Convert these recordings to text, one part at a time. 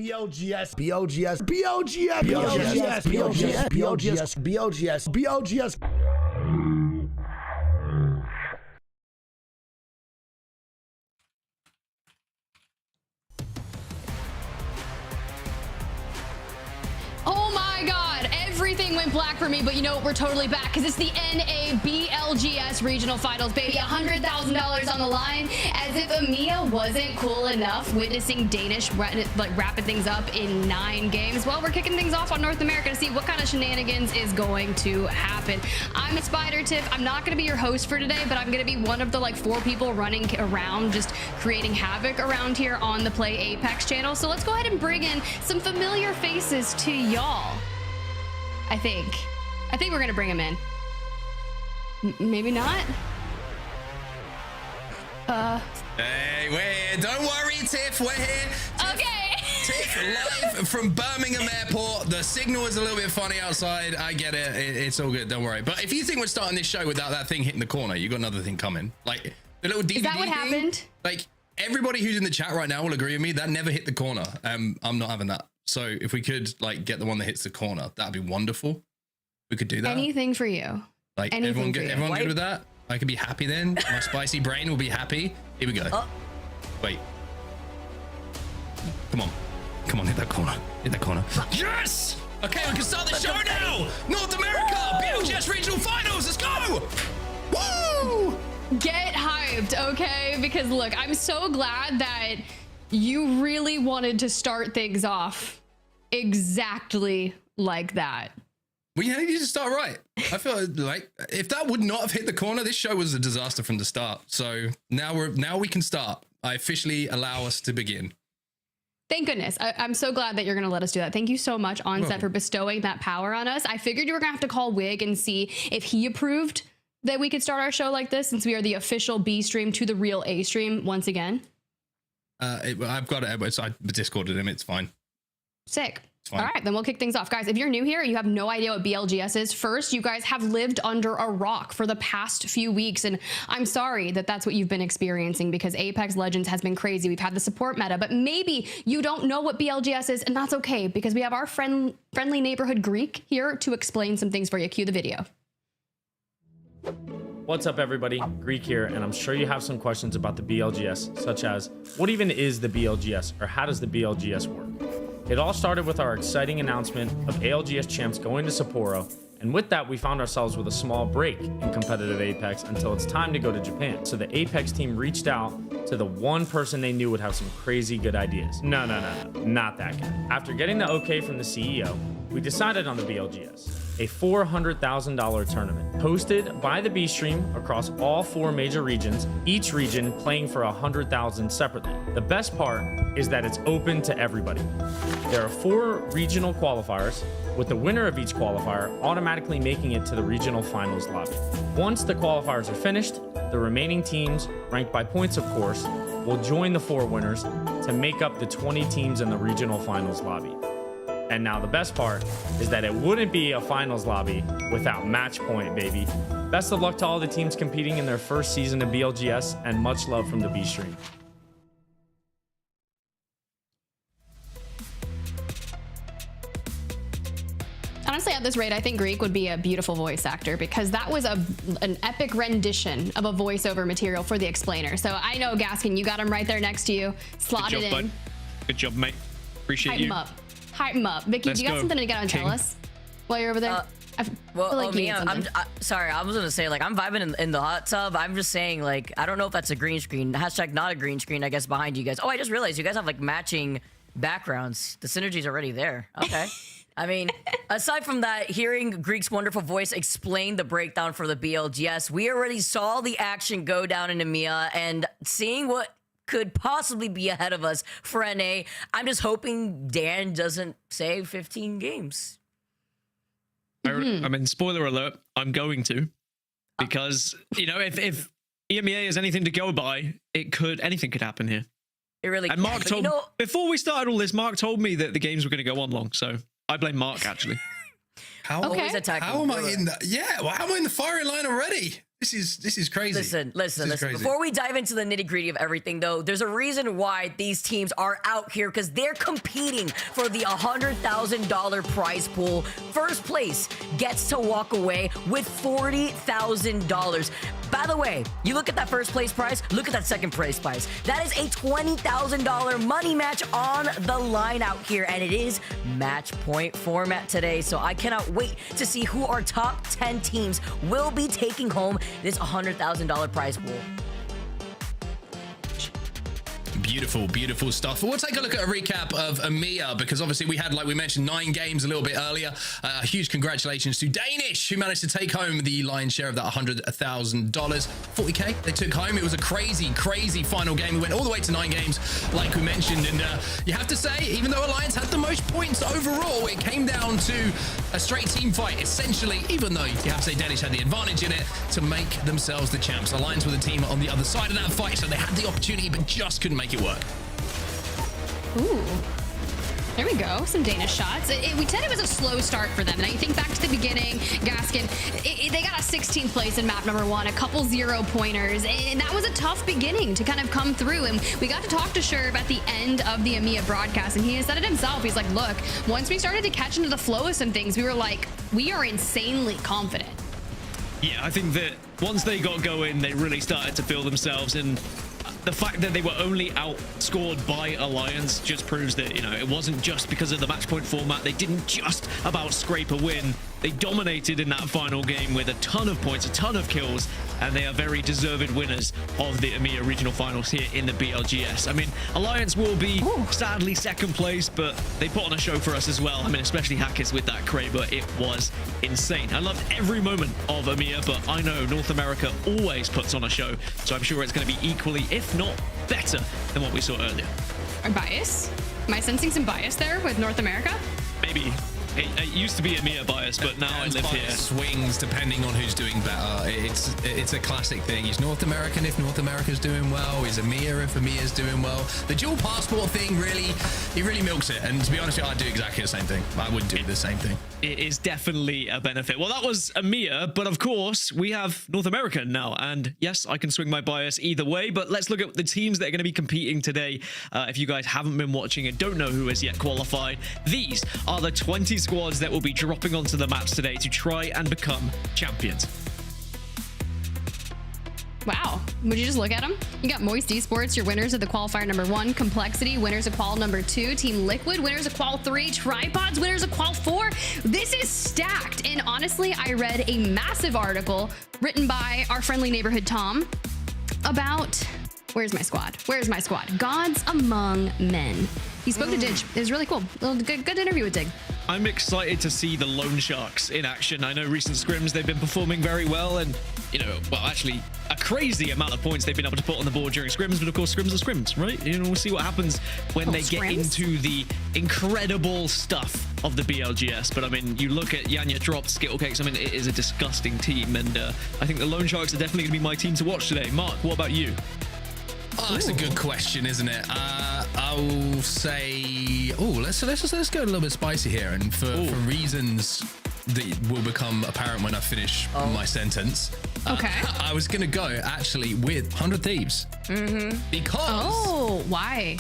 BLGS, BLGS, BLGS, BLGS, BLGS, BLGS, BLGS, BLGS. Oh my God, everything went black for me, but you know what? We're totally back because it's the NA BLGS Regional Finals, baby. $100,000 on the line, as if EMEA wasn't cool enough witnessing Danish wrapping things up in 9 games. Well, we're kicking things off on North America to see what kind of shenanigans is going to happen. I'm a Spider Tiff. I'm not going to be your host for today, but I'm going to be one of the 4 people running around just creating havoc around here on the Play Apex channel. So let's go ahead and bring in some familiar faces to y'all. I think we're gonna bring him in. Maybe not. Hey, don't worry, Tiff. We're here. Okay. Tiff, live from Birmingham Airport. The signal is a little bit funny outside. I get it. It's all good. Don't worry. But if you think we're starting this show without that thing hitting the corner, you got another thing coming. Like the little DVD. Is that what happened? Like everybody who's in the chat right now will agree with me. That never hit the corner. I'm not having that. So if we could get the one that hits the corner, that'd be wonderful. We could do that. Anything for you. Everyone good with that? I could be happy then. My spicy brain will be happy. Here we go. Wait. Come on, hit that corner. Hit that corner. Yes! Okay, we can start the show now. North America, BLGS Regional Finals. Let's go! Woo! Get hyped, okay? Because look, I'm so glad that you really wanted to start things off exactly like that. Well, yeah, you just start right. I feel like if that would not have hit the corner, this show was a disaster from the start. So now we can start. I officially allow us to begin. Thank goodness. I'm so glad that you're going to let us do that. Thank you so much, Onset, for bestowing that power on us. I figured you were going to have to call Wig and see if he approved that we could start our show like this, since we are the official B stream to the real A stream once again. I've got it. So I Discorded him. It's fine. Sick. All right, then we'll kick things off. Guys, if you're new here, you have no idea what BLGS is. First, you guys have lived under a rock for the past few weeks, and I'm sorry that that's what you've been experiencing, because Apex Legends has been crazy. We've had the support meta, but maybe you don't know what BLGS is, and that's okay, because we have our friendly neighborhood Greek here to explain some things for you. Cue the video. What's up, everybody? Greek here, and I'm sure you have some questions about the BLGS, such as what even is the BLGS, or how does the BLGS work? It all started with our exciting announcement of ALGS champs going to Sapporo, and with that we found ourselves with a small break in competitive Apex until it's time to go to Japan. So the Apex team reached out to the one person they knew would have some crazy good ideas. No, not that guy. After getting the okay from the CEO, we decided on the BLGS, a $400,000 tournament hosted by the B stream across all 4 major regions, each region playing for $100,000 separately. The best part is that it's open to everybody. There are 4 regional qualifiers, with the winner of each qualifier automatically making it to the regional finals lobby. Once the qualifiers are finished, the remaining teams, ranked by points of course, will join the 4 winners to make up the 20 teams in the regional finals lobby. And now the best part is that it wouldn't be a finals lobby without match point, baby. Best of luck to all the teams competing in their first season of BLGS, and much love from the B stream. Honestly, at this rate, I think Greek would be a beautiful voice actor, because that was an epic rendition of a voiceover material for the explainer. So I know, Gaskin, you got him right there next to you. Slot it in. Bud. Good job, mate. Appreciate you. Hype him up. Vicky, do you got something to get on Tell us while you're over there? Sorry, I was gonna say, I'm vibing in the hot tub. I'm just saying, I don't know if that's a green screen. Hashtag not a green screen, I guess, behind you guys. Oh, I just realized you guys have matching backgrounds. The synergy's already there. Okay. I mean, aside from that, hearing Greek's wonderful voice explain the breakdown for the BLGS, we already saw the action go down in EMEA, and seeing what could possibly be ahead of us for NA, I'm just hoping Dan doesn't say 15 games. I mean, spoiler alert, I'm going to, because, if EMEA is anything to go by, anything could happen here. It really can. And Mark told, before we started all this, Mark told me that the games were going to go on long, so I blame Mark, actually. How am I in the firing line already? This is crazy. Listen. Crazy. Before we dive into the nitty-gritty of everything, though, there's a reason why these teams are out here, because they're competing for the $100,000 prize pool. First place gets to walk away with $40,000. By the way, you look at that first place prize, look at that second place prize. That is a $20,000 money match on the line out here, and it is match point format today. So I cannot wait to see who our top 10 teams will be taking home this $100,000 prize pool. Beautiful stuff. We'll take a look at a recap of EMEA, because obviously we had, like we mentioned, 9 games a little bit earlier. Huge congratulations to Danish, who managed to take home the lion's share of that $100,000. 40K they took home. It was a crazy final game. We went all the way to 9 games, like we mentioned, and you have to say, even though Alliance had the most points overall, it came down to a straight team fight, essentially, even though you have to say Danish had the advantage in it to make themselves the champs. Alliance were the team on the other side of that fight, so they had the opportunity but just couldn't make it work. Ooh. There we go. Some Danish shots. We said it was a slow start for them. Now you think back to the beginning, Gaskin, they got a 16th place in map number 1, a couple 0-pointers, and that was a tough beginning to kind of come through. And we got to talk to Sherb at the end of the EMEA broadcast, and he said it himself. He's like, look, once we started to catch into the flow of some things, we were like, we are insanely confident. Yeah, I think that once they got going, they really started to feel themselves, and the fact that they were only outscored by Alliance just proves that, you know, it wasn't just because of the match point format. They didn't just about scrape a win. They dominated in that final game with a ton of points, a ton of kills, and they are very deserved winners of the EMEA Regional Finals here in the BLGS. I mean, Alliance will be sadly second place, but they put on a show for us as well. I mean, especially Hackers with that Kraber. It was insane. I loved every moment of EMEA, but I know North America always puts on a show, so I'm sure it's going to be equally, if not better, than what we saw earlier. Or bias? Am I sensing some bias there with North America? Maybe. It used to be a EMEA bias, but now I live here. Swings depending on who's doing better. It's a classic thing. He's North American if North America's doing well. He's EMEA if EMEA's doing well. The dual passport thing really milks it. And to be honest with you, I'd do exactly the same thing. I would do the same thing. It is definitely a benefit. Well, that was EMEA, but of course we have North America now. And yes, I can swing my bias either way, but let's look at the teams that are going to be competing today. If you guys haven't been watching and don't know who has yet qualified, these are the 20 squads that will be dropping onto the maps today to try and become champions. Wow. Would you just look at them? You got Moist Esports, your winners of the qualifier number 1, Complexity, winners of qual number 2, Team Liquid, winners of qual 3, Tripods, winners of qual 4. This is stacked. And honestly, I read a massive article written by our friendly neighborhood Tom about where's my squad? Godz among men. He spoke to Dig. It was really cool. Good interview with Dig. I'm excited to see the Lone Sharks in action. I know recent scrims, they've been performing very well, and, you know, well, actually, a crazy amount of points they've been able to put on the board during scrims, but of course, scrims are scrims, right? You know, we'll see what happens when they get into the incredible stuff of the BLGS. But I mean, you look at Yanya dropped Skittlecakes. I mean, it is a disgusting team, and I think the Lone Sharks are definitely going to be my team to watch today. Mark, what about you? Oh, that's a good question, isn't it? I'll say, let's go a little bit spicy here, and for reasons that will become apparent when I finish my sentence. Okay. I was gonna go actually with 100 Thieves. Because why?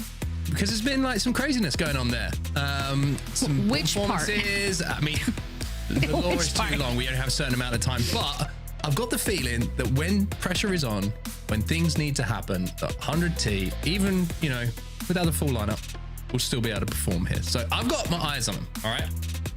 Because there's been like some craziness going on there. Some Which part? performances. I mean, the lore is too long. We only have a certain amount of time, but I've got the feeling that when pressure is on, when things need to happen, that 100T, even, you know, without a full lineup, will still be able to perform here. So I've got my eyes on them, all right?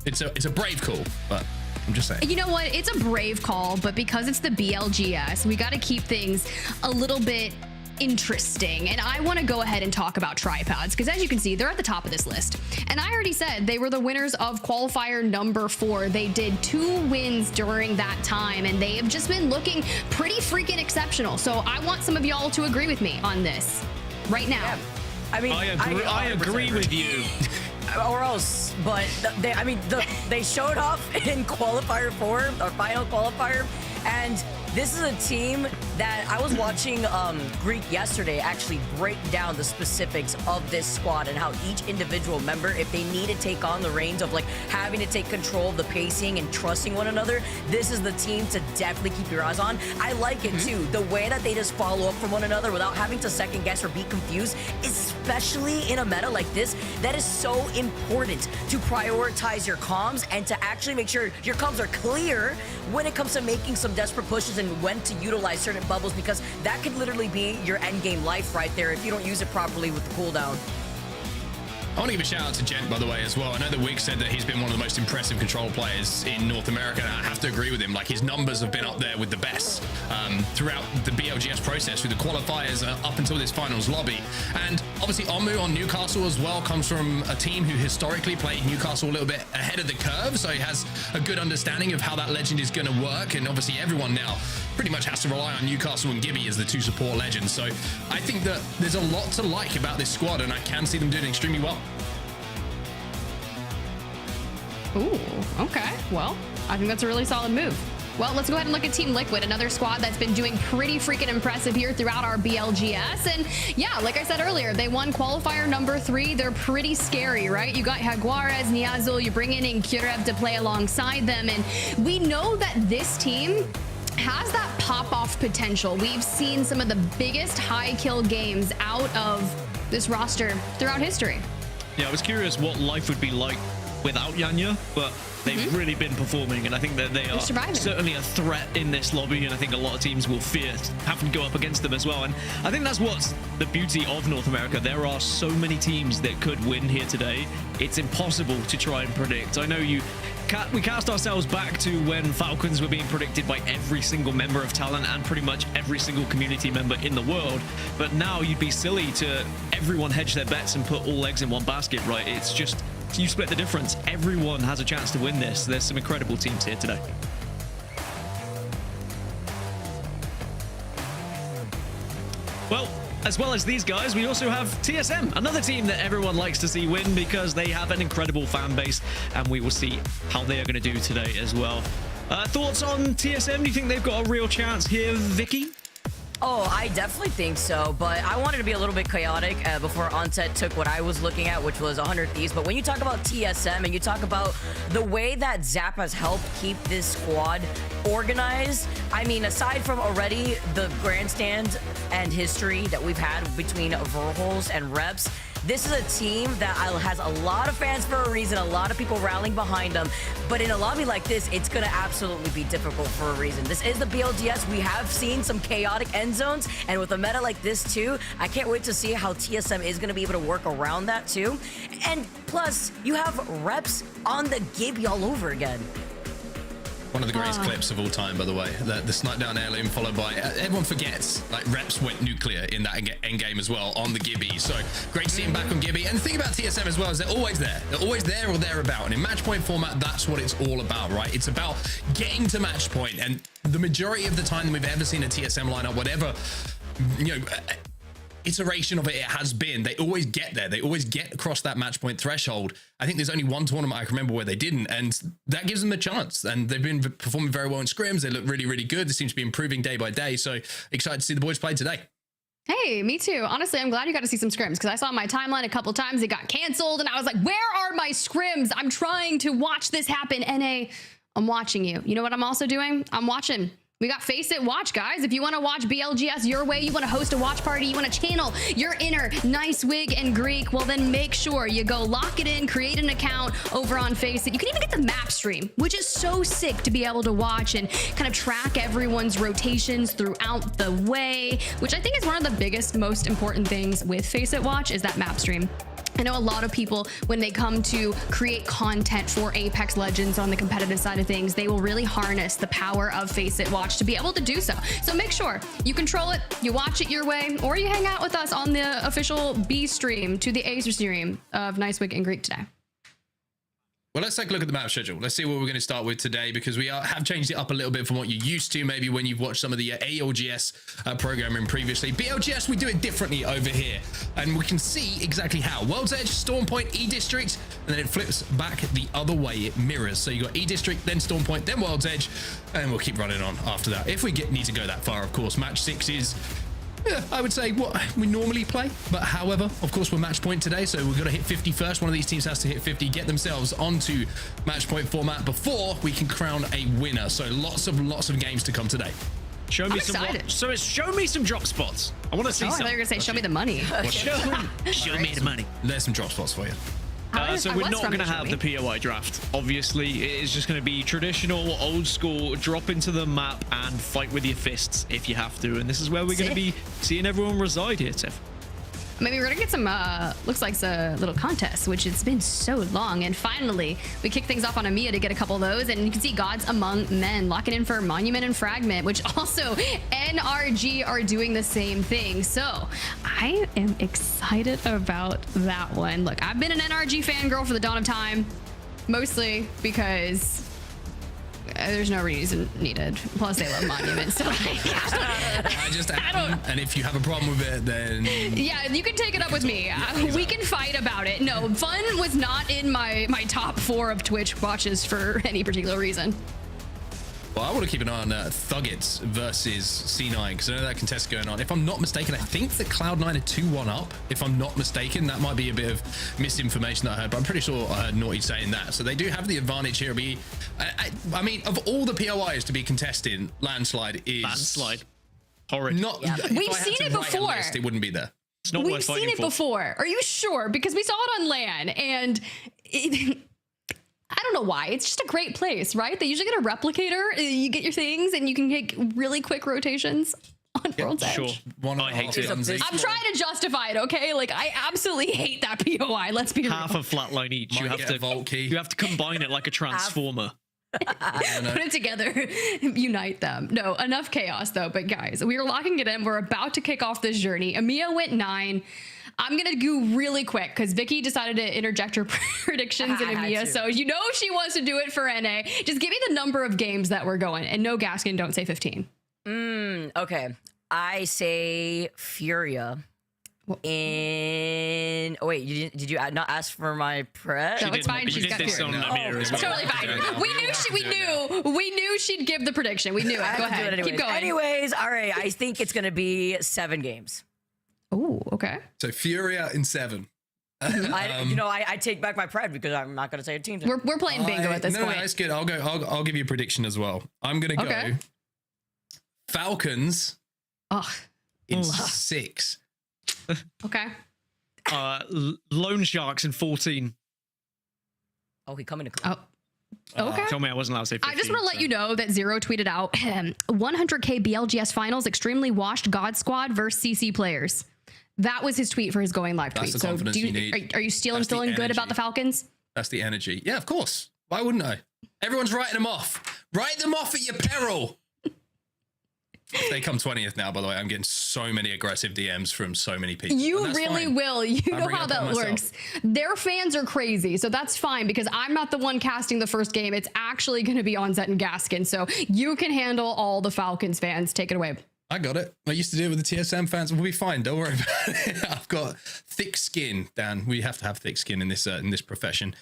It's a brave call, but I'm just saying. You know what? It's a brave call, but because it's the BLGS, we got to keep things a little bit interesting. And I want to go ahead and talk about Tripods, because as you can see, they're at the top of this list. And I already said they were the winners of qualifier number 4. They did 2 wins during that time, and they have just been looking pretty freaking exceptional. So I want some of y'all to agree with me on this right now. Yeah. I mean, I agree with you. Or else, but they showed off in qualifier 4, or final qualifier, and This is a team that I was watching Greek yesterday actually break down the specifics of this squad and how each individual member, if they need to take on the reins of like having to take control of the pacing and trusting one another, this is the team to definitely keep your eyes on. I like it too. The way that they just follow up from one another without having to second guess or be confused, especially in a meta like this, that is so important to prioritize your comms and to actually make sure your comms are clear when it comes to making some desperate pushes and when to utilize certain bubbles, because that could literally be your end game life right there if you don't use it properly with the cooldown. I want to give a shout out to Gent, by the way, as well. I know that Wig said that he's been one of the most impressive control players in North America, and I have to agree with him. Like, his numbers have been up there with the best throughout the BLGS process, through the qualifiers up until this finals lobby. And obviously, Omu on Newcastle as well comes from a team who historically played Newcastle a little bit ahead of the curve, so he has a good understanding of how that legend is going to work. And obviously, everyone now pretty much has to rely on Newcastle and Gibby as the two support legends. So I think that there's a lot to like about this squad, and I can see them doing extremely well. Ooh, okay. Well, I think that's a really solid move. Well, let's go ahead and look at Team Liquid, another squad that's been doing pretty freaking impressive here throughout our BLGS. And yeah, like I said earlier, they won qualifier number 3. They're pretty scary, right? You got Jaguares, Niazul, you bring in Kirev to play alongside them. And we know that this team has that pop-off potential. We've seen some of the biggest high kill games out of this roster throughout history. Yeah, I was curious what life would be like without Yanya, but they've really been performing, and I think that they are certainly a threat in this lobby, and I think a lot of teams will fear having to go up against them as well. And I think that's what's the beauty of North America. There are so many teams that could win here today. It's impossible to try and predict. I know we cast ourselves back to when Falcons were being predicted by every single member of talent and pretty much every single community member in the world, but now you'd be silly to everyone hedge their bets and put all eggs in one basket, right? It's just, you split the difference. Everyone has a chance to win this. There's some incredible teams here today. Well as these guys, we also have TSM, another team that everyone likes to see win because they have an incredible fan base, and we will see how they are going to do today as well. Thoughts on TSM? Do you think they've got a real chance here, Vicky? Oh, I definitely think so, but I wanted to be a little bit chaotic before Onset took what I was looking at, which was 100 Thieves. But when you talk about TSM and you talk about the way that Zap has helped keep this squad organized, I mean, aside from already the grandstand and history that we've had between Verhols and Reps, this is a team that has a lot of fans for a reason, a lot of people rallying behind them. But in a lobby like this, it's going to absolutely be difficult for a reason. This is the BLGS. We have seen some chaotic end zones, and with a meta like this too, I can't wait to see how TSM is going to be able to work around that too. And plus, you have Reps on the Gibby all over again. One of the greatest clips of all time, by the way. The snipe down airline followed by, everyone forgets, like Reps went nuclear in that end game as well on the Gibby. So great to see him back on Gibby. And the thing about TSM as well is they're always there. They're always there or thereabout. And in match point format, that's what it's all about, right? It's about getting to match point. And the majority of the time that we've ever seen a TSM lineup, whatever, you know, iteration of it has been, they always get there. They always get across that match point threshold. I think there's only one tournament I can remember where they didn't, and that gives them a chance. And they've been performing very well in scrims. They look really, really good. They seem to be improving day by day. So excited to see the boys play today. Hey, me too. Honestly, I'm glad you got to see some scrims because I saw my timeline a couple times. It got canceled, and I was like, where are my scrims? I'm trying to watch this happen. NA, I'm watching you. You know what I'm also doing? I'm watching. We got FACEIT Watch, guys. If you want to watch BLGS your way, you want to host a watch party, you want to channel your inner Nice Wig and Greek, well, then make sure you go lock it in, create an account over on FACEIT. You can even get the map stream, which is so sick to be able to watch and kind of track everyone's rotations throughout the way, which I think is one of the biggest, most important things with FACEIT Watch is that map stream. I know a lot of people, when they come to create content for Apex Legends on the competitive side of things, they will really harness the power of FACEIT Watch to be able to do so. So make sure you control it, you watch it your way, or you hang out with us on the official B stream to the A stream of Nice Wig and Greek today. Well, let's take a look at the map schedule. Let's see what we're going to start with today, because we have changed it up a little bit from what you're used to, maybe when you've watched some of the ALGS programming previously. BLGS, we do it differently over here, and we can see exactly how. World's Edge, Storm Point, E-District, and then it flips back the other way. It mirrors. So you got E District, then Storm Point, then World's Edge, and we'll keep running on after that. If we need to go that far, of course. Match 6 is, yeah, I would say what we normally play. But however, of course, we're match point today, so we've got to hit 50 first. One of these teams has to hit 50, get themselves onto match point format before we can crown a winner. So lots of games to come today. Show me show me some drop spots. I want to see I some. thought you were gonna say, show me the money. Show me the money. There's some drop spots for you. So we're not going to have the POI draft. Obviously, it is just going to be traditional, old school, drop into the map and fight with your fists if you have to. And this is where we're going to be seeing everyone reside here, Tiff. Maybe we're gonna get some, looks like a little contest, which it's been so long. And finally, we kick things off on EMEA to get a couple of those. And you can see Godz Among Men locking in for Monument and Fragment, which also NRG are doing the same thing. So I am excited about that one. Look, I've been an NRG fangirl for the dawn of time, mostly because there's no reason needed. Plus, they love Monument. So I don't. And if you have a problem with it, then yeah, you can take it up with me. We can fight about it. No, Fun was not in my top 4 of Twitch watches for any particular reason. Well, I want to keep an eye on Thuggets versus C9 because I know that contest going on. If I'm not mistaken, I think that Cloud9 are 2-1 up. If I'm not mistaken, that might be a bit of misinformation that I heard, but I'm pretty sure I heard Naughty saying that. So they do have the advantage here. I mean, of all the POIs to be contested, Landslide is... Landslide. Horrid. Not, We've seen it before. List, it wouldn't be there. It's not We've seen it before. Are you sure? Because we saw it on LAN and... I don't know why. It's just a great place, right? They usually get a replicator. You get your things and you can make really quick rotations on World's Edge. Sure. I hate it. I'm trying to justify it, okay? Like, I absolutely hate that POI. Let's be half real. a flatline each. You have to vault key. You have to combine it like a transformer. Put it together, unite them. No, enough chaos though. But guys, we are locking it in. We're about to kick off this journey. EMEA went 9. I'm gonna go really quick because Vicky decided to interject her predictions in EMEA, so you know she wants to do it for NA. Just give me the number of games that we're going, and no Gaskin. Don't say 15. Okay, I say FURIA. In wait, did you not ask for my prep? No, it's fine. She's got FURIA. It's totally fine. We knew she'd give the prediction. We knew it. Go ahead. Keep going. Anyways, all right. I think it's gonna be 7 games. Oh, okay. So FURIA in 7. I take back my pride because I'm not gonna say a team. We're playing bingo at this point. No, it's good. I'll give you a prediction as well. I'm gonna go Falcons in 6. Okay. Loan Sharks in 14. Oh, he coming to. Okay. Tell me I wasn't allowed to say 15. I just want to let you know that Zero tweeted out 100K BLGS Finals, extremely washed God Squad versus CC players. That was his tweet for his going live tweet. That's the confidence you need. Are you feeling good about the Falcons? That's the energy. Yeah, of course. Why wouldn't I? Everyone's writing them off. Write them off at your peril. If they come 20th now, by the way, I'm getting so many aggressive DMs from so many people. You really will. You know how that works. Their fans are crazy, so that's fine because I'm not the one casting the first game. It's actually going to be Onzet and Gaskin, so you can handle all the Falcons fans. Take it away. I got it. I used to do it with the TSM fans. We'll be fine. Don't worry about it. I've got thick skin, Dan. We have to have thick skin in this profession.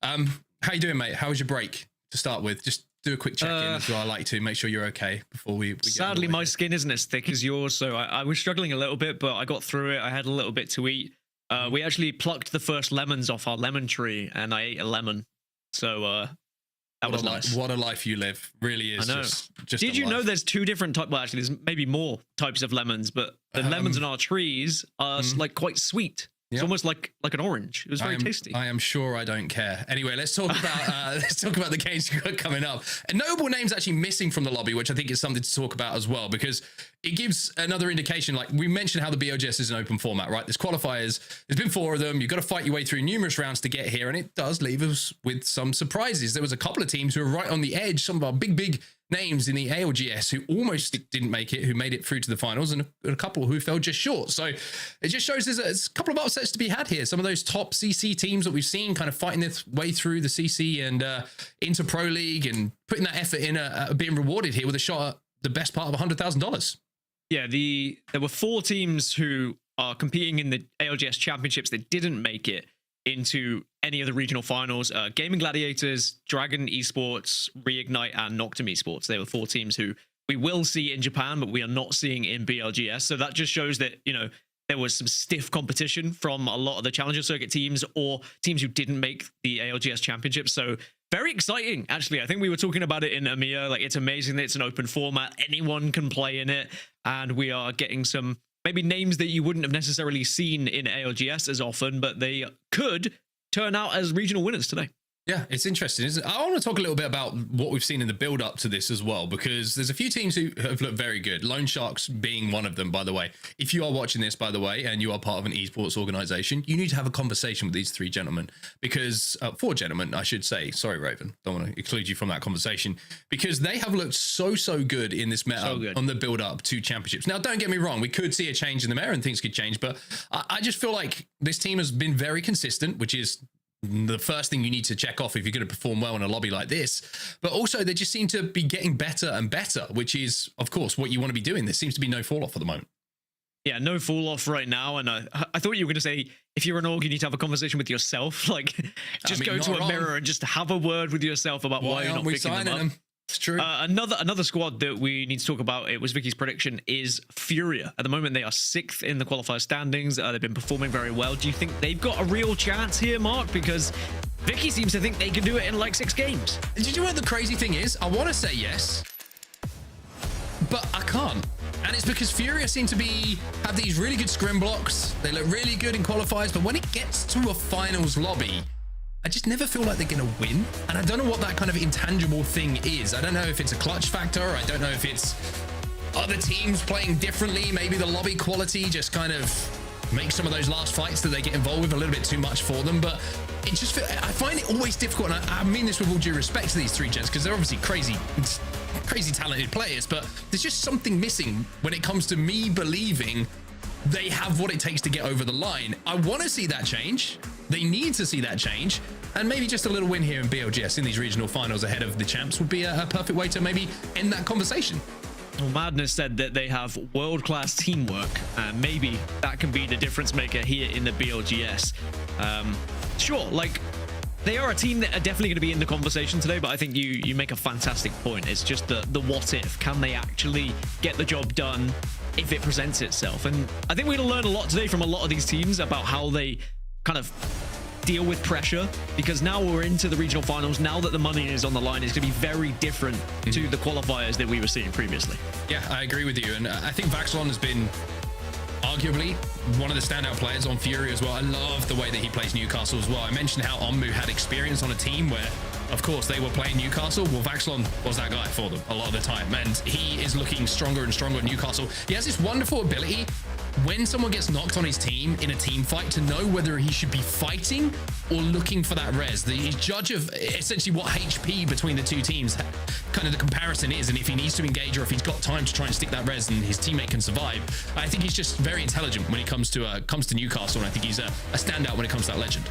How you doing, mate? How was your break to start with? Just do a quick check-in as well. I like to make sure you're okay before we sadly, my skin isn't as thick as yours, so I was struggling a little bit, but I got through it. I had a little bit to eat. We actually plucked the first lemons off our lemon tree, and I ate a lemon. So that was nice. What a life you live. Really is. I know. Just Did you know there's 2 different types? Well, actually, there's maybe more types of lemons, but the lemons in our trees are like quite sweet. It's almost like an orange. It was very tasty. I am sure I don't care. Anyway, let's talk about the games you've got coming up. A notable name's actually missing from the lobby, which I think is something to talk about as well, because it gives another indication. Like we mentioned how the BLGS is an open format, right? There's qualifiers. There's been 4 of them. You've got to fight your way through numerous rounds to get here, and it does leave us with some surprises. There was a couple of teams who were right on the edge. Some of our big names in the ALGS who almost didn't make it, who made it through to the finals, and a couple who fell just short. So it just shows there's a couple of upsets to be had here. Some of those top CC teams that we've seen kind of fighting their way through the CC and into Pro League and putting that effort in are being rewarded here with a shot at the best part of $100,000. Yeah, there were 4 teams who are competing in the ALGS championships that didn't make it. into any of the regional finals. Gaming Gladiators, Dragon Esports, Reignite, and Noctum Esports. They were 4 teams who we will see in Japan, but we are not seeing in BLGS. So that just shows that, you know, there was some stiff competition from a lot of the Challenger Circuit teams or teams who didn't make the ALGS Championship. So very exciting, actually. I think we were talking about it in EMEA. Like, it's amazing that it's an open format. Anyone can play in it. And we are getting some maybe names that you wouldn't have necessarily seen in ALGS as often, but they could turn out as regional winners today. Yeah, it's interesting, isn't it? I want to talk a little bit about what we've seen in the build up to this as well, because there's a few teams who have looked very good. Lone Sharks being one of them, by the way. If you are watching this, by the way, and you are part of an esports organization, you need to have a conversation with these 3 gentlemen, because 4 gentlemen, I should say. Sorry, Raven. Don't want to exclude you from that conversation, because they have looked so good in this meta on the build up to championships. Now, don't get me wrong. We could see a change in the meta and things could change, but I just feel like this team has been very consistent, which is the first thing you need to check off if you're going to perform well in a lobby like this. But also they just seem to be getting better and better, which is, of course, what you want to be doing. There seems to be no fall off at the moment. Yeah, no fall off right now. And I thought you were going to say, if you're an org, you need to have a conversation with yourself. Like, just go to a mirror and just have a word with yourself about why you're not picking them up. It's true. Another squad that we need to talk about, it was Vicky's prediction, is FURIA. At the moment, they are 6th in the qualifier standings. They've been performing very well. Do you think they've got a real chance here, Mark? Because Vicky seems to think they can do it in like 6 games. Did you know what the crazy thing is? I want to say yes, but I can't. And it's because FURIA seem to have these really good scrim blocks. They look really good in qualifiers, but when it gets to a finals lobby, I just never feel like they're going to win. And I don't know what that kind of intangible thing is. I don't know if it's a clutch factor. I don't know if it's other teams playing differently. Maybe the lobby quality just kind of makes some of those last fights that they get involved with a little bit too much for them. But it just I find it always difficult. And I mean this with all due respect to these 3 gents, because they're obviously crazy talented players. But there's just something missing when it comes to me believing they have what it takes to get over the line. I want to see that change. They need to see that change. And maybe just a little win here in BLGS in these regional finals ahead of the champs would be a perfect way to maybe end that conversation. Well, Madness said that they have world-class teamwork, and maybe that can be the difference maker here in the BLGS. Sure, like, they are a team that are definitely going to be in the conversation today, but I think you make a fantastic point. It's just the what if. Can they actually get the job done if it presents itself? And I think we're going to learn a lot today from a lot of these teams about how they kind of deal with pressure, because now we're into the regional finals. Now that the money is on the line, it's going to be very different to the qualifiers that we were seeing previously. Yeah, I agree with you. And I think Vaxlon has been arguably one of the standout players on FURIA as well. I love the way that he plays Newcastle as well. I mentioned how Onmu had experience on a team where, of course, they were playing Newcastle. Well, Vaxlon was that guy for them a lot of the time, and he is looking stronger and stronger at Newcastle. He has this wonderful ability when someone gets knocked on his team in a team fight to know whether he should be fighting or looking for that res. The judge of essentially what HP between the 2 teams, kind of the comparison is, and if he needs to engage or if he's got time to try and stick that res and his teammate can survive. I think he's just very intelligent when it comes to Newcastle, and I think he's a standout when it comes to that legend.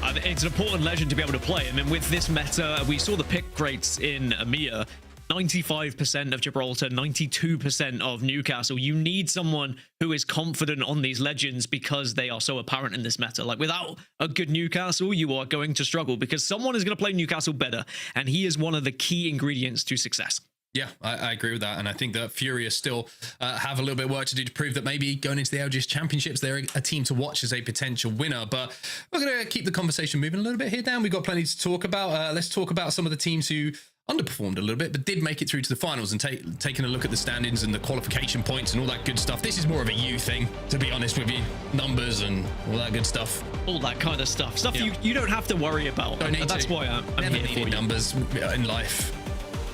It's an important legend to be able to play. I mean, with this meta, we saw the pick rates in EMEA. 95% of Gibraltar, 92% of Newcastle. You need someone who is confident on these legends because they are so apparent in this meta. Like, without a good Newcastle, you are going to struggle because someone is going to play Newcastle better, and he is one of the key ingredients to success. Yeah, I agree with that. And I think that FURIA still have a little bit of work to do to prove that maybe going into the LGS Championships, they're a team to watch as a potential winner. But we're going to keep the conversation moving a little bit here, Dan. We've got plenty to talk about. Let's talk about some of the teams who underperformed a little bit, but did make it through to the finals, and taking a look at the standings and the qualification points and all that good stuff. This is more of a you thing, to be honest with you. Numbers and all that good stuff. All that kind of stuff. Stuff you don't have to worry about. That's why I'm Never here for you. Numbers in life.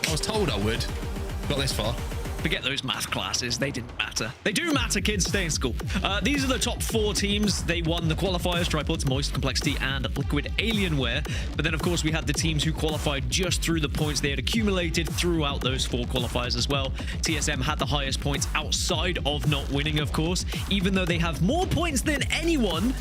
I was told I would. Got this far. Forget those math classes. They didn't matter. They do matter, kids. Stay in school. These are the top 4 teams. They won the qualifiers: Tripods, Moist, Complexity, and Liquid Alienware. But then, of course, we had the teams who qualified just through the points they had accumulated throughout those 4 qualifiers as well. TSM had the highest points outside of not winning, of course. Even though they have more points than anyone,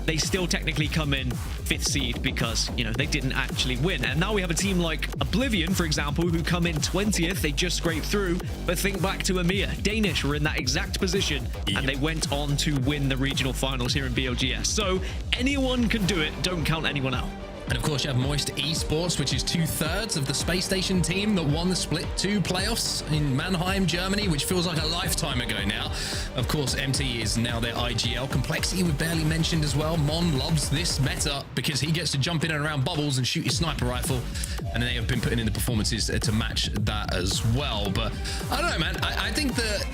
they still technically come in 5th seed because, you know, they didn't actually win. And now we have a team like Oblivion, for example, who come in 20th. They just scraped through. But think back to EMEA. Danish were in that exact position, and they went on to win the regional finals here in BLGS. So anyone can do it. Don't count anyone out. And of course, you have Moist Esports, which is 2/3 of the Space Station team that won the Split 2 playoffs in Mannheim, Germany, which feels like a lifetime ago now. Of course, MT is now their IGL. Complexity we barely mentioned as well. Mon loves this meta because he gets to jump in and around bubbles and shoot his sniper rifle. And they have been putting in the performances to match that as well. But I don't know, man. I think that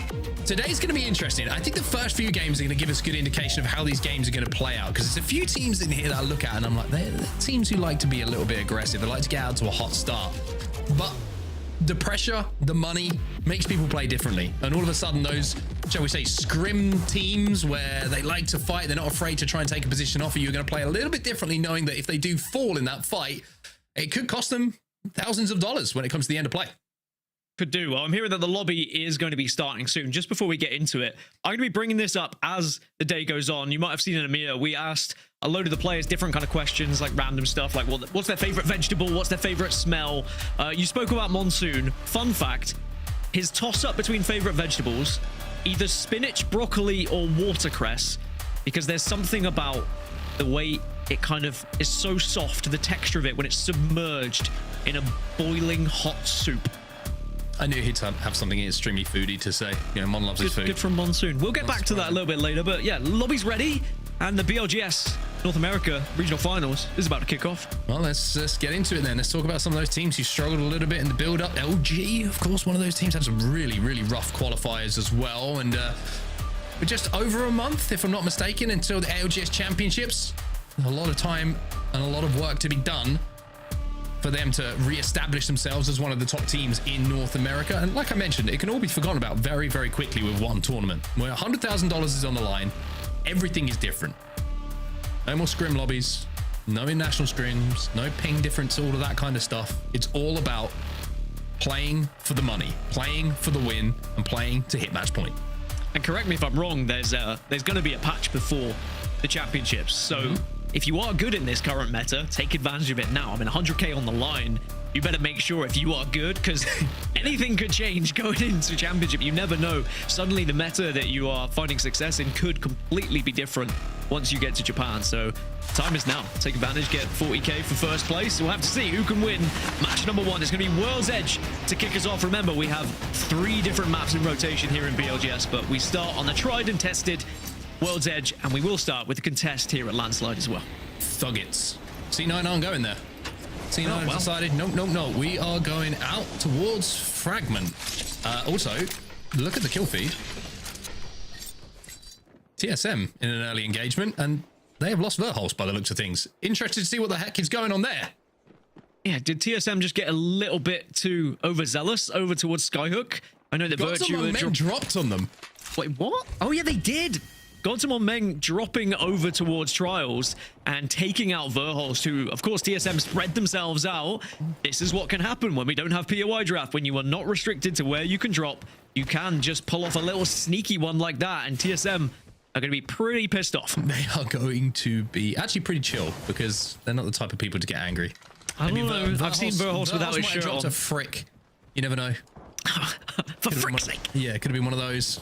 today's going to be interesting. I think the first few games are going to give us a good indication of how these games are going to play out, because there's a few teams in here that I look at and I'm like, they're teams who like to be a little bit aggressive. They like to get out to a hot start. But the pressure, the money makes people play differently. And all of a sudden, those, shall we say, scrim teams where they like to fight, they're not afraid to try and take a position off of you, are going to play a little bit differently, knowing that if they do fall in that fight, it could cost them thousands of dollars when it comes to the end of play. Could do. Well, I'm hearing that the lobby is going to be starting soon. Just before we get into it, I'm going to be bringing this up as the day goes on. You might have seen in EMEA, we asked a load of the players different kind of questions, like random stuff, like what's their favorite vegetable, what's their favorite smell. You spoke about Monsoon. Fun fact, his toss-up between favorite vegetables, either spinach, broccoli, or watercress, because there's something about the way it kind of is so soft, the texture of it when it's submerged in a boiling hot soup. I knew he'd have something extremely foodie to say. You know, Mon loves his food. Good from Monsoon. We'll get back to that a little bit later, but yeah, lobby's ready, and the BLGS North America Regional Finals is about to kick off. Well, let's get into it then. Let's talk about some of those teams who struggled a little bit in the build-up. LG, of course, one of those teams, had some really, really rough qualifiers as well, and we're just over a month, if I'm not mistaken, until the ALGS Championships. A lot of time and a lot of work to be done for them to re-establish themselves as one of the top teams in North America. And like I mentioned, it can all be forgotten about very, very quickly with one tournament. Where $100,000 is on the line, everything is different. No more scrim lobbies, no international scrims, no ping difference, all of that kind of stuff. It's all about playing for the money, playing for the win, and playing to hit match point. And correct me if I'm wrong, there's going to be a patch before the championships. So if you are good in this current meta, take advantage of it now. I mean, 100K on the line. You better make sure if you are good, because anything could change going into championship. You never know. Suddenly the meta that you are finding success in could completely be different once you get to Japan. So time is now. Take advantage, get 40K for first place. We'll have to see who can win match number 1. It's going to be World's Edge to kick us off. Remember, we have 3 different maps in rotation here in BLGS, but we start on the tried and tested World's Edge, and we will start with the contest here at Landslide as well. Thuggets. C9 aren't going there. C9 decided, no. We are going out towards Fragment. Also, look at the kill feed. TSM in an early engagement, and they have lost Verholz by the looks of things. Interested to see what the heck is going on there. Yeah, did TSM just get a little bit too overzealous over towards Skyhook? I know that Virtue dropped on them. Wait, what? Oh yeah, they did. Godz Meng dropping over towards Trials and taking out Verholz, who, of course, TSM spread themselves out. This is what can happen when we don't have POI draft. When you are not restricted to where you can drop, you can just pull off a little sneaky one like that, and TSM are going to be pretty pissed off. They are going to be actually pretty chill, because they're not the type of people to get angry. I don't know. I've seen Verholz without his shirt on. A frick. You never know. For frick's sake. Yeah, it could have been one of those.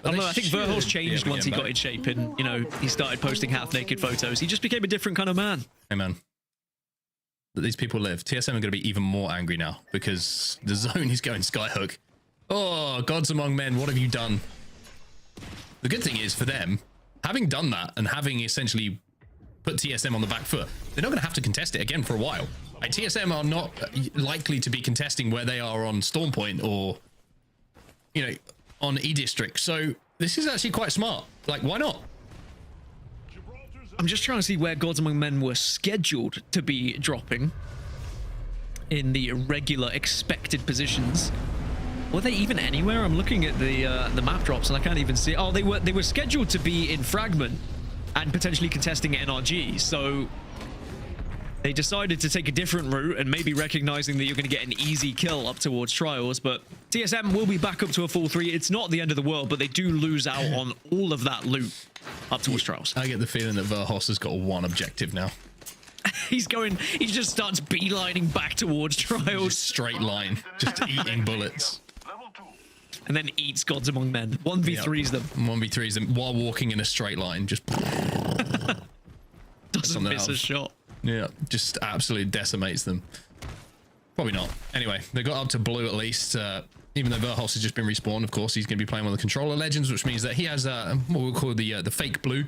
I don't know, I think Verholz changed once he got in shape and, you know, he started posting half-naked photos. He just became a different kind of man. Hey, man. That these people live. TSM are going to be even more angry now because the zone is going Skyhook. Oh, Gods Among Men, what have you done? The good thing is for them, having done that and having essentially put TSM on the back foot, they're not going to have to contest it again for a while. Like, TSM are not likely to be contesting where they are on Storm Point or, you know, on E-District. So this is actually quite smart. Like, why not? I'm just trying to see where Gods Among Men were scheduled to be dropping in the regular expected positions. Were they even anywhere? I'm looking at the map drops and I can't even see. Oh, they were scheduled to be in Fragment and potentially contesting NRG. So they decided to take a different route and maybe recognizing that you're going to get an easy kill up towards Trials. But TSM will be back up to a full 3. It's not the end of the world, but they do lose out on all of that loot up towards Trials. I get the feeling that Verhos has got one objective now. He just starts beelining back towards Trials. Just straight line, just eating bullets. And then eats Gods Among Men. 1v3s them. 1v3s them while walking in a straight line. Just doesn't miss a shot. Yeah, just absolutely decimates them. Probably not. Anyway, they got up to blue at least. Even though Verhos has just been respawned, of course, he's going to be playing one of the controller legends, which means that he has what we'll call the fake blue.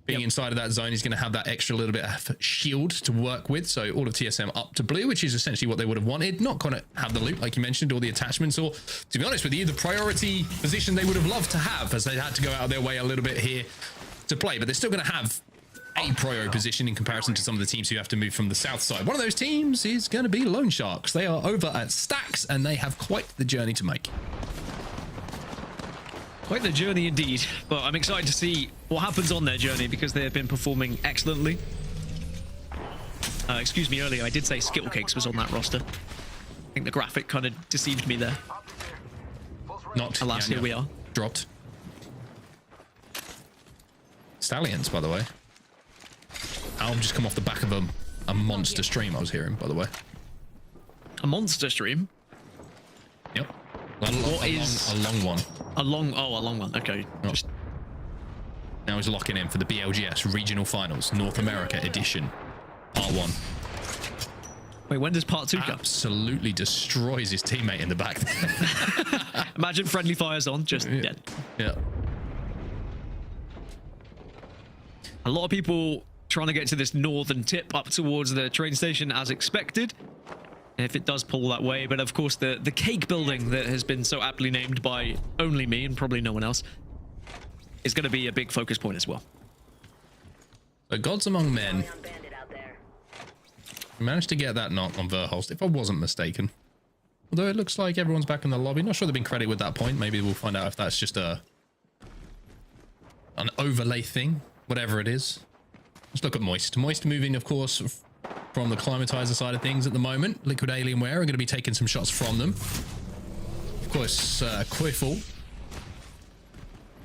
Being inside of that zone, he's going to have that extra little bit of shield to work with. So all of TSM up to blue, which is essentially what they would have wanted. Not going to have the loot, like you mentioned, all the attachments, or to be honest with you, the priority position they would have loved to have, as they had to go out of their way a little bit here to play. But they're still going to have a priority position in comparison to some of the teams who have to move from the south side. One of those teams is going to be Lone Sharks. They are over at Stacks, and they have quite the journey to make. Quite the journey indeed, but I'm excited to see what happens on their journey because they have been performing excellently. Excuse me, earlier I did say Skittle Cakes was on that roster. I think the graphic kind of deceived me there. Not. Alas, here we are. Dropped. Stallions, by the way. I'll just come off the back of a monster stream I was hearing, by the way. A monster stream? Yep. A long one. A long one. Okay. Oh. Just now he's locking in for the BLGS Regional Finals North America edition, part 1. Wait, when does part 2 come? Absolutely destroys his teammate in the back there. Imagine friendly fires on, just dead. Yeah. A lot of people trying to get to this northern tip up towards the train station as expected. If it does pull that way, but of course the cake building that has been so aptly named by only me and probably no one else is going to be a big focus point as well. So Gods Among Men managed to get that knock on Verholst, if I wasn't mistaken. Although it looks like everyone's back in the lobby. Not sure they've been credited with that point. Maybe we'll find out if that's just an overlay thing, whatever it is. Let's look at Moist. Moist moving, of course, from the climatizer side of things at the moment. Liquid Alienware are going to be taking some shots from them. Of course, Quiffle,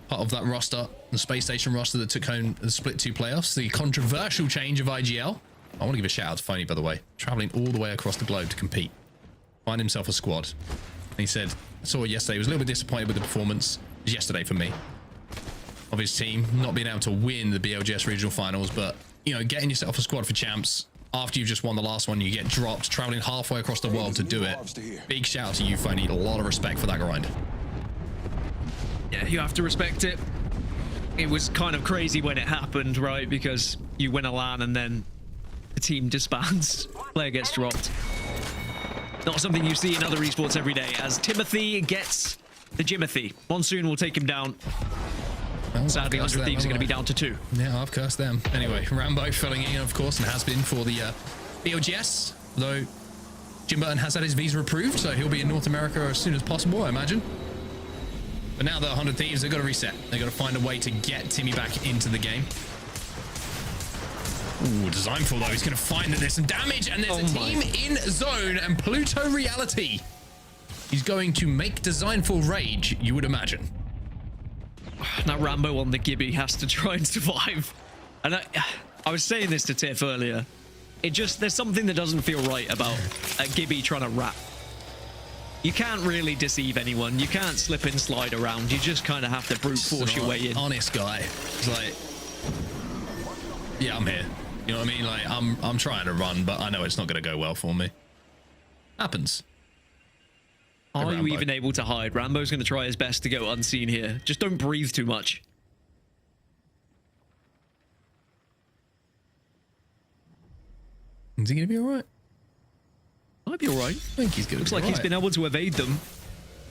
part of that roster, the Space Station roster that took home the Split 2 playoffs. The controversial change of IGL. I want to give a shout out to Phony, by the way. Traveling all the way across the globe to compete. Find himself a squad. And he said, I saw it yesterday. He was a little bit disappointed with the performance. It was yesterday for me. Of his team, not being able to win the BLGS Regional Finals, but, you know, getting yourself a squad for champs. After you've just won the last one, you get dropped, traveling halfway across the world to do it. Big shout out to you, Phony. A lot of respect for that grind. Yeah, you have to respect it. It was kind of crazy when it happened, right? Because you win a LAN and then the team disbands, player gets dropped. Not something you see in other esports every day, as Timothy gets the Jimothy. Monsoon will take him down. Sadly, 100 Thieves are going to be down to 2. Yeah, I've cursed them. Anyway, Rambo filling in, of course, and has been for the BLGS, though Jim Burton has had his visa approved, so he'll be in North America as soon as possible, I imagine. But now the 100 Thieves, they've got to reset. They've got to find a way to get Timmy back into the game. Ooh, Designful, though. He's going to find that there's some damage, and there's a team in zone, and Pluto Reality. He's going to make Designful rage, you would imagine. Now Rambo on the Gibby has to try and survive. And I was saying this to Tiff earlier. There's something that doesn't feel right about a Gibby trying to rap. You can't really deceive anyone. You can't slip and slide around. You just kind of have to brute force your way in. Honest guy. It's like, yeah, I'm here. You know what I mean? Like, I'm trying to run, but I know it's not going to go well for me. Happens. Are you even able to hide? Rambo's going to try his best to go unseen here. Just don't breathe too much. Is he going to be all right? Might be all right. I think he's good. Looks like he's been able to evade them.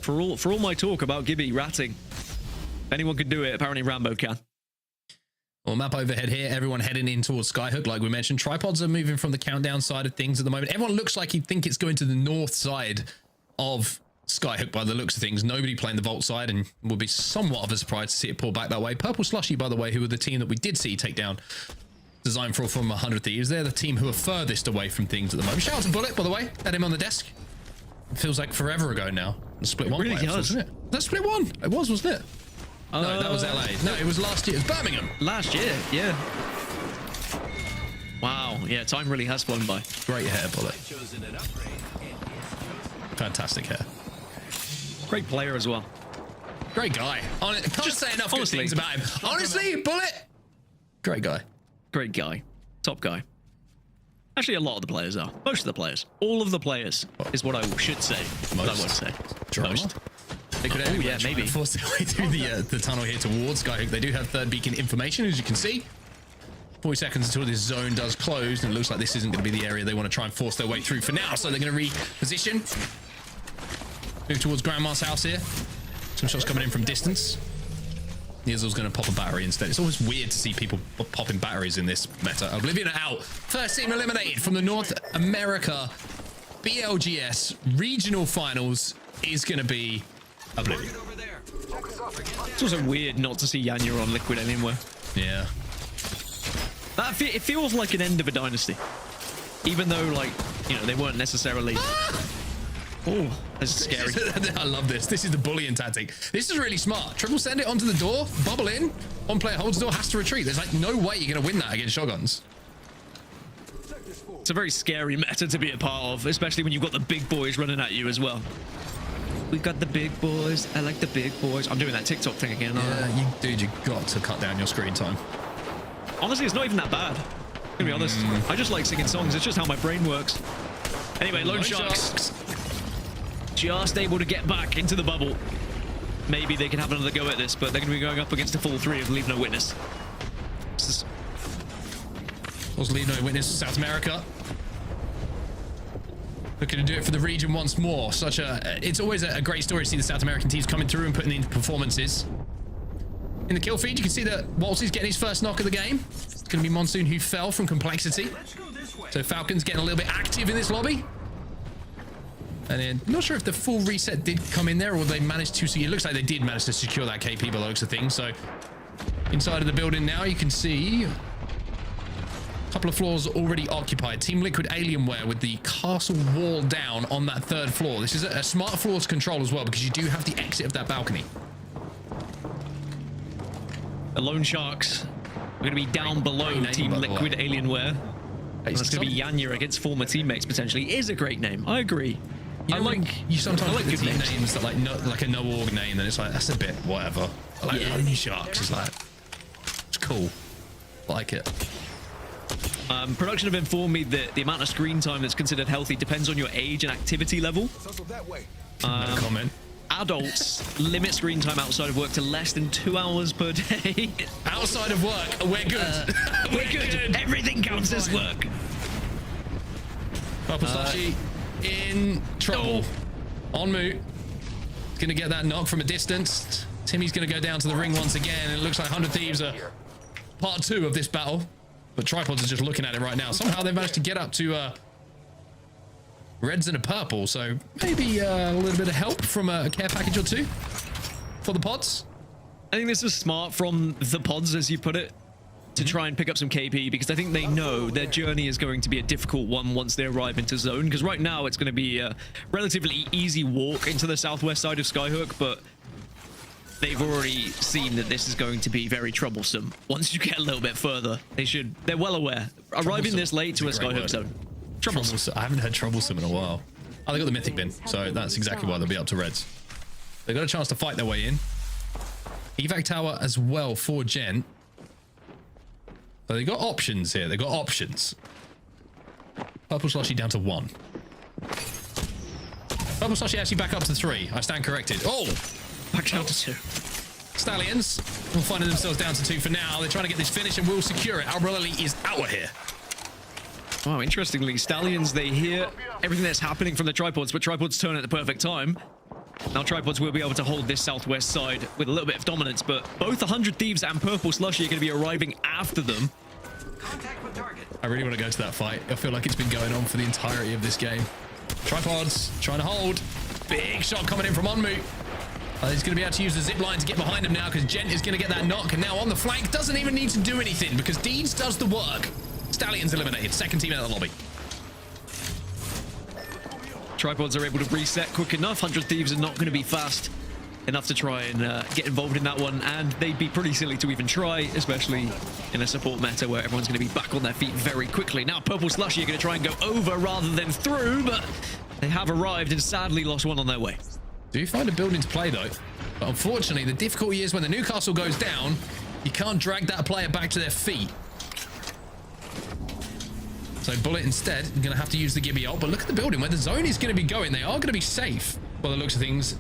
For all my talk about Gibby ratting. If anyone could do it, apparently Rambo can. Well, map overhead here. Everyone heading in towards Skyhook, like we mentioned. Tripods are moving from the countdown side of things at the moment. Everyone looks like he'd think it's going to the north side of Skyhook by the looks of things. Nobody playing the Vault side, and will be somewhat of a surprise to see it pull back that way. Purple Slushee, by the way, who were the team that we did see take down Designful from 100 Thieves. They're the team who are furthest away from things at the moment. Shout out to Bullet, by the way. Had him on the desk. It feels like forever ago now. The Split 1 really playoffs, wasn't it? That's Split 1. It was, wasn't it? No, that was LA. No, it was last year. It was Birmingham. Last year, yeah. Wow, yeah, time really has flown by. Great hair, Bullet. Fantastic hair. Great player as well. Great guy. Can't say enough good things about him. Honestly, Bullet. Great guy. Great guy. Top guy. Actually, a lot of the players are. Most of the players. All of the players is what I should say. What I would say. Most. They could maybe force their way through the tunnel here towards Skyhook. They do have third beacon information, as you can see. 40 seconds until this zone does close, and it looks like this isn't going to be the area they want to try and force their way through for now. So they're going to reposition. Move towards Grandma's house here. Some shots coming in from distance. Nizzle's going to pop a battery instead. It's always weird to see people popping batteries in this meta. Oblivion are out. First team eliminated from the North America BLGS Regional Finals is going to be Oblivion. It's also weird not to see Yanya on Liquid anywhere. Yeah. It feels like an end of a dynasty. Even though, like, you know, they weren't necessarily... Oh, that's scary. I love this. This is the bullying tactic. This is really smart. Triple send it onto the door, bubble in. One player holds the door, has to retreat. There's like no way you're going to win that against shotguns. It's a very scary meta to be a part of, especially when you've got the big boys running at you as well. We've got the big boys. I like the big boys. I'm doing that TikTok thing again. Yeah, dude, you got to cut down your screen time. Honestly, it's not even that bad. To be honest, I just like singing songs. It's just how my brain works. Anyway, Lone Sharks. Just able to get back into the bubble. Maybe they can have another go at this, but they're going to be going up against a full 3 of LeaveNoWitness. Was LeaveNoWitness South America. Looking to do it for the region once more. It's always a great story to see the South American teams coming through and putting in performances. In the kill feed, you can see that Waltzy's getting his first knock of the game. It's going to be Monsoon who fell from complexity. So Falcons getting a little bit active in this lobby. And then, not sure if the full reset did come in there or they managed to see. It looks like they did manage to secure that KP by the looks of things. So inside of the building now, you can see a couple of floors already occupied. Team Liquid Alienware with the castle wall down on that third floor. This is a smart floor to control as well because you do have the exit of that balcony. The Lone Sharks are going to be down below Team Liquid Alienware. It's going to be Yanya against former teammates potentially. It is a great name. I agree. You sometimes like good names that like a no-org name, and it's like, that's a bit whatever. Like Lone Sharks is like, it's cool. Like it. Production have informed me that the amount of screen time that's considered healthy depends on your age and activity level. No comment. Adults limit screen time outside of work to less than 2 hours per day. Outside of work, we're good. We're good. Everything counts as work. Slushee in trouble. En route. Gonna get that knock from a distance. Timmy's gonna go down to the ring once again, and it looks like 100 Thieves are part 2 of this battle. But Tripods are just looking at it right now. Somehow they've managed to get up to reds and a purple, so maybe a little bit of help from a care package or 2 for the pods. I think this is smart from the pods, as you put it, to try and pick up some KP, because I think they know their journey is going to be a difficult one once they arrive into zone, because right now it's going to be a relatively easy walk into the southwest side of Skyhook, but they've already seen that this is going to be very troublesome. Once you get a little bit further, they're well aware. Arriving this late to a Skyhook zone. Troublesome. I haven't heard troublesome in a while. Oh, they got the mythic bin, so that's exactly why they'll be up to reds. They got a chance to fight their way in. Evac tower as well for Gent. So they got options here. They got options. Purple Slushee down to 1. Purple Slushee actually back up to 3. I stand corrected. Oh, back down to 2. Stallions will find themselves down to 2 for now. They're trying to get this finish and will secure it. Albrelli is out of here. Wow, interestingly, Stallions, they hear everything that's happening from the Tripods, but Tripods turn at the perfect time. Now Tripods will be able to hold this southwest side with a little bit of dominance, but both 100 Thieves and Purple Slushee are going to be arriving after them. I really want to go to that fight. I feel like it's been going on for the entirety of this game. Tripods trying to hold. Big shot coming in from Onmu. He's going to be able to use the zip line to get behind him now, because Gent is going to get that knock, and now on the flank doesn't even need to do anything because Deeds does the work. Stallions eliminated. Second team out of the lobby. Tripods are able to reset quick enough. 100 Thieves are not going to be fast. enough to try and get involved in that one, and they'd be pretty silly to even try, especially in a support meta where everyone's going to be back on their feet very quickly. Now, Purple Slushee are going to try and go over rather than through, but they have arrived and sadly lost one on their way. Do you find a building to play, though? But unfortunately, the difficulty is when the Newcastle goes down, you can't drag that player back to their feet. So Bullet instead is going to have to use the Gibby ult, but look at the building where the zone is going to be going. They are going to be safe by the looks of things.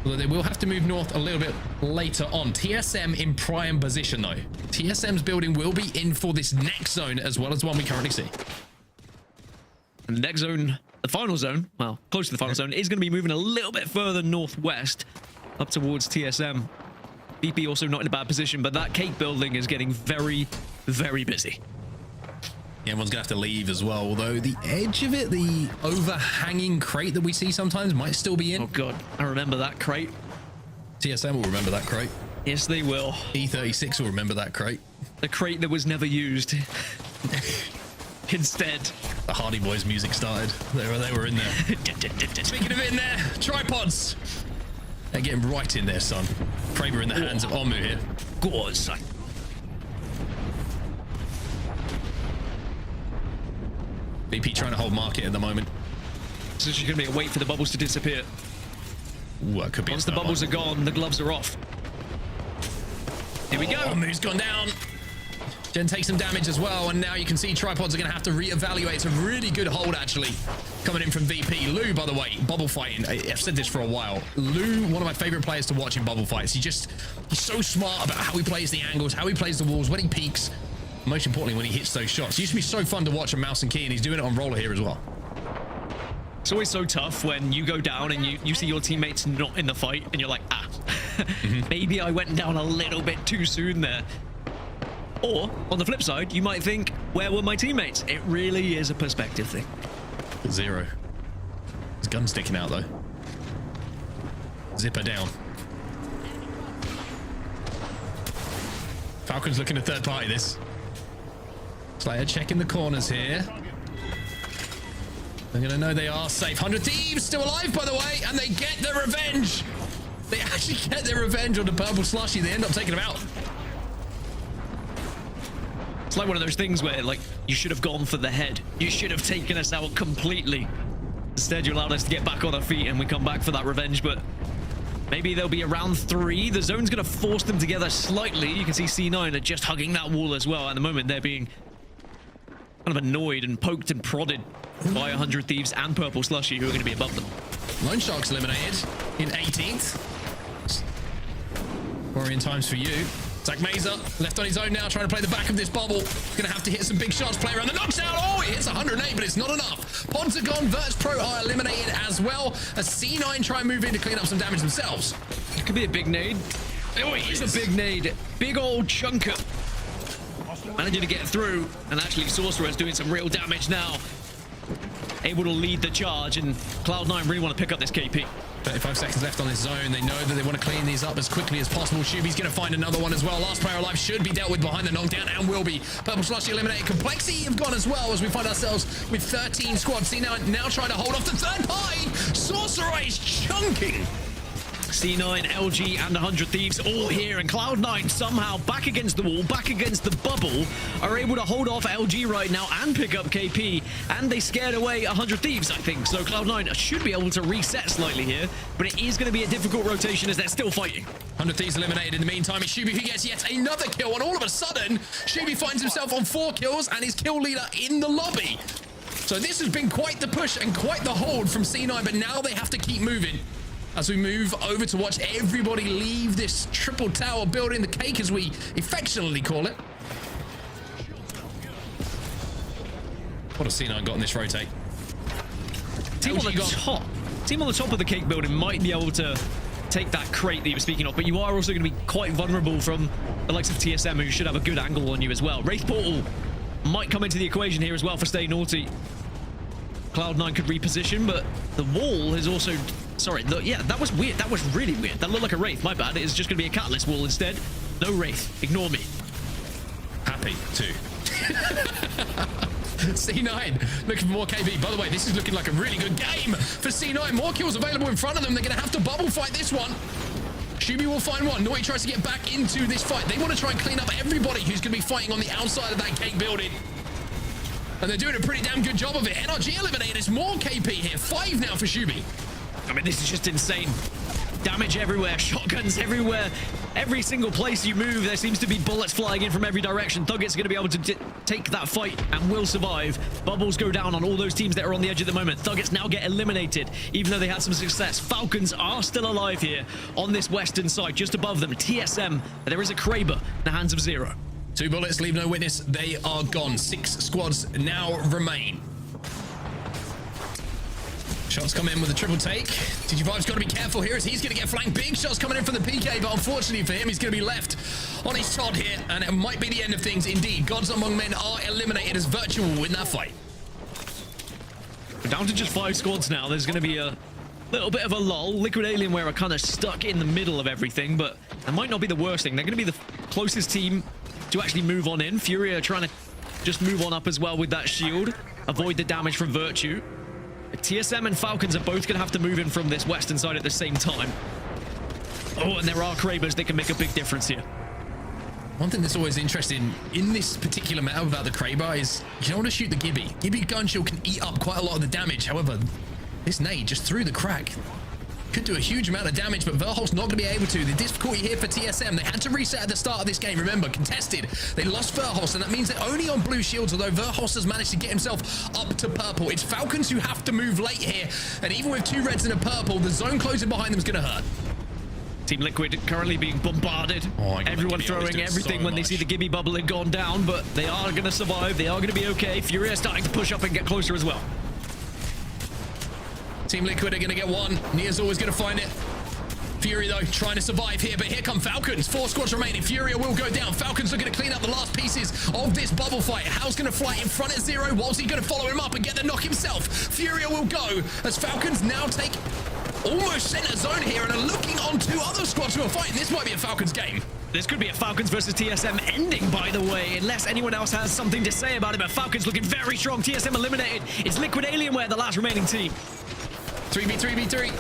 Although they will have to move north a little bit later on. TSM in prime position though. TSM's building will be in for this next zone as well as the one we currently see. And the next zone, the final zone, well, close to the final zone, is going to be moving a little bit further northwest up towards TSM. BP also not in a bad position, but that cake building is getting very, very busy. Yeah, everyone's gonna have to leave as well, although the edge of it, the overhanging crate that we see sometimes might still be in. Oh god, I remember that crate. TSM will remember that crate. Yes, they will. E36 will remember that crate. The crate that was never used. Instead, the Hardy Boys music started. They were in there. Speaking of in there, tripods. They're getting right in there, son. Kraber in the hands of Omu here. Godz. BP trying to hold market at the moment. So she's going to be a wait for the bubbles to disappear. Ooh, that could be. Once the bubbles are gone, the gloves are off. Here we go. Omu's gone down. Jen takes some damage as well, and now you can see tripods are going to have to reevaluate. It's a really good hold, actually, coming in from VP. Lou, by the way, bubble fighting. I've said this for a while. Lou, one of my favorite players to watch in bubble fights. He's so smart about how he plays the angles, how he plays the walls, when he peaks. Most importantly, when he hits those shots. It used to be so fun to watch on mouse and key, and he's doing it on roller here as well. It's always so tough when you go down and you see your teammates not in the fight, and you're like, maybe I went down a little bit too soon there. Or, on the flip side, you might think, where were my teammates? It really is a perspective thing. 0. His gun's sticking out, though. Zipper down. Falcons looking at third party this. Slayer checking the corners here. They're going to know they are safe. 100 Thieves still alive, by the way, and they get their revenge. They actually get their revenge on the Purple Slushee. They end up taking him out. It's like one of those things where, like, you should have gone for the head. You should have taken us out completely. Instead, you allowed us to get back on our feet and we come back for that revenge, but maybe they'll be around 3. The zone's going to force them together slightly. You can see C9 are just hugging that wall as well. At the moment, they're being kind of annoyed and poked and prodded by 100 Thieves and Purple Slushee, who are going to be above them. Lone Shark's eliminated in 18th. Worrying times for you. Zach Mazer left on his own now, trying to play the back of this bubble. Gonna have to hit some big shots, play around the knocks out. Oh, he hits 108, but it's not enough. Pods are gone, Virtus.pro are eliminated as well. As C9 try and move in to clean up some damage themselves. It could be a big nade. Oh, it's a big nade. Big old chunker. Managing to get through, and actually Sorcerer is doing some real damage now. Able to lead the charge, and Cloud9 really want to pick up this KP. 35 seconds left on this zone. They know that they want to clean these up as quickly as possible. Shuby's going to find another one as well. Last player alive should be dealt with behind the knockdown, and will be. Purple Slushee eliminated. Complexity have gone as well, as we find ourselves with 13 squads. C9 now trying to hold off the third party. Sorcerer is chunking. C9, LG, and 100 Thieves all here, and Cloud9 somehow back against the wall, back against the bubble, are able to hold off LG right now and pick up KP, and they scared away 100 Thieves, I think. So Cloud9 should be able to reset slightly here, but it is going to be a difficult rotation as they're still fighting. 100 Thieves eliminated. In the meantime, it's Shuby who gets yet another kill, and all of a sudden, Shuby finds himself on 4 kills and his kill leader in the lobby. So this has been quite the push and quite the hold from C9, but now they have to keep moving. As we move over to watch everybody leave this triple tower building, the cake as we affectionately call it. What has C9 got in this rotate? Team on the top of the cake building might be able to take that crate that you were speaking of, but you are also going to be quite vulnerable from the likes of TSM, who should have a good angle on you as well. Wraith Portal might come into the equation here as well for Stay Naughty. Cloud9 could reposition, but the wall is also... Sorry, yeah, that was weird. That was really weird. That looked like a Wraith. My bad. It is just going to be a Catalyst wall instead. No Wraith. Ignore me. Happy to. C9 looking for more KB. By the way, this is looking like a really good game for C9. More kills available in front of them. They're going to have to bubble fight this one. Shubi will find one. Naughty tries to get back into this fight. They want to try and clean up everybody who's going to be fighting on the outside of that cake building. And they're doing a pretty damn good job of it. NRG eliminated. It's more KP here. 5 now for Shubi. I mean, this is just insane. Damage everywhere, shotguns everywhere. Every single place you move, there seems to be bullets flying in from every direction. Thuggets are going to be able to take that fight and will survive. Bubbles go down on all those teams that are on the edge at the moment. Thuggets now get eliminated, even though they had some success. Falcons are still alive here on this western side, just above them. TSM, there is a Kraber in the hands of Zero. 2 bullets, leave no witness. They are gone. 6 squads now remain. Shots come in with a triple take. TG5's got to be careful here as he's going to get flanked. Big shots coming in from the PK, but unfortunately for him, he's going to be left on his Todd here, and it might be the end of things indeed. Godz among men are eliminated as Virtual win that fight. We're down to just 5 squads now. There's going to be a little bit of a lull. Liquid Alienware are kind of stuck in the middle of everything, but that might not be the worst thing. They're going to be the closest team to actually move on in. FURIA are trying to just move on up as well with that shield, avoid the damage from Virtue. TSM and Falcons are both going to have to move in from this western side at the same time. Oh, and there are Krabers that can make a big difference here. One thing that's always interesting in this particular meta about the Kraber is you don't want to shoot the Gibby. Gibby gun shield can eat up quite a lot of the damage. However, this nade just through the crack could do a huge amount of damage, but Verholt's not going to be able to. The difficulty here for TSM, they had to reset at the start of this game. Remember, contested. They lost Verholst, and that means they're only on blue shields, although Verholst has managed to get himself up to purple. It's Falcons who have to move late here, and even with 2 reds and a purple, the zone closing behind them is going to hurt. Team Liquid currently being bombarded. Everyone throwing everything so when they see the Gibby bubble had gone down, but they are going to survive. They are going to be okay. FURIA starting to push up and get closer as well. Team Liquid are going to get one. Nia's always going to find it. Fury, though, trying to survive here, but here come Falcons. 4 squads remaining. FURIA will go down. Falcons are going to clean up the last pieces of this bubble fight. How's going to fly in front of Zero? Wolsey going to follow him up and get the knock himself. FURIA will go as Falcons now take almost center zone here and are looking on 2 other squads who are fighting. This might be a Falcons game. This could be a Falcons versus TSM ending, by the way, unless anyone else has something to say about it. But Falcons looking very strong. TSM eliminated. It's Liquid Alienware, the last remaining team. 3v3v3.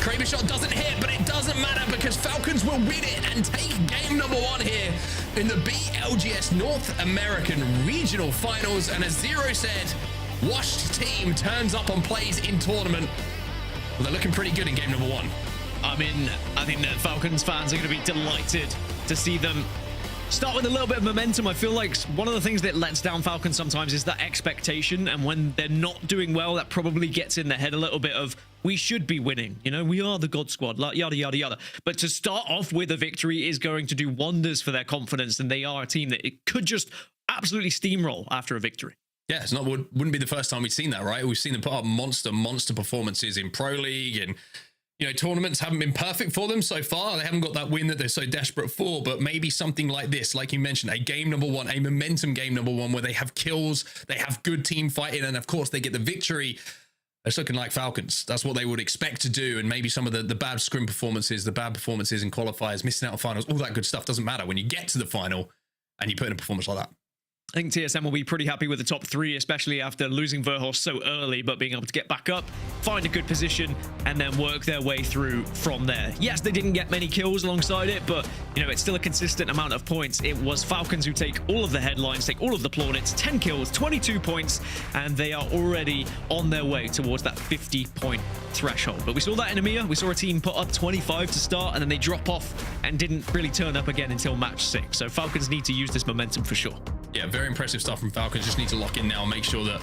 Kraber shot doesn't hit, but it doesn't matter because Falcons will win it and take game number 1 here in the BLGS North American Regional Finals. And as Zero said, washed team turns up on plays in tournament. Well, they're looking pretty good in game number 1. I mean, I think that Falcons fans are going to be delighted to see them start with a little bit of momentum. I feel like one of the things that lets down Falcons sometimes is that expectation, and when they're not doing well, that probably gets in their head a little bit of, we should be winning, you know, we are the God Squad, like yada yada yada. But to start off with a victory is going to do wonders for their confidence, and they are a team that it could just absolutely steamroll after a victory. Yeah, wouldn't be the first time we've seen that, right? We've seen them put up monster performances in Pro League, and you know, tournaments haven't been perfect for them so far. They haven't got that win that they're so desperate for, but maybe something like this, like you mentioned, a game number 1, a momentum game number 1 where they have kills, they have good team fighting, and of course they get the victory. It's looking like Falcons. That's what they would expect to do, and maybe some of the bad scrim performances, the bad performances in qualifiers, missing out on finals, all that good stuff doesn't matter when you get to the final and you put in a performance like that. I think TSM will be pretty happy with the top 3, especially after losing Verhorst so early, but being able to get back up, find a good position, and then work their way through from there. Yes, they didn't get many kills alongside it, but, you know, it's still a consistent amount of points. It was Falcons who take all of the headlines, take all of the plaudits, 10 kills, 22 points, and they are already on their way towards that 50-point threshold. But we saw that in EMEA. We saw a team put up 25 to start, and then they drop off and didn't really turn up again until match 6. So Falcons need to use this momentum for sure. Yeah, very impressive stuff from Falcons. Just need to lock in now and make sure that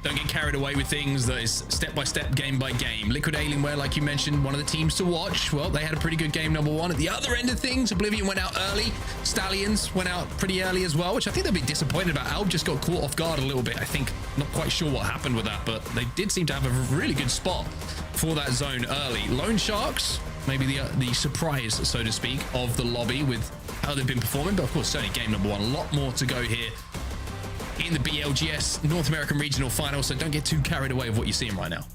don't get carried away with things. That is step by step, game by game. Liquid Alienware, like you mentioned, one of the teams to watch. Well, they had a pretty good game number 1. At the other end of things, Oblivion went out early. Stallions went out pretty early as well, which I think they'll be disappointed about. Algs just got caught off guard a little bit. I think, not quite sure what happened with that, but they did seem to have a really good spot for that zone early. Lone Sharks, maybe the surprise, so to speak, of the lobby with how they've been performing, but of course, certainly game number 1. A lot more to go here in the BLGS North American Regional Finals, so don't get too carried away with what you're seeing right now.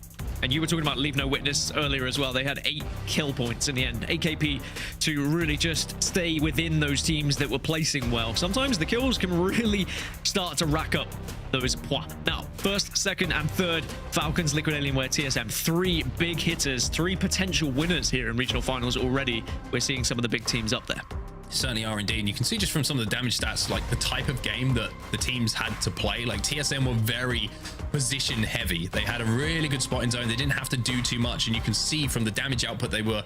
And you were talking about LeaveNoWitness earlier as well. They had 8 kill points in the end, 8 KP, to really just stay within those teams that were placing well. Sometimes the kills can really start to rack up those points. Now, first, second, and third, Falcons, Liquid Alienware, TSM, 3 big hitters, 3 potential winners here in regional finals already. We're seeing some of the big teams up there. Certainly are indeed, and you can see just from some of the damage stats, like the type of game that the teams had to play. Like TSM were very position heavy. They had a really good spot in zone. They didn't have to do too much, and you can see from the damage output they were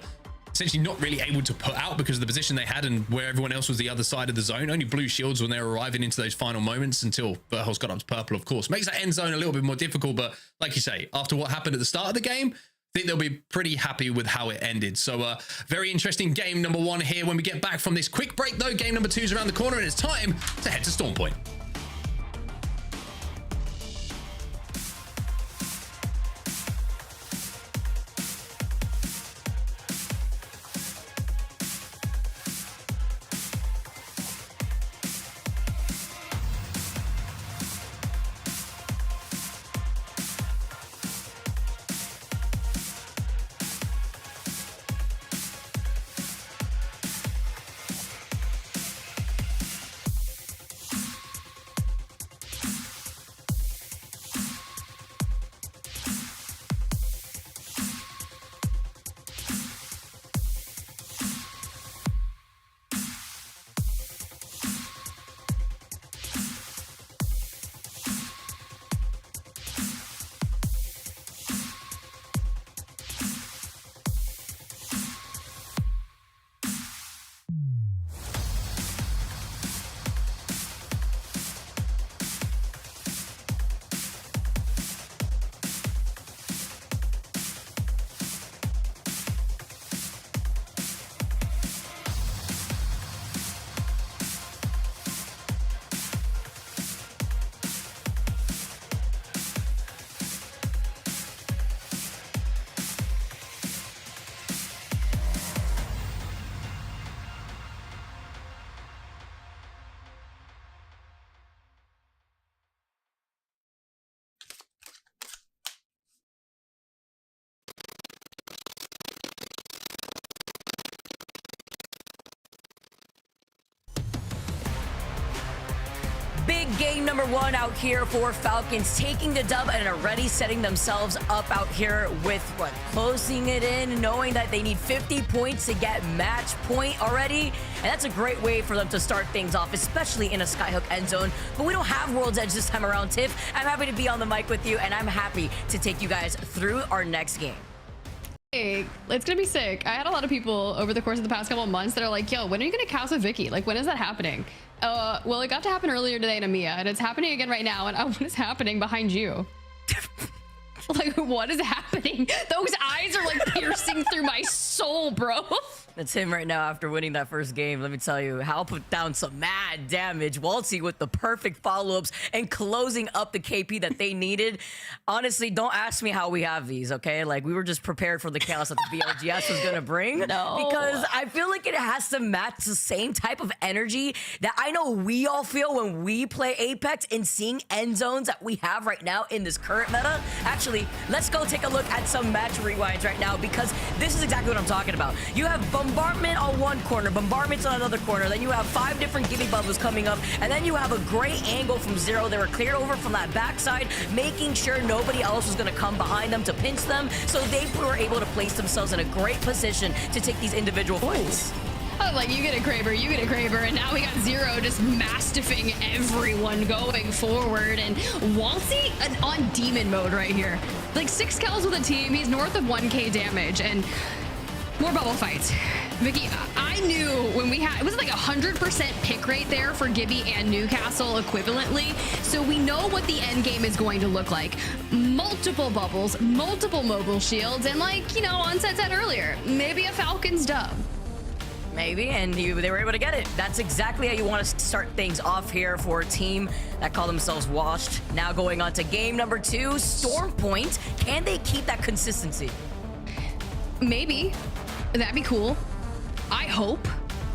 essentially not really able to put out because of the position they had and where everyone else was the other side of the zone. Only blue shields when they were arriving into those final moments until Verhel's got up to purple, of course. Makes that end zone a little bit more difficult, but like you say, after what happened at the start of the game, I think they'll be pretty happy with how it ended. So very interesting game number 1 here. When we get back from this quick break though, game number 2 is around the corner and it's time to head to Storm Point. Big game number 1 out here for Falcons, taking the dub and already setting themselves up out here with what, closing it in, knowing that they need 50 points to get match point already. And that's a great way for them to start things off, especially in a Skyhook end zone. But we don't have World's Edge this time around, Tiff. I'm happy to be on the mic with you, and I'm happy to take you guys through our next game. Hey, it's gonna be sick. I had a lot of people over the course of the past couple of months that are like, yo, when are you gonna cast with Vicky? Like, when is that happening? Well, it got to happen earlier today in EMEA, and it's happening again right now. And what is happening behind you? Like, what is happening? Those eyes are like piercing through my soul, bro. That's him right now after winning that first game. Let me tell you, Hal put down some mad damage. Waltzy with the perfect follow-ups and closing up the KP that they needed. Honestly, don't ask me how we have these, okay? Like, we were just prepared for the chaos that the BLGS was gonna bring. No. Because I feel like it has to match the same type of energy that I know we all feel when we play Apex and seeing end zones that we have right now in this current meta. Actually, let's go take a look at some match rewinds right now, because this is exactly what I'm talking about. You have bombardment on one corner, bombardments on another corner, then you have 5 different gibby bubbles coming up, and then you have a great angle from Zero. They were cleared over from that backside, making sure nobody else was going to come behind them to pinch them, so they were able to place themselves in a great position to take these individual fights. I was like, you get a Kraber, you get a Kraber, and now we got Zero just mastiffing everyone going forward. And Waltzy on demon mode right here. Like 6 kills with a team, he's north of 1k damage, and more bubble fights. Vicky, I knew when we had, it was like 100% pick rate there for Gibby and Newcastle equivalently. So we know what the end game is going to look like. Multiple bubbles, multiple mobile shields, and like, you know, Onset said earlier, maybe a Falcons dub. Maybe, and they were able to get it. That's exactly how you want to start things off here for a team that call themselves Washed. Now going on to game number 2, Storm Point. Can they keep that consistency? Maybe. That'd be cool. I hope.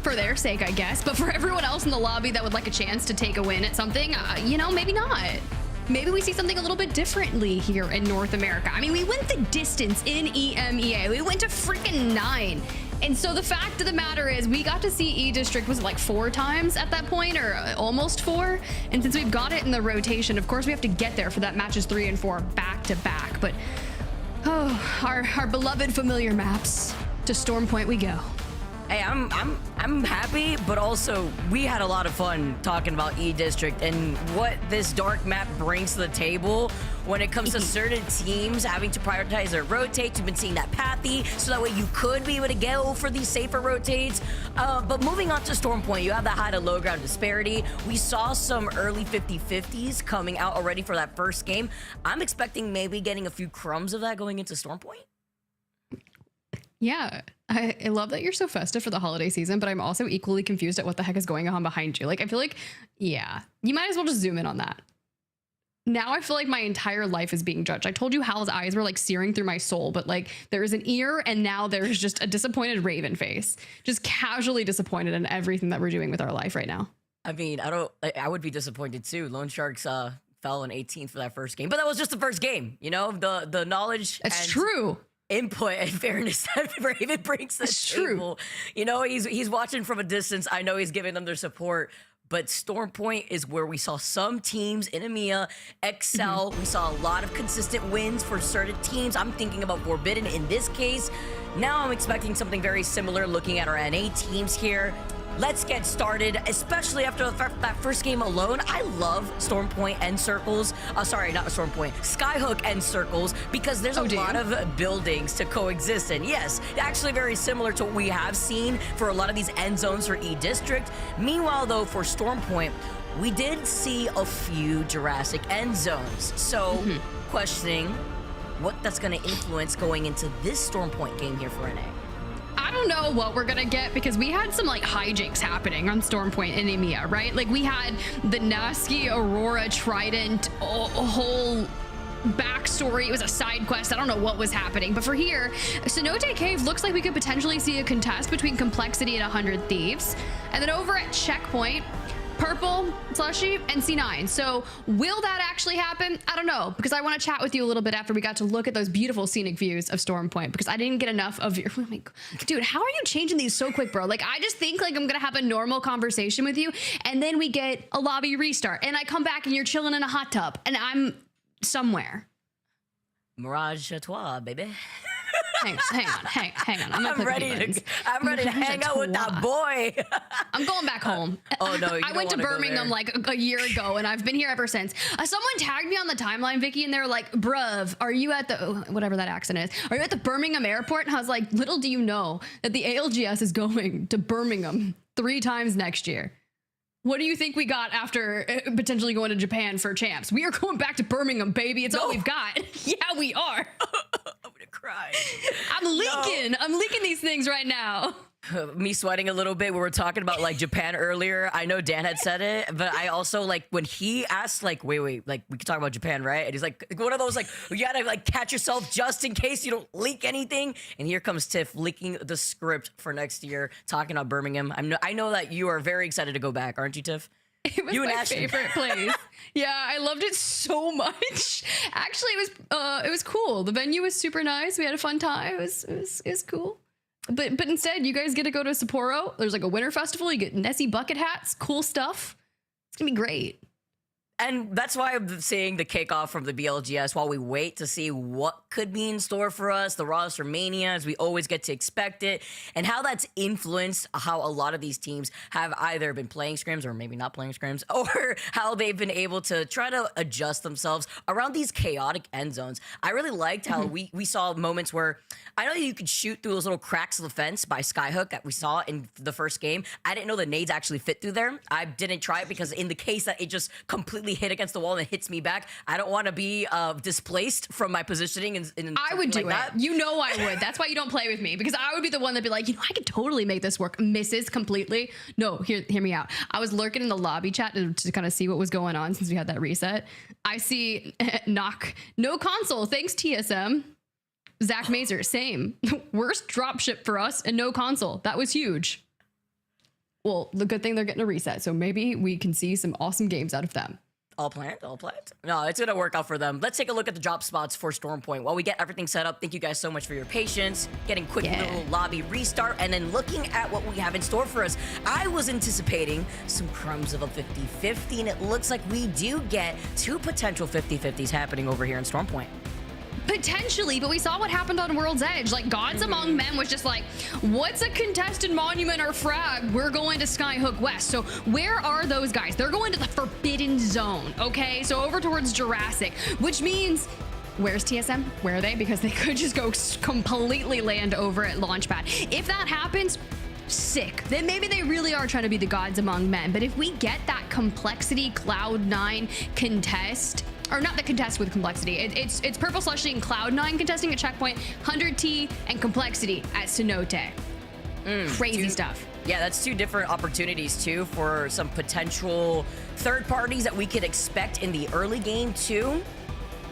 For their sake, I guess. But for everyone else in the lobby that would like a chance to take a win at something, you know, maybe not. maybe we see something a little bit differently here in North America. I mean, we went the distance in EMEA. We went to freaking 9. And so the fact of the matter is we got to see E-District, was it like 4 times at that point, or almost 4? And since we've got it in the rotation, of course we have to get there for that matches 3 and 4 back to back. But our beloved familiar maps, to Storm Point we go. Hey, I'm happy, but also we had a lot of fun talking about E-District and what this dark map brings to the table when it comes to certain teams having to prioritize their rotates. You've been seeing that pathy, so that way you could be able to go for these safer rotates. But moving on to Storm Point, you have that high to low ground disparity. We saw some early 50-50s coming out already for that first game. I'm expecting maybe getting a few crumbs of that going into Storm Point. Yeah, I love that you're so festive for the holiday season, but I'm also equally confused at what the heck is going on behind you. Like, I feel like, yeah, you might as well just zoom in on that. Now I feel like my entire life is being judged. I told you Hal's eyes were like searing through my soul, but like there is an ear and now there's just a disappointed Raven face. Just casually disappointed in everything that we're doing with our life right now. I mean, I would be disappointed too. Lone Sharks fell in 18th for that first game, but that was just the first game, you know, the knowledge. That's true. Input and fairness that Raven brings to the table. You know, he's watching from a distance. I know he's giving them their support, but Storm Point is where we saw some teams in EMEA excel. We saw a lot of consistent wins for certain teams. I'm thinking about Forbidden in this case. Now I'm expecting something very similar looking at our NA teams here. Let's get started, especially after that first game alone. I love Storm Point end circles. Sorry, not Storm Point. Skyhook end circles, because there's a lot of buildings to coexist in. Yes, actually very similar to what we have seen for a lot of these end zones for E-District. Meanwhile, though, for Storm Point, we did see a few Jurassic end zones. So, questioning what that's going to influence going into this Storm Point game here for NA. I don't know what we're gonna get, because we had some like hijinks happening on Storm Point in EMEA, right? Like we had the Nasky Aurora Trident, a whole backstory. It was a side quest. I don't know what was happening, but for here, Cenote Cave looks like we could potentially see a contest between Complexity and 100 Thieves. And then over at Checkpoint, Purple, Slushee, and C9. So will that actually happen? I don't know, because I want to chat with you a little bit after we got to look at those beautiful scenic views of Storm Point, because I didn't get enough of your, oh my God. Dude, how are you changing these so quick, bro? Like, I just think like I'm going to have a normal conversation with you, and then we get a lobby restart, and I come back and you're chilling in a hot tub, and I'm somewhere. Mirage à toi, baby. Hang on. I'm ready to hang out with that boy. I'm going back home. Oh no, I went to Birmingham like a year ago, and I've been here ever since. Someone tagged me on the timeline, Vicky, and they're like, "Bruv, are you at the whatever that accent is? Are you at the Birmingham airport?" And I was like, "Little do you know that the ALGS is going to Birmingham 3 times next year." What do you think we got after potentially going to Japan for champs? We are going back to Birmingham, baby. It's all we've got. Yeah, we are. I'm gonna cry. I'm leaking. I'm leaking these things right now. Me sweating a little bit. We were talking about like Japan earlier. I know Dan had said it, but I also like when he asked like, wait, like we could talk about Japan, right? And he's like, one of those like, you gotta like catch yourself just in case you don't leak anything. And here comes Tiff leaking the script for next year, talking about Birmingham. I know that you are very excited to go back, aren't you, Tiff? It was my favorite place. Yeah, I loved it so much. Actually, it was cool. The venue was super nice. We had a fun time. It was cool. But instead, you guys get to go to Sapporo. There's like a winter festival. You get Nessie bucket hats, cool stuff. It's gonna be great. And that's why I'm saying the kickoff from the BLGS while we wait to see what could be in store for us, the roster mania, as we always get to expect it, and how that's influenced how a lot of these teams have either been playing scrims or maybe not playing scrims, or how they've been able to try to adjust themselves around these chaotic end zones. I really liked how we saw moments where I know you could shoot through those little cracks of the fence by Skyhook that we saw in the first game. I didn't know the nades actually fit through there. I didn't try it because in the case that it just completely hit against the wall and it hits me back, I don't want to be displaced from my positioning. I would do like it. You know I would. That's why you don't play with me, because I would be the one that'd be like, I could totally make this work. Misses completely. No, hear me out. I was lurking in the lobby chat to kind of see what was going on since we had that reset. I see knock, no console. Thanks, TSM. Zach Mazer, same. Worst dropship for us and no console. That was huge. Well, the good thing they're getting a reset, so maybe we can see some awesome games out of them. All planned? No, it's gonna work out for them. Let's take a look at the drop spots for Stormpoint. While we get everything set up, thank you guys so much for your patience, getting quick little lobby restart, and then looking at what we have in store for us. I was anticipating some crumbs of a 50-50, and it looks like we do get 2 potential 50-50s happening over here in Stormpoint. Potentially, but we saw what happened on World's Edge. Like, Godz Among Men was just like, what's a contested monument or frag? We're going to Skyhook West. So where are those guys? They're going to the Forbidden Zone, okay? So over towards Jurassic, which means, where's TSM? Where are they? Because they could just go completely land over at Launchpad. If that happens, sick. Then maybe they really are trying to be the Godz Among Men. But if we get that Complexity Cloud9 contest, or not the contest with Complexity. It's Purple Slushee and Cloud9 contesting a checkpoint, 100T and Complexity at Cenote. Crazy stuff. Yeah, that's 2 different opportunities too for some potential third parties that we could expect in the early game too.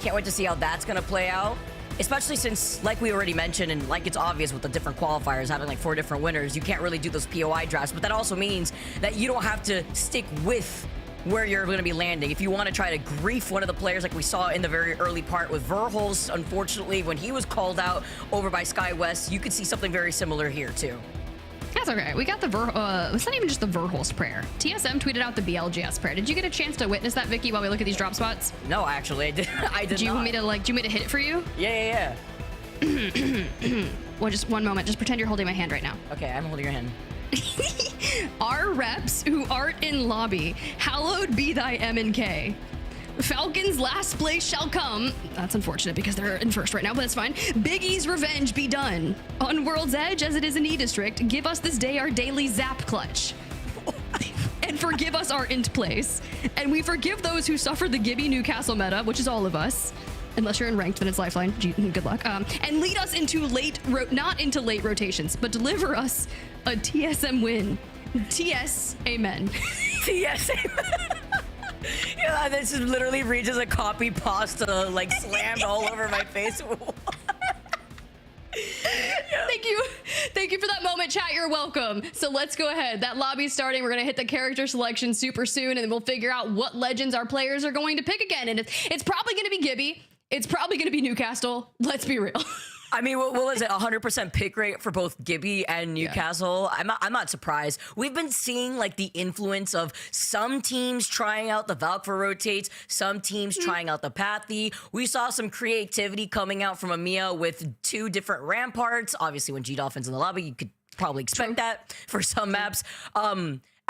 Can't wait to see how that's gonna play out. Especially since, like we already mentioned, and like it's obvious with the different qualifiers having like 4 different winners, you can't really do those POI drafts, but that also means that you don't have to stick with where you're going to be landing. If you want to try to grief one of the players like we saw in the very early part with Verholz, unfortunately, when he was called out over by SkyWest, you could see something very similar here too. That's okay. We got the it's not even just the Verholz prayer. TSM tweeted out the BLGS prayer. Did you get a chance to witness that, Vicky, while we look at these drop spots? No, actually, I did. Do you want me to hit it for you? Yeah. Well, just one moment. Just pretend you're holding my hand right now. Okay, I'm holding your hand. Our reps who aren't in lobby, hallowed be thy M&K. Falcons last place shall come. That's unfortunate because they're in first right now, but that's fine. Big E's revenge be done. On World's Edge, as it is in E-District, give us this day our daily zap clutch. And forgive us our int place. And we forgive those who suffered the Gibby Newcastle meta, which is all of us. Unless you're in ranked, then it's lifeline. Good luck. And lead us into not into late rotations, but deliver us a TSM win. TS, amen. TS, amen. Yeah, this is literally reads as a copy pasta, like slammed all over my face. Thank you for that moment, chat. You're welcome. So let's go ahead. That lobby's starting. We're gonna hit the character selection super soon, and then we'll figure out what legends our players are going to pick again. And it's probably gonna be Gibby. It's probably gonna be Newcastle. Let's be real. I mean, what was it? 100% pick rate for both Gibby and Newcastle. Yeah. I'm not surprised. We've been seeing like the influence of some teams trying out the Valk for rotates, some teams trying out the Pathy. We saw some creativity coming out from EMEA with 2 different ramparts. Obviously, when G-Dolphin's in the lobby, you could probably expect that for some maps.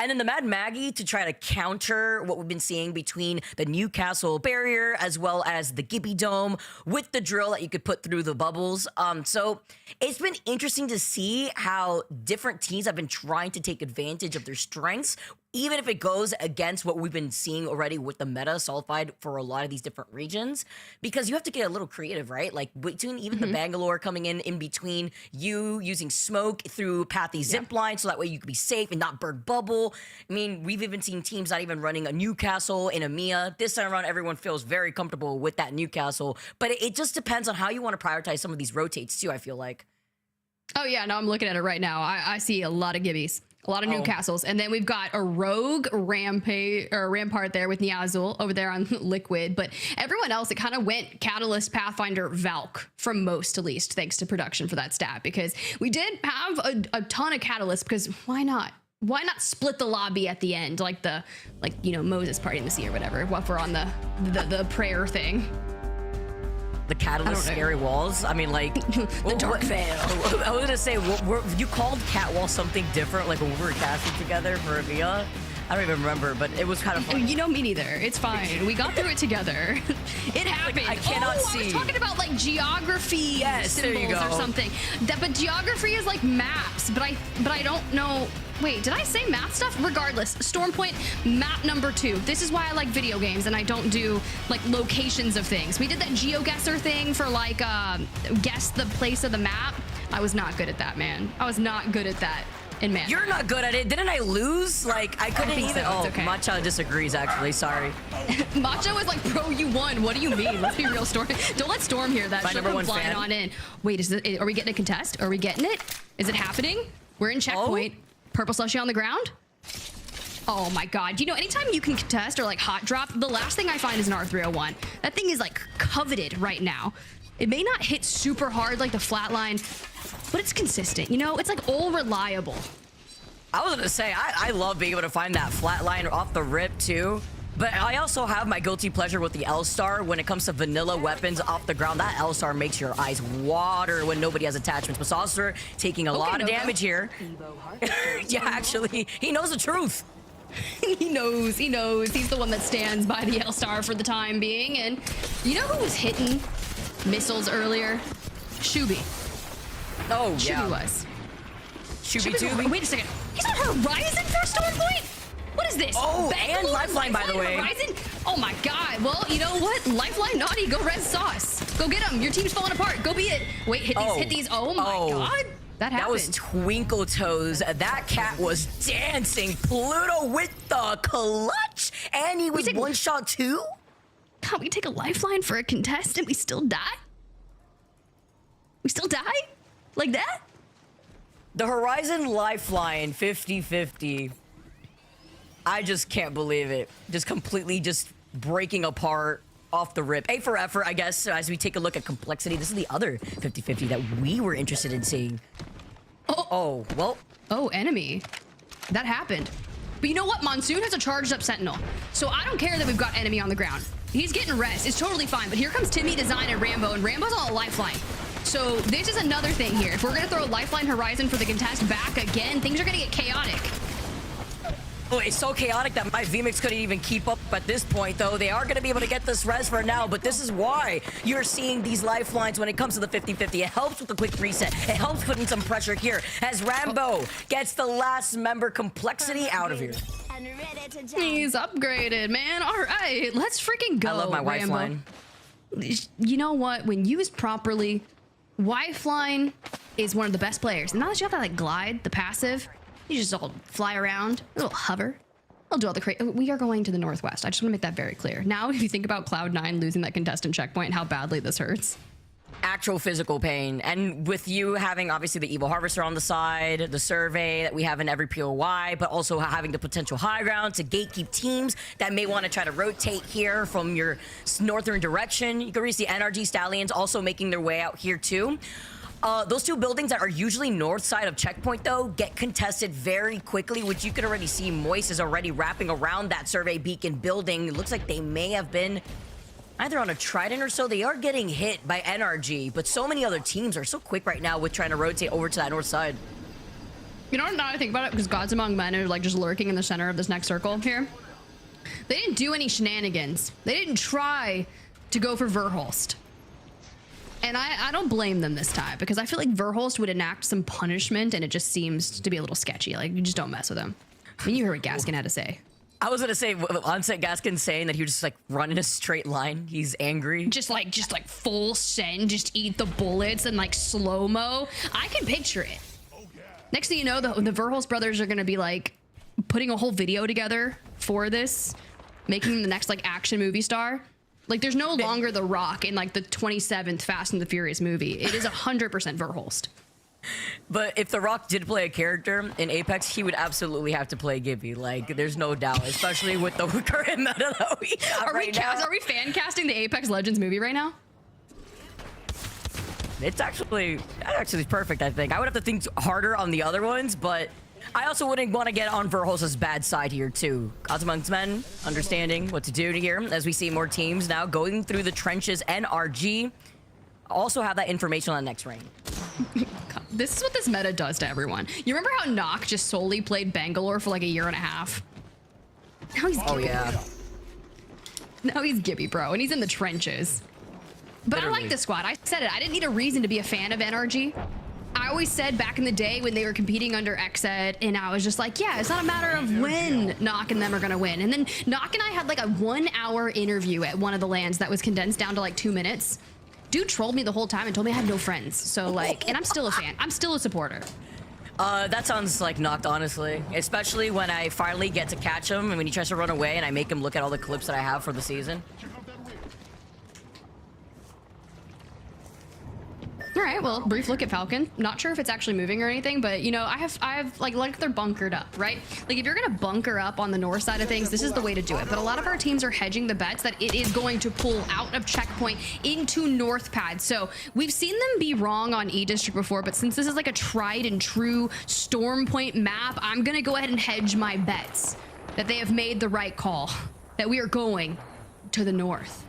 And then the Mad Maggie to try to counter what we've been seeing between the Newcastle barrier as well as the Gibby Dome with the drill that you could put through the bubbles. So it's been interesting to see how different teams have been trying to take advantage of their strengths, even if it goes against what we've been seeing already with the meta solidified for a lot of these different regions, because you have to get a little creative, right? Like between even the Bangalore coming in between you using smoke through Pathy zipline so that way you could be safe and not burn bubble. I mean, we've even seen teams not even running a Newcastle in EMEA. This time around, everyone feels very comfortable with that Newcastle, but it just depends on how you want to prioritize some of these rotates too, I feel like. Oh yeah, no, I'm looking at it right now. I see a lot of Gibbies. A lot of Newcastles. And then we've got a rogue rampart there with Niazul over there on Liquid. But everyone else, it kind of went Catalyst, Pathfinder, Valk from most to least, thanks to production for that stat. Because we did have a ton of Catalysts, because why not? Why not split the lobby at the end? Like Moses parting the sea or whatever, if we're on the prayer thing. The Catalyst scary walls. I mean, like the dark veil. I was gonna say, you called cat wall something different, like when we were casting together for EMEA. I don't even remember, but it was kind of fun. You know, me neither. It's fine. We got through it together. It happened. Like, I cannot see. I was talking about like geography symbols or something. But geography is like maps. But I don't know. Wait, did I say map stuff? Regardless, Stormpoint map number 2. This is why I like video games and I don't do like locations of things. We did that GeoGuessr thing for like guess the place of the map. I was not good at that, man. I was not good at that. And man, you're not good at it. Didn't I lose? Like I couldn't even. So. Okay. Matcha disagrees. Actually, sorry. Matcha was like, "Bro, you won. What do you mean? Let's be real, Storm. Don't let Storm hear that. She'll come flying on in. Wait, are we getting a contest? Are we getting it? Is it happening? We're in checkpoint. Purple Slushee on the ground. Oh my god. You know, anytime you can contest or like hot drop, the last thing I find is an R301. That thing is like coveted right now. It may not hit super hard like the flatline, but it's consistent, you know? It's like all reliable. I was gonna say, I love being able to find that flatline off the rip too. But I also have my guilty pleasure with the L-Star when it comes to vanilla weapons off the ground. That L-Star makes your eyes water when nobody has attachments. But Saucer taking a lot of damage here. Yeah, actually, he knows the truth. He knows. He's the one that stands by the L-Star for the time being. And you know who was hitting missiles earlier? Shuby. Oh, yeah. Shuby was. Shuby. Wait a second. He's on Horizon first storm point? What is this? Oh, Bangalore, and Lifeline, by the way. Horizon? Oh my god. Well, you know what? Lifeline naughty. Go res sauce. Go get him. Your team's falling apart. Go be it. Wait, hit these. Oh my god. That happened. That was Twinkle Toes. That cat was dancing. Pluto with the clutch. And he was one shot too. God, we take a lifeline for a contest and we still die? We still die? Like that? The Horizon Lifeline 50-50. I just can't believe it. Just completely just breaking apart off the rip. A for effort, I guess, as we take a look at complexity. This is the other 50-50 that we were interested in seeing. Oh, well. Oh, enemy. That happened. But you know what? Monsoon has a charged up Sentinel. So I don't care that we've got enemy on the ground. He's getting rest. It's totally fine. But here comes Timmy, Design, and Rambo's on a lifeline. So this is another thing here. If we're going to throw Lifeline Horizon for the contest back again, things are going to get chaotic. Oh, it's so chaotic that my VMix couldn't even keep up at this point, though. They are going to be able to get this res for now, but this is why you're seeing these lifelines when it comes to the 50-50. It helps with the quick reset. It helps putting some pressure here as Rambo gets the last member complexity out of here. He's upgraded, man. All right, let's freaking go, I love my Lifeline. You know what? When used properly, Lifeline is one of the best players. And now that you have that like glide, the passive, you just all fly around, a little hover. I'll do all the crazy. We are going to the Northwest. I just want to make that very clear. Now, if you think about Cloud9 losing that contestant checkpoint and how badly this hurts. Actual physical pain. And with you having obviously the Evil Harvester on the side, the survey that we have in every POI, but also having the potential high ground to gatekeep teams that may want to try to rotate here from your northern direction. You can already see NRG Stallions also making their way out here too. Those two buildings that are usually north side of checkpoint, though, get contested very quickly, which you can already see Moist is already wrapping around that survey beacon building. It looks like they may have been either on a Trident or so. They are getting hit by NRG, but so many other teams are so quick right now with trying to rotate over to that north side. You know, now I think about it, because Gods Among Men are like just lurking in the center of this next circle here. They didn't do any shenanigans. They didn't try to go for Verhulst. And I don't blame them this time, because I feel like Verhulst would enact some punishment, and it just seems to be a little sketchy. Like, you just don't mess with him. I mean, you heard what Gaskin had to say. I was gonna say, onset Gaskin saying that he was just like running a straight line. He's angry. Just like full send, just eat the bullets and like slow-mo. I can picture it. Next thing you know, the Verhulst brothers are gonna be like putting a whole video together for this, making him the next like action movie star. Like, there's no longer The Rock in like the 27th Fast and the Furious movie. It is 100% Verhulst. But if The Rock did play a character in Apex, he would absolutely have to play Gibby. Like, there's no doubt, especially with the current meta that we have right now. Are we fan casting the Apex Legends movie right now? It's actually perfect, I think. I would have to think harder on the other ones, but I also wouldn't want to get on Verhulst's bad side here, too. Godz Amongst Men, understanding what to do here as we see more teams now going through the trenches. NRG also have that information on the next ring. This is what this meta does to everyone. You remember how Nock just solely played Bangalore for like a year and a half? Now he's Gibby. Oh, yeah. Now he's Gibby, bro, and he's in the trenches. But literally. I like this squad. I said it. I didn't need a reason to be a fan of NRG. I always said back in the day when they were competing under XED, and I was just like, yeah, it's not a matter of when Nock and them are gonna win. And then Nock and I had like a 1-hour interview at one of the lands that was condensed down to like 2 minutes. Dude trolled me the whole time and told me I had no friends. So like, and I'm still a fan. I'm still a supporter. That sounds like Nocked, honestly. Especially when I finally get to catch him and when he tries to run away and I make him look at all the clips that I have for the season. All right, well, brief look at Falcon. Not sure if it's actually moving or anything, but you know, I have like they're bunkered up, right? Like if you're gonna bunker up on the north side of things, this is the way to do it. But a lot of our teams are hedging the bets that it is going to pull out of checkpoint into north pad. So we've seen them be wrong on E District before, but since this is like a tried and true storm point map, I'm gonna go ahead and hedge my bets that they have made the right call, that we are going to the north.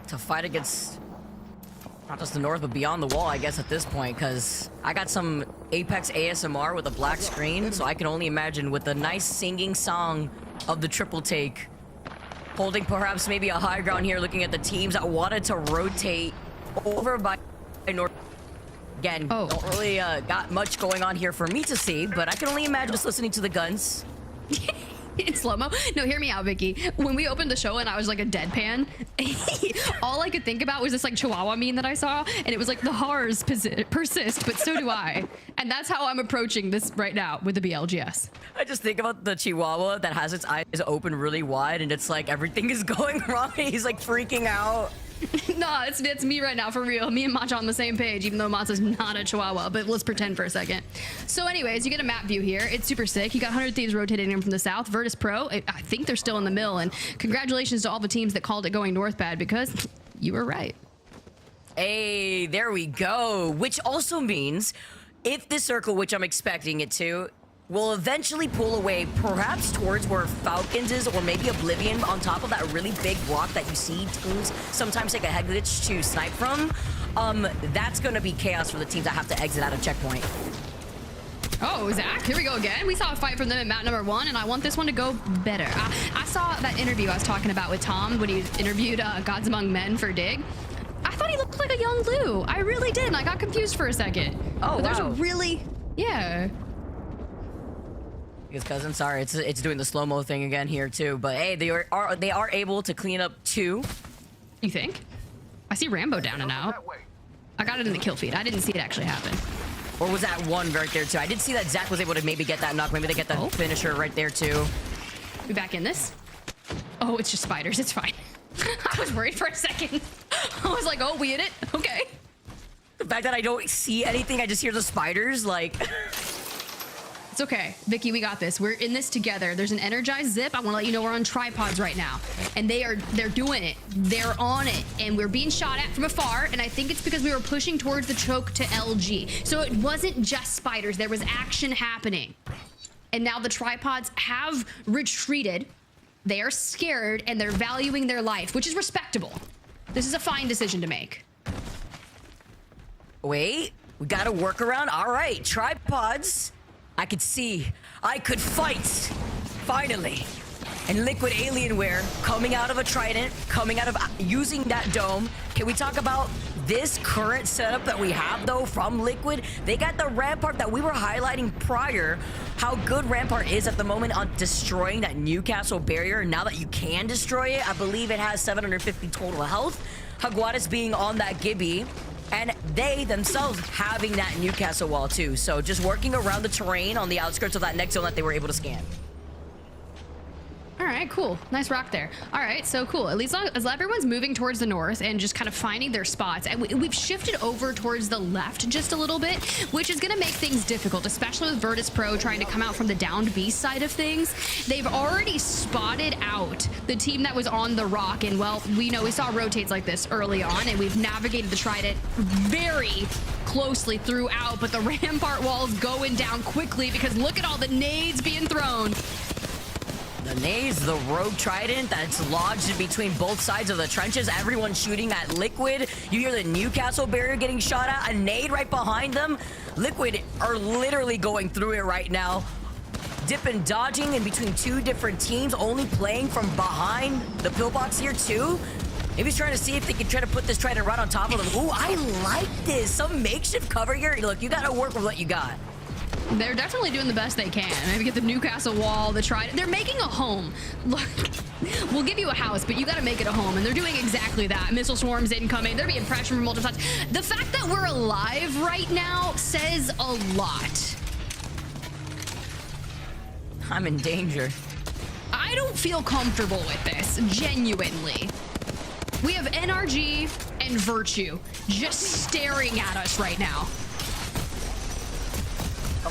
To fight against not just the north, but beyond the wall, I guess, at this point, because I got some Apex ASMR with a black screen, so I can only imagine with the nice singing song of the triple take, holding perhaps maybe a high ground here, looking at the teams that wanted to rotate over by north. Again, don't really got much going on here for me to see, but I can only imagine just listening to the guns. In slow-mo. No, hear me out, Vicky. When we opened the show and I was like a deadpan, all I could think about was this like Chihuahua meme that I saw, and it was like the horrors persist, but so do I. And that's how I'm approaching this right now with the BLGS. I just think about the Chihuahua that has its eyes open really wide, and it's like everything is going wrong, and he's like freaking out. Nah, it's me right now, for real. Me and Macha on the same page, even though Macha's not a Chihuahua, but let's pretend for a second. So anyways, you get a map view here. It's super sick. You got 100 Thieves rotating in from the south. Virtus.pro, I think they're still in the mill, and congratulations to all the teams that called it going north bad, because you were right. Hey, there we go. Which also means if this circle, which I'm expecting it to, will eventually pull away perhaps towards where Falcons is, or maybe Oblivion on top of that really big block that you see teams sometimes take a head glitch to snipe from, that's going to be chaos for the teams that have to exit out of checkpoint. Oh, Zach, here we go again. We saw a fight from them at map number 1, and I want this one to go better. I saw that interview I was talking about with Tom when he interviewed Gods Among Men for Dig. I thought he looked like a young Lou. I really did, and I got confused for a second. Oh, but there's wow. a really, yeah. His cousin, sorry, it's doing the slow-mo thing again here too. But hey, they are able to clean up 2. You think? I see Rambo down and out. I got it in the kill feed. I didn't see it actually happen. Or was that 1 right there too? I did see that Zach was able to maybe get that knock. Maybe they get that finisher right there too. We back in this? Oh, it's just spiders. It's fine. I was worried for a second. I was like, oh, we in it? Okay. The fact that I don't see anything, I just hear the spiders, like... It's okay. Vicky, we got this. We're in this together. There's an energized zip. I want to let you know we're on tripods right now. And they're doing it. They're on it. And we're being shot at from afar. And I think it's because we were pushing towards the choke to LG. So it wasn't just spiders. There was action happening. And now the tripods have retreated. They are scared and they're valuing their life, which is respectable. This is a fine decision to make. Wait, we got a workaround. All right, tripods. I could see, I could fight, finally. And Liquid Alienware coming out of a Trident, coming out of using that dome. Can we talk about this current setup that we have though from Liquid? They got the Rampart that we were highlighting prior, how good Rampart is at the moment on destroying that Newcastle barrier. Now that you can destroy it, I believe it has 750 total health. Godz being on that Gibby. And they themselves having that Newcastle wall too. So just working around the terrain on the outskirts of that next zone that they were able to scan. All right, cool. Nice rock there. All right, so cool. At least as everyone's moving towards the north and just kind of finding their spots. And we've shifted over towards the left just a little bit, which is going to make things difficult, especially with Virtus.pro trying to come out from the downed B side of things. They've already spotted out the team that was on the rock. And, well, we know we saw rotates like this early on, and we've navigated the Trident very closely throughout. But the Rampart wall's going down quickly because look at all the nades being thrown. The nades, the Rogue Trident that's lodged in between both sides of the trenches. Everyone shooting at Liquid. You hear the Newcastle barrier getting shot at. A nade right behind them. Liquid are literally going through it right now. Dipping, dodging in between 2 different teams. Only playing from behind the pillbox here too. Maybe he's trying to see if they can try to put this Trident right on top of them. Ooh, I like this. Some makeshift cover here. Look, you gotta work with what you got. They're definitely doing the best they can. Maybe get the Newcastle wall, the Trident. They're making a home. Look, we'll give you a house, but you got to make it a home. And they're doing exactly that. Missile swarms incoming. They're being pressured from multiple sides. The fact that we're alive right now says a lot. I'm in danger. I don't feel comfortable with this, genuinely. We have NRG and Virtue just staring at us right now.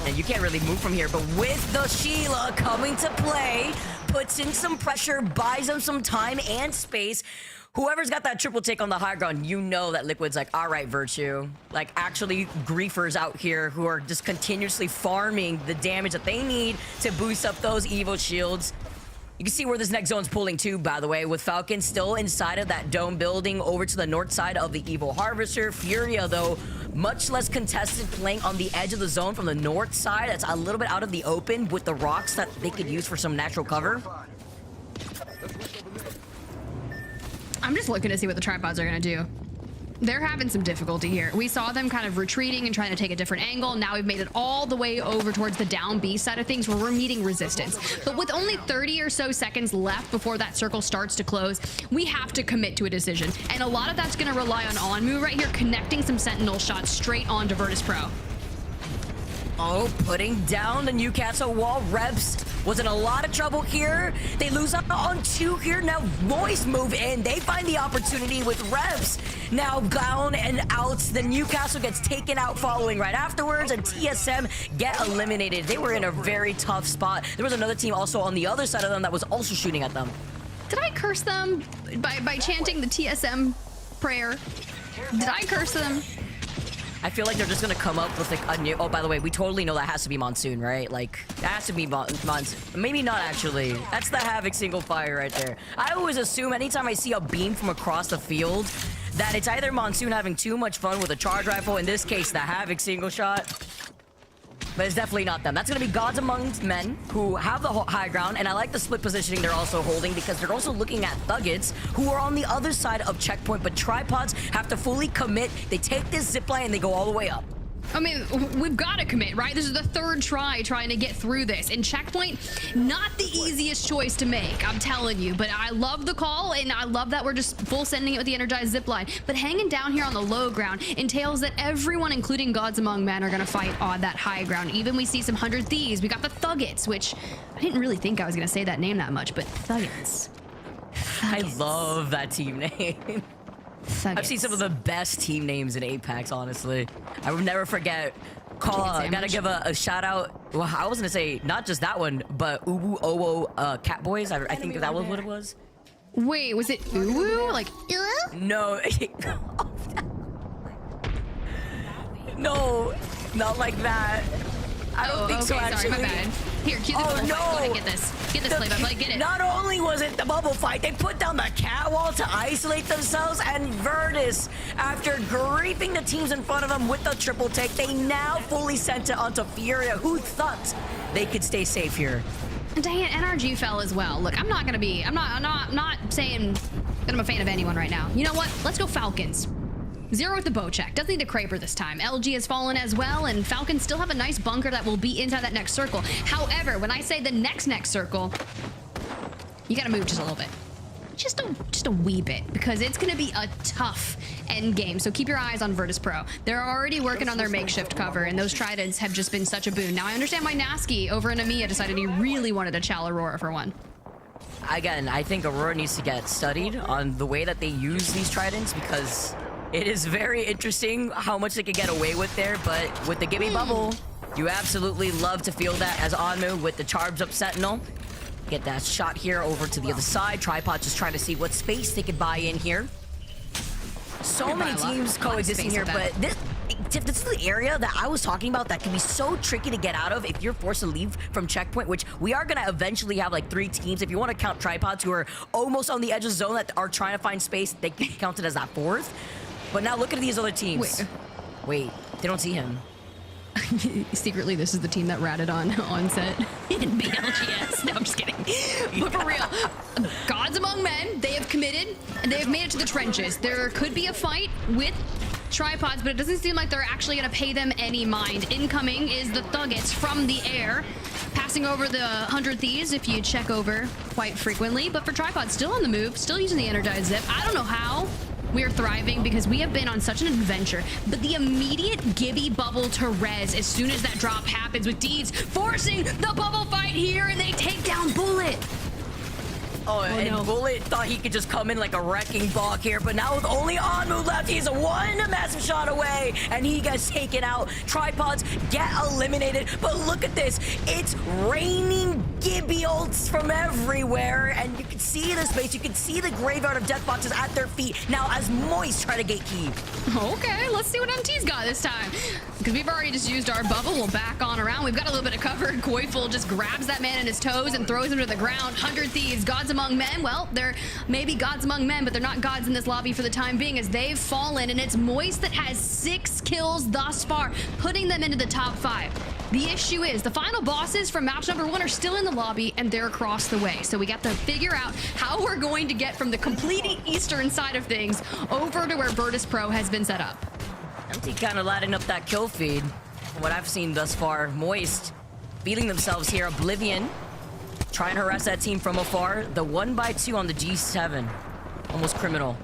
And you can't really move from here, but with the Sheila coming to play, puts in some pressure, buys them some time and space. Whoever's got that triple take on the high ground, you know that Liquid's like, all right, Virtue. Like, actually, griefers out here who are just continuously farming the damage that they need to boost up those Evo shields. You can see where this next zone's pulling to, by the way, with Falcons still inside of that dome building over to the north side of the Evo Harvester. FURIA, though, much less contested, playing on the edge of the zone from the north side. That's a little bit out of the open with the rocks that they could use for some natural cover. I'm just looking to see what the tripods are going to do. They're having some difficulty here. We saw them kind of retreating and trying to take a different angle. Now we've made it all the way over towards the down B side of things where we're meeting resistance. But with only 30 or so seconds left before that circle starts to close, we have to commit to a decision. And a lot of that's going to rely on Onmu right here, connecting some sentinel shots straight onto Virtus.pro. Oh, putting down the Newcastle wall. Reps was in a lot of trouble here. They lose out on 2 here. Now Royce move in. They find the opportunity with Reps. Now down and out. The Newcastle gets taken out following right afterwards, and TSM get eliminated. They were in a very tough spot. There was another team also on the other side of them that was also shooting at them. Did I curse them by chanting the TSM prayer? Did I curse them? I feel like they're just gonna come up with like a new. Oh, by the way, we totally know that has to be Monsoon, right? Like that has to be Monsoon. Maybe not actually. That's the Havoc single fire right there. I always assume anytime I see a beam from across the field that it's either Monsoon having too much fun with a charge rifle. In this case, the Havoc single shot. But it's definitely not them. That's going to be Godz among men who have the high ground. And I like the split positioning they're also holding because they're also looking at Thuggets who are on the other side of checkpoint. But tripods have to fully commit. They take this zipline and they go all the way up. I mean, we've got to commit, right? This is the 3rd try trying to get through this. And checkpoint, not the easiest choice to make, I'm telling you. But I love the call, and I love that we're just full sending it with the energized zipline. But hanging down here on the low ground entails that everyone, including Godz among men, are going to fight on that high ground. Even we see some 100 Thieves. We got the Thuggets, which I didn't really think I was going to say that name that much, but Thuggets. I love that team name. Thuggets. I've seen some of the best team names in Apex, honestly. I will never forget. Gotta give a shout out. Well, I was gonna say not just that one, but Uwu Owo Cat Boys. I think that was what it was. Wait, was it Uwu? Like, no. No, not like that. I don't think so, actually. Sorry, my bad. Here, cue the bubble fight. Go ahead, get this. Get this, Play by Play, get it. Not only was it the bubble fight, they put down the cat wall to isolate themselves, and Virtus, after griefing the teams in front of them with the triple take, they now fully sent it onto FURIA, who thought they could stay safe here. And dang it, NRG fell as well. Look, I'm not saying that I'm a fan of anyone right now. You know what? Let's go Falcons. 0 with the bow check. Doesn't need the Kraber this time. LG has fallen as well, and Falcons still have a nice bunker that will be inside that next circle. However, when I say the next circle, you gotta move just a little bit. Just a wee bit, because it's gonna be a tough end game. So keep your eyes on Virtus.pro. They're already working on their makeshift cover, and those tridents have just been such a boon. Now I understand why Nasky over in EMEA decided he really wanted to Chal Aurora for one. Again, I think Aurora needs to get studied on the way that they use these tridents, because it is very interesting how much they can get away with there, but with the Gibby bubble, you absolutely love to feel that as Onmu with the charged up Sentinel. Get that shot here over to the other side. Tripod just trying to see what space they could buy in here. So many teams coexisting here, but this is the area that I was talking about that can be so tricky to get out of if you're forced to leave from checkpoint, which we are going to eventually have like 3 teams. If you want to count tripods who are almost on the edge of the zone that are trying to find space, they can be counted as that 4th. But now look at these other teams. Wait, they don't see him. Secretly, this is the team that ratted on set in BLGS. No, I'm just kidding. But for real, Godz among men, they have committed and they have made it to the trenches. There could be a fight with tripods, but it doesn't seem like they're actually going to pay them any mind. Incoming is the Thuggets from the air, passing over the 100 Thieves if you check over quite frequently. But for tripods, still on the move, still using the energized zip. I don't know how we are thriving because we have been on such an adventure, but the immediate Gibby bubble to res as soon as that drop happens with Deeds forcing the bubble fight here, and they take down Bullet. Oh, and no. Bullet thought he could just come in like a wrecking ball here, but now with only Onmu left, he's one massive shot away, and he gets taken out. Tripods get eliminated, but look at this. It's raining Gibby ults from everywhere, and you can see the space. You can see the graveyard of death boxes at their feet. Now as Moist try to gatekeep. Okay, let's see what MT's got this time. Because we've already just used our bubble. We'll back on around. We've got a little bit of cover. Koiful just grabs that man in his toes and throws him to the ground. 100 Thieves, Gods among men. Well, they're maybe gods among men, but they're not gods in this lobby for the time being as they've fallen. And it's Moist that has 6 kills thus far, putting them into the top 5. The issue is the final bosses from match number 1 are still in the lobby and they're across the way. So we got to figure out how we're going to get from the complete eastern side of things over to where Virtus.pro has been set up. MT kind of lighting up that kill feed. From what I've seen thus far, Moist beating themselves here. Oblivion trying to harass that team from afar. The 1x2 on the G7. Almost criminal.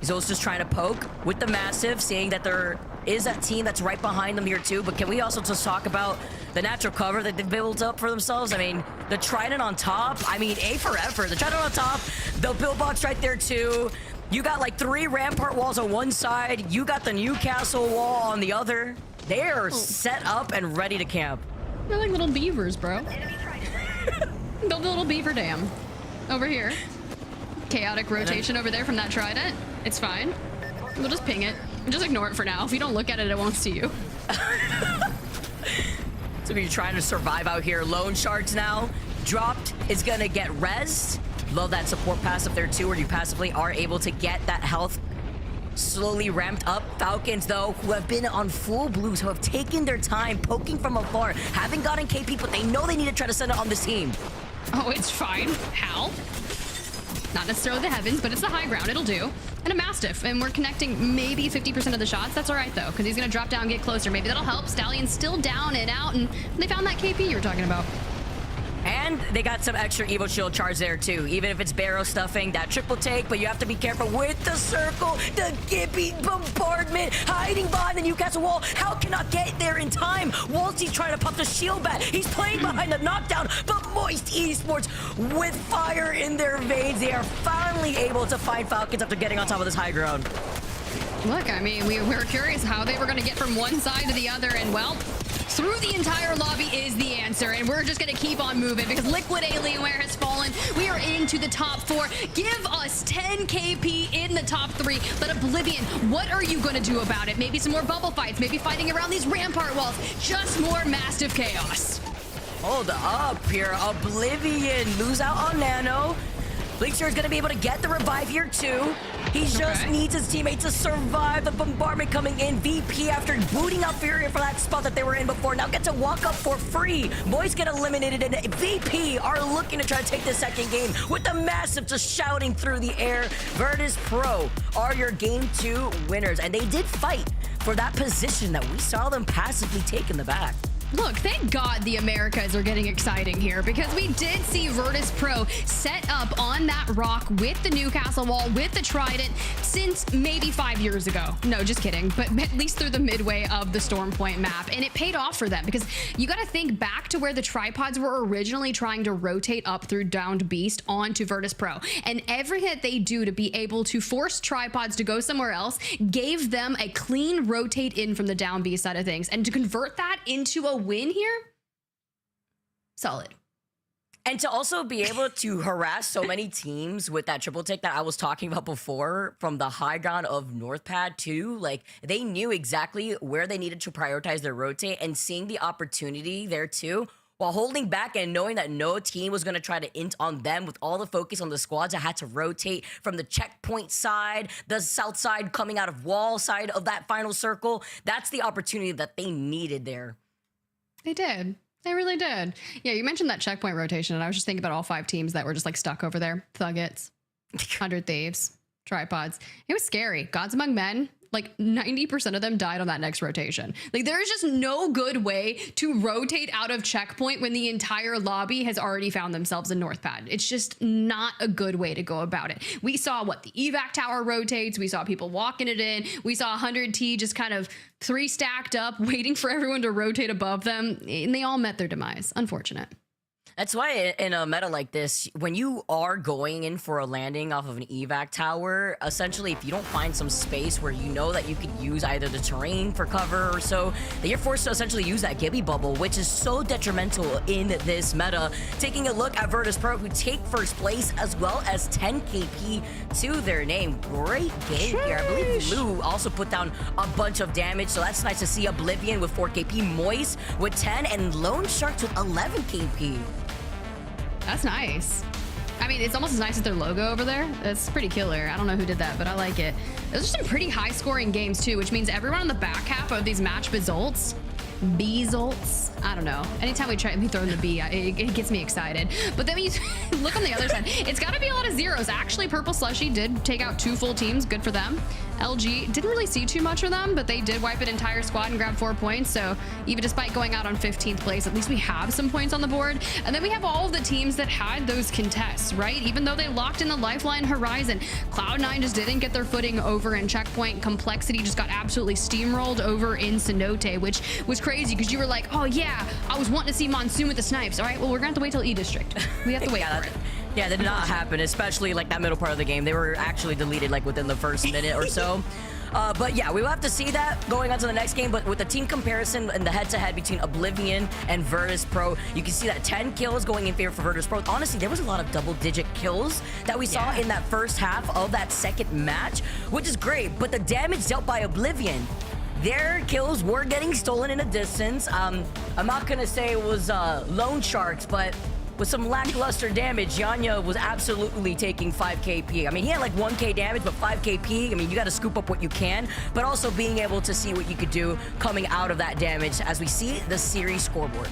He's also just trying to poke with the massive, seeing that there is that team that's right behind them here too. But can we also just talk about the natural cover that they've built up for themselves? I mean, the Trident on top. I mean, A for effort. The Trident on top, the build box right there too. You got like 3 rampart walls on one side. You got the Newcastle wall on the other. They are set up and ready to camp. They're like little beavers, bro. Build a little beaver dam over here. Chaotic rotation over there from that Trident. It's fine. We'll just ping it. Just ignore it for now. If you don't look at it, it won't see you. So you're trying to survive out here. Lone Shards now dropped is gonna get rezzed. Love that support passive there too, where you passively are able to get that health slowly ramped up. Falcons though, who have been on full blues, who have taken their time poking from afar, haven't gotten KP, but they know they need to try to send it on this team. Oh, it's fine. How? Not necessarily the heavens, but it's the high ground. It'll do. And a Mastiff, and we're connecting maybe 50% of the shots. That's all right though, because he's gonna drop down, get closer. Maybe that'll help. Stallions still down and out, and they found that KP you were talking about. And they got some extra Evo Shield charge there too, even if it's barrel stuffing, that triple take, but you have to be careful with the circle, the Gibby bombardment, hiding behind the Newcastle wall. How cannot get there in time? Waltzy's trying to pop the shield back. He's playing behind the knockdown, but Moist Esports with fire in their veins. They are finally able to find Falcons after getting on top of this high ground. Look, I mean, we were curious how they were going to get from one side to the other, and well, through the entire lobby is the answer, and we're just going to keep on moving because Liquid Alienware has fallen. We are into the top 4. Give us 10 KP in the top 3. But Oblivion, what are you going to do about it? Maybe some more bubble fights, maybe fighting around these rampart walls. Just more massive chaos. Hold up here. Oblivion lose out on Nano. Bleacher is going to be able to get the revive here too. He just needs his teammate to survive the bombardment coming in. VP, after booting out FURIA for that spot that they were in before, now get to walk up for free. Boys get eliminated, and VP are looking to try to take the second game with the massive just shouting through the air. Virtus.pro are your game 2 winners, and they did fight for that position that we saw them passively take in the back. Look, thank God the Americas are getting exciting here because we did see Virtus.pro set up on that rock with the Newcastle wall, with the Trident since maybe 5 years ago. No, just kidding. But at least through the midway of the Storm Point map. And it paid off for them because you got to think back to where the tripods were originally trying to rotate up through Downed Beast onto Virtus.pro. And everything that they do to be able to force tripods to go somewhere else gave them a clean rotate in from the Down Beast side of things. And to convert that into a win here, solid. And to also be able to harass so many teams with that triple take that I was talking about before from the high ground of Northpad too, like they knew exactly where they needed to prioritize their rotate, and seeing the opportunity there too, while holding back and knowing that no team was going to try to int on them with all the focus on the squads that had to rotate from the checkpoint side, the south side coming out of wall side of that final circle. That's the opportunity that they needed there. They did. They really did. Yeah, you mentioned that checkpoint rotation, and I was just thinking about all 5 teams that were just like stuck over there. Thuggets, 100 Thieves, Tripods. It was scary. Gods Among Men, like 90% of them died on that next rotation. Like there's just no good way to rotate out of checkpoint when the entire lobby has already found themselves in Northpad. It's just not a good way to go about it. We saw what the evac tower rotates. We saw people walking it in. We saw 100T just kind of 3 stacked up, waiting for everyone to rotate above them. And they all met their demise. Unfortunate. That's why in a meta like this, when you are going in for a landing off of an evac tower, essentially if you don't find some space where you know that you could use either the terrain for cover or so, then you're forced to essentially use that Gibby bubble, which is so detrimental in this meta. Taking a look at Virtus.pro, who take first place as well as 10 KP to their name. Great game here. I believe Lou also put down a bunch of damage, so that's nice to see. Oblivion with 4 KP, Moist with 10, and Lone Sharks with 11 KP. That's nice. I mean, it's almost as nice as their logo over there. That's pretty killer. I don't know who did that, but I like it. Those are some pretty high-scoring games, too, which means everyone on the back half of these match results, I don't know. Anytime we throw in the B, it gets me excited. But then when you look on the other side, it's got to be a lot of zeros. Actually, Purple Slushee did take out 2 full teams. Good for them. LG didn't really see too much of them, but they did wipe an entire squad and grab 4 points. So even despite going out on 15th place, at least we have some points on the board. And then we have all of the teams that had those contests, right? Even though they locked in the Lifeline Horizon, Cloud9 just didn't get their footing over in Checkpoint. Complexity just got absolutely steamrolled over in Cenote, which was crazy because you were like, oh yeah, I was wanting to see Monsoon with the snipes. All right, well, we're gonna have to wait till E-District. We have to wait for it. Yeah, that did not happen, especially like that middle part of the game. They were actually deleted like within the first minute or so. But yeah, we will have to see that going on to the next game. But with the team comparison and the head-to-head between Oblivion and Virtus.pro, you can see that 10 kills going in favor for Virtus.pro. Honestly, there was a lot of double-digit kills that we saw in that first half of that second match, which is great. But the damage dealt by Oblivion, their kills were getting stolen in a distance. I'm not gonna say it was Lone Sharks, but with some lackluster damage, Yanya was absolutely taking 5 KP. I mean, he had like 1K damage, but 5 KP, I mean, you gotta scoop up what you can, but also being able to see what you could do coming out of that damage as we see the series scoreboard.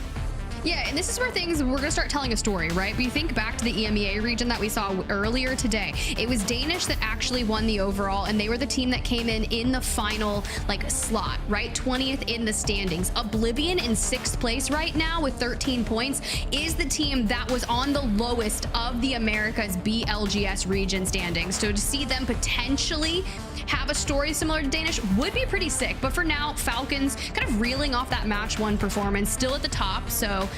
Yeah, and this is where we're gonna start telling a story, right? We think back to the EMEA region that we saw earlier today. It was Danish that actually won the overall, and they were the team that came in the final like slot, right? 20th in the standings. Oblivion in 6th place right now with 13 points is the team that was on the lowest of the Americas BLGS region standings. So to see them potentially have a story similar to Danish would be pretty sick. But for now, Falcons kind of reeling off that match 1 performance, still at the top. So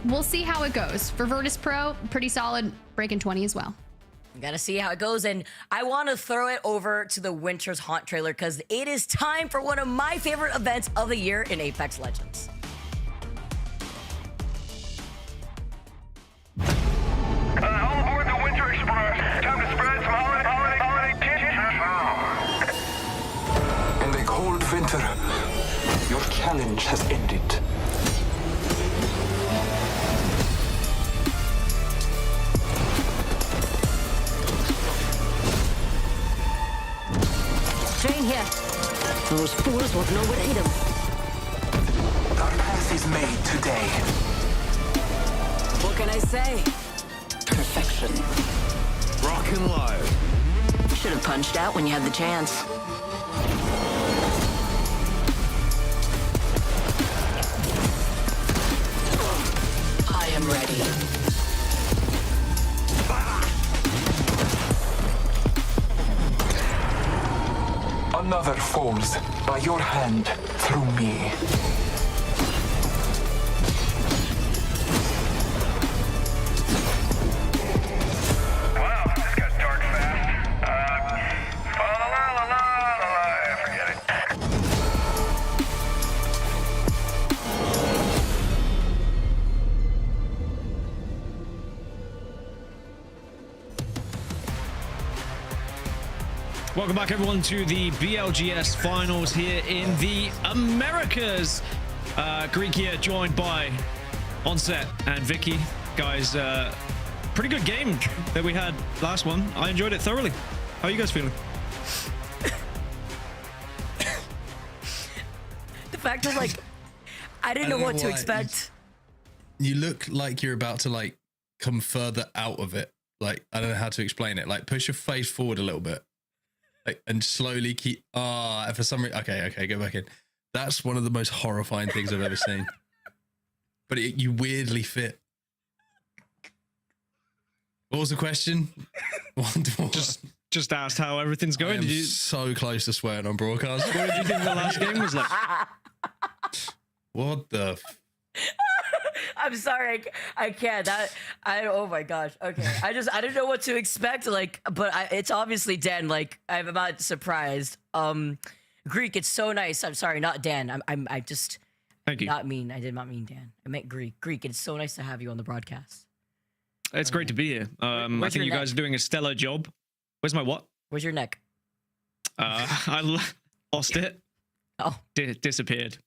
we'll see how it goes. For Virtus.pro, pretty solid, breaking 20 as well. Gotta see how it goes, and I want to throw it over to the Winter's Haunt trailer because it is time for one of my favorite events of the year in Apex Legends. All aboard the Winter Express. Time to spread some holiday tension. In the cold winter, your challenge has ended. Train here. Those fools won't know what hit them. Our path is made today. What can I say? Perfection. Rock and low. Should have punched out when you had the chance. I am ready. Another falls by your hand through me. Wow, this got dark fast. Forget it. Welcome back, everyone, to the BLGS Finals here in the Americas. Greek here, joined by Onset and Vicky. Guys, pretty good game that we had last one. I enjoyed it thoroughly. How are you guys feeling? The fact is, like, I didn't know what to expect. You look like you're about to like come further out of it. Like, I don't know how to explain it. Like, push your face forward a little bit. Like, and slowly keep for some reason. Okay, go back in. That's one of the most horrifying things I've ever seen. But you weirdly fit. What was the question? Just asked how everything's going. Did you so close to swearing on broadcast? What did you think the last game was like? What the? I'm sorry, I can't. Oh my gosh. Okay, I didn't know what to expect. Like, but it's obviously Dan. Like, I'm not surprised. Greek, it's so nice. I'm sorry, not Dan. I just. Thank you. Not mean. I did not mean Dan. I meant Greek. Greek, it's so nice to have you on the broadcast. It's great to be here. I think you guys are doing a stellar job. Where's my what? Where's your neck? I lost it. Oh, disappeared.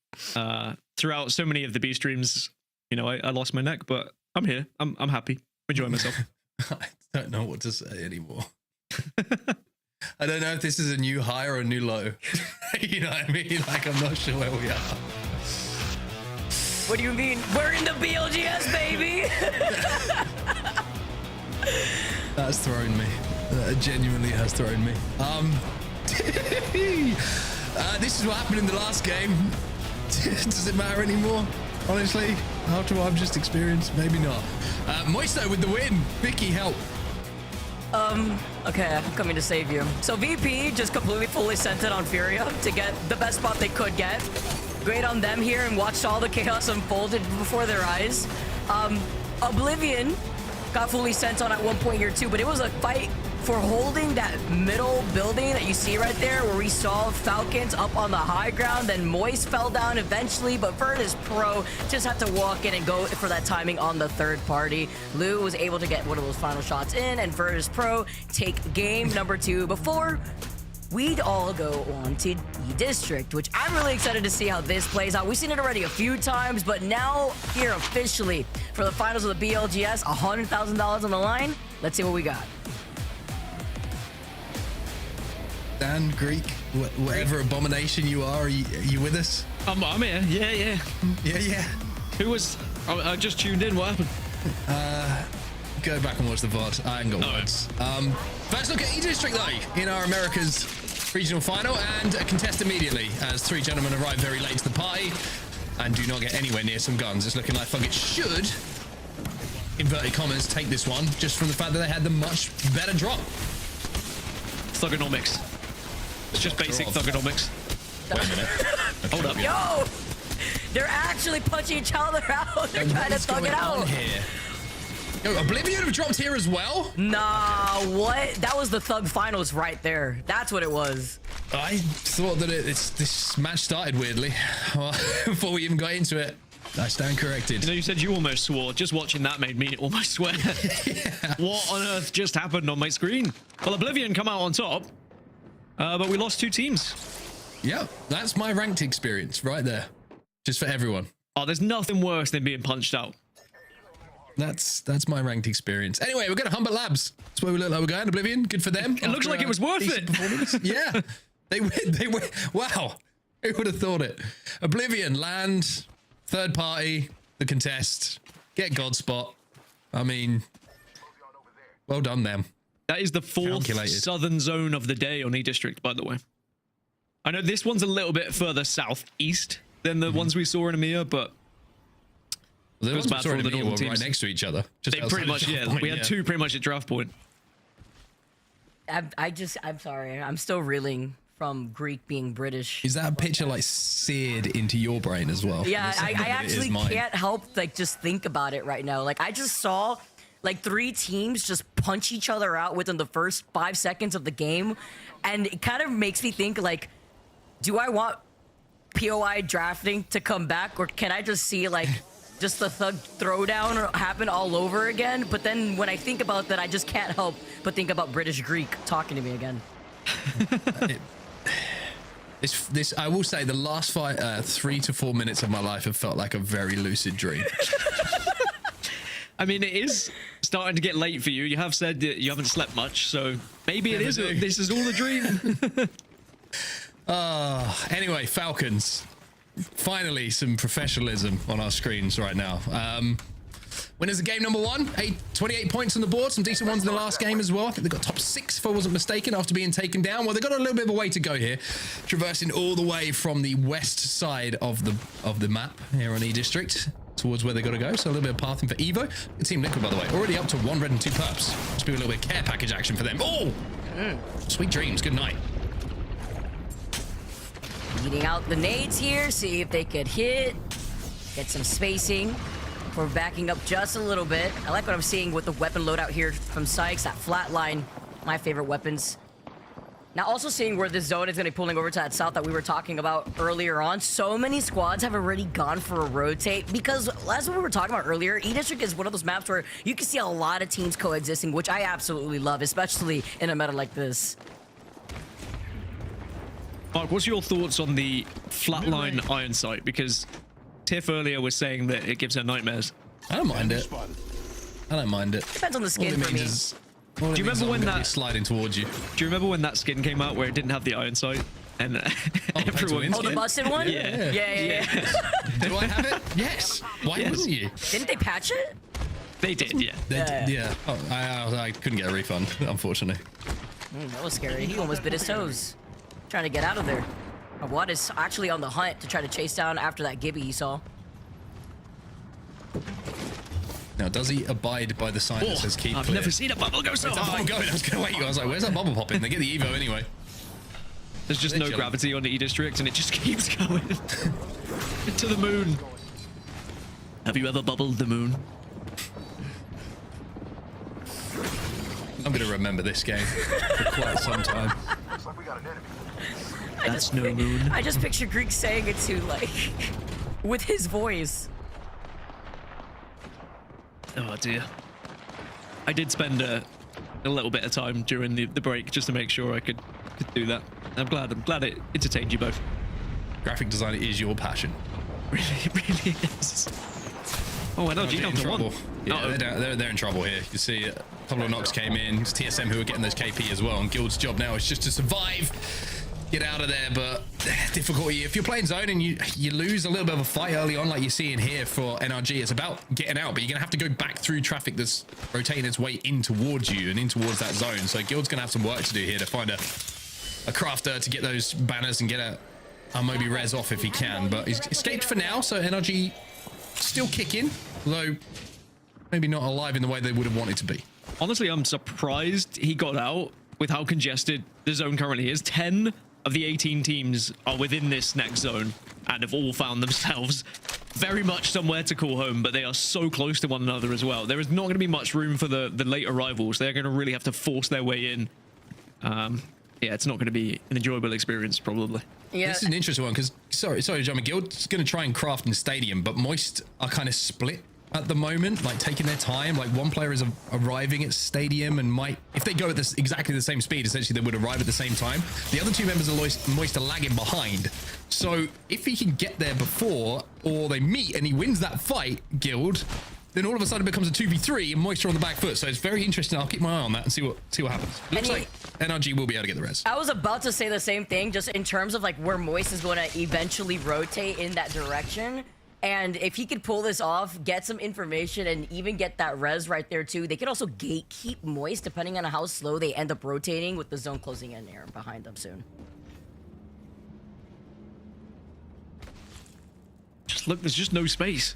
Throughout so many of the B streams, you know, I lost my neck, but I'm here. I'm happy. Enjoying myself. I don't know what to say anymore. I don't know if this is a new high or a new low. You know what I mean? Like, I'm not sure where we are. What do you mean? We're in the BLGS, baby! That's thrown me. That genuinely has thrown me. This is what happened in the last game. Does it matter anymore? Honestly, after what I've just experienced, maybe not. Moisto with the win. Vicky, help. Okay, I'm coming to save you. So VP just completely fully sent it on FURIA to get the best spot they could get. Great on them here, and watched all the chaos unfolded before their eyes. Oblivion got fully sent on at one point here too, but it was a fight for holding that middle building that you see right there, where we saw Falcons up on the high ground. Then Moist fell down eventually, but Virtus.pro just had to walk in and go for that timing on the third party. Lou was able to get one of those final shots in, and Virtus.pro take game number 2 before we'd all go on to E-District, which I'm really excited to see how this plays out. We've seen it already a few times, but now here officially for the finals of the BLGS, $100,000 on the line. Let's see what we got. Dan, Greek, whatever abomination you are you with us? I'm here. Yeah. Yeah. Who was? I just tuned in. What happened? Go back and watch the VOD. I ain't got words. First look at E-District though, in our America's regional final, and a contest immediately as 3 gentlemen arrive very late to the party and do not get anywhere near some guns. It's looking like Thuggets should, inverted commas, take this one just from the fact that they had the much better drop. Thuggonomics. It's just basic Thuggonomics. Wait a minute. Hold up. Yo! They're actually punching each other out. They're trying to thug it out. Here? Yo, Oblivion have dropped here as well? Nah, what? That was the Thug Finals right there. That's what it was. I thought that this match started weirdly. Before we even got into it. I stand corrected. You know, you said you almost swore. Just watching that made me almost swear. Yeah. What on earth just happened on my screen? Well, Oblivion come out on top, but we lost 2 teams. Yeah, that's my ranked experience right there. Just for everyone. Oh, there's nothing worse than being punched out. That's my ranked experience. Anyway, we're going to Humber Labs. That's where we look like we're going. Oblivion, good for them. It looks like it was worth it. Yeah, they win. Wow, who would have thought it? Oblivion land, third party, the contest, get Godz spot. I mean, well done them. That is the 4th southern zone of the day on E-District, by the way. I know this one's a little bit further southeast than the ones we saw in EMEA, but the ones we saw in EMEA were teams right next to each other. Just they pretty much, yeah. We had 2 pretty much at draft point. I'm sorry. I'm still reeling from Greek being British. Is that a picture like seared into your brain as well? Yeah, I actually can't help like just think about it right now. Like I just saw like 3 teams just punch each other out within the first 5 seconds of the game, and it kind of makes me think like, do I want POI drafting to come back, or can I just see like just the Thug throwdown happen all over again? But then when I think about that, I just can't help but think about British Greek talking to me again. This I will say, the last 3 to 4 minutes of my life have felt like a very lucid dream. I mean, it is starting to get late for you. You have said that you haven't slept much, so maybe it is. This is all a dream. Anyway, Falcons. Finally, some professionalism on our screens right now. Winners of game number 1, 28 points on the board. Some decent ones in the last game as well. I think they got top 6, if I wasn't mistaken, after being taken down. Well, they got a little bit of a way to go here, traversing all the way from the west side of the map here on E-District towards where they got to go. So a little bit of pathing for Evo. Good Team Liquid, by the way, already up to 1 red and 2 perps. Must be a little bit of care package action for them. Oh, sweet dreams. Good night. Eating out the nades here, see if they could hit, get some spacing. We're backing up just a little bit. I like what I'm seeing with the weapon loadout here from Sykes. That flatline, my favorite weapons. Now also seeing where this zone is going to be pulling over to that south that we were talking about earlier on. So many squads have already gone for a rotate because as we were talking about earlier, E-District is one of those maps where you can see a lot of teams coexisting, which I absolutely love, especially in a meta like this. Mark, what's your thoughts on the flatline iron sight? Because Tiff earlier was saying that it gives her nightmares. I don't mind it. I don't mind it. Depends on the skin for me. Do you remember when that sliding towards you? Do you remember when that skin came out where it didn't have the iron sight and everyone? Oh, the busted one? Yeah. Do I have it? Yes. Why wouldn't you? Didn't they patch it? They did, yeah. Yeah. Oh, I couldn't get a refund, unfortunately. That was scary. He almost bit his toes, trying to get out of there. Watt is actually on the hunt to try to chase down after that Gibby he saw. Now, does he abide by the sign that says keep I've clear? never seen a bubble go so high. I was going to wait. I was like, where's that bubble popping? They get the Evo anyway. There's just no gravity on the E-District and it just keeps going to the moon. Have you ever bubbled the moon? I'm going to remember this game for quite some time. That's no moon. I just picture Greek saying it too, like, with his voice. Oh dear. I did spend a little bit of time during the break just to make sure I could do that. I'm glad it entertained you both. Graphic design is your passion. It really is. Oh, NLG down to trouble. one. Yeah, they're in trouble here. You see a couple of knocks came in. It's TSM who are getting those KP as well. And Guild's job now is just to survive, get out of there. But difficulty, if you're playing zone and you lose a little bit of a fight early on, like you're seeing here for NRG, it's about getting out, but you're gonna have to go back through traffic that's rotating its way in towards you and in towards that zone. So Guild's gonna have some work to do here to find a crafter to get those banners and get a Moby res off if he can. But he's escaped for now, so NRG still kicking, though maybe not alive in the way they would have wanted to be. Honestly, I'm surprised he got out with how congested the zone currently is. 10 of the 18 teams are within this next zone and have all found themselves very much somewhere to call home, but they are so close to one another as well. There is not going to be much room for the late arrivals. They're going to really have to force their way in. Yeah, it's not going to be an enjoyable experience, probably. Yeah. This is an interesting one because, sorry, John, Guild's going to try and craft in Stadium, but Moist are kind of split at the moment, like taking their time. Like one player is arriving at Stadium and might, if they go at this exactly the same speed, essentially they would arrive at the same time. The other two members of Moist are lagging behind. So if he can get there before, or they meet and he wins that fight, Guild, then all of a sudden it becomes a 2v3 and Moist are on the back foot. So it's very interesting. I'll keep my eye on that and see what happens. Looks like NRG will be able to get the res. I was about to say the same thing, just in terms of like where Moist is going to eventually rotate in that direction. And if he could pull this off, get some information, and even get that res right there too, they could also gatekeep Moist depending on how slow they end up rotating with the zone closing in there behind them soon. Just look, there's just no space.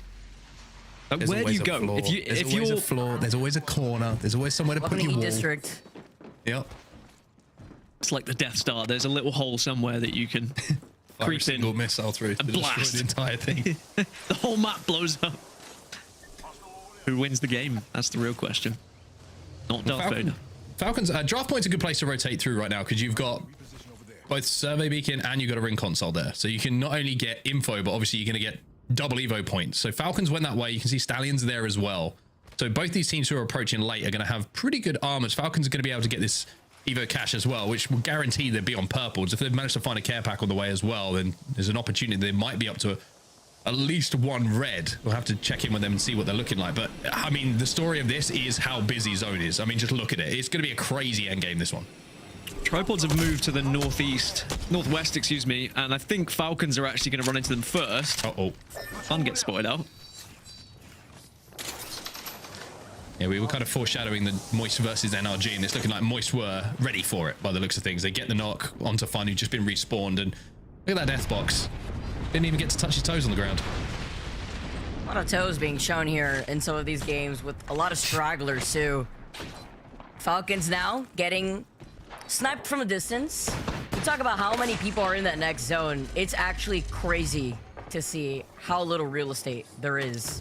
Like, where do you go? There's always a floor, there's always a corner, there's always somewhere to put your wall. District. Yep. It's like the Death Star. There's a little hole somewhere that you can creep in. Single missile through and blast the entire thing. The whole map blows up. Who wins the game? That's the real question. Not Darth Vader. Falcons, draft point's a good place to rotate through right now because you've got both Survey Beacon and you've got a ring console there. So you can not only get info, but obviously you're going to get double Evo points. So Falcons went that way. You can see Stallions there as well. So both these teams who are approaching late are going to have pretty good armors. Falcons are going to be able to get this Evo cash as well, which will guarantee they'll be on purples. If they've managed to find a care pack on the way as well, then there's an opportunity they might be up to at least one red. We'll have to check in with them and see what they're looking like. But I mean, the story of this is how busy zone is. I mean, just look at it. It's going to be a crazy end game, this one. Tripods have moved to the northwest, excuse me, and I think Falcons are actually going to run into them first. Uh-oh. Fun gets spotted out. Yeah, we were kind of foreshadowing the Moist versus NRG, and it's looking like Moist were ready for it by the looks of things. They get the knock onto Fun, who's just been respawned, and look at that death box. Didn't even get to touch his toes on the ground. A lot of toes being shown here in some of these games with a lot of stragglers too. Falcons now getting sniped from a distance. We talk about how many people are in that next zone. It's actually crazy to see how little real estate there is.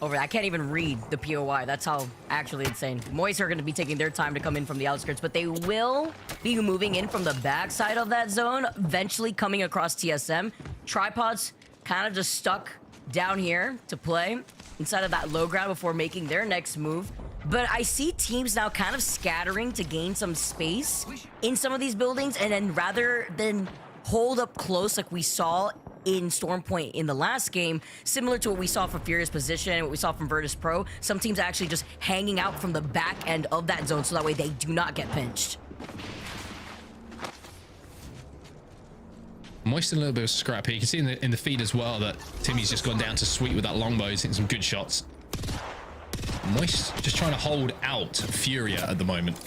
over there. I can't even read the POI. That's how actually insane. Moist are going to be taking their time to come in from the outskirts, but they will be moving in from the backside of that zone, eventually coming across TSM. Tripods kind of just stuck down here to play inside of that low ground before making their next move. But I see teams now kind of scattering to gain some space in some of these buildings, and then rather than hold up close like we saw in Storm Point in the last game, similar to what we saw from FURIA's position, what we saw from Virtus.pro, some teams are actually just hanging out from the back end of that zone so that way they do not get pinched. Moist in a little bit of scrap here. You can see in the feed as well that Timmy's just gone down to sweet with that longbow. He's hitting some good shots. Moist just trying to hold out FURIA at the moment.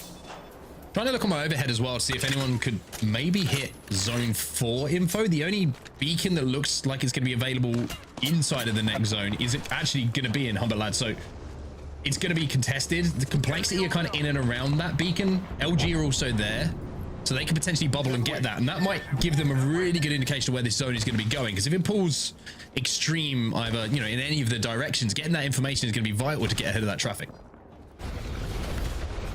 Trying to look on my overhead as well to see if anyone could maybe hit zone 4 info. The only beacon that looks like it's going to be available inside of the next zone is actually going to be in Humber Lad. So it's going to be contested. The complexity are kind of in and around that beacon. LG are also there, so they could potentially bubble and get that. And that might give them a really good indication of where this zone is going to be going. Because if it pulls extreme, either, you know, in any of the directions, getting that information is going to be vital to get ahead of that traffic.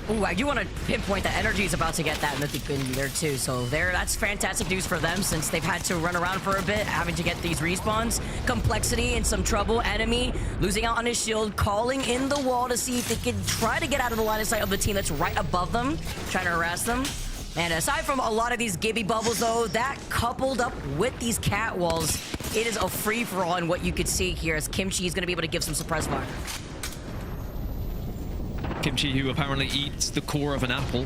Ooh, I do want to pinpoint that Energy is about to get that mythic in there too. So that's fantastic news for them since they've had to run around for a bit, having to get these respawns. Complexity in some trouble. Enemy losing out on his shield, calling in the wall to see if they can try to get out of the line of sight of the team that's right above them, trying to harass them. And aside from a lot of these Gibby bubbles though, that coupled up with these cat walls, it is a free-for-all in what you could see here as Kimchi is going to be able to give some suppress fire. Kimchi, who apparently eats the core of an apple.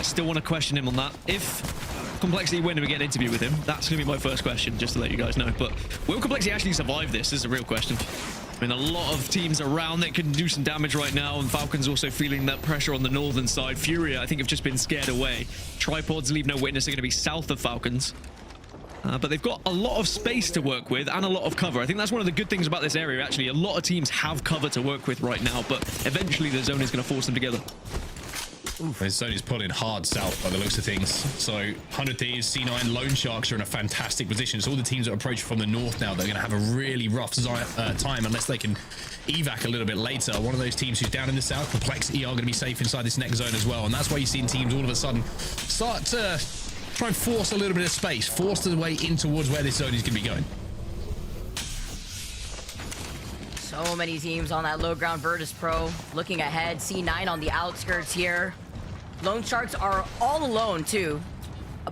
Still want to question him on that. If Complexity win and we get an interview with him, that's going to be my first question, just to let you guys know. But will Complexity actually survive this? This is a real question. I mean, a lot of teams around that can do some damage right now, and Falcons also feeling that pressure on the northern side. FURIA, I think, have just been scared away. Tripods, LeaveNoWitness are going to be south of Falcons. But they've got a lot of space to work with and a lot of cover. I think that's one of the good things about this area, actually. A lot of teams have cover to work with right now, but eventually the zone is going to force them together. This zone is pulling hard south by the looks of things. So 100 Thieves, C9, Lone Sharks are in a fantastic position. So all the teams that approach from the north now, they're going to have a really rough time unless they can evac a little bit later. One of those teams who's down in the south, Complexity, are going to be safe inside this next zone as well. And that's why you've seen teams all of a sudden start to try and force a little bit of space, force the way in towards where this zone is going to be going. So many teams on that low ground. Virtus.pro looking ahead. C9 on the outskirts here. Lone Sharks are all alone too,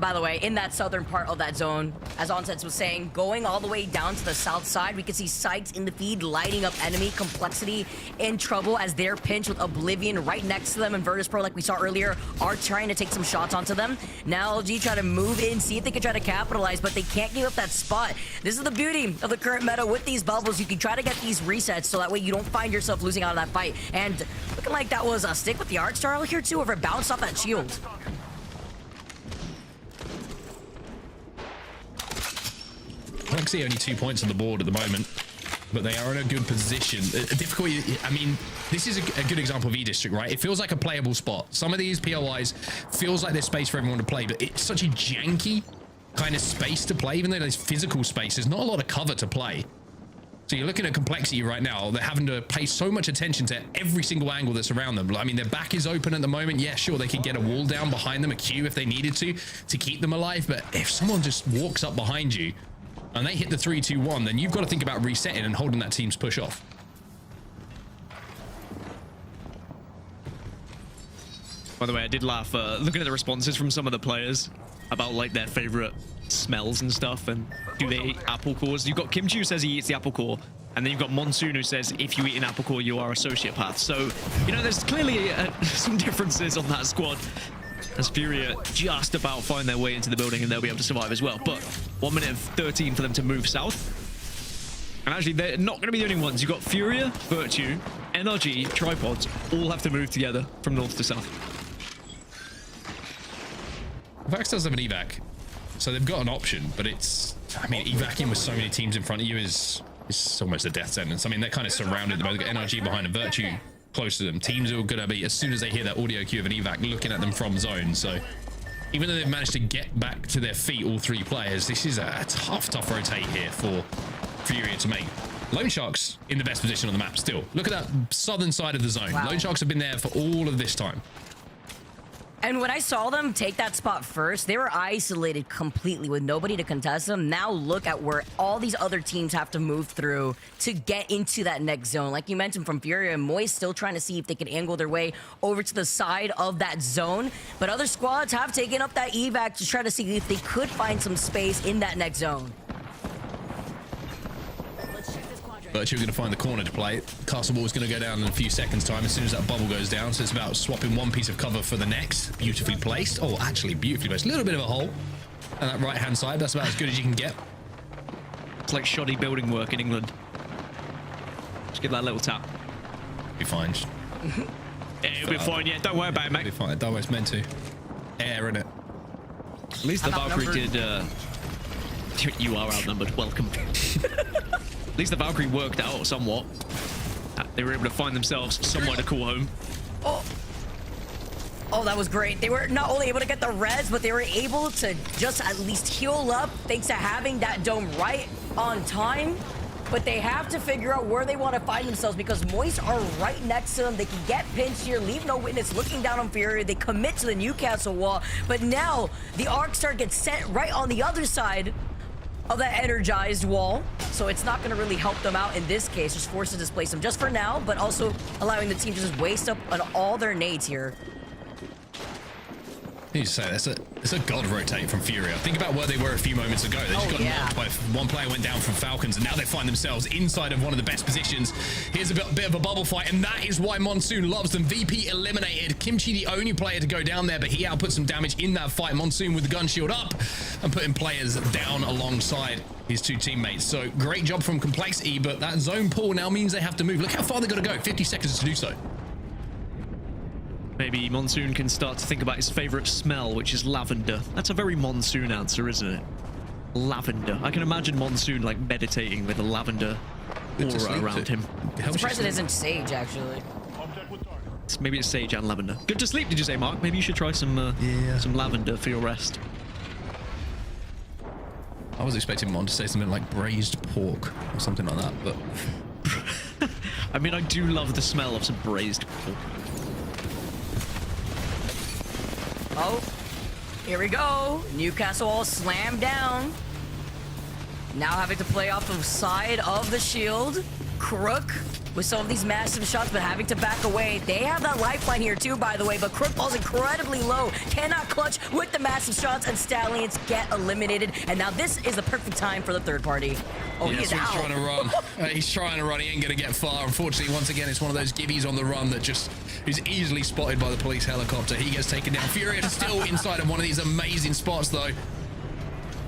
by the way, in that southern part of that zone. As Onsets was saying, going all the way down to the south side, we can see sights in the feed lighting up enemy. Complexity in trouble as they're pinched with Oblivion right next to them, and Virtus.pro, like we saw earlier, are trying to take some shots onto them. Now LG try to move in, see if they can try to capitalize, but they can't give up that spot. This is the beauty of the current meta with these bubbles. You can try to get these resets so that way you don't find yourself losing out of that fight. And looking like that was a stick with the Arc Star here too, over bounced off that shield. Complexity only 2 points on the board at the moment, but they are in a good position. Difficulty, I mean, this is a good example of E-District, right? It feels like a playable spot. Some of these POIs feels like there's space for everyone to play, but it's such a janky kind of space to play. Even though there's physical space, there's not a lot of cover to play. So you're looking at Complexity right now. They're having to pay so much attention to every single angle that's around them. I mean, their back is open at the moment. Yeah, sure, they could get a wall down behind them, a queue if they needed to keep them alive. But if someone just walks up behind you and they hit the 3-2-1, then you've got to think about resetting and holding that team's push off. By the way, I did laugh looking at the responses from some of the players about like their favorite smells and stuff, and do they eat apple cores. You've got Kimchi who says he eats the apple core, and then you've got Monsoon who says if you eat an apple core you are a sociopath. So, you know, there's clearly some differences on that squad, as FURIA just about find their way into the building and they'll be able to survive as well. But 1 minute and 13 for them to move south. And actually, they're not going to be the only ones. You've got FURIA, Virtue, NRG, Tripods, all have to move together from north to south. Vax does have an evac, so they've got an option, but it's, I mean, evacing with so many teams in front of you is almost a death sentence. I mean, they're kind of surrounded. They've got NRG behind and Virtue close to them. Teams are going to be, as soon as they hear that audio cue of an evac, looking at them from zone. So even though they've managed to get back to their feet, all three players, this is a tough rotate here for FURIA to make. Lone Sharks in the best position on the map still. Look at that southern side of the zone. Wow. Lone Sharks have been there for all of this time. And when I saw them take that spot first, they were isolated completely with nobody to contest them. Now look at where all these other teams have to move through to get into that next zone. Like you mentioned from FURIA and Moist still trying to see if they can angle their way over to the side of that zone. But other squads have taken up that evac to try to see if they could find some space in that next zone. Virtue going to find the corner to play. Castle Ball is going to go down in a few seconds time as soon as that bubble goes down. So it's about swapping one piece of cover for the next. Beautifully placed. Oh, actually beautifully placed. A little bit of a hole. And that right-hand side, that's about as good as you can get. It's like shoddy building work in England. Just give that little tap. Be fine. Yeah, it'll be fine, yeah. Don't worry about it, mate. Be fine. Don't worry, it's meant to. Air, innit? At least the Valkyrie did... You are outnumbered. Welcome. At least the Valkyrie worked out somewhat. They were able to find themselves somewhere to call home. Oh, that was great. They were not only able to get the res, but they were able to just at least heal up thanks to having that dome right on time. But they have to figure out where they want to find themselves because Moist are right next to them. They can get pinched here. LeaveNoWitness looking down on FURIA. They commit to the Newcastle wall. But now the Arc Star gets sent right on the other side of that energized wall, so it's not going to really help them out in this case, just force to displace them just for now, but also allowing the team to just waste up on all their nades here. You say it's a god rotate from FURIA. Think about where they were a few moments ago. They just got knocked by one player went down from Falcons, and now they find themselves inside of one of the best positions. Here's a bit of a bubble fight, and that is why Monsoon loves them. VP eliminated. Kimchi the only player to go down there, but he output some damage in that fight. Monsoon with the gun shield up and putting players down alongside his two teammates. So great job from Complexity, but that zone pull now means they have to move. Look how far they got to go. 50 seconds to do so. Maybe Monsoon can start to think about his favorite smell, which is lavender. That's a very Monsoon answer, isn't it? Lavender. I can imagine Monsoon like meditating with a lavender aura around him. I'm surprised it isn't sage, actually. Maybe it's sage and lavender. Good to sleep, did you say, Mark? Maybe you should try some lavender for your rest. I was expecting Mon to say something like braised pork or something like that, but... I mean, I do love the smell of some braised pork. Oh, here we go. Newcastle all slammed down. Now having to play off the side of the shield. Crook with some of these massive shots, but having to back away. They have that lifeline here too, by the way, but Crook falls incredibly low. Cannot clutch with the massive shots, and Stallions get eliminated. And now this is the perfect time for the third party. Oh, he is out. He's trying to run. He's trying to run. He ain't going to get far. Unfortunately, once again, it's one of those gibbies on the run that just is easily spotted by the police helicopter. He gets taken down. FURIA still inside of one of these amazing spots, though.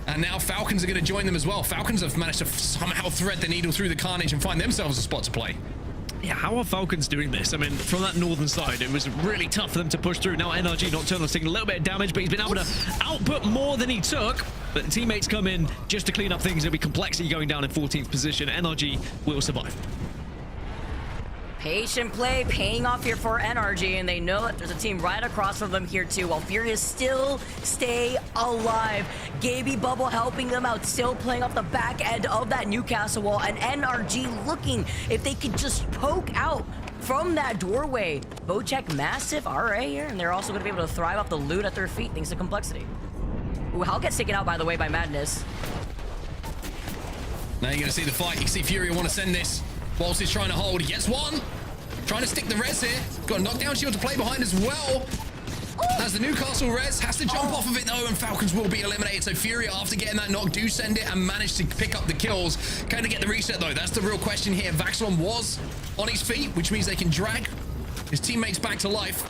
And now Falcons are going to join them as well. Falcons have managed to somehow thread the needle through the carnage and find themselves a spot to play. Yeah, how are Falcons doing this? I mean, from that northern side, it was really tough for them to push through. Now NRG Nocturnal's taking a little bit of damage, but he's been able to output more than he took. But the teammates come in just to clean up things. It'll be Complexity going down in 14th position. NRG will survive. Patient play paying off here for NRG, and they know that there's a team right across from them here too, while FURIA still stay alive. Gaby Bubble helping them out, still playing off the back end of that Newcastle wall, and NRG looking if they could just poke out from that doorway. Bocheck massive RA here, and they're also going to be able to thrive off the loot at their feet thanks to Complexity. Ooh, Hal gets taken out, by the way, by Madness. Now you're going to see the fight. You see FURIA want to send this. Waltz is trying to hold. He gets one. Trying to stick the res here. Got a knockdown shield to play behind as well. As the Newcastle res has to jump off of it though, and Falcons will be eliminated. So FURIA, after getting that knock, do send it and manage to pick up the kills. Can they get the reset though? That's the real question here. Vaxilon was on his feet, which means they can drag his teammates back to life.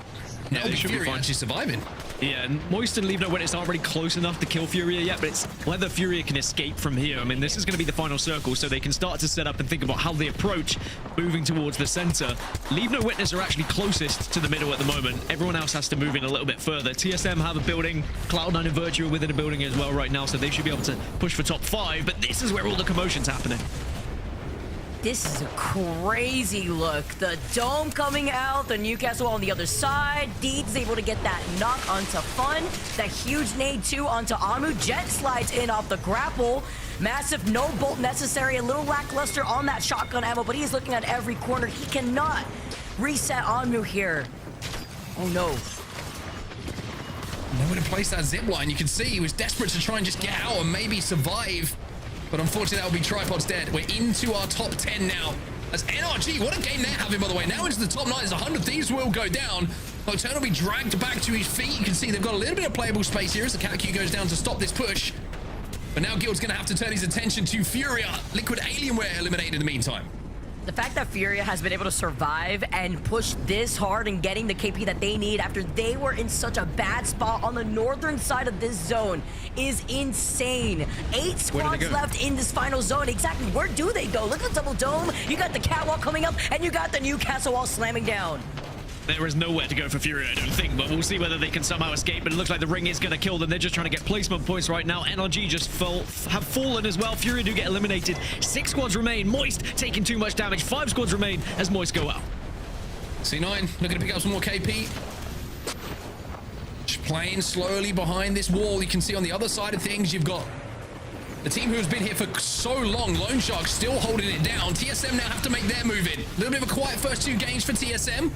Yeah, they should be fine. Actually surviving. Yeah, and Moist and LeaveNoWitness aren't really close enough to kill FURIA yet, but it's whether FURIA can escape from here. I mean, this is going to be the final circle, so they can start to set up and think about how they approach moving towards the center. LeaveNoWitness are actually closest to the middle at the moment. Everyone else has to move in a little bit further. TSM have a building. Cloud9 and Virtue are within a building as well right now, so they should be able to push for top 5, but this is where all the commotion's happening. This is a crazy look. The dome coming out, the Newcastle on the other side. Deeds able to get that knock onto Fun. That huge nade too onto Amu. Jet slides in off the grapple. Massive, no bolt necessary, a little lackluster on that shotgun ammo, but he's looking at every corner. He cannot reset Onmu here. Oh no. Nowhere to place that zip line. You can see he was desperate to try and just get out and maybe survive. But unfortunately, that will be Tripod's dead. We're into our top 10 now. As NRG, what a game they're having, by the way. Now into the top 9, there's 100 Thieves will go down. Nocturne will be dragged back to his feet. You can see they've got a little bit of playable space here as the Cat Q goes down to stop this push. But now Guild's going to have to turn his attention to FURIA. Liquid Alienware eliminated in the meantime. The fact that FURIA has been able to survive and push this hard and getting the KP that they need after they were in such a bad spot on the northern side of this zone is insane. 8 squads left in this final zone. Exactly, where do they go? Look at the double dome. You got the catwalk coming up, and you got the new castle wall slamming down. There is nowhere to go for FURIA, I don't think, but we'll see whether they can somehow escape. But it looks like the ring is going to kill them. They're just trying to get placement points right now. NRG just have fallen as well. FURIA do get eliminated. 6 squads remain. Moist taking too much damage. 5 squads remain as Moist go out. C9 looking to pick up some more KP. Just playing slowly behind this wall. You can see on the other side of things, you've got the team who's been here for so long. Lone Shark still holding it down. TSM now have to make their move in. A little bit of a quiet first 2 games for TSM.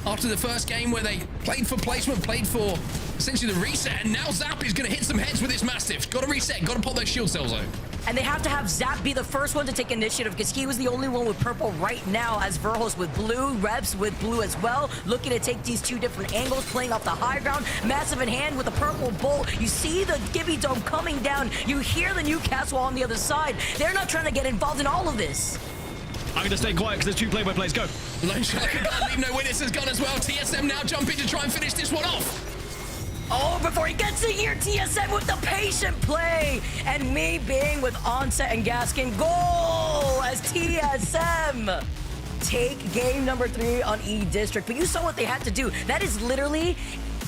After the first game where they played for placement, played for essentially the reset, and now Zap is going to hit some heads with this Mastiff. Got to reset, got to pop those shield cells out. And they have to have Zap be the first one to take initiative because he was the only one with purple right now, as Verhos with blue, Reps with blue as well, looking to take these 2 different angles, playing off the high ground. Massive in hand with a purple bolt. You see the Gibby Dome coming down. You hear the new castle on the other side. They're not trying to get involved in all of this. I'm going to stay quiet because there's 2 play-by-plays. Go. Lone Shark and LeaveNoWitness has gone as well. TSM now jumping to try and finish this one off. Oh, before he gets it here, TSM with the patient play. And me being with Onset and Gaskin. Goal as TSM take game number 3 on E District. But you saw what they had to do. That is literally,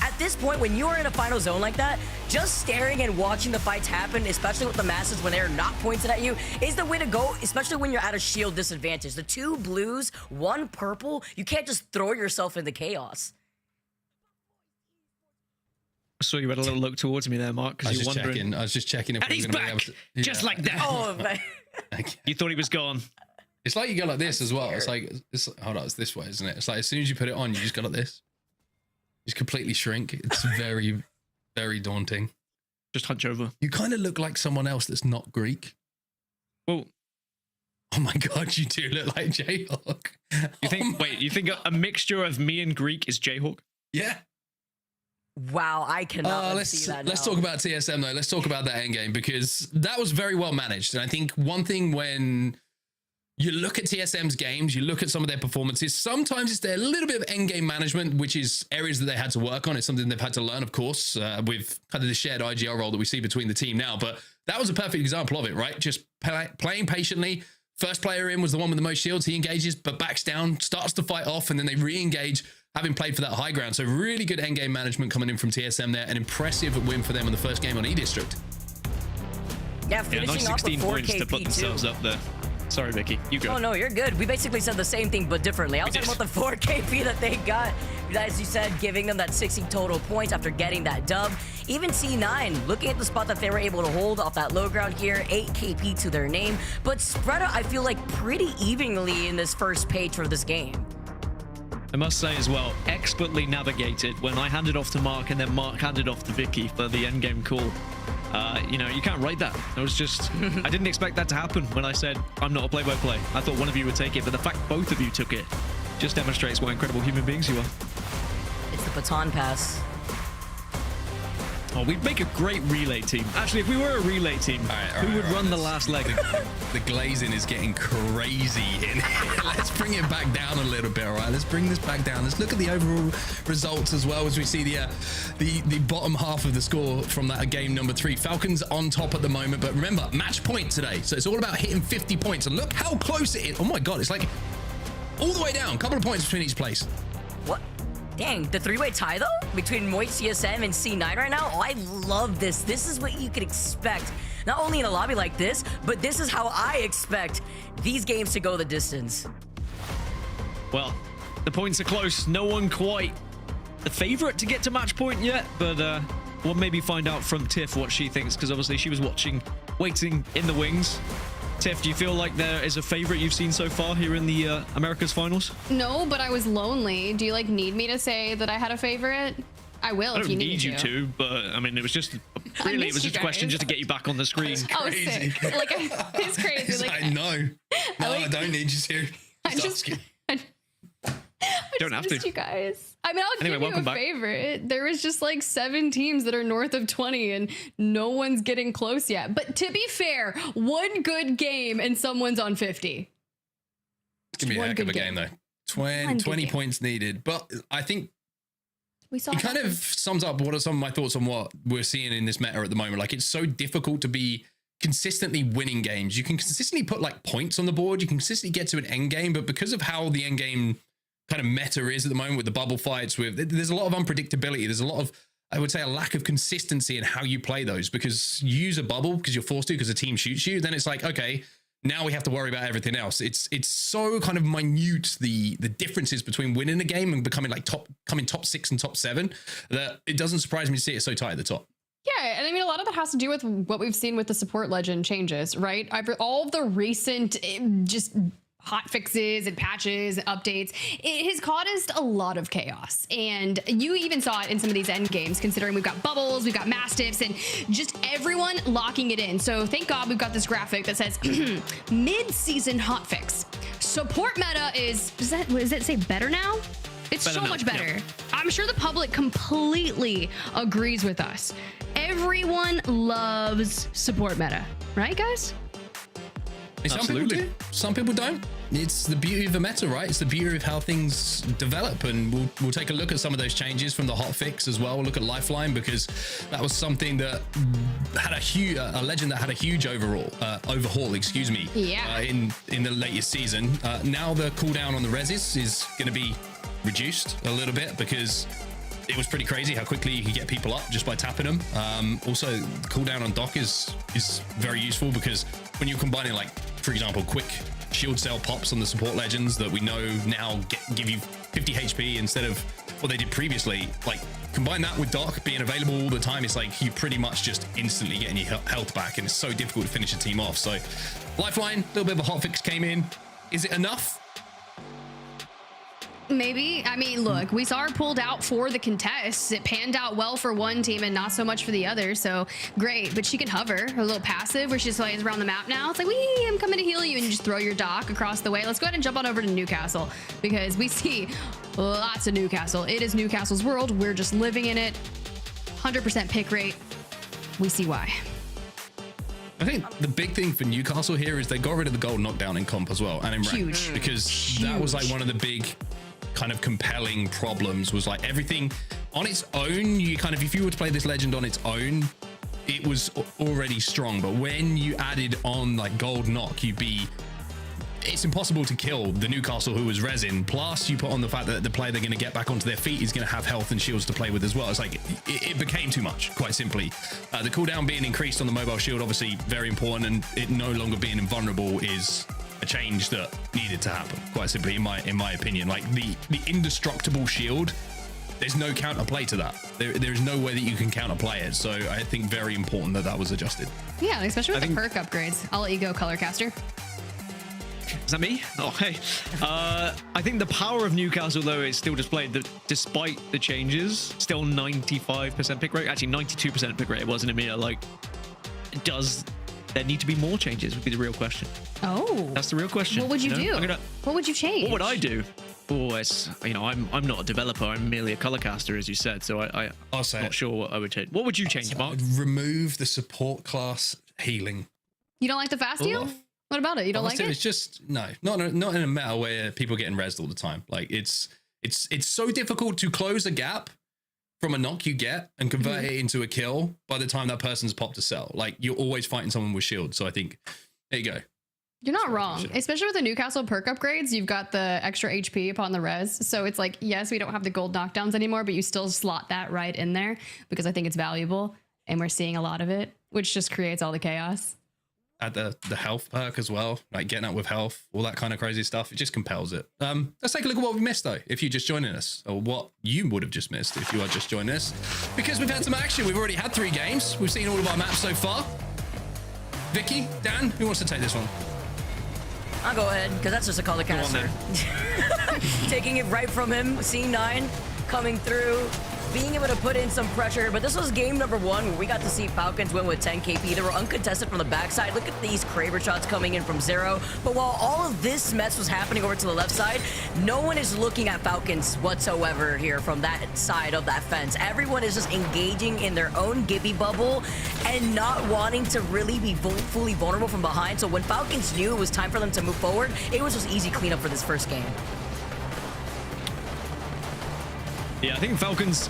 at this point, when you are in a final zone like that, just staring and watching the fights happen, especially with the masses when they're not pointed at you, is the way to go, especially when you're at a shield disadvantage. The 2 blues, 1 purple, you can't just throw yourself into chaos. I saw you had a little look towards me there, Mark, because you're wondering. I was just checking if and he's back, just like that. Oh, man. You thought he was gone. It's like you go like this as well. It's like, hold on, it's this way, isn't it? It's like as soon as you put it on, you just go like this. You just completely shrink. It's very, very daunting. Just hunch over. You kind of look like someone else that's not Greek. Well, oh my God, you do look like Jayhawk. You think? Wait, you think a mixture of me and Greek is Jayhawk? Yeah. Wow, I cannot see that now. Let's talk about TSM though. Let's talk about that end game because that was very well managed. And I think one thing when you look at TSM's games, you look at some of their performances, sometimes it's there a little bit of end game management, which is areas that they had to work on. It's something they've had to learn, of course, with kind of the shared IGL role that we see between the team now. But that was a perfect example of it, right? Just playing patiently. First player in was the one with the most shields. He engages, but backs down, starts to fight off, and then they re-engage, having played for that high ground. So really good end game management coming in from TSM there. An impressive win for them in the first game on E District. Yeah, finishing nice off 16 with 4 points KP to put themselves up there. Sorry, Vicky, you go. Oh, no, you're good. We basically said the same thing, but differently. I was talking about the 4 KP that they got, as you said, giving them that 60 total points after getting that dub. Even C9, looking at the spot that they were able to hold off that low ground here, 8 KP to their name, but spread out, I feel like, pretty evenly in this first page for this game. I must say as well, expertly navigated when I handed off to Mark and then Mark handed off to Vicky for the endgame call. You know, you can't write that. It was just, I didn't expect that to happen when I said, I'm not a play-by-play. I thought one of you would take it, but the fact both of you took it just demonstrates what incredible human beings you are. It's the baton pass. Oh, we'd make a great relay team. Actually, if we were a relay team, who would run the last leg? The glazing is getting crazy in here. Let's bring it back down a little bit, all right? Let's bring this back down. Let's look at the overall results as well as we see the bottom half of the score from that game number 3. Falcons on top at the moment, but remember, match point today. So it's all about hitting 50 points. And look how close it is. Oh my God, it's like all the way down. A couple of points between each place. What? Dang, the 3-way tie though between Moist, CSM, and C9 right now. Oh, I love this. This is what you could expect. Not only in a lobby like this, but this is how I expect these games to go the distance. Well, the points are close. No one quite the favorite to get to match point yet, but we'll maybe find out from Tiff what she thinks, because obviously she was watching waiting in the wings. Tiff, do you feel like there is a favorite you've seen so far here in the Americas Finals? No, but I was lonely. Do you like need me to say that I had a favorite? I will if you need me to. I don't need you to, but I mean, it was just really, it was just a question just to get you back on the screen. Oh, sick. Like, it's crazy. Like, I know. No, I don't need you to. I just don't have to. You guys. I mean, I'll give you a favorite. There was just like 7 teams that are north of 20 and no one's getting close yet. But to be fair, one good game and someone's on 50. It's going to be a heck of a game though. 20 points needed. But I think it kind of sums up what are some of my thoughts on what we're seeing in this meta at the moment. Like, it's so difficult to be consistently winning games. You can consistently put like points on the board. You can consistently get to an end game, but because of how the end game kind of meta is at the moment with the bubble fights, there's a lot of unpredictability. There's a lot of, I would say, a lack of consistency in how you play those, because you use a bubble because you're forced to, because a team shoots you. Then it's like, okay, now we have to worry about everything else. It's so kind of minute, the differences between winning a game and becoming like top 6 and top 7, that it doesn't surprise me to see it so tight at the top. Yeah, and I mean, a lot of that has to do with what we've seen with the support legend changes, right? All of the recent just hot fixes and patches and updates, it has caused a lot of chaos. And you even saw it in some of these end games, considering we've got bubbles, we've got mastiffs, and just everyone locking it in. So thank God we've got this graphic that says mid-season hotfix. Support meta does it say better now? It's better so much better. Yeah. I'm sure the public completely agrees with us. Everyone loves support meta, right, guys? Some people do, some people don't. It's the beauty of the meta, right? It's the beauty of how things develop, and we'll take a look at some of those changes from the hotfix as well. We'll look at Lifeline, because that was something that had a legend that had a huge overhaul, excuse me, in the latest season. Now the cooldown on the reses is going to be reduced a little bit, because it was pretty crazy how quickly you could get people up just by tapping them. Also, cooldown on Doc is very useful, because when you're combining, like, for example, quick shield cell pops on the support legends that we know now give you 50 HP instead of what they did previously, like, combine that with Doc being available all the time, it's like you pretty much just instantly getting your health back, and it's so difficult to finish a team off. So Lifeline, a little bit of a hotfix came in. Is it enough? Maybe. I mean, look, we saw her pulled out for the contests. It panned out well for one team and not so much for the other. So great. But she can hover, her little passive where she just plays around the map now. It's like, wee, I'm coming to heal you, and you just throw your Doc across the way. Let's go ahead and jump on over to Newcastle, because we see lots of Newcastle. It is Newcastle's world. We're just living in it. 100% pick rate. We see why. I think the big thing for Newcastle here is they got rid of the gold knockdown in comp as well, and in rank, because that was like one of the big kind of compelling problems, was like everything on its own. You kind of, if you were to play this legend on its own, it was already strong, but when you added on like gold knock, it's impossible to kill the Newcastle who was resin. Plus you put on the fact that the player they're going to get back onto their feet is going to have health and shields to play with as well. It's like it became too much, quite simply. The cooldown being increased on the mobile shield, obviously very important, and it no longer being invulnerable is a change that needed to happen, quite simply, in my opinion. Like the indestructible shield, there's no counterplay to that. There's no way that you can counterplay it. So I think very important that was adjusted. Yeah, especially with the perk upgrades. I'll let you go, Colorcaster. Is that me? Oh, hey. I think the power of Newcastle, though, is still displayed that despite the changes, still 95% pick rate. Actually, 92% pick rate it was in EMEA. Like, does there need to be more changes would be the real question. Oh. That's the real question. What would you do? What would you change? What would I do? Oh, it's, I'm not a developer. I'm merely a colorcaster, as you said. So I'm not sure what I would change. What would you change, Mark? I'd remove the support class healing. You don't like the fast heal? What about it? You don't like it? It's just, no, not in a meta where people are getting rezzed all the time. Like it's so difficult to close a gap from a knock you get and convert it into a kill by the time that person's popped a cell. Like you're always fighting someone with shield. So I think, there you go. You're not wrong, especially with the Newcastle perk upgrades. You've got the extra HP upon the res. So it's like, yes, we don't have the gold knockdowns anymore, but you still slot that right in there because I think it's valuable and we're seeing a lot of it, which just creates all the chaos. Add the health perk as well, like getting out with health, all that kind of crazy stuff. It just compels it. Let's take a look at what we missed though, if you're just joining us, or what you would have just missed if you are just joining us, because we've had some action. We've already had 3 games. We've seen all of our maps so far. Vicky, Dan, who wants to take this one? I'll go ahead, because that's just a color caster. Taking it right from him, C9 coming through, being able to put in some pressure. But this was game number 1 where we got to see Falcons win with 10 KP. They were uncontested from the backside. Look at these Kraber shots coming in from 0. But while all of this mess was happening over to the left side, no one is looking at Falcons whatsoever here from that side of that fence. Everyone is just engaging in their own Gibby bubble and not wanting to really be fully vulnerable from behind. So when Falcons knew it was time for them to move forward, it was just easy cleanup for this first game. Yeah, I think Falcons,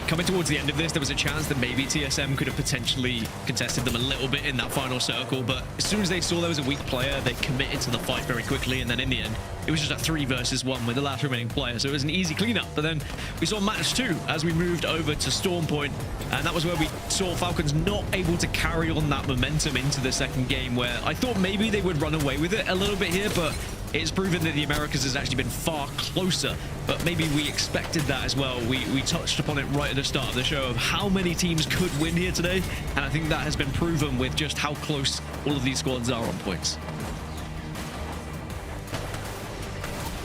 coming towards the end of this, there was a chance that maybe TSM could have potentially contested them a little bit in that final circle, but as soon as they saw there was a weak player, they committed to the fight very quickly, and then in the end, it was just a 3 versus 1 with the last remaining player, so it was an easy cleanup. But then we saw match 2 as we moved over to Storm Point, and that was where we saw Falcons not able to carry on that momentum into the second game, where I thought maybe they would run away with it a little bit here, but it's proven that the Americas has actually been far closer, but maybe we expected that as well. We touched upon it right at the start of the show of how many teams could win here today, and I think that has been proven with just how close all of these squads are on points.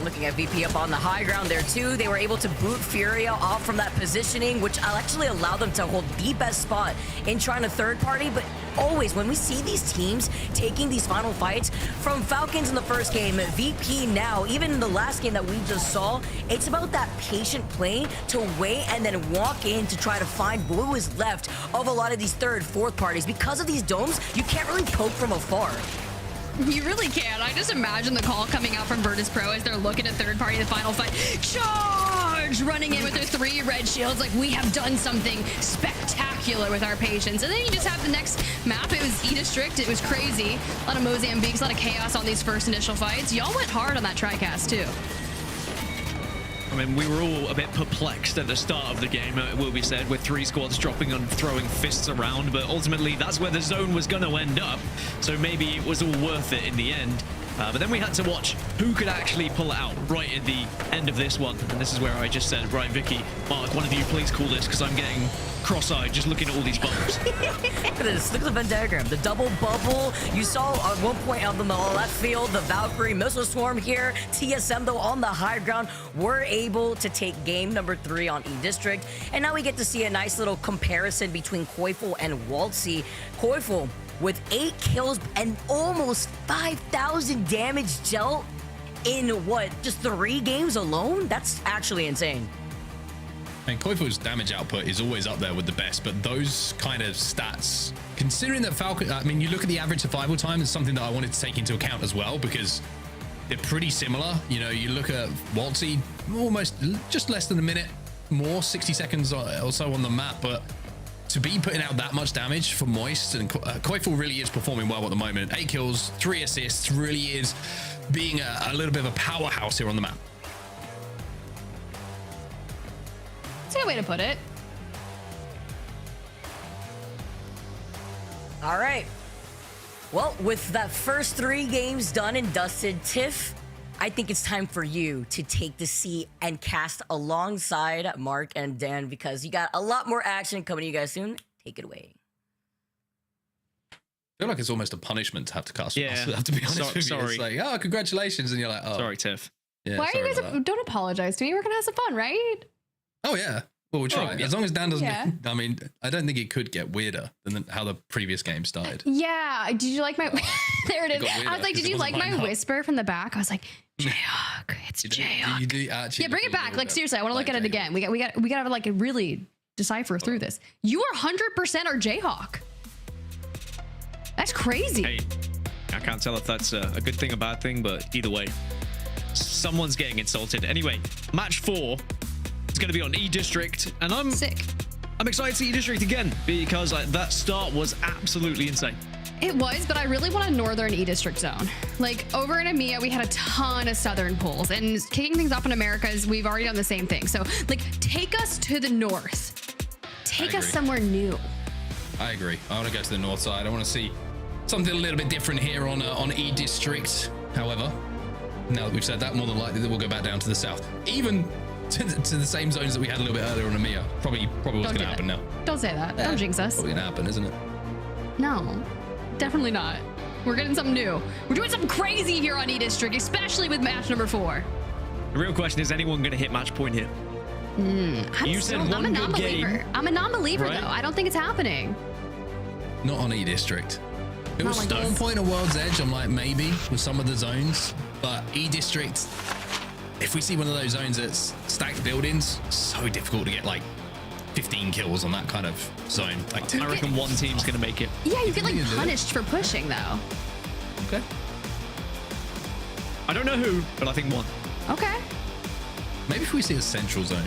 Looking at VP up on the high ground there too. They were able to boot FURIA off from that positioning, which actually allowed them to hold the best spot in trying to third party. But always when we see these teams taking these final fights, from Falcons in the first game, VP now, even in the last game that we just saw, it's about that patient play to wait and then walk in to try to find what was left of a lot of these third, fourth parties. Because of these domes, you can't really poke from afar. You really can. I just imagine the call coming out from Virtus.pro as they're looking at third party, the final fight. Charge! Running in with their 3 red shields like we have done something spectacular with our patience. And then you just have the next map. It was E-District. It was crazy. A lot of Mozambiques, a lot of chaos on these first initial fights. Y'all went hard on that TriCast too. I mean, we were all a bit perplexed at the start of the game, it will be said, with 3 squads dropping and throwing fists around, but ultimately that's where the zone was going to end up, so maybe it was all worth it in the end. But then we had to watch who could actually pull it out right at the end of this one. And this is where I just said, right, Vicky, Mark, one of you please call this, because I'm getting cross-eyed just looking at all these bubbles. Look at this. Look at the Venn diagram. The double bubble. You saw at one point on the left field, the Valkyrie missile swarm here. TSM, though, on the high ground, were able to take game number 3 on E-District. And now we get to see a nice little comparison between Koifel and Waltzy. Koifel with 8 kills and almost 5,000 damage dealt in what, just 3 games alone? That's actually insane. And Koifel's damage output is always up there with the best, but those kind of stats, considering that Falcon, I mean, you look at the average survival time, it's something that I wanted to take into account as well, because they're pretty similar. You know, you look at Waltzy, almost just less than a minute more, 60 seconds or so on the map, but to be putting out that much damage for Moist, and Koifel really is performing well at the moment. 8 kills, 3 assists, really is being a little bit of a powerhouse here on the map. That's a good way to put it. All right. Well, with that first 3 games done and dusted, Tiff, I think it's time for you to take the seat and cast alongside Mark and Dan, because you got a lot more action coming to you guys soon. Take it away. I feel like it's almost a punishment to have to cast. Yeah. I have to be honest with you. Sorry. It's like, oh, congratulations. And you're like, oh. Sorry, Tiff. Yeah, Why are you sorry guys? Don't apologize to me. We're gonna have some fun, right? Oh, yeah. Well, we'll try. yeah. As long as Dan doesn't. Yeah. I mean, I don't think it could get weirder than how the previous game started. Yeah. Did you like my? There it is. got I was weirder like, did because you it like wasn't my lined up. whisper from the back? I was like, Jayhawk. It's Jayhawk. You do actually. Yeah, bring it look a back. little Like bit seriously, I want to like look at it Jayhawk. again. We got to like really decipher through this. You are 100% our Jayhawk. That's crazy. Hey, I can't tell if that's a good thing or bad thing, but either way, someone's getting insulted. Anyway, match 4 is going to be on E-District, and I'm excited to see E-District again, because that start was absolutely insane. It was, but I really want a northern E-District zone. Like over in EMEA, we had a ton of southern pools, and kicking things off in Americas, we've already done the same thing. So like, take us to the north. Take us somewhere new. I agree. I want to go to the north side. I want to see something a little bit different here on E-District. However, now that we've said that, more than likely that we'll go back down to the south. Even to the same zones that we had a little bit earlier on EMEA. Probably what's going to happen now. Don't say that. Don't jinx us. Probably going to happen, isn't it? No. Definitely not. We're getting something new. We're doing something crazy here on E-District, especially with match number 4. The real question is anyone going to hit match point here? I'm a non-believer. I'm a non-believer, right? though. I don't think it's happening. Not on E-District. It was Storm Point or World's Edge, I'm like, maybe, with some of the zones. But E-District, if we see one of those zones that's stacked buildings, so difficult to get, like, 15 kills on that kind of zone. Like, I reckon one team's going to make it. Yeah, you get, like, punished for pushing, though. Okay. I don't know who, but I think one. Okay. Maybe if we see a central zone.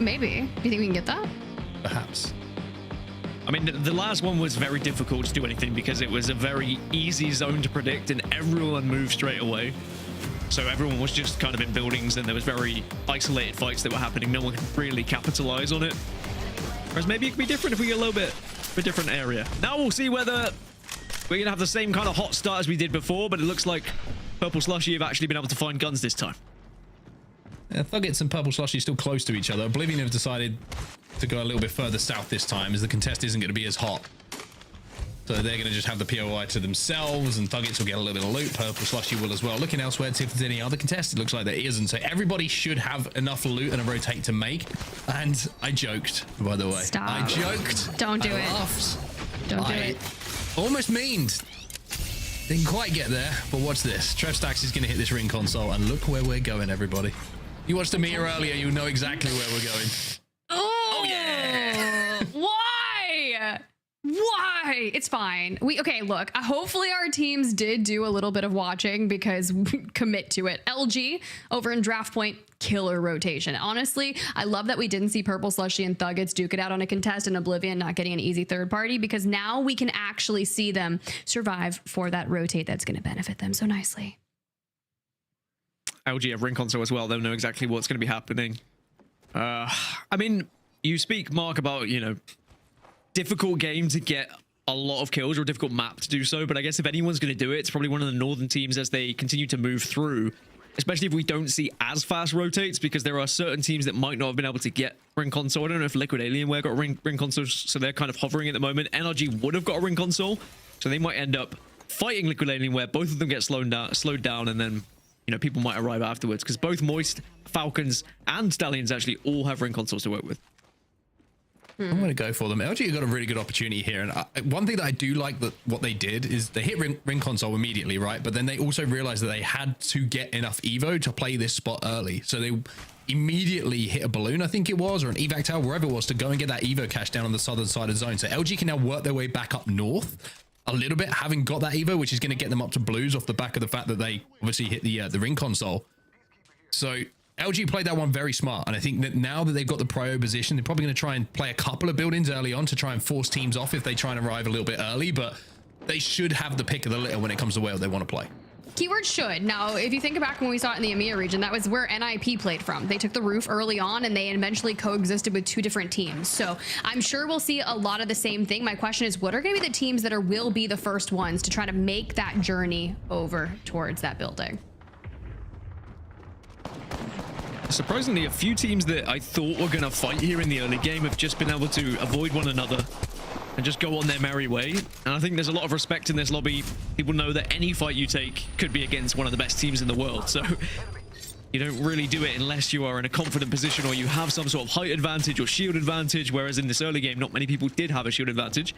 Maybe. Do you think we can get that? Perhaps. I mean, the last one was very difficult to do anything because it was a very easy zone to predict and everyone moved straight away. So everyone was just kind of in buildings and there was very isolated fights that were happening. No one could really capitalize on it. Whereas maybe it could be different if we get a little bit of a different area. Now we'll see whether we're going to have the same kind of hot start as we did before, but it looks like Purple Slushee have actually been able to find guns this time. Yeah, Thuggets and Purple Slushee are still close to each other. Oblivion have decided to go a little bit further south this time as the contest isn't going to be as hot. So they're going to just have the POI to themselves and Thuggets will get a little bit of loot. Purple Slushee will as well. Looking elsewhere to see if there's any other contest. It looks like there isn't. So everybody should have enough loot and a rotate to make. And I joked, by the way. Stop. I joked. Don't do I it. laughed. Don't do it. Almost meaned. Didn't quite get there, but watch this. Trev Stacks is going to hit this ring console and look where we're going, everybody. You watched EMEA earlier, you know exactly where we're going. Oh yeah! Why? Why? It's fine. Okay, look, hopefully our teams did do a little bit of watching because we commit to it. LG over in Draft Point, killer rotation. Honestly, I love that we didn't see Purple Slushee and Thuggets duke it out on a contest and Oblivion not getting an easy third party because now we can actually see them survive for that rotate that's going to benefit them so nicely. LG have ring console as well. They'll know exactly what's going to be happening. I mean, you speak, Mark, about, you know, difficult game to get a lot of kills or a difficult map to do so. But I guess if anyone's going to do it, it's probably one of the northern teams as they continue to move through, especially if we don't see as fast rotates, because there are certain teams that might not have been able to get ring console. I don't know if Liquid Alienware got ring consoles, so they're kind of hovering at the moment. NRG would have got a ring console, so they might end up fighting Liquid Alienware. Both of them get slowed down, and then, you know, people might arrive afterwards, because both Moist, Falcons, and Stallions actually all have ring consoles to work with. I'm going to go for them. LG got a really good opportunity here. And one thing that I do like that what they did is they hit ring console immediately, right? But then they also realized that they had to get enough Evo to play this spot early. So they immediately hit a balloon, I think it was, or an evac tower, wherever it was, to go and get that Evo cache down on the southern side of the zone. So LG can now work their way back up north a little bit, having got that Evo, which is going to get them up to blues off the back of the fact that they obviously hit the ring console. So LG played that one very smart, and I think that now that they've got the prio position, they're probably going to try and play a couple of buildings early on to try and force teams off if they try and arrive a little bit early, but they should have the pick of the litter when it comes to where they want to play. Keyword should. Now, if you think back when we saw it in the EMEA region, that was where NIP played from. They took the roof early on and they eventually coexisted with two different teams. So I'm sure we'll see a lot of the same thing. My question is, what are going to be the teams that will be the first ones to try to make that journey over towards that building? Surprisingly, a few teams that I thought were going to fight here in the early game have just been able to avoid one another and just go on their merry way. And I think there's a lot of respect in this lobby. People know that any fight you take could be against one of the best teams in the world. So you don't really do it unless you are in a confident position or you have some sort of height advantage or shield advantage, whereas in this early game, not many people did have a shield advantage.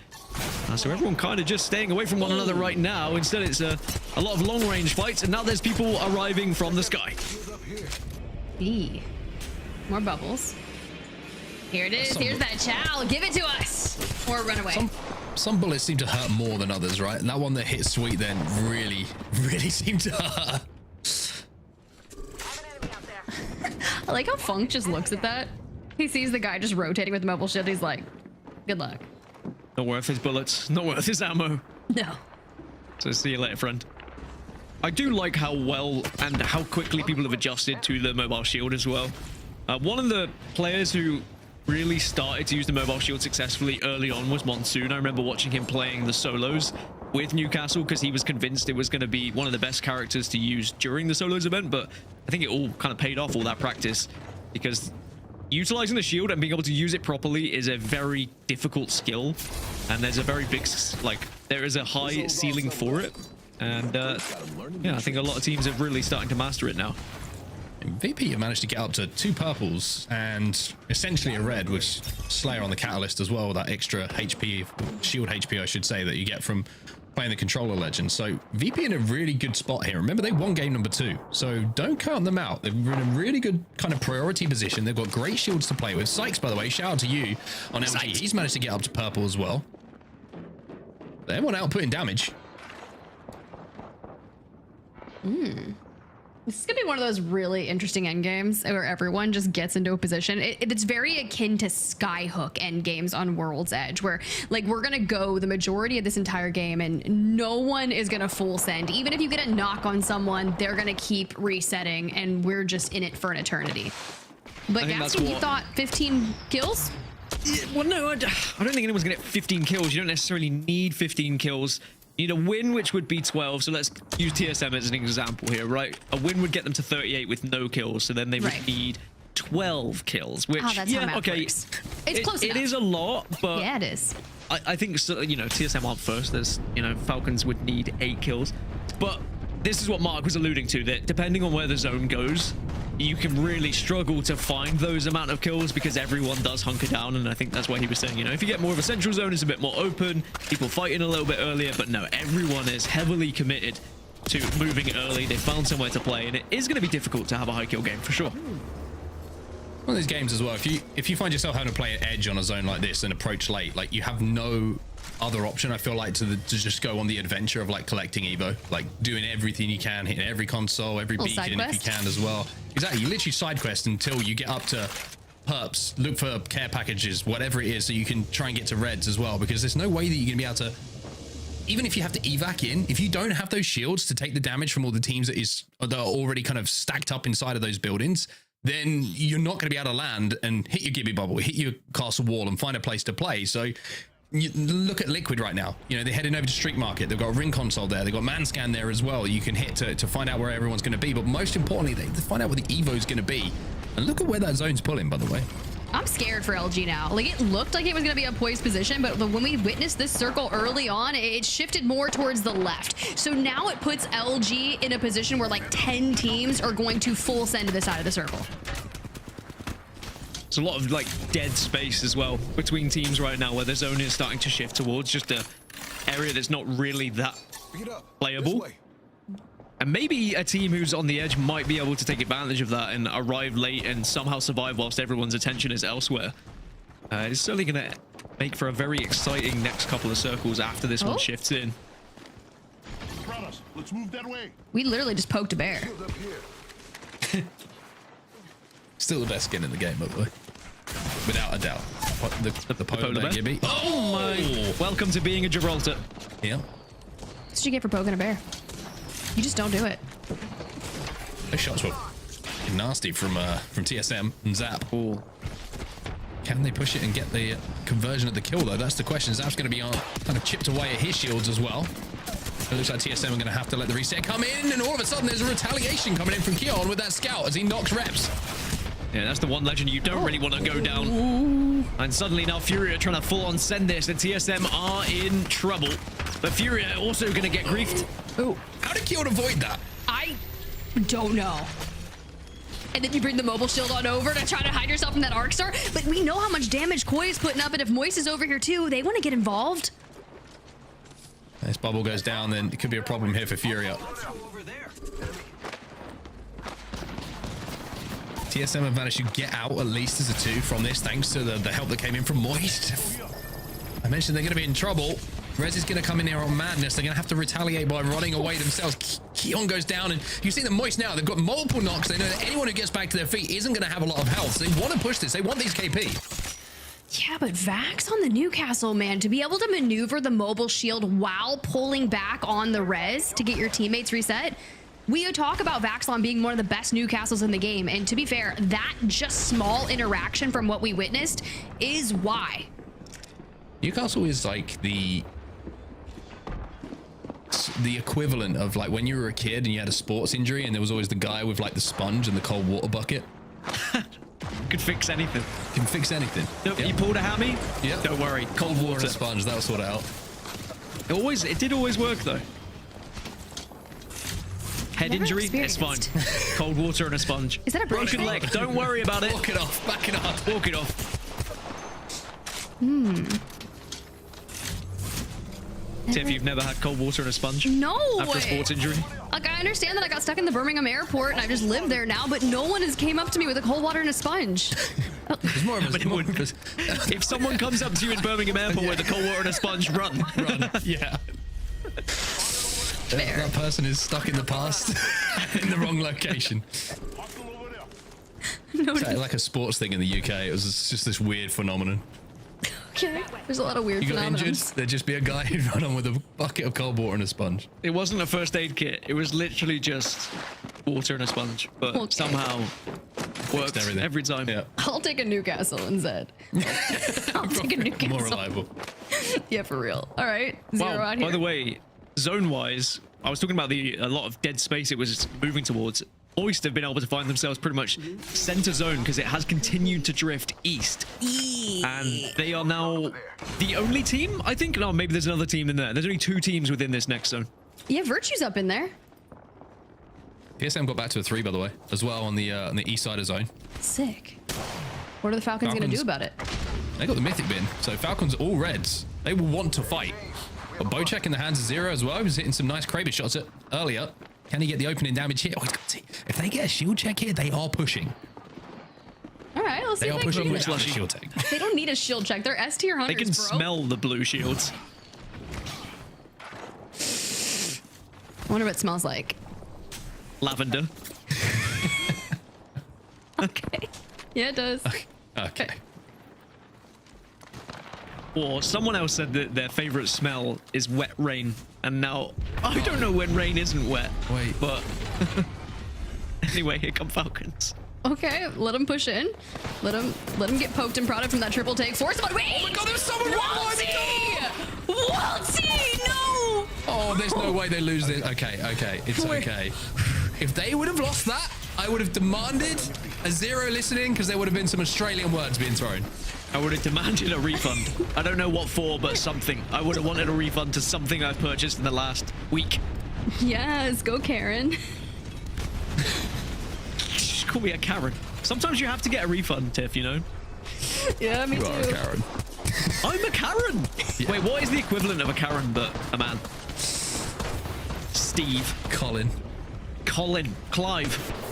So everyone kind of just staying away from one another right now. Instead, it's a lot of long-range fights, and now there's people arriving from the sky. More bubbles. Here it is. Here's that chow. Give it to us. Or run away. Some bullets seem to hurt more than others, right? And that one that hit Sweet then really seemed to hurt. I like how Funk just looks at that. He sees the guy just rotating with the mobile shield. He's like, good luck. Not worth his bullets. Not worth his ammo. No. So see you later, friend. I do like how well and how quickly people have adjusted to the mobile shield as well. One of the players who really started to use the mobile shield successfully early on was Monsoon. I remember watching him playing the solos with Newcastle because he was convinced it was going to be one of the best characters to use during the solos event, but I think it all kind of paid off, all that practice, because utilizing the shield and being able to use it properly is a very difficult skill, and there's a very big, like, there is a high ceiling for it. And yeah, I think a lot of teams are really starting to master it now. VP have managed to get up to 2 purples and essentially a red with Slayer on the Catalyst as well, that extra HP, shield HP I should say, that you get from playing the controller legend. So VP in a really good spot here. Remember, they won game number 2, so don't count them out. They're in a really good kind of priority position. They've got great shields to play with. Sykes, by the way, shout out to you on LG. He's managed to get up to purple as well. Everyone outputting damage. This is gonna be one of those really interesting end games where everyone just gets into a position. It's very akin to Skyhook end games on World's Edge, where like we're gonna go the majority of this entire game and no one is gonna full send. Even if you get a knock on someone, they're gonna keep resetting, and we're just in it for an eternity. But Gaskin, you thought 15 kills? Yeah, well, no, I don't think anyone's gonna get 15 kills. You don't necessarily need 15 kills. You need a win, which would be 12. So let's use TSM as an example here, right? A win would get them to 38 with no kills. So then they would need 12 kills, which, yeah, okay. Works. It's close enough. It is a lot, but yeah, it is. I think, so, you know, TSM aren't first. There's, you know, Falcons would need 8 kills. But this is what Mark was alluding to, that depending on where the zone goes, you can really struggle to find those amount of kills because everyone does hunker down. And I think that's why he was saying, you know, if you get more of a central zone, it's a bit more open, people fighting a little bit earlier. But no, everyone is heavily committed to moving early. They found somewhere to play, and it is going to be difficult to have a high kill game for sure. One of these games as well, if you find yourself having to play an edge on a zone like this and approach late, like you have no other option, I feel like, to just go on the adventure of like collecting Evo, like doing everything you can, hitting every console, every beacon if you can as well. Exactly, you literally side quest until you get up to perps, look for care packages, whatever it is, so you can try and get to reds as well, because there's no way that you're gonna be able to, even if you have to evac in, if you don't have those shields to take the damage from all the teams that are already kind of stacked up inside of those buildings, then you're not going to be able to land and hit your Gibby bubble, hit your castle wall, and find a place to play. So you look at Liquid right now. You know, they're heading over to Street Market. They've got a ring console there. They've got Manscan there as well. You can hit to find out where everyone's going to be. But most importantly, they find out where the Evo's going to be. And look at where that zone's pulling, by the way. I'm scared for LG now. Like, it looked like it was going to be a poised position, but when we witnessed this circle early on, it shifted more towards the left. So now it puts LG in a position where like 10 teams are going to full send to the side of the circle. There's a lot of like dead space as well between teams right now, where the zone is starting to shift towards just a area that's not really that playable. And maybe a team who's on the edge might be able to take advantage of that and arrive late and somehow survive whilst everyone's attention is elsewhere. It's certainly going to make for a very exciting next couple of circles after this one shifts in. Let's move that way. We literally just poked a bear. Still the best skin in the game, by the way. Without a doubt. The polar bear Gibby. Oh my. Welcome to being a Gibraltar. Yeah. That's what you get for poking a bear. You just don't do it. Those shots were nasty from TSM and Zap. Cool. Can they push it and get the conversion of the kill, though? That's the question. Zap's going to be kind of chipped away at his shields as well. It looks like TSM are going to have to let the reset come in, and all of a sudden there's a retaliation coming in from Keon with that scout as he knocks reps. Yeah, that's the one legend you don't really want to go down. Ooh. And suddenly now FURIA trying to full on send this, and TSM are in trouble. But FURIA also going to get griefed. Oh, how did Keon avoid that? I don't know. And then you bring the mobile shield on over to try to hide yourself from that arc star. But we know how much damage Koi is putting up, and if Moist is over here too, they want to get involved. This bubble goes down, then it could be a problem here for FURIA. TSM have managed to get out at least as a 2 from this, thanks to the help that came in from Moist. I mentioned they're going to be in trouble. Rez is going to come in here on madness. They're going to have to retaliate by running away themselves. Keon goes down, and you see the Moist now. They've got multiple knocks. They know that anyone who gets back to their feet isn't going to have a lot of health. So they want to push this. They want these KP. Yeah, but Vax on the Newcastle, man, to be able to maneuver the mobile shield while pulling back on the res to get your teammates reset. We talk about Vaxlon being one of the best Newcastles in the game, and to be fair, that just small interaction from what we witnessed is why. Newcastle is like the equivalent of like when you were a kid and you had a sports injury and there was always the guy with like the sponge and the cold water bucket. Could fix anything. Can fix anything. Nope, yep. You pulled a hammy? Yeah. Don't worry. Cold water and sponge, that'll sort it out. It did always work though. Head Never injury, it's fine. experienced. Cold water and a sponge. Is that a broken bracelet? leg? Don't worry about it. Walk it off. Back it up. Walk it off. Tiff, you've never had cold water and a sponge? No After a way. sports injury? Like, I understand that I got stuck in the Birmingham airport and I just live there now, but no one has came up to me with a cold water and a sponge. It's more of a... If someone comes up to you in Birmingham Airport with a cold water and a sponge, run. Run. Yeah. That person is stuck in the past in the wrong location. It's like a sports thing in the UK. It was just this weird phenomenon. Okay. There's a lot of weird You got phenomena. injured, there'd just be a guy who'd run on with a bucket of cold water and a sponge. It wasn't a first aid kit. It was literally just water and a sponge, but somehow worked every time. Yeah. I'll take a Newcastle instead. I'll take a Newcastle. More reliable. Yeah, for real. All right. Zero out here. By the way, zone-wise, I was talking about a lot of dead space it was moving towards. Oyster have been able to find themselves pretty much center zone because it has continued to drift east. And they are now the only team, I think. No, maybe there's another team in there. There's only 2 teams within this next zone. Yeah, Virtue's up in there. PSM got back to a 3, by the way, as well on the east side of zone. Sick. What are the Falcons going to do about it? They got the mythic bin, so Falcons all reds. They will want to fight. But Bocek in the hands of Zero as well. He was hitting some nice Kraber shots earlier. Can he get the opening damage here? Oh, he's got to see. If they get a shield check here, they are pushing. All right, let's see They if are they pushing can with do it. shield check. They don't need a shield check. They're S tier hunters, They can bro. smell the blue shields. I wonder what it smells like. Lavender. Okay. Yeah, it does. Okay. Or someone else said that their favorite smell is wet rain. And now, I don't know when rain isn't wet. Wait. But anyway, here come Falcons. Okay, let him push in. Let him get poked and prodded from that triple take. Force him on. Wait! Oh my god, there's someone right behind me! Waltzy! No! Oh, there's no way they lose this. Okay, it's okay. If they would have lost that, I would have demanded a Zero listening because there would have been some Australian words being thrown. I would have demanded a refund. I don't know what for, but something. I would have wanted a refund to something I've purchased in the last week. Yes, go Karen. Just call me a Karen. Sometimes you have to get a refund, Tiff, you know? Yeah, me You too. are a Karen. I'm a Karen! Yeah. Wait, what is the equivalent of a Karen but a man? Steve. Colin. Clive.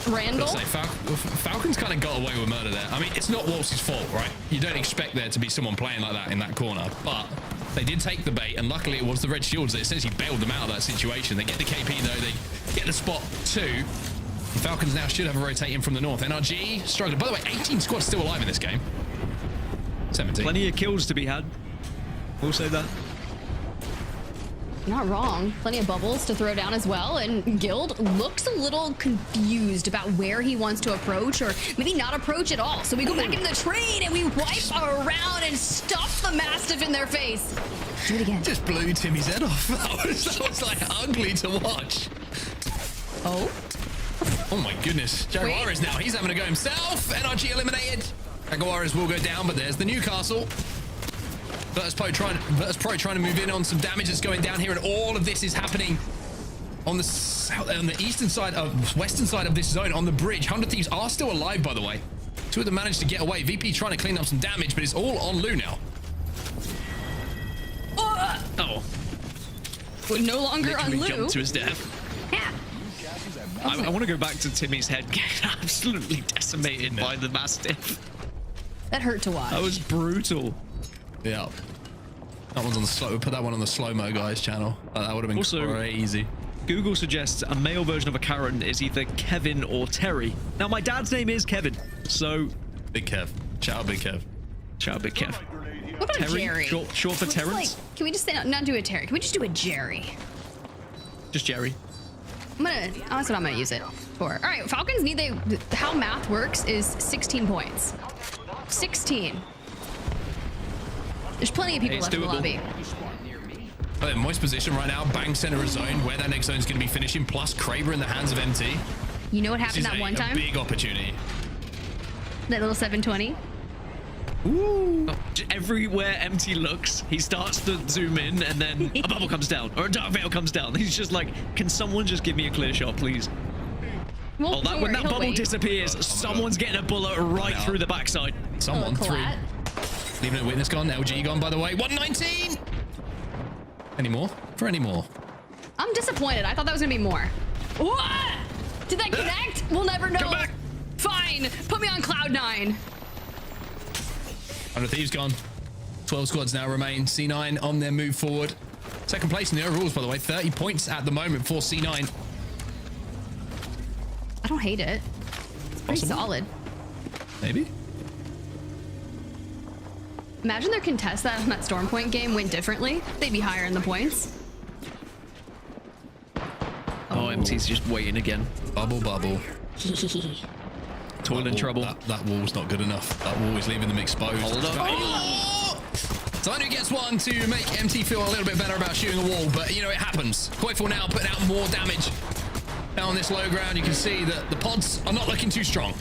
Randall? Say, Falcons kind of got away with murder there. I mean, it's not Waltz's fault, right? You don't expect there to be someone playing like that in that corner, but they did take the bait, and luckily it was the red shields that essentially bailed them out of that situation. They get the KP though, they get the spot 2. The Falcons now should have a rotating from the north. NRG struggling. By the way, 18 squads still alive in this game. 17. Plenty of kills to be had. We'll say that. Not wrong. Plenty of bubbles to throw down as well. And Guild looks a little confused about where he wants to approach, or maybe not approach at all. So we go back in the train and we wipe around and stuff the Mastiff in their face. Do it again. Just blew Timmy's head off. That was like ugly to watch. Oh? Oh my goodness. Jaguares now. He's having to go himself. NRG eliminated. Jaguares will go down, but there's the Newcastle. Virtus.pro trying to move in on some damage that's going down here, and all of this is happening on the western side of this zone on the bridge. 100 Thieves are still alive, by the way. 2 of them managed to get away. VP trying to clean up some damage, but it's all on Lou now. Oh. We're no longer on Literally Lou. jumped to his death. Yeah. I want to go back to Timmy's head getting absolutely decimated by the Mastiff. That hurt to watch. That was brutal. Yeah. That one's on the slow. Put that one on the slow-mo guys channel. That would have been Also, crazy. Google suggests a male version of a Karen is either Kevin or Terry. Now, my dad's name is Kevin, so... Big Kev. Shout out Big Kev. Shout out Big Kev. What about Terry? Jerry? Short for What's Terrence? like, can we just say not do a Terry? Can we just do a Jerry? Just Jerry. That's what I'm gonna use it for. All right, Falcons need how math works is 16 points. 16. There's plenty of people left in the lobby. But in moist position right now, bang center of zone, where that next zone is going to be finishing, plus Kraber in the hands of MT. You know what happened that one time? A big opportunity. That little 720. Ooh. Everywhere MT looks, he starts to zoom in, and then a bubble comes down, or a dark veil comes down. He's just like, can someone just give me a clear shot, please? Well, When that bubble disappears, someone's getting a bullet right through the backside. Someone through. LeaveNoWitness gone. LG gone, by the way. 119. Any more? For any more? I'm disappointed. I thought that was gonna be more. What? Did that connect? We'll never know. Come back. Fine. Put me on cloud 9. Under Thieves gone. 12 squads now remain. C9 on their move forward. Second place in the overalls, by the way. 30 points at the moment for C9. I don't hate it. It's pretty solid. Maybe. Imagine their contest that on that Storm Point game went differently. They'd be higher in the points. Oh, MT's just waiting again. Bubble. Toil in trouble. That wall's not good enough. That wall is leaving them exposed. Hold on. Oh! Zanu gets one to make MT feel a little bit better about shooting a wall, but you know, it happens. Coifel now putting out more damage. Down this low ground, you can see that the pods are not looking too strong.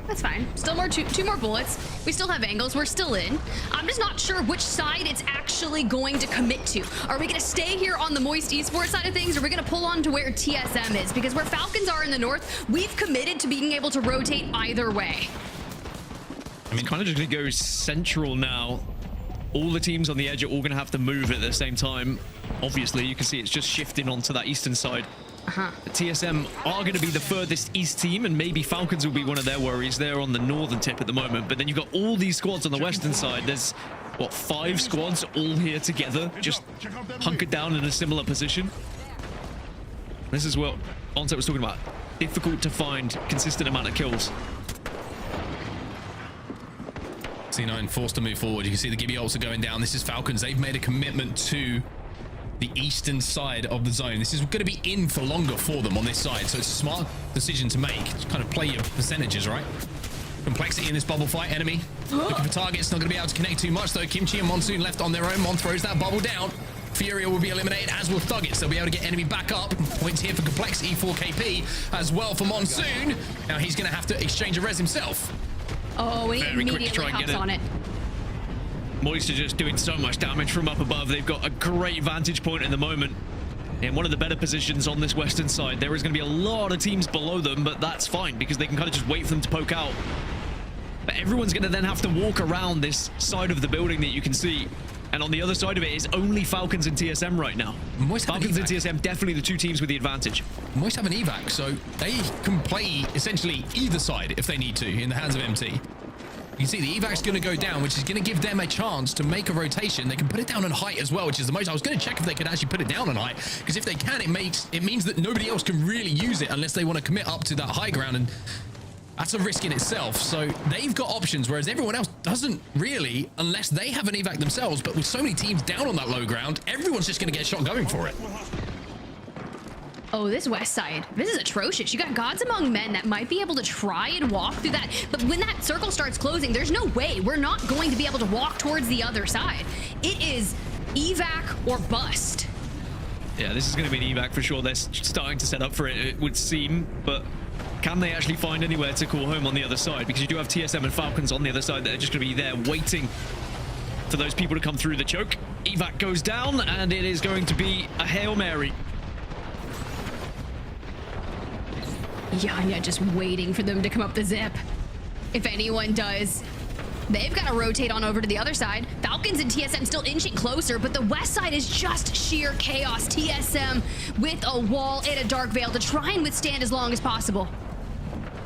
That's fine. Still two more bullets. We still have angles. We're still in. I'm just not sure which side it's actually going to commit to. Are we going to stay here on the Moist Esports side of things, or are we going to pull on to where TSM is? Because where Falcons are in the north, we've committed to being able to rotate either way. I mean, kind of just going to go central now. All the teams on the edge are all going to have to move at the same time. Obviously, you can see it's just shifting onto that eastern side. The TSM are going to be the furthest east team, and maybe Falcons will be one of their worries. They're on the northern tip at the moment, but then you've got all these squads on the western side. There's, what, 5 squads all here together, just hunkered down in a similar position. This is what Onset was talking about. Difficult to find consistent amount of kills. C9 forced to move forward. You can see the Gibby ults are going down. This is Falcons. They've made a commitment to the eastern side of the zone. This is going to be in for longer for them on this side, so it's a smart decision to make. Just kind of play your percentages, right? Complexity in this bubble fight. Enemy looking for targets. Not going to be able to connect too much, though. Kimchi and Monsoon left on their own. Mon throws that bubble down. FURIA will be eliminated, as will Thuggets. They'll be able to get enemy back up. Points here for Complexity, 4KP as well for Monsoon. Now he's going to have to exchange a res himself. Oh, and he immediately hops on it. Moist are just doing so much damage from up above. They've got a great vantage point in the moment. In one of the better positions on this western side. There is going to be a lot of teams below them, but that's fine because they can kind of just wait for them to poke out. But everyone's going to then have to walk around this side of the building that you can see. And on the other side of it is only Falcons and TSM right now. Falcons and TSM definitely the two teams with the advantage. Moist have an evac, so they can play essentially either side if they need to in the hands of MT. You can see the evac's going to go down, which is going to give them a chance to make a rotation. They can put it down on height as well, which is the most. I was going to check if they could actually put it down on height, because if they can, it means that nobody else can really use it unless they want to commit up to that high ground, and that's a risk in itself. So they've got options, whereas everyone else doesn't really, unless they have an evac themselves. But with so many teams down on that low ground, everyone's just going to get a shot going for it. Oh, this west side, this is atrocious. You got Godz among men that might be able to try and walk through that, but when that circle starts closing, there's no way we're not going to be able to walk towards the other side. It is evac or bust. Yeah, this is going to be an evac for sure. They're starting to set up for it, it would seem, but can they actually find anywhere to call home on the other side? Because you do have TSM and Falcons on the other side that are just going to be there waiting for those people to come through the choke. Evac goes down, and it is going to be a Hail Mary. Yanya just waiting for them to come up the zip. If anyone does, they've got to rotate on over to the other side. Falcons and TSM still inching closer, but the west side is just sheer chaos. TSM with a wall and a dark veil to try and withstand as long as possible.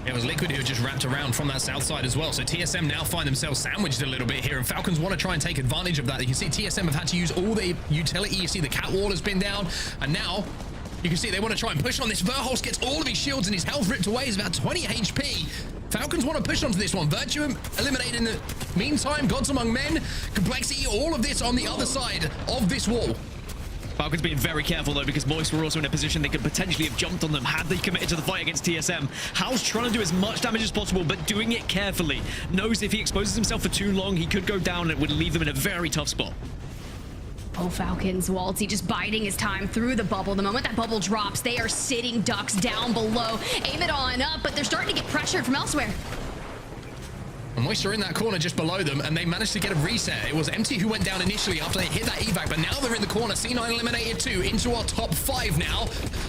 It was Liquid who just wrapped around from that south side as well. So TSM now find themselves sandwiched a little bit here, and Falcons want to try and take advantage of that. You can see TSM have had to use all their utility. You see the cat wall has been down, and now you can see they want to try and push on this. Verholz gets all of his shields and his health ripped away. He's about 20 HP. Falcons want to push onto this one. Virtuum eliminated in the meantime. Godz among men. Complexity, all of this on the other side of this wall. Falcons being very careful though, because Moist were also in a position they could potentially have jumped on them had they committed to the fight against TSM. House trying to do as much damage as possible, but doing it carefully. Knows if he exposes himself for too long, he could go down and it would leave them in a very tough spot. Oh, Falcons, Waltzy just biding his time through the bubble. The moment that bubble drops, they are sitting ducks down below. Aim it on up, but they're starting to get pressured from elsewhere. Moisture in that corner just below them, and they managed to get a reset. It was MT who went down initially after they hit that evac, but now they're in the corner. C9 eliminated 2 into our top 5 now,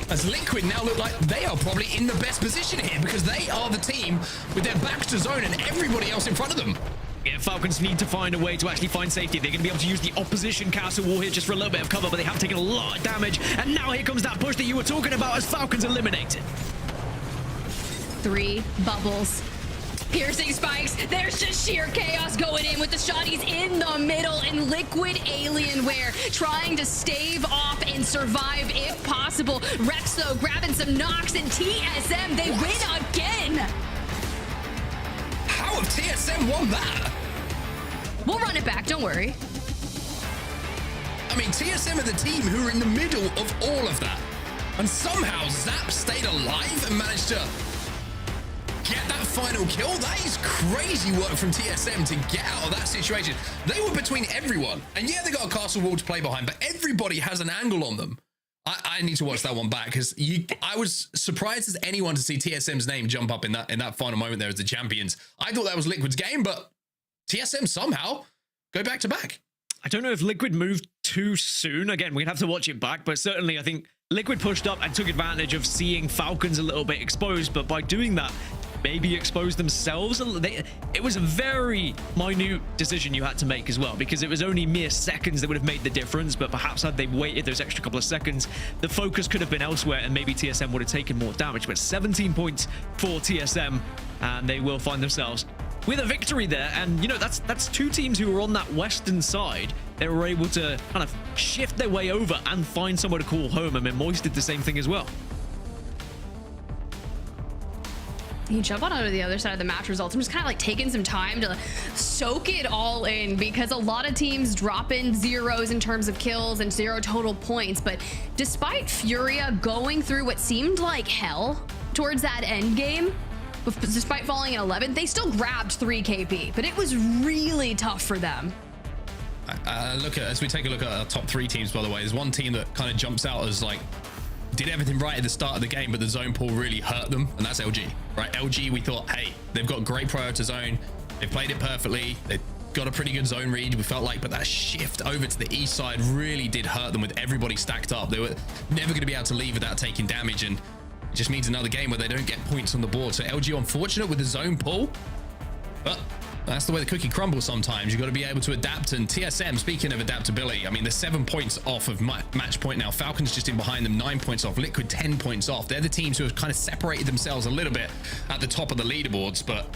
as Liquid now look like they are probably in the best position here because they are the team with their backs to zone and everybody else in front of them. Yeah, Falcons need to find a way to actually find safety. They're going to be able to use the opposition castle wall here just for a little bit of cover, but they have taken a lot of damage. And now here comes that push that you were talking about as Falcons eliminated. 3 bubbles. Piercing spikes. There's just sheer chaos going in with the shotties in the middle, and Liquid Alienware trying to stave off and survive if possible. Rex, though, grabbing some knocks, and TSM, they win again. How have TSM won that? We'll run it back, don't worry. I mean, TSM are the team who are in the middle of all of that. And somehow Zap stayed alive and managed to get that final kill. That is crazy work from TSM to get out of that situation. They were between everyone. And yeah, they got a castle wall to play behind, but everybody has an angle on them. I need to watch that one back because I was surprised as anyone to see TSM's name jump up in that final moment there as the champions. I thought that was Liquid's game, but TSM somehow go back to back. I don't know if Liquid moved too soon. Again, we'd have to watch it back, but certainly I think Liquid pushed up and took advantage of seeing Falcons a little bit exposed, but by doing that, maybe expose themselves. It was a very minute decision you had to make as well, because it was only mere seconds that would have made the difference, but perhaps had they waited those extra couple of seconds, the focus could have been elsewhere and maybe TSM would have taken more damage. But 17 points for TSM, and they will find themselves with a victory there. And you know, that's 2 teams who were on that western side. They were able to kind of shift their way over and find somewhere to call home. I mean, Moist did the same thing as well. You jump on to the other side of the match results. I'm just kind of like taking some time to soak it all in, because a lot of teams drop in zeros in terms of kills and 0 total points. But despite FURIA going through what seemed like hell towards that end game, despite falling in 11th, they still grabbed 3 KP, but it was really tough for them. As we take a look at our top 3 teams, by the way, there's one team that kind of jumps out as like did everything right at the start of the game, but the zone pull really hurt them, and that's LG, right? LG, we thought, hey, they've got great prior to zone, they played it perfectly, they got a pretty good zone read, we felt like, but that shift over to the east side really did hurt them with everybody stacked up. They were never going to be able to leave without taking damage, and it just means another game where they don't get points on the board. So LG unfortunate with the zone pull, but that's the way the cookie crumbles sometimes. You've got to be able to adapt. And TSM, speaking of adaptability, I mean, they're 7 points off of match point now. Falcons just in behind them, 9 points off. Liquid 10 points off. They're the teams who have kind of separated themselves a little bit at the top of the leaderboards. But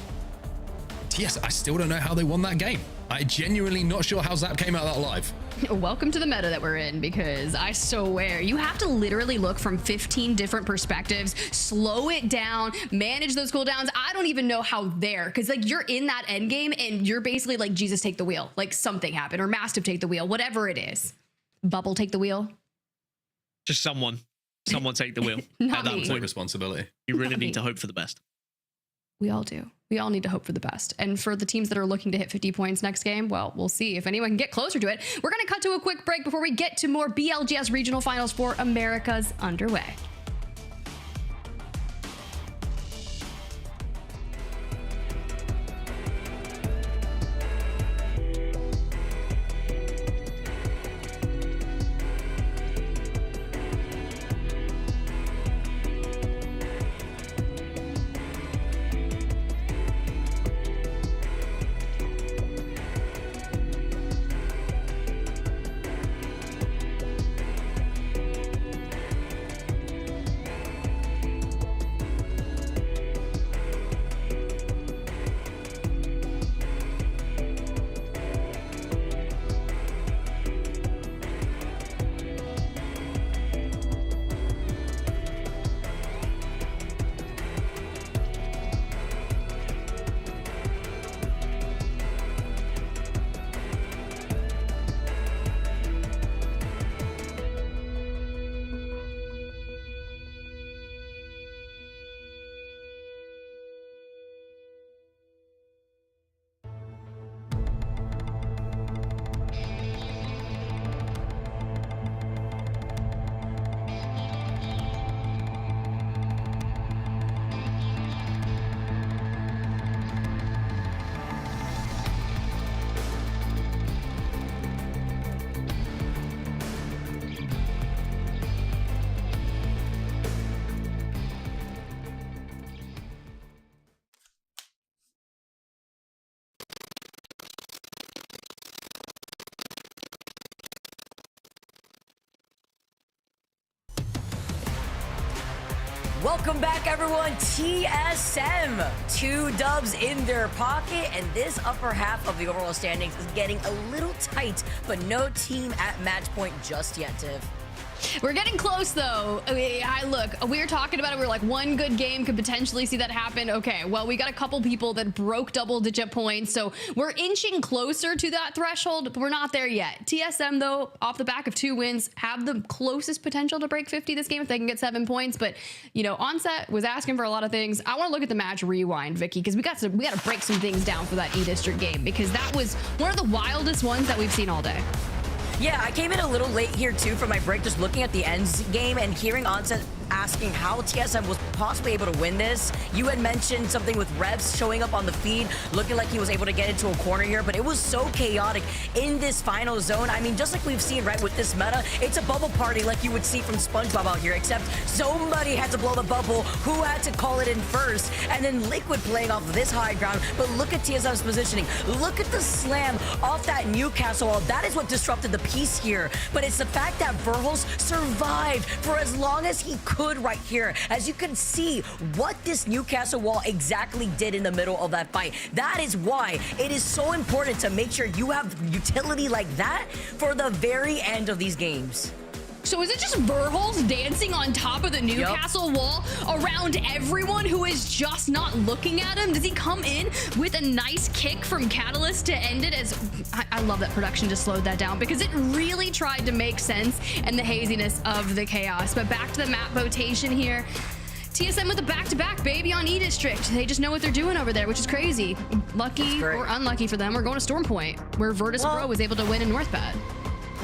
TSM, I still don't know how they won that game. I genuinely not sure how Zap came out of that alive. Welcome to the meta that we're in, because I swear you have to literally look from 15 different perspectives, slow it down, manage those cooldowns. I don't even know how there, because like you're in that end game and you're basically like, Jesus, take the wheel, like something happened, or Mastiff take the wheel, whatever it is. Bubble take the wheel. Just someone take the wheel. Not at me. that point, Responsibility. you really need to hope for the best. We all do. We all need to hope for the best. And for the teams that are looking to hit 50 points next game, well, we'll see if anyone can get closer to it. We're going to cut to a quick break before we get to more BLGS Regional Finals for Americas underway. Welcome back, everyone. TSM, 2 dubs in their pocket, and this upper half of the overall standings is getting a little tight, but no team at match point just yet, Tiv. We're getting close, though. Look, we were talking about it. We were like, one good game could potentially see that happen. Okay, well, we got a couple people that broke double-digit points, so we're inching closer to that threshold, but we're not there yet. TSM, though, off the back of 2 wins, have the closest potential to break 50 this game if they can get 7 points. But, you know, Onset was asking for a lot of things. I want to look at the match rewind, Vicky, because we got to break some things down for that E-District game, because that was one of the wildest ones that we've seen all day. Yeah, I came in a little late here too for my break, just looking at the ends game and hearing Onset asking how TSM was possibly able to win this. You had mentioned something with Revs showing up on the feed, looking like he was able to get into a corner here, but it was so chaotic in this final zone. I mean, just like we've seen, right, with this meta, it's a bubble party like you would see from SpongeBob out here, except somebody had to blow the bubble, who had to call it in first, and then Liquid playing off this high ground. But look at TSM's positioning. Look at the slam off that Newcastle wall. That is what disrupted the piece here. But it's the fact that Verhulst survived for as long as he could right here. As you can see what this Newcastle wall exactly did in the middle of that fight. That is why it is so important to make sure you have utility like that for the very end of these games. So is it just Verhulst dancing on top of the Newcastle wall around everyone who is just not looking at him? Does he come in with a nice kick from Catalyst to end it? As I love that production just slowed that down, because it really tried to make sense in the haziness of the chaos. But back to the map rotation here. TSM with a back-to-back, baby, on E-District. They just know what they're doing over there, which is crazy. Lucky or unlucky for them, we're going to Storm Point, where Virtus.pro was able to win in Northpad.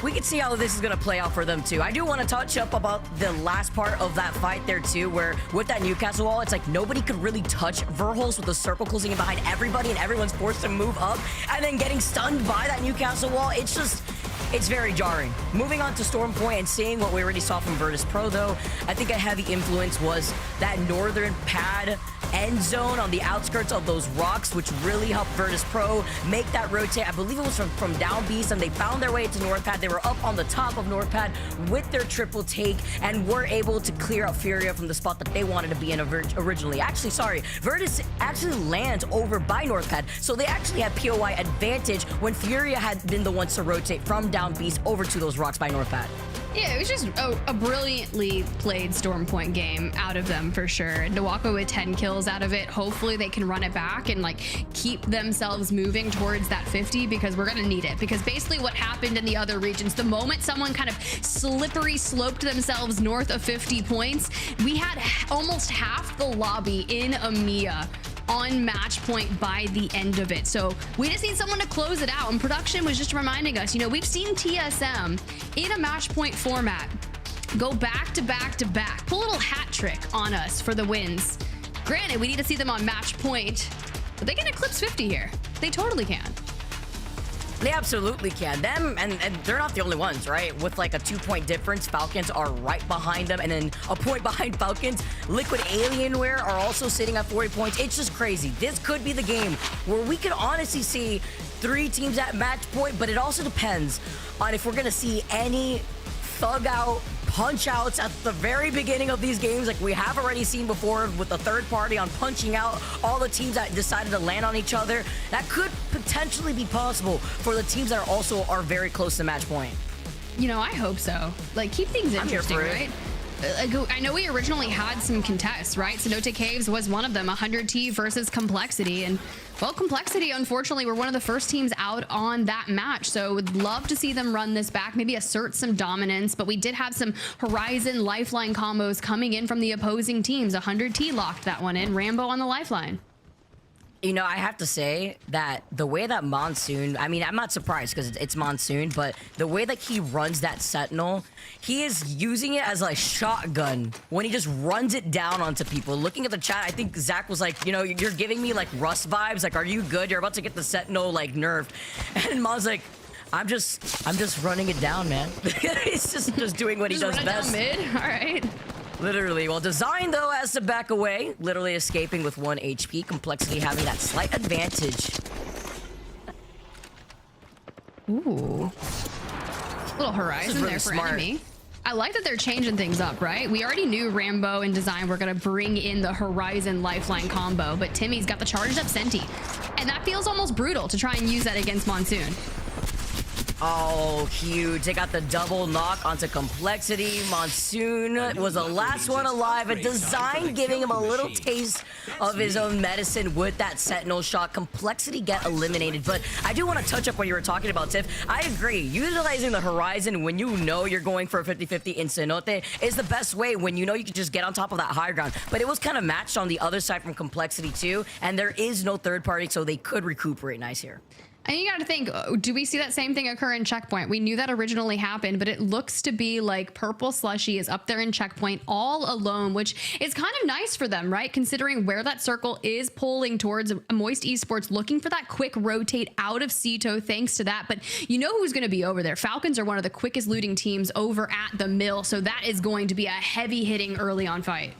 We can see how this is going to play out for them, too. I do want to touch up about the last part of that fight there, too, where with that Newcastle wall, it's like nobody could really touch Verhulst with the circle closing in behind everybody, and everyone's forced to move up, and then getting stunned by that Newcastle wall. It's just... it's very jarring. Moving on to Storm Point and seeing what we already saw from Virtus.pro, though, I think a heavy influence was that northern pad end zone on the outskirts of those rocks, which really helped Virtus.pro make that rotate. I believe it was from down beast, and they found their way to North Pad. They were up on the top of North Pad with their triple take and were able to clear out FURIA from the spot that they wanted to be in originally. Actually, sorry, Virtus actually lands over by North Pad, so they actually had POI advantage when FURIA had been the ones to rotate from down beast over to those rocks by North Pad. Yeah, it was just a brilliantly played Storm Point game out of them, for sure. Nawako with 10 kills out of it. Hopefully they can run it back and like keep themselves moving towards that 50, because we're gonna need it. Because basically what happened in the other regions, the moment someone kind of slippery sloped themselves north of 50 points, we had almost half the lobby in EMEA on match point by the end of it. So we just need someone to close it out, and production was just reminding us, you know, we've seen TSM in a match point format go back to back to back, pull a little hat trick on us for the wins. Granted, we need to see them on match point, but they can eclipse 50 here. They totally can. They absolutely can. Them, and they're not the only ones, right? With like a 2-point difference, Falcons are right behind them, and then a point behind Falcons. Liquid Alienware are also sitting at 40 points. It's just crazy. This could be the game where we could honestly see 3 teams at match point, but it also depends on if we're gonna see any thug out, punch outs at the very beginning of these games, like we have already seen before with the third party on punching out all the teams that decided to land on each other. That could potentially be possible for the teams that are very close to match point. You know, I hope so. Like, keep things interesting, right? I know we originally had some contests, right? Cenote Caves was one of them, 100T versus Complexity. And, well, Complexity, unfortunately, were one of the first teams out on that match. So would love to see them run this back, maybe assert some dominance. But we did have some Horizon Lifeline combos coming in from the opposing teams. 100T locked that one in. Rambo on the Lifeline. You know, I have to say that the way that Monsoon, I mean, I'm not surprised because it's Monsoon, but the way that he runs that Sentinel, he is using it as a shotgun when he just runs it down onto people. Looking at the chat, I think Zach was like, you know, you're giving me like Rust vibes. Like, are you good? You're about to get the Sentinel like nerfed. And Mon's like, I'm just running it down, man. He's just doing what he does best. Down mid? All right. Literally. Well, Design, though, has to back away. Literally escaping with 1 HP. Complexity having that slight advantage. Ooh. Little Horizon really there for smart. enemy. I like that they're changing things up, right? We already knew Rambo and Design were going to bring in the Horizon Lifeline combo, but Timmy's got the charged up Senti. And that feels almost brutal to try and use that against Monsoon. Oh, huge. They got the double knock onto Complexity. Monsoon was the last one alive. A Design giving him a little taste of his own medicine with that Sentinel shot. Complexity get eliminated. But I do want to touch up what you were talking about, Tiff. I agree. Utilizing the Horizon when you know you're going for a 50-50 in Cenote is the best way when you know you can just get on top of that high ground. But it was kind of matched on the other side from Complexity too. And there is no third party, so they could recuperate nice here. And you got to think, do we see that same thing occur in Checkpoint? We knew that originally happened, but it looks to be like Purple Slushee is up there in Checkpoint all alone, which is kind of nice for them, right? Considering where that circle is pulling towards Moist Esports, looking for that quick rotate out of Cito thanks to that. But you know who's going to be over there. Falcons are one of the quickest looting teams over at the mill, so that is going to be a heavy hitting early on fight.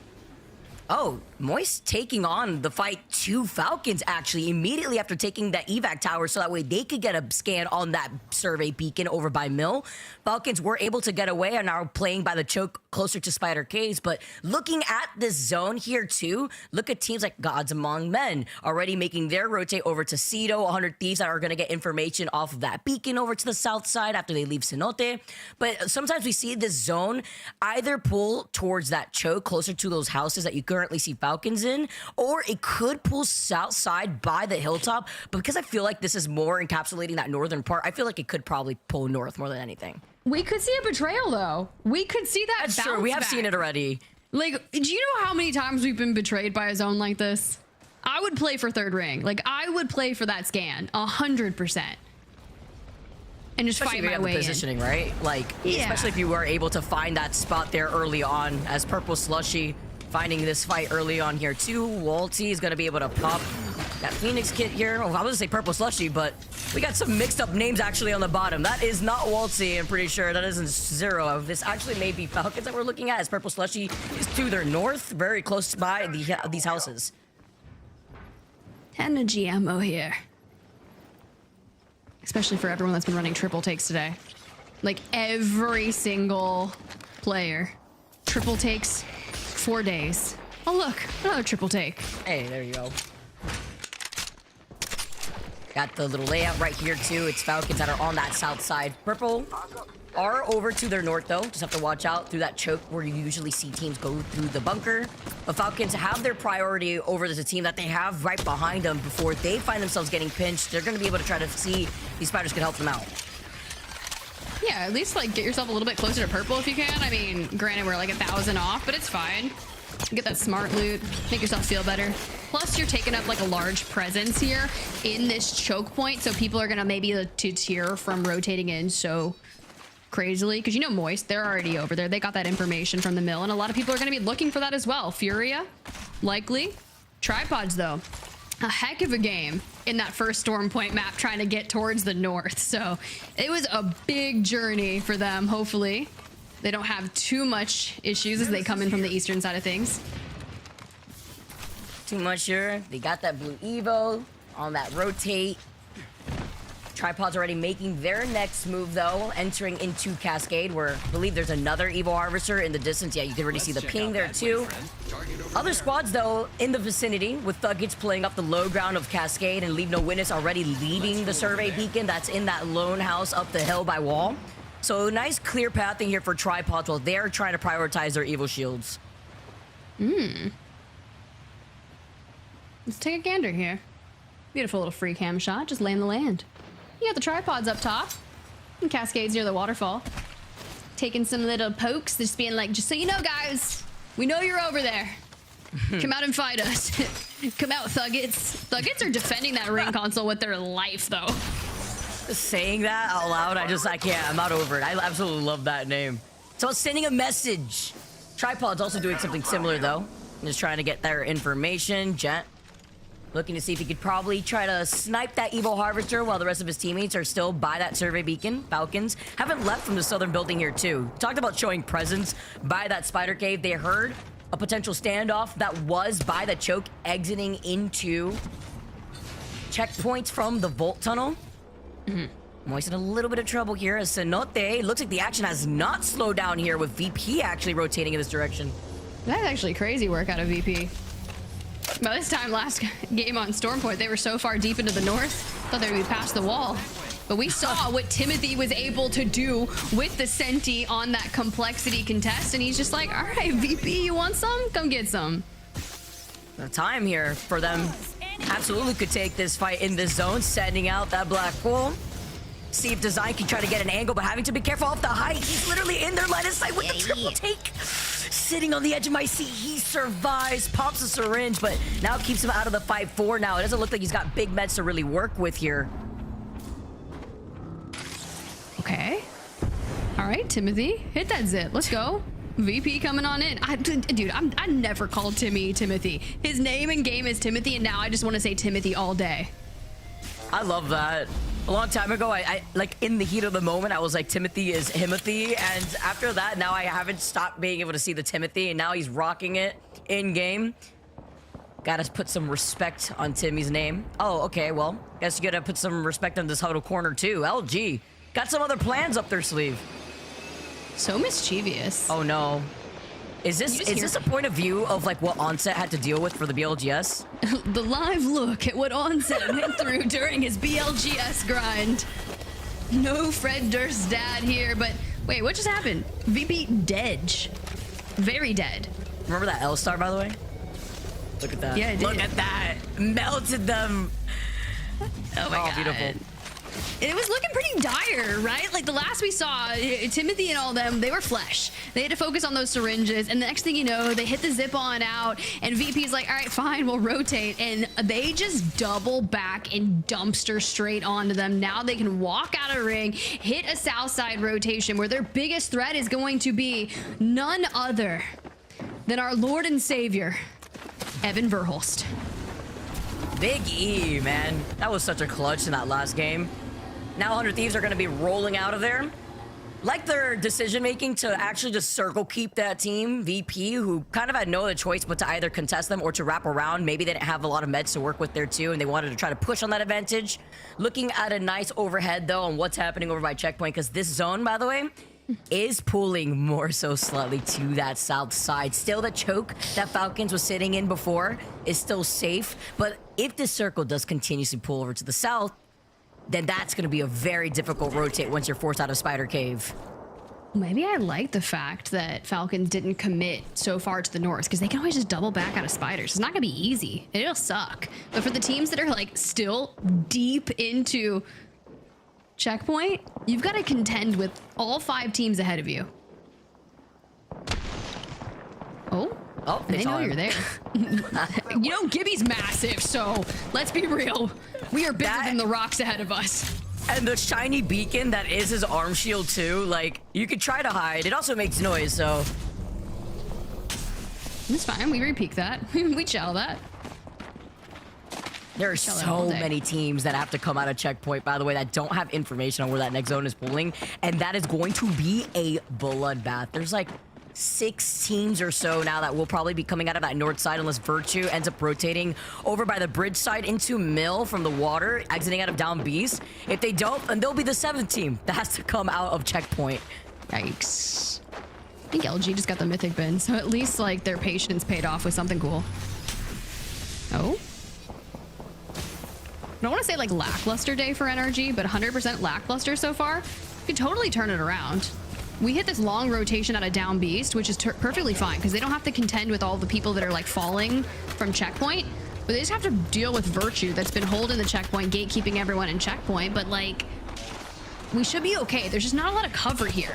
Oh, Moist taking on the fight to Falcons, actually, immediately after taking that evac tower, so that way they could get a scan on that survey beacon over by Mill. Falcons were able to get away and now playing by the choke closer to Spider Caves, but looking at this zone here too, look at teams like Godz Among Men already making their rotate over to Cito, 100 Thieves that are going to get information off of that beacon over to the south side after they leave Cenote. But sometimes we see this zone either pull towards that choke closer to those houses that you currently see Falcons in, or it could pull south side by the hilltop. But because I feel like this is more encapsulating that northern part, I feel like it could probably pull north more than anything. We could see a betrayal though. We could see that. That's true. We have seen it already. Like, do you know how many times we've been betrayed by a zone like this? I would play for third ring. Like, I would play for that scan 100%. And just especially fight my way the positioning, in. Right? Like, yeah. Especially if you were able to find that spot there early on, as Purple Slushee finding this fight early on here too. Walty is going to be able to pop that Phoenix kit here. Oh, I was going to say Purple Slushee, but we got some mixed up names actually on the bottom. That is not Walty, I'm pretty sure. That isn't Zero. This actually may be Falcons that we're looking at, as Purple Slushee is to their north, very close by these houses. Energy ammo here. Especially for everyone that's been running triple takes today. Like, every single player. Triple takes 4 days. Oh, look, another triple take. Hey, there you go. Got the little layout right here too. It's Falcons that are on that south side. Purple are over to their north though. Just have to watch out through that choke where you usually see teams go through the bunker. But Falcons have their priority over the team that they have right behind them before they find themselves getting pinched. They're going to be able to try to see if these spiders can help them out. Yeah, at least like get yourself a little bit closer to purple if you can. I mean, granted we're like 1,000 off, but it's fine. Get that smart loot, make yourself feel better. Plus, you're taking up like a large presence here in this choke point, so people are gonna maybe to tear from rotating in so crazily. Because you know Moist, they're already over there. They got that information from the mill, and a lot of people are gonna be looking for that as well. FURIA, likely. Tripods though, a heck of a game in that first Storm Point map trying to get towards the north. So it was a big journey for them, hopefully. They don't have too much issues as they come in from the eastern side of things. Too much here. They got that blue Evo on that rotate. Tripods already making their next move though, entering into Cascade, where I believe there's another Evo Harvester in the distance. Yeah, you can already see the ping there too. Other squads though in the vicinity, with Thuggets playing up the low ground of Cascade and LeaveNoWitness already leaving the survey beacon that's in that lone house up the hill by Wall. So nice clear pathing here for Tripods while they're trying to prioritize their Evo shields. Let's take a gander here. Beautiful little free cam shot, just laying the land. You got the Tripods up top and Cascades near the waterfall. Taking some little pokes, just being like, just so you know guys, we know you're over there. Come out and fight us. Come out, Thuggets. Thuggets are defending that ring console with their life though. Saying that out loud, I can't. I'm not over it. I absolutely love that name. So sending a message. Tripod's also doing something similar though. Just trying to get their information. Jet looking to see if he could probably try to snipe that Evo Harvester while the rest of his teammates are still by that survey beacon. Falcons haven't left from the southern building here too. Talked about showing presence by that spider cave. They heard a potential standoff that was by the choke exiting into checkpoints from the vault tunnel. Moist in a little bit of trouble here as Cenote. Looks like the action has not slowed down here with VP actually rotating in this direction. That's actually crazy work out of VP. By this time last game on Stormpoint, they were so far deep into the north, thought they would be past the wall. But we saw what Timothy was able to do with the Senti on that complexity contest, and he's just like, all right, VP, you want some? Come get some. The time here for them absolutely could take this fight in this zone, sending out that black hole. See if Design can try to get an angle, but having to be careful off the height. He's literally in their line of sight with the triple take. Sitting on the edge of my seat, he survives, pops a syringe, but now keeps him out of the fight for now. It doesn't look like he's got big meds to really work with here. Okay. All right, Timothy, hit that zit. Let's go. VP coming on in. Dude, I never called Timmy Timothy. His name in game is Timothy, and now I just want to say Timothy all day. I love that. A long time ago, I like in the heat of the moment, I was like, Timothy is Himothy. And after that, now I haven't stopped being able to see the Timothy, and now he's rocking it in game. Gotta put some respect on Timmy's name. Oh, okay, well, guess you gotta put some respect on this huddle corner too. LG got some other plans up their sleeve. So mischievous. Oh no. Is this a point of view of like what Onset had to deal with for the BLGS? The live look at what Onset went through during his BLGS grind. No Fred Durst's dad here, but wait, what just happened? VP dead. Very dead. Remember that L-Star, by the way? Look at that. Yeah, I did. Look at that. Melted them. Oh my God. Beautiful. It was looking pretty dire, right? Like the last we saw, Timothy and all them, they were flesh. They had to focus on those syringes, and the next thing you know, they hit the zip on out, and VP's like, all right, fine, we'll rotate. And they just double back and dumpster straight onto them. Now they can walk out of ring, hit a south side rotation where their biggest threat is going to be none other than our Lord and Savior, Evan Verhulst. Big E, man. That was such a clutch in that last game. Now 100 Thieves are going to be rolling out of there. Like their decision-making to actually just circle keep that team, VP, who kind of had no other choice but to either contest them or to wrap around. Maybe they didn't have a lot of meds to work with there too, and they wanted to try to push on that advantage. Looking at a nice overhead, though, on what's happening over by Checkpoint, because this zone, by the way, is pulling more so slightly to that south side. Still, the choke that Falcons was sitting in before is still safe, but if this circle does continuously pull over to the south, then that's going to be a very difficult rotate once you're forced out of Spider Cave. Maybe I like the fact that Falcons didn't commit so far to the north, because they can always just double back out of spiders. It's not going to be easy. It'll suck. But for the teams that are like still deep into Checkpoint, you've got to contend with all 5 teams ahead of you. Oh, they know you're there. You know, Gibby's massive, so let's be real. We are bigger than the rocks ahead of us. And the shiny beacon that is his arm shield too, like, you could try to hide. It also makes noise, so. It's fine, we re-peek that. We chow that. There are so many teams that have to come out of Checkpoint, by the way, that don't have information on where that next zone is pulling, and that is going to be a bloodbath. There's like 6 teams or so now that will probably be coming out of that north side unless Virtue ends up rotating over by the bridge side into Mill from the water, exiting out of Down Beast. If they don't, then they'll be the 7th team that has to come out of Checkpoint. Yikes. I think LG just got the mythic bin, so at least like their patience paid off with something cool. Oh. I don't want to say like lackluster day for NRG, but 100% lackluster so far. Could totally turn it around. We hit this long rotation out of Down Beast, which is perfectly fine because they don't have to contend with all the people that are like falling from Checkpoint, but they just have to deal with Virtue that's been holding the Checkpoint, gatekeeping everyone in Checkpoint. But like, we should be okay. There's just not a lot of cover here.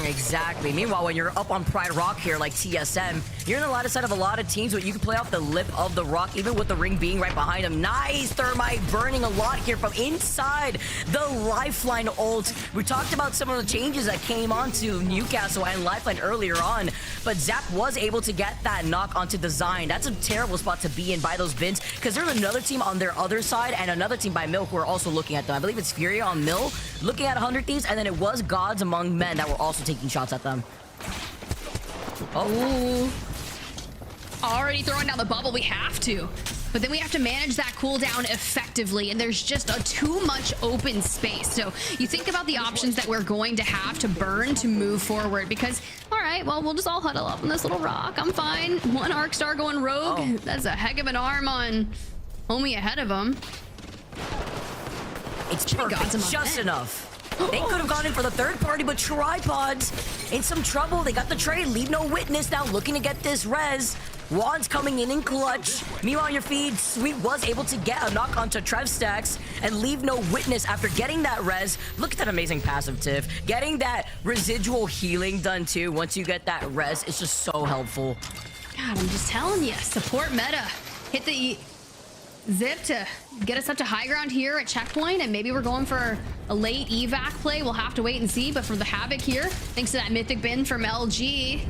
Exactly. Meanwhile, when you're up on Pride Rock here like TSM, you're in the ladder side of a lot of teams where you can play off the lip of the rock, even with the ring being right behind him. Nice Thermite burning a lot here from inside the Lifeline ult. We talked about some of the changes that came onto Newcastle and Lifeline earlier on, but Zap was able to get that knock onto Design. That's a terrible spot to be in by those bins, because there's another team on their other side and another team by Mill who are also looking at them. I believe it's FURIA on Mill looking at 100 Thieves, and then it was Godz among men that were also taking shots at them. Oh. Already throwing down the bubble. We have to. but then we have to manage that cooldown effectively, and there's just too much open space. So you think about the options that we're going to have to burn to move forward, because, all right, well, we'll just all huddle up on this little rock. I'm fine. One Arc Star going rogue. Oh. That's a heck of an arm on homie ahead of him. It's perfect, just enough. They could have gone in for the third party, but Tripods in some trouble. They got the trade. LeaveNoWitness now looking to get this res. Juan's coming in clutch. Meanwhile, on your feed, Sweet was able to get a knock onto Trev Stacks and LeaveNoWitness after getting that res. Look at that amazing passive, Tiff. Getting that residual healing done too. Once you get that res, it's just so helpful. God, I'm just telling you, support meta. Hit the zip to get us up to high ground here at checkpoint, and maybe we're going for a late evac play. We'll have to wait and see, but for the Havoc here, thanks to that mythic bin from LG,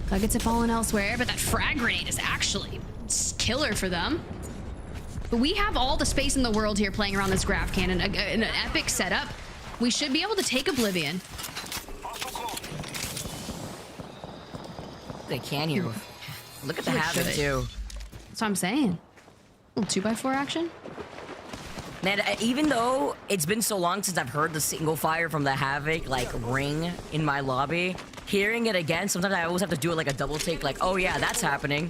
Thuggets have fallen elsewhere, but that frag grenade is actually killer for them. But we have all the space in the world here playing around this graph cannon, an epic setup. We should be able to take Oblivion. They can here. Look at the Havoc too. That's what I'm saying. A little 2x4 action. Man, even though it's been so long since I've heard the single fire from the Havoc like ring in my lobby, hearing it again, sometimes I always have to do it like a double take, like, oh yeah, that's happening.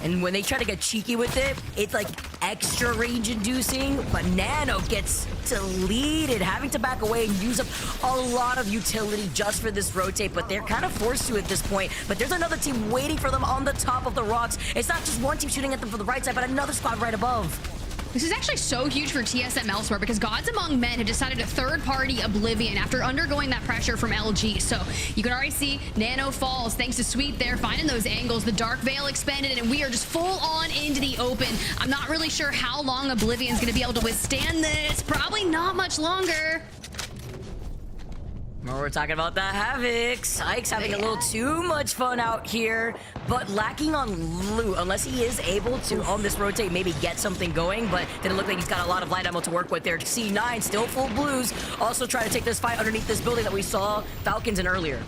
And when they try to get cheeky with it, it's like extra rage inducing, but Nano gets to lead it, having to back away and use up a lot of utility just for this rotate, but they're kind of forced to at this point. But there's another team waiting for them on the top of the rocks. It's not just one team shooting at them from the right side, but another squad right above. This is actually so huge for TSM elsewhere, because Godz Among Men have decided to third-party Oblivion after undergoing that pressure from LG. So you can already see Nano falls thanks to Sweet there, finding those angles. The Dark Veil expanded, and we are just full on into the open. I'm not really sure how long Oblivion's going to be able to withstand this. Probably not much longer. We're talking about the Havoc. Sykes having a little too much fun out here, but lacking on loot, unless he is able to, on this rotate, maybe get something going, but didn't look like he's got a lot of light ammo to work with there. C9 still full blues, also trying to take this fight underneath this building that we saw Falcons in earlier.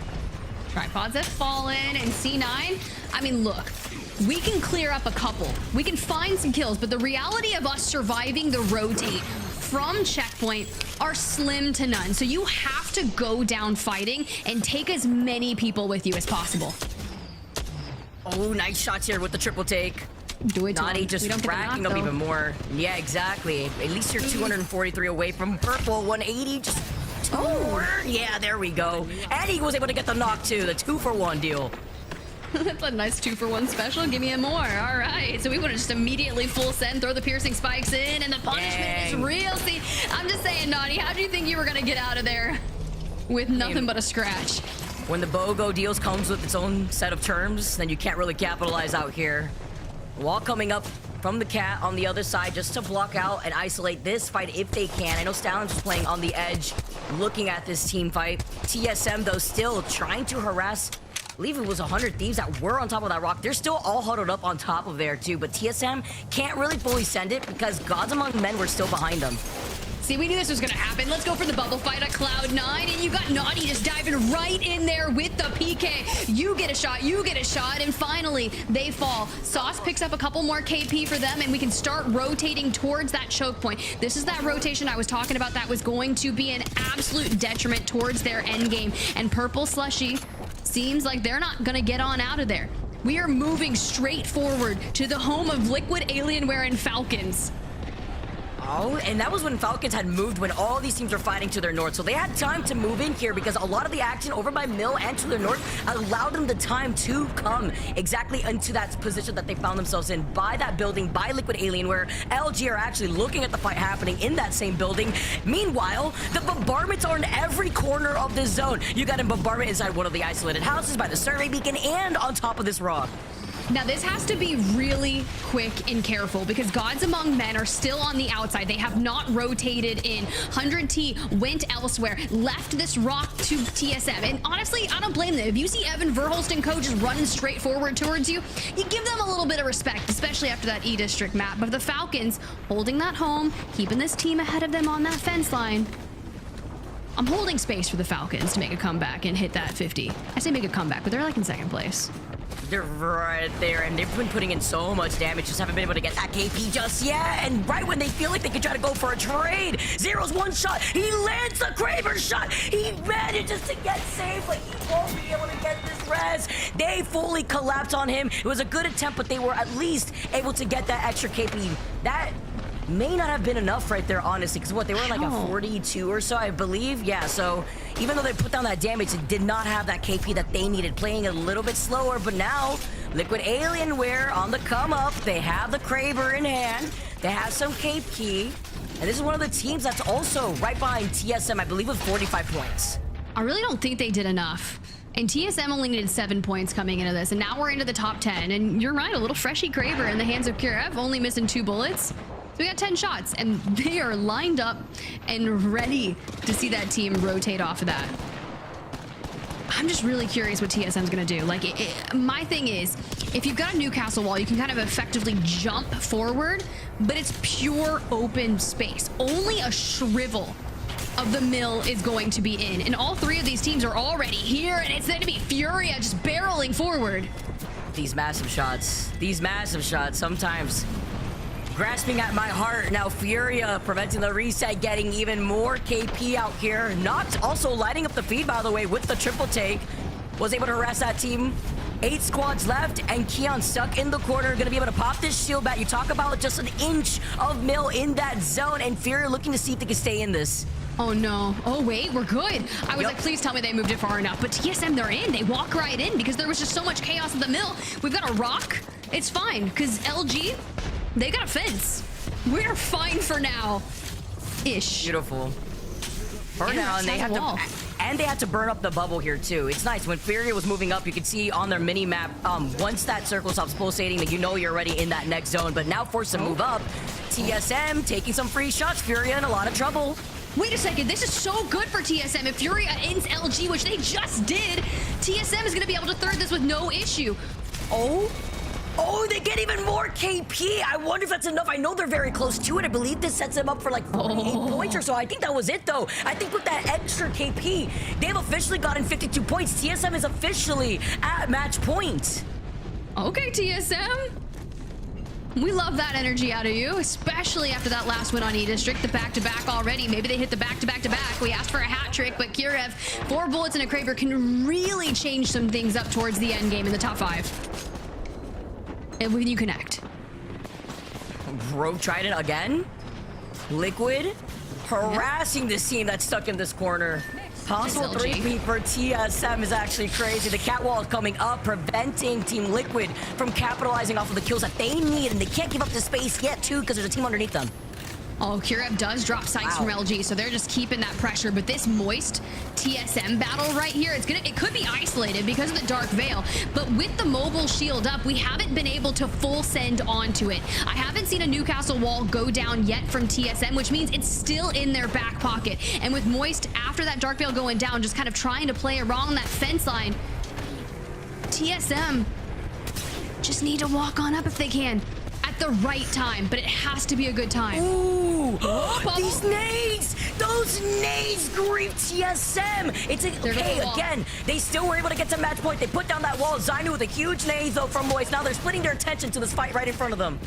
Tripods have fallen, and C9, I mean, look, we can clear up a couple. We can find some kills, but the reality of us surviving the rotate from checkpoint are slim to none. So you have to go down fighting and take as many people with you as possible. Oh, nice shots here with the triple take. Do it to Naughty just racking up even more. Yeah, exactly. At least you're 243 away from purple. 180 just... Oh, yeah, there we go. And he was able to get the knock too. The 2-for-1 deal. That's a nice 2-for-1 special. Give me a more. All right. So we would have just immediately full send, throw the piercing spikes in, and the punishment is real. See, I'm just saying, Naughty, how do you think you were going to get out of there with nothing but a scratch? When the BOGO deals comes with its own set of terms, then you can't really capitalize out here. Wall coming up from the cat on the other side just to block out and isolate this fight if they can. I know Stallions is playing on the edge, looking at this team fight. TSM, though, still trying to harass. I believe it was 100 Thieves that were on top of that rock. They're still all huddled up on top of there, too. But TSM can't really fully send it because Godz Among Men were still behind them. See, we knew this was going to happen. Let's go for the bubble fight at Cloud9. And you got Naughty just diving right in there with the PK. You get a shot, you get a shot, and finally, they fall. Sauce picks up a couple more KP for them, and we can start rotating towards that choke point. This is that rotation I was talking about that was going to be an absolute detriment towards their endgame. And Purple Slushee seems like they're not going to get on out of there. We are moving straight forward to the home of Liquid Alienware and Falcons. Oh, and that was when Falcons had moved when all these teams were fighting to their north. So they had time to move in here because a lot of the action over by Mill and to their north allowed them the time to come exactly into that position that they found themselves in by that building, by Liquid Alienware. LG are actually looking at the fight happening in that same building. Meanwhile, the bombardments are in every corner of this zone. You got a bombardment inside one of the isolated houses by the survey beacon and on top of this rock. Now, this has to be really quick and careful because Godz Among Men are still on the outside. They have not rotated in. 100T went elsewhere, left this rock to TSM. And honestly, I don't blame them. If you see Evan Verholst and co just running straight forward towards you, you give them a little bit of respect, especially after that E-District map. But the Falcons holding that home, keeping this team ahead of them on that fence line. I'm holding space for the Falcons to make a comeback and hit that 50. I say make a comeback, but they're like in second place. They're right there, and they've been putting in so much damage, just haven't been able to get that KP just yet. And right when they feel like they can try to go for a trade, Zero's one shot. He lands the Kraber shot. He manages to get safe, but he won't be able to get this res. They fully collapsed on him. It was a good attempt, but they were at least able to get that extra KP. That may not have been enough right there, honestly, because what, they were like a 42 or so, I believe. Yeah, so even though they put down that damage, it did not have that KP that they needed, playing a little bit slower. But now, Liquid Alienware on the come up. They have the Kraber in hand. They have some KP. And this is one of the teams that's also right behind TSM, I believe, with 45 points. I really don't think they did enough. And TSM only needed 7 points coming into this, and now we're into the top 10. And you're right, a little freshy Kraber in the hands of Kurev, only missing 2 bullets. So we got 10 shots, and they are lined up and ready to see that team rotate off of that. I'm just really curious what TSM's gonna do. Like, my thing is, if you've got a Newcastle wall, you can kind of effectively jump forward, but it's pure open space. Only a shrivel of the mill is going to be in, and all 3 of these teams are already here, and it's going to be FURIA just barreling forward. These massive shots, sometimes grasping at my heart. Now FURIA preventing the reset, getting even more KP out here. Noct also lighting up the feed, by the way, with the triple take. Was able to harass that team. 8 squads left, and Keon stuck in the corner, gonna be able to pop this shield back. You talk about just an inch of mill in that zone, and FURIA looking to see if they can stay in this. Oh no. Oh wait, we're good. I was like, please tell me they moved it far enough. But TSM, they're in. They walk right in because there was just so much chaos in the mill. We've got a rock. It's fine because LG, they got a fence. We're fine for now. Ish. Beautiful. For now, and they had to burn up the bubble here too. It's nice when FURIA was moving up. You could see on their mini map, once that circle stops pulsating, that you know you're already in that next zone. But now forced to move up. TSM taking some free shots. FURIA in a lot of trouble. Wait a second, this is so good for TSM. If FURIA ends LG, which they just did, TSM is gonna be able to third this with no issue. Oh, they get even more KP. I wonder if that's enough. I know they're very close to it. I believe this sets them up for like 48 points or so. I think that was it though. I think with that extra KP, they've officially gotten 52 points. TSM is officially at match point. Okay, TSM. We love that energy out of you, especially after that last win on E-District, the back-to-back already. Maybe they hit the back-to-back-to-back. We asked for a hat trick, but Kurev, 4 bullets and a Kraber can really change some things up towards the end game in the top 5. And when you connect. Rogue Trident again. Liquid harassing this team that's stuck in this corner. Possible 3P for TSM is actually crazy. The catwall is coming up, preventing Team Liquid from capitalizing off of the kills that they need, and they can't give up the space yet too because there's a team underneath them. Oh, Kurev does drop sights from LG, so they're just keeping that pressure. But this moist TSM battle right here, it could be isolated because of the Dark Veil. But with the mobile shield up, we haven't been able to full send onto it. I haven't seen a Newcastle wall go down yet from TSM, which means it's still in their back pocket. And with Moist, after that Dark Veil going down, just kind of trying to play around that fence line, TSM just need to walk on up if they can. The right time, but it has to be a good time. Ooh, these nades! Those nades grief TSM! It's okay, again, they still were able to get to match point. They put down that wall. Zainu with a huge nade though from Moist. Now they're splitting their attention to this fight right in front of them.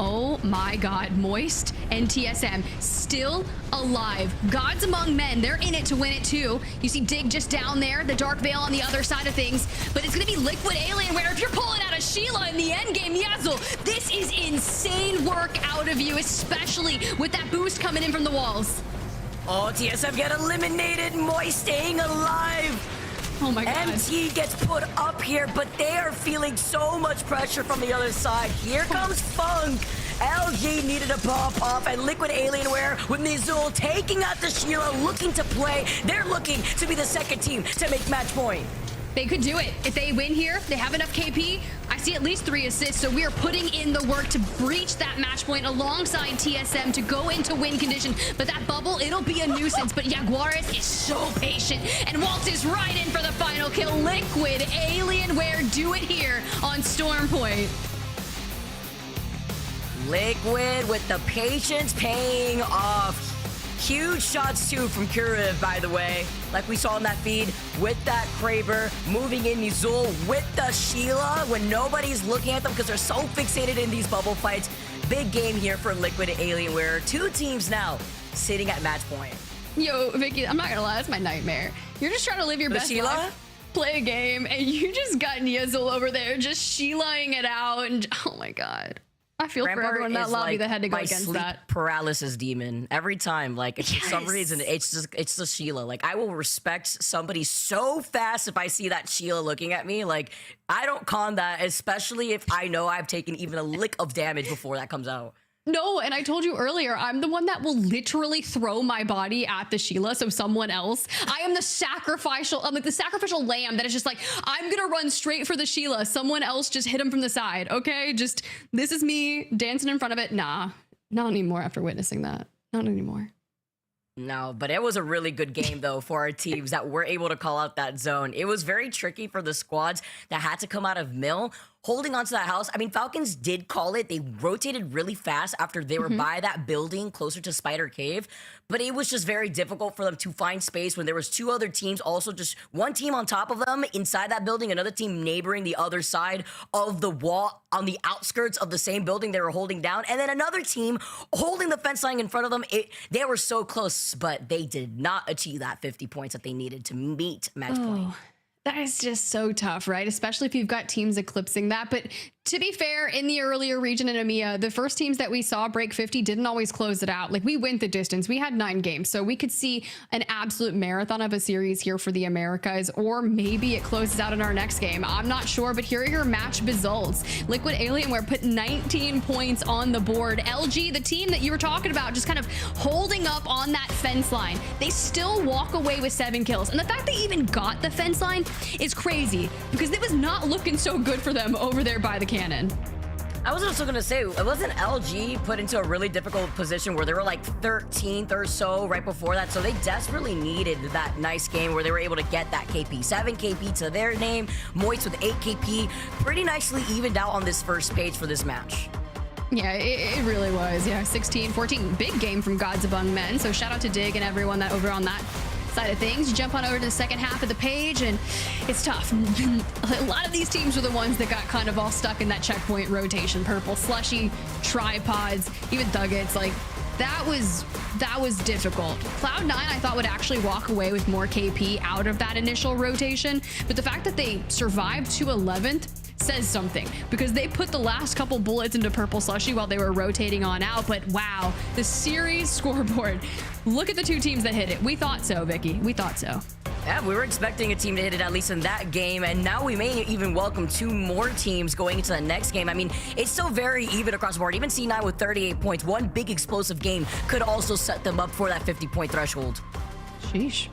Oh my god, Moist and TSM still alive. Gods among men, they're in it to win it too. You see Dig just down there, the Dark Veil on the other side of things, but it's gonna be Liquid Alienware. If you're pulling out a Sheila in the end game, Yazzle, this is insane work out of you, especially with that boost coming in from the walls. Oh, TSM get eliminated, Moist staying alive. Oh my god. MT gets put up here, but they are feeling so much pressure from the other side. Here comes Funk. LG needed a pop off, and Liquid Alienware with Nizul taking out the Sheila, looking to play. They're looking to be the second team to make match point. They could do it. If they win here, they have enough KP. I see at least 3 assists, so we are putting in the work to breach that match point alongside TSM to go into win condition. But that bubble, it'll be a nuisance. But Jaguares is so patient and waltzes right in for the final kill. Liquid Alienware do it here on Storm Point. Liquid with the patience paying off. Huge shots too from Kuriv, by the way. Like we saw in that feed with that Kraber moving in Mizul with the Sheila when nobody's looking at them because they're so fixated in these bubble fights. Big game here for Liquid and Alienware. 2 teams now sitting at match point. Yo, Vicky, I'm not gonna lie, that's my nightmare. You're just trying to live your best life, play a game, and you just got Nizzle over there just Sheilaing it out, and oh my god. I feel for everyone in that lobby that had to go against sleep that. Paralysis demon. Every time, like, for some reason, it's the Sheila. Like, I will respect somebody so fast if I see that Sheila looking at me. Like, I don't con that, especially if I know I've taken even a lick of damage before that comes out. No, and I told you earlier, I'm the one that will literally throw my body at the Sheila, so someone else. I am the sacrificial, I'm like the sacrificial lamb that is just like, I'm gonna run straight for the Sheila. Someone else just hit him from the side, okay? Just, this is me dancing in front of it. Nah, not anymore after witnessing that. Not anymore. No, but it was a really good game, though, for our teams that were able to call out that zone. It was very tricky for the squads that had to come out of Mill. Holding onto that house, I mean, Falcons did call it. They rotated really fast after they were by that building closer to Spider Cave, but it was just very difficult for them to find space when there was 2 other teams, also just one team on top of them inside that building, another team neighboring the other side of the wall on the outskirts of the same building they were holding down, and then another team holding the fence line in front of them. They were so close, but they did not achieve that 50 points that they needed to meet match point. That is just so tough, right? Especially if you've got teams eclipsing that. But to be fair, in the earlier region in EMEA, the first teams that we saw break 50 didn't always close it out. Like, we went the distance. We had 9 games. So we could see an absolute marathon of a series here for the Americas, or maybe it closes out in our next game. I'm not sure, but here are your match results. Liquid Alienware put 19 points on the board. LG, the team that you were talking about, just kind of holding up on that fence line. They still walk away with 7 kills. And the fact they even got the fence line is crazy, because it was not looking so good for them over there by the cannon. I was also gonna say, wasn't LG put into a really difficult position where they were like 13th or so right before that? So they desperately needed that nice game where they were able to get that KP. 7 KP to their name, Moist with 8 KP. Pretty nicely evened out on this first page for this match. Yeah, it really was. Yeah, 16-14. Big game from Godz among men. So shout out to Dig and everyone that over on that side of things. You jump on over to the second half of the page, and it's tough. A lot of these teams were the ones that got kind of all stuck in that checkpoint rotation. Purple, Slushee, Tripods, even Thuggets. Like, that was difficult. Cloud9, I thought, would actually walk away with more KP out of that initial rotation, but the fact that they survived to 11th says something, because they put the last couple bullets into Purple Slushee while they were rotating on out. But wow, the series scoreboard, look at the 2 teams that hit it. We thought so, Vicky. We thought so. Yeah, we were expecting a team to hit it at least in that game, and now we may even welcome 2 more teams going into the next game. I mean, it's still very even across the board. Even C9 with 38 points. One big explosive game could also set them up for that 50-point threshold. Sheesh.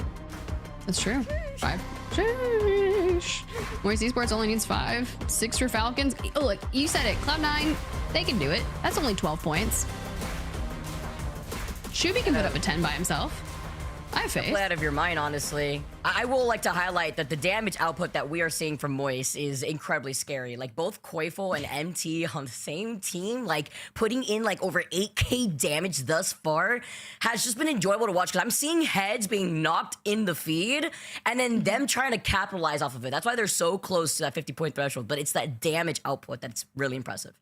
That's true. 5. Sheesh. Moist Esports only needs 5. 6 for Falcons. Oh, look, you said it. Cloud9, they can do it. That's only 12 points. Shuby can put up a 10 by himself. I have faith. Play out of your mind, honestly. I will like to highlight that the damage output that we are seeing from Moist is incredibly scary. Like, both Koiful and MT on the same team, like, putting in like over 8k damage thus far has just been enjoyable to watch, because I'm seeing heads being knocked in the feed and then them trying to capitalize off of it. That's why they're so close to that 50-point threshold, but it's that damage output that's really impressive.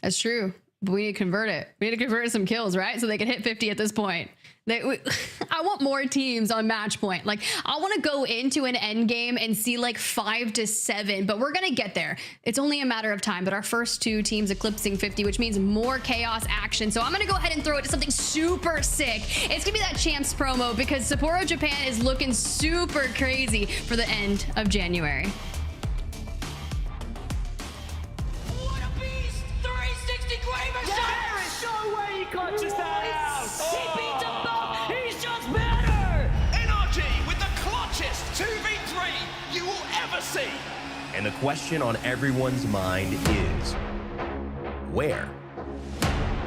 That's true. But we need to convert it. We need to convert some kills, right? So they can hit 50 at this point. I want more teams on match point. Like, I want to go into an end game and see like 5 to 7, but we're going to get there. It's only a matter of time. But our first 2 teams eclipsing 50, which means more chaos action. So I'm going to go ahead and throw it to something super sick. It's going to be that Champs promo, because Sapporo Japan is looking super crazy for the end of January. There is no way he clutches that out! He beats him both! He's just better! NRG with the clutchest 2v3 you will ever see! And the question on everyone's mind is, where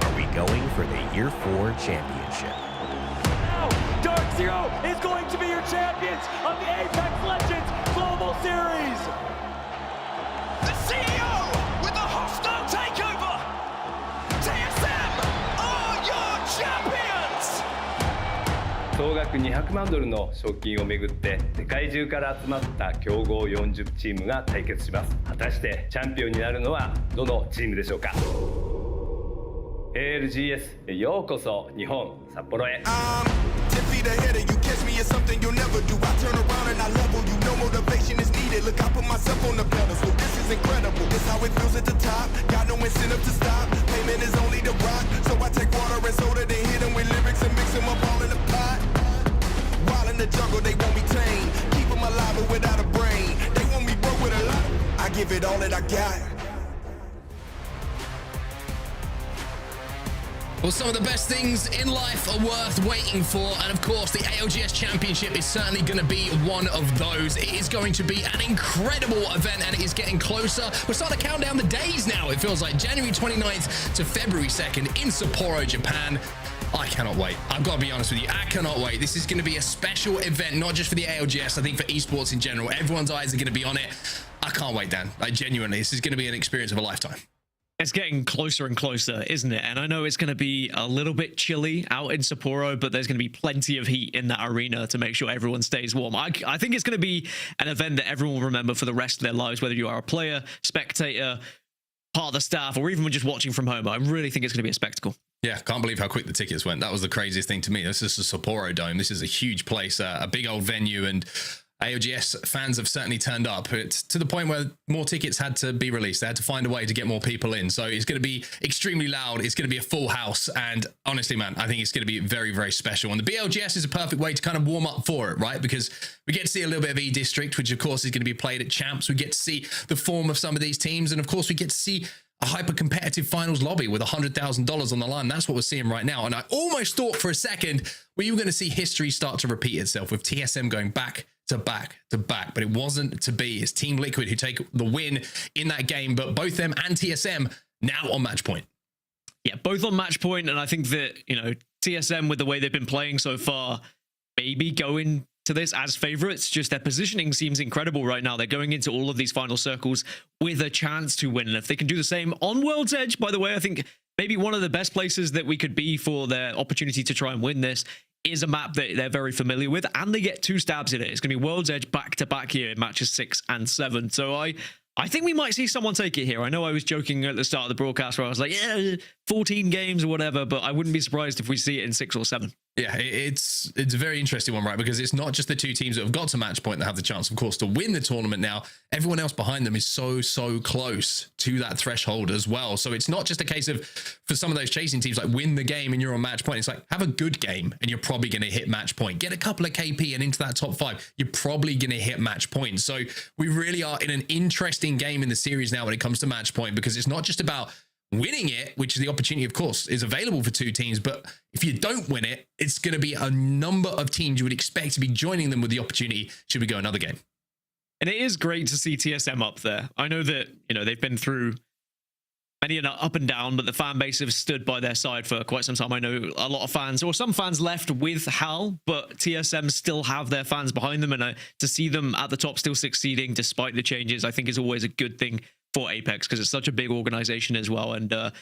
are we going for the Year 4 championship? Now, Dark Zero is going to be your champions of the Apex Legends Global Series! The CEO with the hostile takeover! TSM are your champions! 約200万ドルの賞金をめぐって世界中から集まった強豪40チームが対決します。果たしてチャンピオンになるのはどのチームでしょうか。BLGS ようこそ日本札幌へ。10 feet ahead of you, catch me as something you'll never do. I turn around and I level you, no motivation is needed. Look, I put myself on the pedestal, this is incredible. This how it feels at the top, got no incentive to stop. Payment is only the rock, so I take water and soda, then hit them with lyrics and mix them up all in the pot. While in the jungle, they want me tame, keep them alive but without a brain. They want me broke with a lot, I give it all that I got. Well, some of the best things in life are worth waiting for, and of course the ALGS Championship is certainly going to be one of those. It is going to be an incredible event, and it is getting closer. We're starting to count down the days now. It feels like January 29th to February 2nd in Sapporo, Japan. I cannot wait. I've got to be honest with you. I cannot wait. This is going to be a special event, not just for the ALGS, I think for esports in general. Everyone's eyes are going to be on it. I can't wait, Dan. Like, genuinely, this is going to be an experience of a lifetime. It's getting closer and closer, isn't it? And I know it's going to be a little bit chilly out in Sapporo, but there's going to be plenty of heat in that arena to make sure everyone stays warm. I think it's going to be an event that everyone will remember for the rest of their lives, whether you are a player, spectator, part of the staff, or even just watching from home. I really think it's going to be a spectacle. Yeah, can't believe how quick the tickets went. That was the craziest thing to me. This is the Sapporo Dome. This is a huge place, a big old venue, and ALGS fans have certainly turned up. It's to the point where more tickets had to be released. They had to find a way to get more people in. So it's going to be extremely loud. It's going to be a full house. And honestly, man, I think it's going to be very, very special. And the BLGS is a perfect way to kind of warm up for it, right? Because we get to see a little bit of E-District, which of course is going to be played at Champs. We get to see the form of some of these teams. And of course, we get to see a hyper-competitive finals lobby with $100,000 on the line. That's what we're seeing right now. And I almost thought for a second we were going to see history start to repeat itself with TSM going back to back to back, but it wasn't to be. It's Team Liquid who take the win in that game, but both them and TSM now on match point. Yeah, both on match point, and I think that, you know, TSM with the way they've been playing so far, maybe going to this as favorites. Just their positioning seems incredible right now. They're going into all of these final circles with a chance to win, and if they can do the same on World's Edge, by the way, I think maybe one of the best places that we could be for their opportunity to try and win this is a map that they're very familiar with, and they get 2 stabs at it. It's going to be World's Edge back-to-back here in matches 6 and 7. So I think we might see someone take it here. I know I was joking at the start of the broadcast where I was like, yeah, 14 games or whatever, but I wouldn't be surprised if we see it in 6 or 7. Yeah, it's a very interesting one, right? Because it's not just the 2 teams that have got to match point that have the chance, of course, to win the tournament now. Everyone else behind them is so close to that threshold as well. So it's not just a case of, for some of those chasing teams, like win the game and you're on match point. It's like, have a good game and you're probably going to hit match point. Get a couple of KP and into that top 5. You're probably going to hit match point. So we really are in an interesting game in the series now when it comes to match point, because it's not just about winning it, which is the opportunity, of course, is available for 2 teams. But if you don't win it, it's going to be a number of teams you would expect to be joining them with the opportunity should we go another game. And it is great to see TSM up there. I know that, you know, they've been through many an up and down, but the fan base have stood by their side for quite some time. I know a lot of fans, or some fans, left with HAL, but TSM still have their fans behind them, and to see them at the top still succeeding despite the changes, I think is always a good thing for Apex, because it's such a big organization as well. And I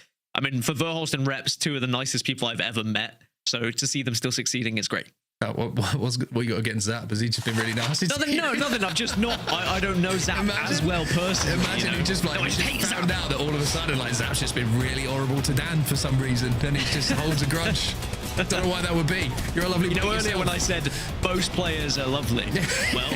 mean, for Verholst and Reps, 2 of the nicest people I've ever met, so to see them still succeeding is great. What you got against Zap? Has he just been really nasty? Nothing. I'm just not. I don't know Zap as well personally. Imagine you just like found out that all of a sudden like Zap's just been really horrible to Dan for some reason, and he just holds a grudge. I don't know why that would be. You're a lovely. You know, earlier when I said most players are lovely, well,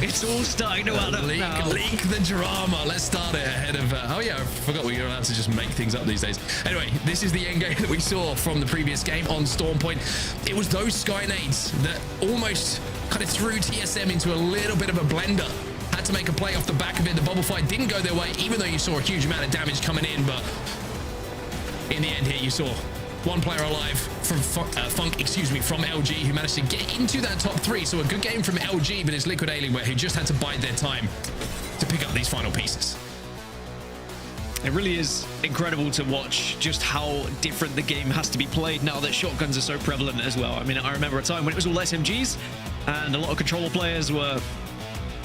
it's all starting to add up now. Leak the drama. Let's start it ahead of... oh, yeah, I forgot we were allowed to just make things up these days. Anyway, this is the endgame that we saw from the previous game on Storm Point. It was those Sky Nades that almost kind of threw TSM into a little bit of a blender. Had to make a play off the back of it. The bubble fight didn't go their way, even though you saw a huge amount of damage coming in. But in the end here, you saw one player alive from from LG, who managed to get into that top 3. So a good game from LG, but it's Liquid Alienware who just had to bide their time to pick up these final pieces. It really is incredible to watch just how different the game has to be played now that shotguns are so prevalent as well. I mean, I remember a time when it was all SMGs and a lot of controller players were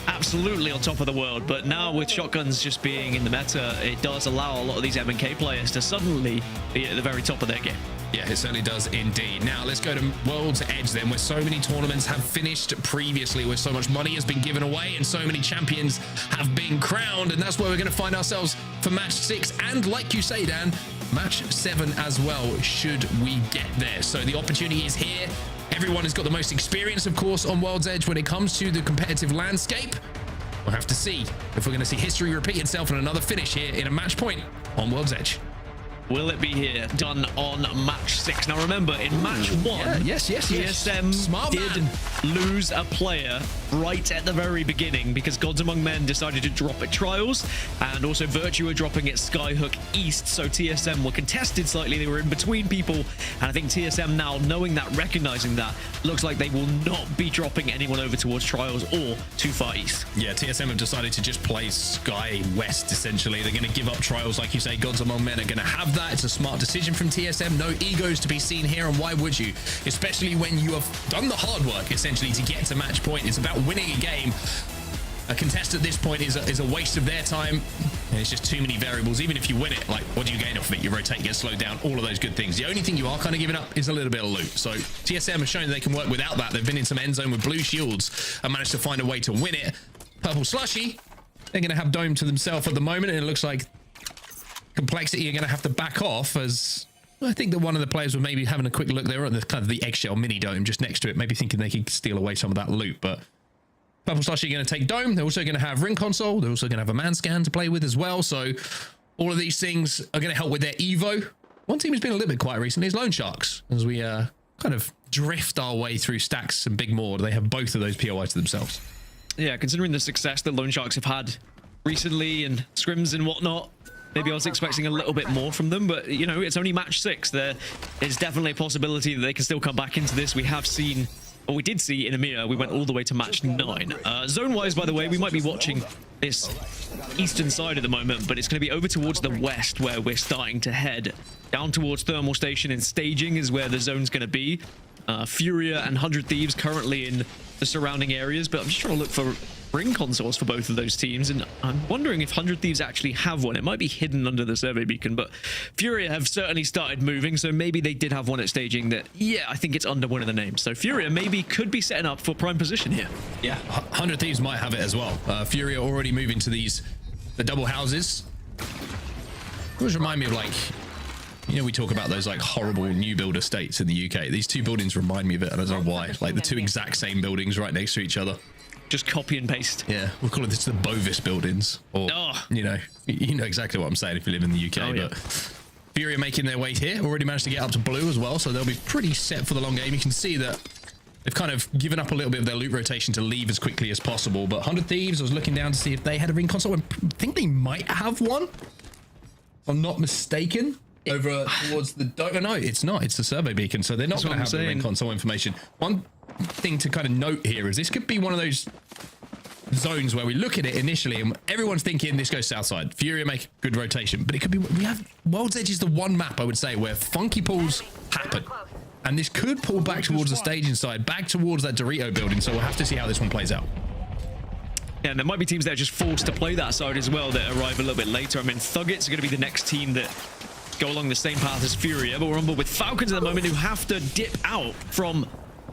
absolutely on top of the world, but now with shotguns just being in the meta, it does allow a lot of these M&K players to suddenly be at the very top of their game. Yeah, it certainly does indeed. Now let's go to World's Edge then, where so many tournaments have finished previously, where so much money has been given away and so many champions have been crowned, and that's where we're going to find ourselves for match 6 and, like you say, Dan, match 7 as well, should we get there. So the opportunity is here. Everyone has got the most experience, of course, on World's Edge when it comes to the competitive landscape. We'll have to see if we're going to see history repeat itself and another finish here in a match point on World's Edge. Will it be here? Done on match 6. Now remember, in match 1, TSM Smart did lose a player right at the very beginning because Gods Among Men decided to drop at Trials, and also Virtue are dropping at Skyhook East, so TSM were contested slightly. They were in between people, and I think TSM now, knowing that, recognizing that, looks like they will not be dropping anyone over towards Trials or too far east. Yeah, TSM have decided to just play Sky West, essentially. They're going to give up Trials, like you say. Gods Among Men are going to have that. It's a smart decision from TSM. No egos to be seen here, and why would you? Especially when you have done the hard work, essentially, to get to match point. It's about winning a game. A contest at this point is a waste of their time, and it's just too many variables. Even if you win it, like, what do you gain off of it? You rotate, get slowed down, all of those good things. The only thing you are kind of giving up is a little bit of loot. So TSM has shown they can work without that. They've been in some end zone with blue shields and managed to find a way to win it. Purple Slushee, they're going to have Dome to themselves at the moment, and it looks like Complexity are going to have to back off, as I think that one of the players were maybe having a quick look. They were at the kind of the eggshell mini dome just next to it, maybe thinking they could steal away some of that loot. But Purple Slushee are going to take Dome. They're also going to have Ring Console. They're also going to have a man scan to play with as well. So all of these things are going to help with their Evo. One team has been a little bit quiet recently is Lone Sharks, as we kind of drift our way through Stacks and Big Mord. They have both of those POIs to themselves. Yeah, considering the success that Lone Sharks have had recently and scrims and whatnot, maybe I was expecting a little bit more from them, but, you know, it's only match 6. There is definitely a possibility that they can still come back into this. We have seen, or we did see in EMEA, we went all the way to match 9. Zone-wise, by the way, we might be watching this eastern side at the moment, but it's going to be over towards the west where we're starting to head. Down towards Thermal Station and Staging is where the zone's going to be. FURIA and 100 Thieves currently in the surrounding areas, but I'm just trying to look for ring consoles for both of those teams, and I'm wondering if 100 Thieves actually have one. It might be hidden under the survey beacon, but FURIA have certainly started moving, so maybe they did have one at Staging that, yeah, I think it's under one of the names. So FURIA maybe could be setting up for prime position here. Yeah, 100 Thieves might have it as well. FURIA already moving to the double houses. It always remind me of, like, you know, we talk about those like horrible new build estates in the UK. These two buildings remind me of it, and I don't know why. Like the two exact same buildings right next to each other. Just copy and paste. Yeah, we'll call it the Bovis buildings. Or, you know exactly what I'm saying if you live in the UK. But FURIA making their way here. Already managed to get up to blue as well, so they'll be pretty set for the long game. You can see that they've kind of given up a little bit of their loot rotation to leave as quickly as possible. But 100 Thieves, I was looking down to see if they had a ring console, and I think they might have one, if I'm not mistaken. Over towards the... No, it's not. It's the survey beacon, so they're not going to have the ring console information. One thing to kind of note here is this could be one of those zones where we look at it initially and everyone's thinking this goes south side. FURIA make good rotation, but it could be... We have... World's Edge is the one map, I would say, where funky pulls happen. And this could pull back towards the staging side, back towards that Dorito building, so we'll have to see how this one plays out. Yeah, and there might be teams that are just forced to play that side as well that arrive a little bit later. I mean, Thuggets are going to be the next team that go along the same path as FURIA, but we're on board with Falcons at the moment, who have to dip out from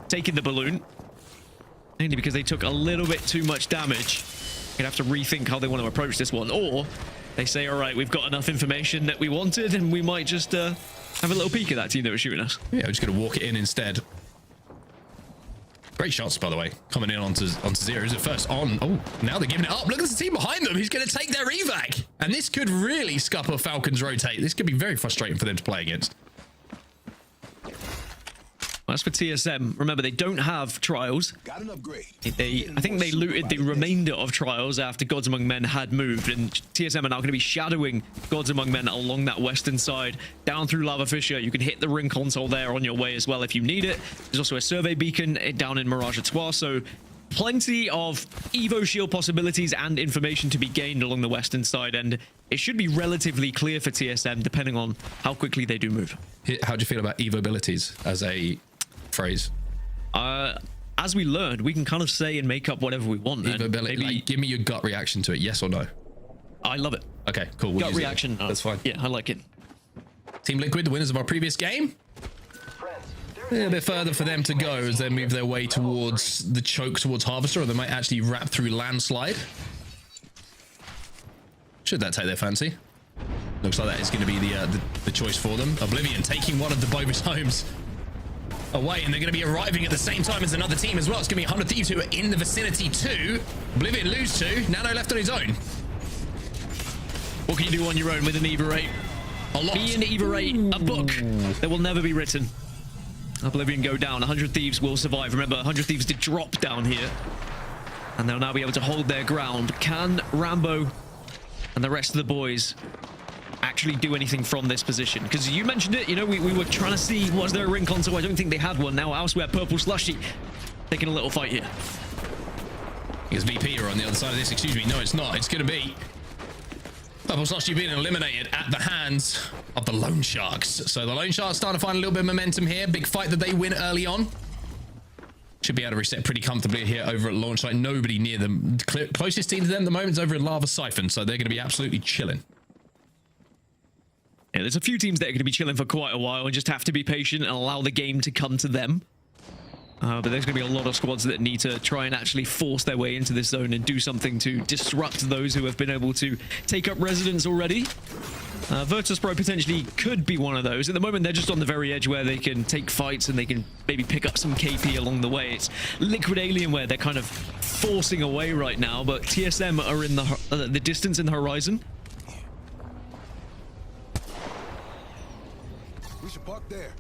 taking the balloon, mainly because they took a little bit too much damage. Gonna have to rethink how they want to approach this one, or they say, all right, we've got enough information that we wanted, and we might just have a little peek at that team that was shooting us. Yeah, we're just gonna walk it in instead. Great shots, by the way, coming in onto zero. Is it first on? Oh, now they're giving it up. Look at the team behind them. Who's going to take their evac? And this could really scupper Falcons rotate. This could be very frustrating for them to play against. As for TSM, remember, they don't have Trials. Got an upgrade. I think they looted the remainder of Trials after Gods Among Men had moved, and TSM are now going to be shadowing Gods Among Men along that western side, down through Lava Fissure. You can hit the ring console there on your way as well if you need it. There's also a survey beacon down in Mirage Etoile, so plenty of Evo shield possibilities and information to be gained along the western side, and it should be relatively clear for TSM depending on how quickly they do move. How do you feel about Evo abilities as a phrase? As we learned, we can kind of say and make up whatever we want. Evo ability, maybe, like, give me your gut reaction to it, yes or no? I love it. Okay, cool. We'll gut reaction. That's fine. Yeah, I like it. Team Liquid, the winners of our previous game. A little bit further for them to go as they move their way towards the choke towards Harvester, or they might actually wrap through Landslide. Should that take their fancy? Looks like that is going to be the choice for them. Oblivion taking one of the Bovis homes away, and they're going to be arriving at the same time as another team as well. It's going to be 100 Thieves who are in the vicinity too. Oblivion lose two. Nano left on his own. What can you do on your own with an Eva 8? A lot. Be an Eva 8, a book that will never be written. Oblivion go down. 100 Thieves will survive. Remember, 100 Thieves did drop down here, and they'll now be able to hold their ground. Can Rambo and the rest of the boys actually do anything from this position? Because you mentioned it, you know, we were trying to see, was there a ring console? I don't think they had one. Now elsewhere, Purple Slushee taking a little fight here. Because VP are on the other side of this. Excuse me. No, it's not. It's going to be Purple Slushee being eliminated at the hands of the Lone Sharks. So the Lone Sharks starting to find a little bit of momentum here. Big fight that they win early on. Should be able to reset pretty comfortably here over at launch site. Nobody near them. Closest team to them at the moment is over in Lava Siphon, so they're going to be absolutely chilling. Yeah, there's a few teams that are going to be chilling for quite a while and just have to be patient and allow the game to come to them. But there's going to be a lot of squads that need to try and actually force their way into this zone and do something to disrupt those who have been able to take up residence already. Virtus.pro potentially could be one of those. At the moment, they're just on the very edge where they can take fights and they can maybe pick up some KP along the way. It's Liquid Alien where they're kind of forcing away right now, but TSM are in the distance in the horizon. We should park there.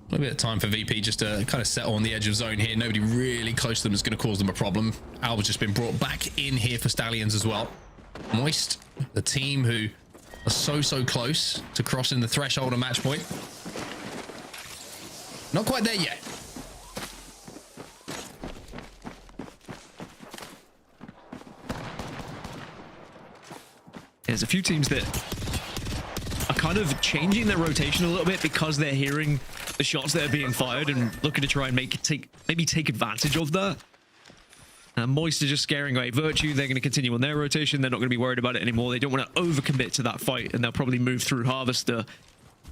A little bit of time for VP just to kind of settle on the edge of zone here. Nobody really close to them is going to cause them a problem. Algs just been brought back in here for Stallions as well. Moist, the team who are so close to crossing the threshold of match point. Not quite there yet. There's a few teams that are kind of changing their rotation a little bit because they're hearing the shots that are being fired and looking to try and maybe take advantage of that. Moist are just scaring away Virtue. They're going to continue on their rotation. They're not going to be worried about it anymore. They don't want to overcommit to that fight, and they'll probably move through Harvester.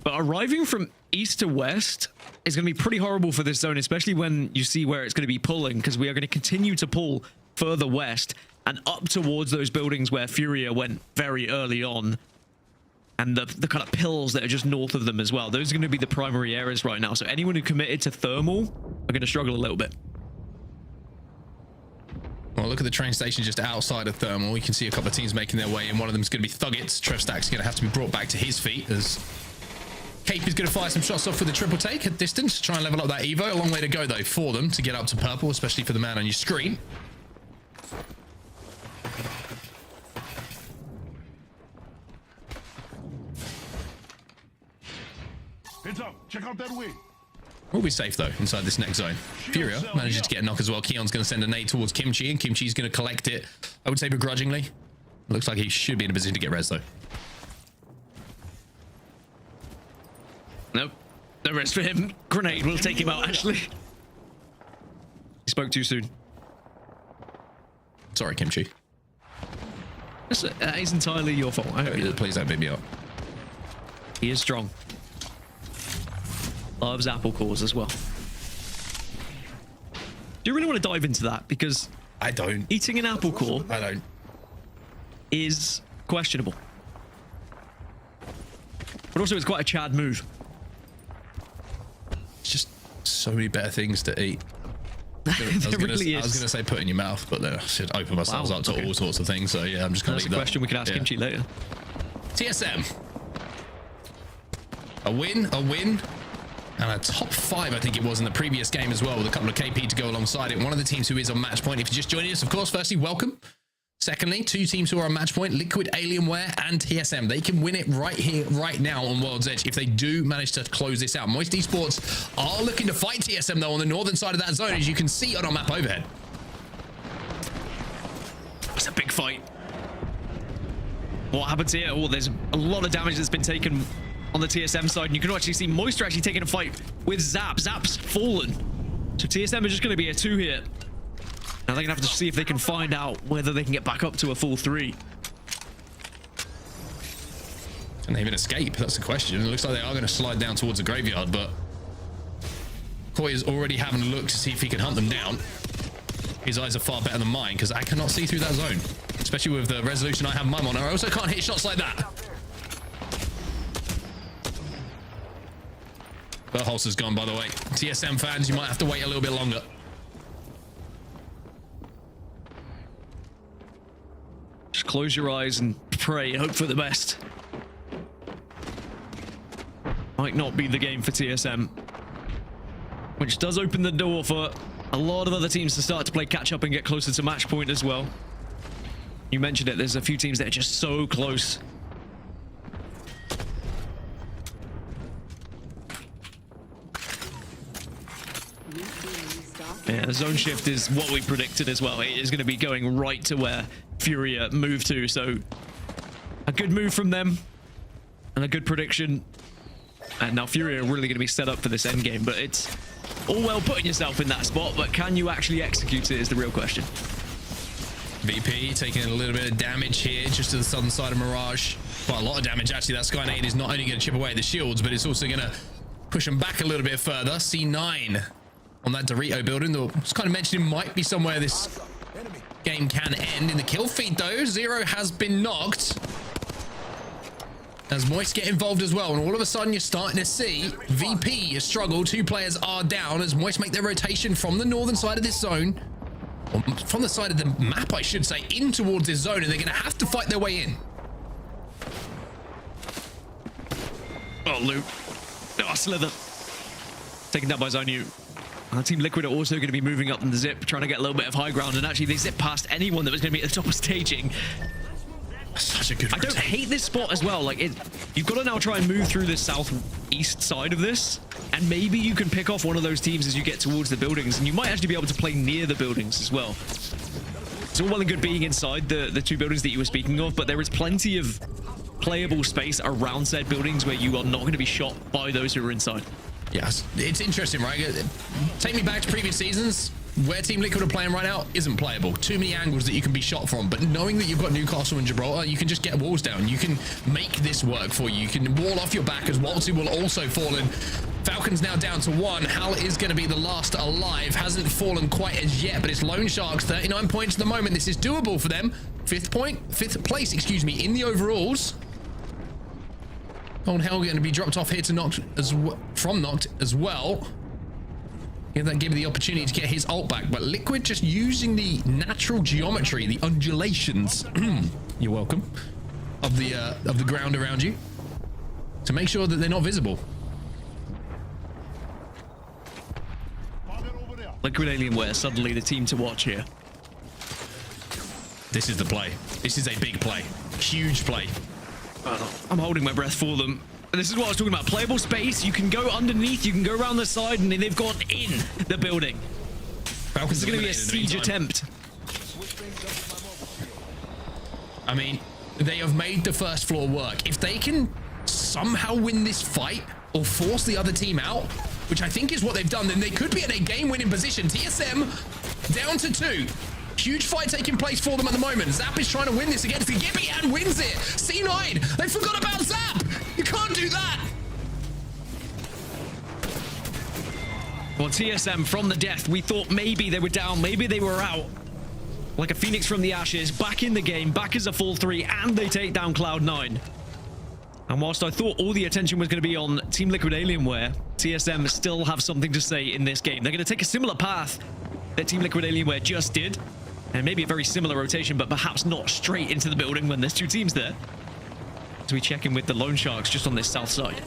But arriving from east to west is going to be pretty horrible for this zone, especially when you see where it's going to be pulling, because we are going to continue to pull further west and up towards those buildings where FURIA went very early on. And the kind of pills that are just north of them as well. Those are going to be the primary areas right now. So anyone who committed to thermal are going to struggle a little bit. Well, look at the train station just outside of thermal. You can see a couple of teams making their way in. One of them is going to be Thuggets. Trevstack's going to have to be brought back to his feet as Cape is going to fire some shots off with a triple take at distance to try and level up that Evo. A long way to go, though, for them to get up to purple, especially for the man on your screen. Heads up, check out that way. We'll be safe though inside this next zone. FURIA manages to get a knock as well. Keon's going to send a nade towards Kimchi, and Kimchi's going to collect it, I would say begrudgingly. Looks like he should be in a position to get res though. Nope. No rest for him. Grenade will take him out, actually. He spoke too soon. Sorry, Kimchi. That is entirely your fault. I hope you please don't beat me up. He is strong. Loves apple cores as well. Do you really want to dive into that? Because I don't. Eating an apple core, I don't, is questionable. But also, it's quite a Chad move. It's just so many better things to eat. I was going to say put in your mouth, but then I should open myself up to all sorts of things. So yeah, I'm just going to leave that. That's a question we can ask Kimchi later. TSM. A win, and a top 5, I think it was, in the previous game as well, with a couple of KP to go alongside it. One of the teams who is on match point. If you're just joining us, of course, firstly, welcome. Secondly, 2 teams who are on match point, Liquid Alienware and TSM. They can win it right here, right now on World's Edge if they do manage to close this out. Moist Esports are looking to fight TSM, though, on the northern side of that zone, as you can see on our map overhead. It's a big fight. What happens here? Oh, there's a lot of damage that's been taken on the TSM side, and you can actually see Moisture actually taking a fight with Zap. Zap's fallen. So TSM are just going to be a 2 here. Now they're going to have to see if they can find out whether they can get back up to a full 3. Can they even escape? That's the question. It looks like they are going to slide down towards the graveyard, but Koi is already having a look to see if he can hunt them down. His eyes are far better than mine because I cannot see through that zone, especially with the resolution I have in my monitor. I also can't hit shots like that. Berholz's gone, by the way. TSM fans, you might have to wait a little bit longer. Just close your eyes and pray, hope for the best. Might not be the game for TSM, which does open the door for a lot of other teams to start to play catch up and get closer to match point as well. You mentioned it, there's a few teams that are just so close. Yeah, the zone shift is what we predicted as well. It is going to be going right to where FURIA moved to, so a good move from them and a good prediction. And now FURIA are really going to be set up for this end game, but it's all well putting yourself in that spot, but can you actually execute it is the real question. VP taking a little bit of damage here just to the southern side of Mirage. Quite a lot of damage actually. That Sky Nade is not only going to chip away at the shields, but it's also going to push them back a little bit further. C9 on that Dorito building. I was kind of mentioning might be somewhere this game can end. In the kill feed though, Zero has been knocked. As Moist get involved as well, and all of a sudden you're starting to see VP struggle. 2 players are down as Moist make their rotation from the northern side of this zone, or from the side of the map I should say, in towards this zone, and they're going to have to fight their way in. Oh, loot. Oh, Slither. Taken down by Zonu. Team Liquid are also going to be moving up in the zip, trying to get a little bit of high ground, and actually they zip past anyone that was going to be at the top of staging. Such a good rotation. I don't hate this spot as well. Like, you've got to now try and move through the southeast side of this, and maybe you can pick off one of those teams as you get towards the buildings, and you might actually be able to play near the buildings as well. It's all well and good being inside the 2 buildings that you were speaking of, but there is plenty of playable space around said buildings where you are not going to be shot by those who are inside. Yes, it's interesting, right? Take me back to previous seasons. Where Team Liquid are playing right now isn't playable. Too many angles that you can be shot from, but knowing that you've got Newcastle and Gibraltar, you can just get walls down. You can make this work for you. You can wall off your back as Waltzy will also fall in. Falcons now down to 1. Hal is going to be the last alive. Hasn't fallen quite as yet, but it's Lone Sharks, 39 points at the moment. This is doable for them. 5th place, excuse me, in the overalls. Old Hell going to be dropped off here to Noct from Noct as well. Give that Gibby the opportunity to get his ult back, but Liquid just using the natural geometry, the undulations, you're welcome, of the ground around you to make sure that they're not visible. Liquid Alienware, suddenly the team to watch here. This is the play. This is a big play. Huge play. I'm holding my breath for them. This is what I was talking about. Playable space. You can go underneath. You can go around the side, and they've gone in the building. This is going to be a siege attempt. I mean, they have made the first floor work. If they can somehow win this fight or force the other team out, which I think is what they've done, then they could be in a game-winning position. TSM down to 2. Huge fight taking place for them at the moment. Zap is trying to win this against the Gibby and wins it. C9, they forgot about Zap. You can't do that. Well, TSM from the death, we thought maybe they were down, maybe they were out. Like a phoenix from the ashes, back in the game, back as a full 3, and they take down Cloud9. And whilst I thought all the attention was going to be on Team Liquid Alienware, TSM still have something to say in this game. They're going to take a similar path that Team Liquid Alienware just did, and maybe a very similar rotation, but perhaps not straight into the building when there's 2 teams there. So we check in with the Lone Sharks just on this south side.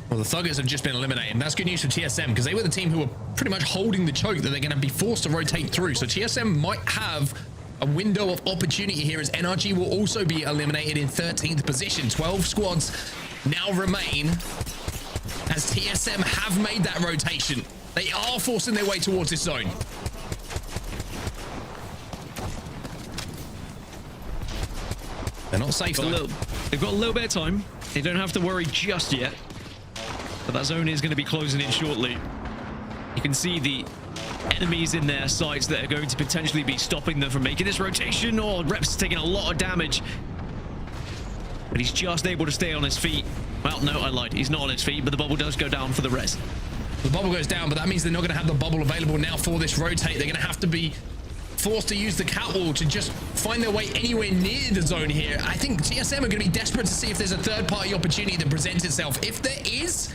Well, the Thuggets have just been eliminated. That's good news for TSM because they were the team who were pretty much holding the choke that they're going to be forced to rotate through. So TSM might have a window of opportunity here as NRG will also be eliminated in 13th position. 12 squads now remain as TSM have made that rotation. They are forcing their way towards this zone. They're not safe though. They've got a little bit of time. They don't have to worry just yet. But that zone is going to be closing in shortly. You can see the enemies in their sights that are going to potentially be stopping them from making this rotation. Or Reps taking a lot of damage. but he's just able to stay on his feet. Well, no, I lied. He's not on his feet, but the bubble does go down for the res. The bubble goes down, but that means they're not going to have the bubble available now for this rotate. They're going to have to be forced to use the catwall to just find their way anywhere near the zone here. I think TSM are going to be desperate to see if there's a third-party opportunity that presents itself. If there is,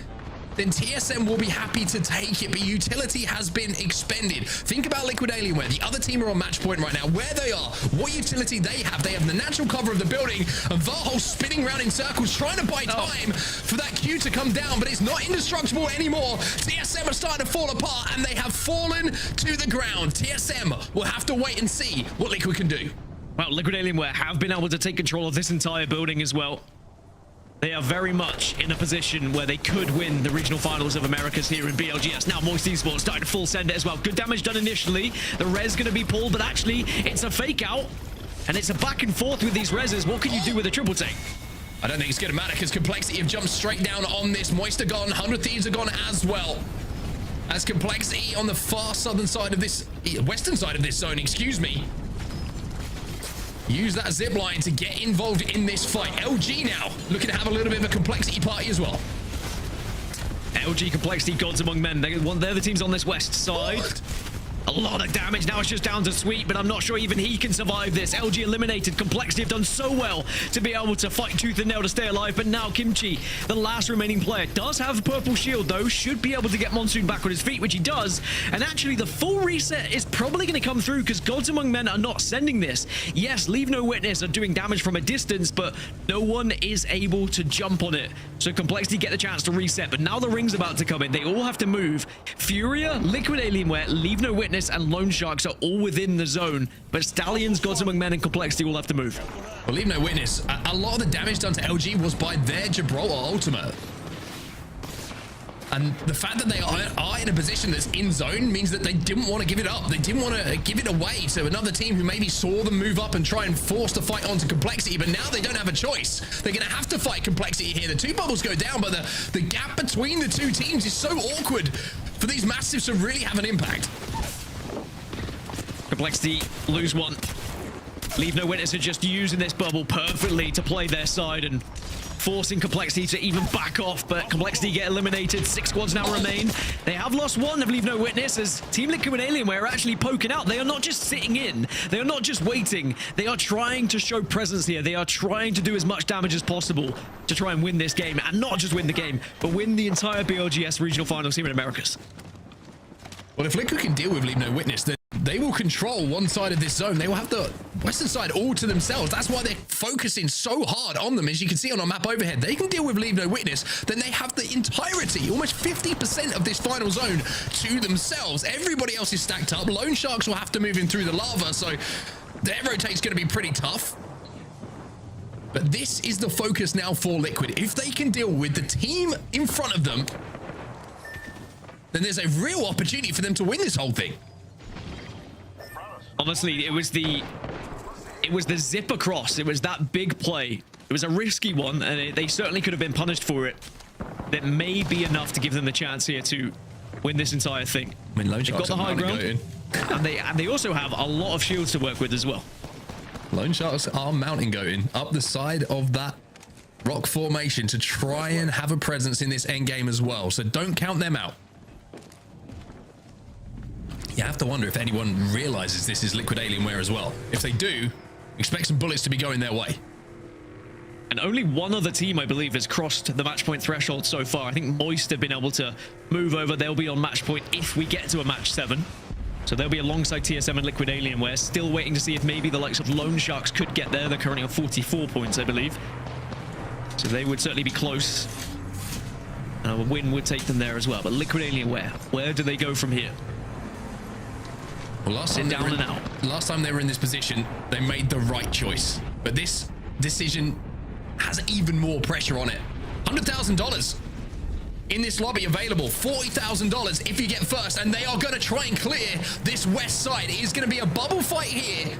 then TSM will be happy to take it, but utility has been expended. Think about Liquid Alienware. The other team are on match point right now. Where they are, what utility they have the natural cover of the building, and Varhol spinning around in circles, trying to buy time for that Q to come down, but it's not indestructible anymore. TSM are starting to fall apart, and they have fallen to the ground. TSM will have to wait and see what Liquid can do. Well, Liquid Alienware have been able to take control of this entire building as well. They are very much in a position where they could win the regional finals of Americas here in BLGS. Now, Moist Esports starting to full send it as well. Good damage done initially. The res going to be pulled, but actually, it's a fake out. And it's a back and forth with these reses. What can you do with a triple take? I don't think it's going to matter because Complexity have jumped straight down on this. Moist are gone. 100 Thieves are gone as well. As Complexity on the far southern side of this, western side of this zone, excuse me, use that zip line to get involved in this fight. LG now looking to have a little bit of a Complexity party as well. LG Complexity, Gods Among Men. They're the teams on this west side. A lot of damage. Now it's just down to Sweet, but I'm not sure even he can survive this. LG eliminated. Complexity have done so well to be able to fight tooth and nail to stay alive, but now Kimchi, the last remaining player, does have a purple shield, though. Should be able to get Monsoon back on his feet, which he does. And actually, the full reset is probably going to come through because Gods Among Men are not sending this. Yes, LeaveNoWitness are doing damage from a distance, but no one is able to jump on it. So Complexity get the chance to reset, but now the ring's about to come in. They all have to move. FURIA, Liquid Alienware, LeaveNoWitness, and Lone Sharks are all within the zone, but Stallions, Gods Among Men, and Complexity will have to move. Well, LeaveNoWitness, a lot of the damage done to LG was by their Gibraltar ultimate. And the fact that they are in a position that's in zone means that they didn't want to give it up. They didn't want to give it away to another team who maybe saw them move up and try and force the fight onto Complexity, but now they don't have a choice. They're going to have to fight Complexity here. The two bubbles go down, but the gap between the two teams is so awkward for these Mastiffs to really have an impact. Complexity lose one. LeaveNoWitness are just using this bubble perfectly to play their side and forcing Complexity to even back off, but Complexity get eliminated. 6 squads now remain. They have lost one of LeaveNoWitness as Team Liquid Alienware are actually poking out. They are not just sitting in. They are not just waiting. They are trying to show presence here. They are trying to do as much damage as possible to try and win this game, and not just win the game, but win the entire BLGS Regional Finals here in Americas. Well, if Liquid can deal with LeaveNoWitness, then they will control one side of this zone. They will have the western side all to themselves. That's why they're focusing so hard on them. As you can see on our map overhead, they can deal with LeaveNoWitness. Then they have the entirety, almost 50% of this final zone to themselves. Everybody else is stacked up. Lone Sharks will have to move in through the lava, so their rotate's going to be pretty tough. But this is the focus now for Liquid. If they can deal with the team in front of them, then there's a real opportunity for them to win this whole thing. Honestly, it was the zip across. It was that big play. It was a risky one, and they certainly could have been punished for it. That may be enough to give them the chance here to win this entire thing. I mean, Lone They've got Sharks the high ground, and they also have a lot of shields to work with as well. Lone Sharks are mountain goating up the side of that rock formation to try and have a presence in this end game as well. So don't count them out. You have to wonder if anyone realizes this is Liquid Alienware as well. If they do, expect some bullets to be going their way. And only one other team, I believe, has crossed the match point threshold so far. I think Moist have been able to move over. They'll be on match point if we get to a match 7. So they'll be alongside TSM and Liquid Alienware. Still waiting to see if maybe the likes of Lone Sharks could get there. They're currently on 44 points, I believe. So they would certainly be close. And a win would take them there as well. But Liquid Alienware, where do they go from here? Well, last time they were in this position, they made the right choice. But this decision has even more pressure on it. $100,000 in this lobby available. $40,000 if you get first. And they are going to try and clear this west side. It is going to be a bubble fight here.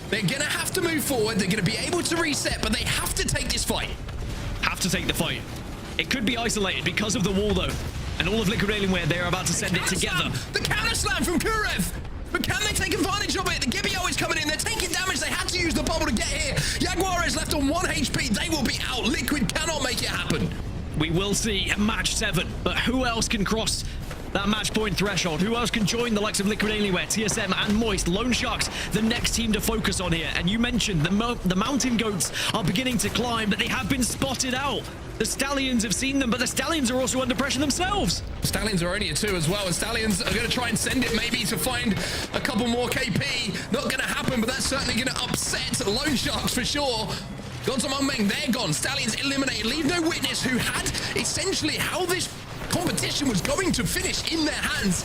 They're going to have to move forward. They're going to be able to reset, but they have to take this fight. Have to take the fight. It could be isolated because of the wall, though. And all of Liquid Alienware, they're about to send it together. The counter slam from Kurev. But can they take advantage of it? The Gibio is coming in. They're taking damage. They had to use the bubble to get here. Jaguar is left on 1 HP. They will be out. Liquid cannot make it happen. We will see a match 7, but who else can cross that match point threshold? Who else can join the likes of Liquid Alienware, TSM, and Moist? Lone Sharks, the next team to focus on here. And you mentioned the Mountain Goats are beginning to climb, but they have been spotted out. The Stallions have seen them, but the Stallions are also under pressure themselves. Stallions are only a 2 as well, and Stallions are going to try and send it maybe to find a couple more KP. Not going to happen, but that's certainly going to upset Lone Sharks for sure. Godz among men, they're gone. Stallions eliminated. LeaveNoWitness, who had essentially how this competition was going to finish in their hands,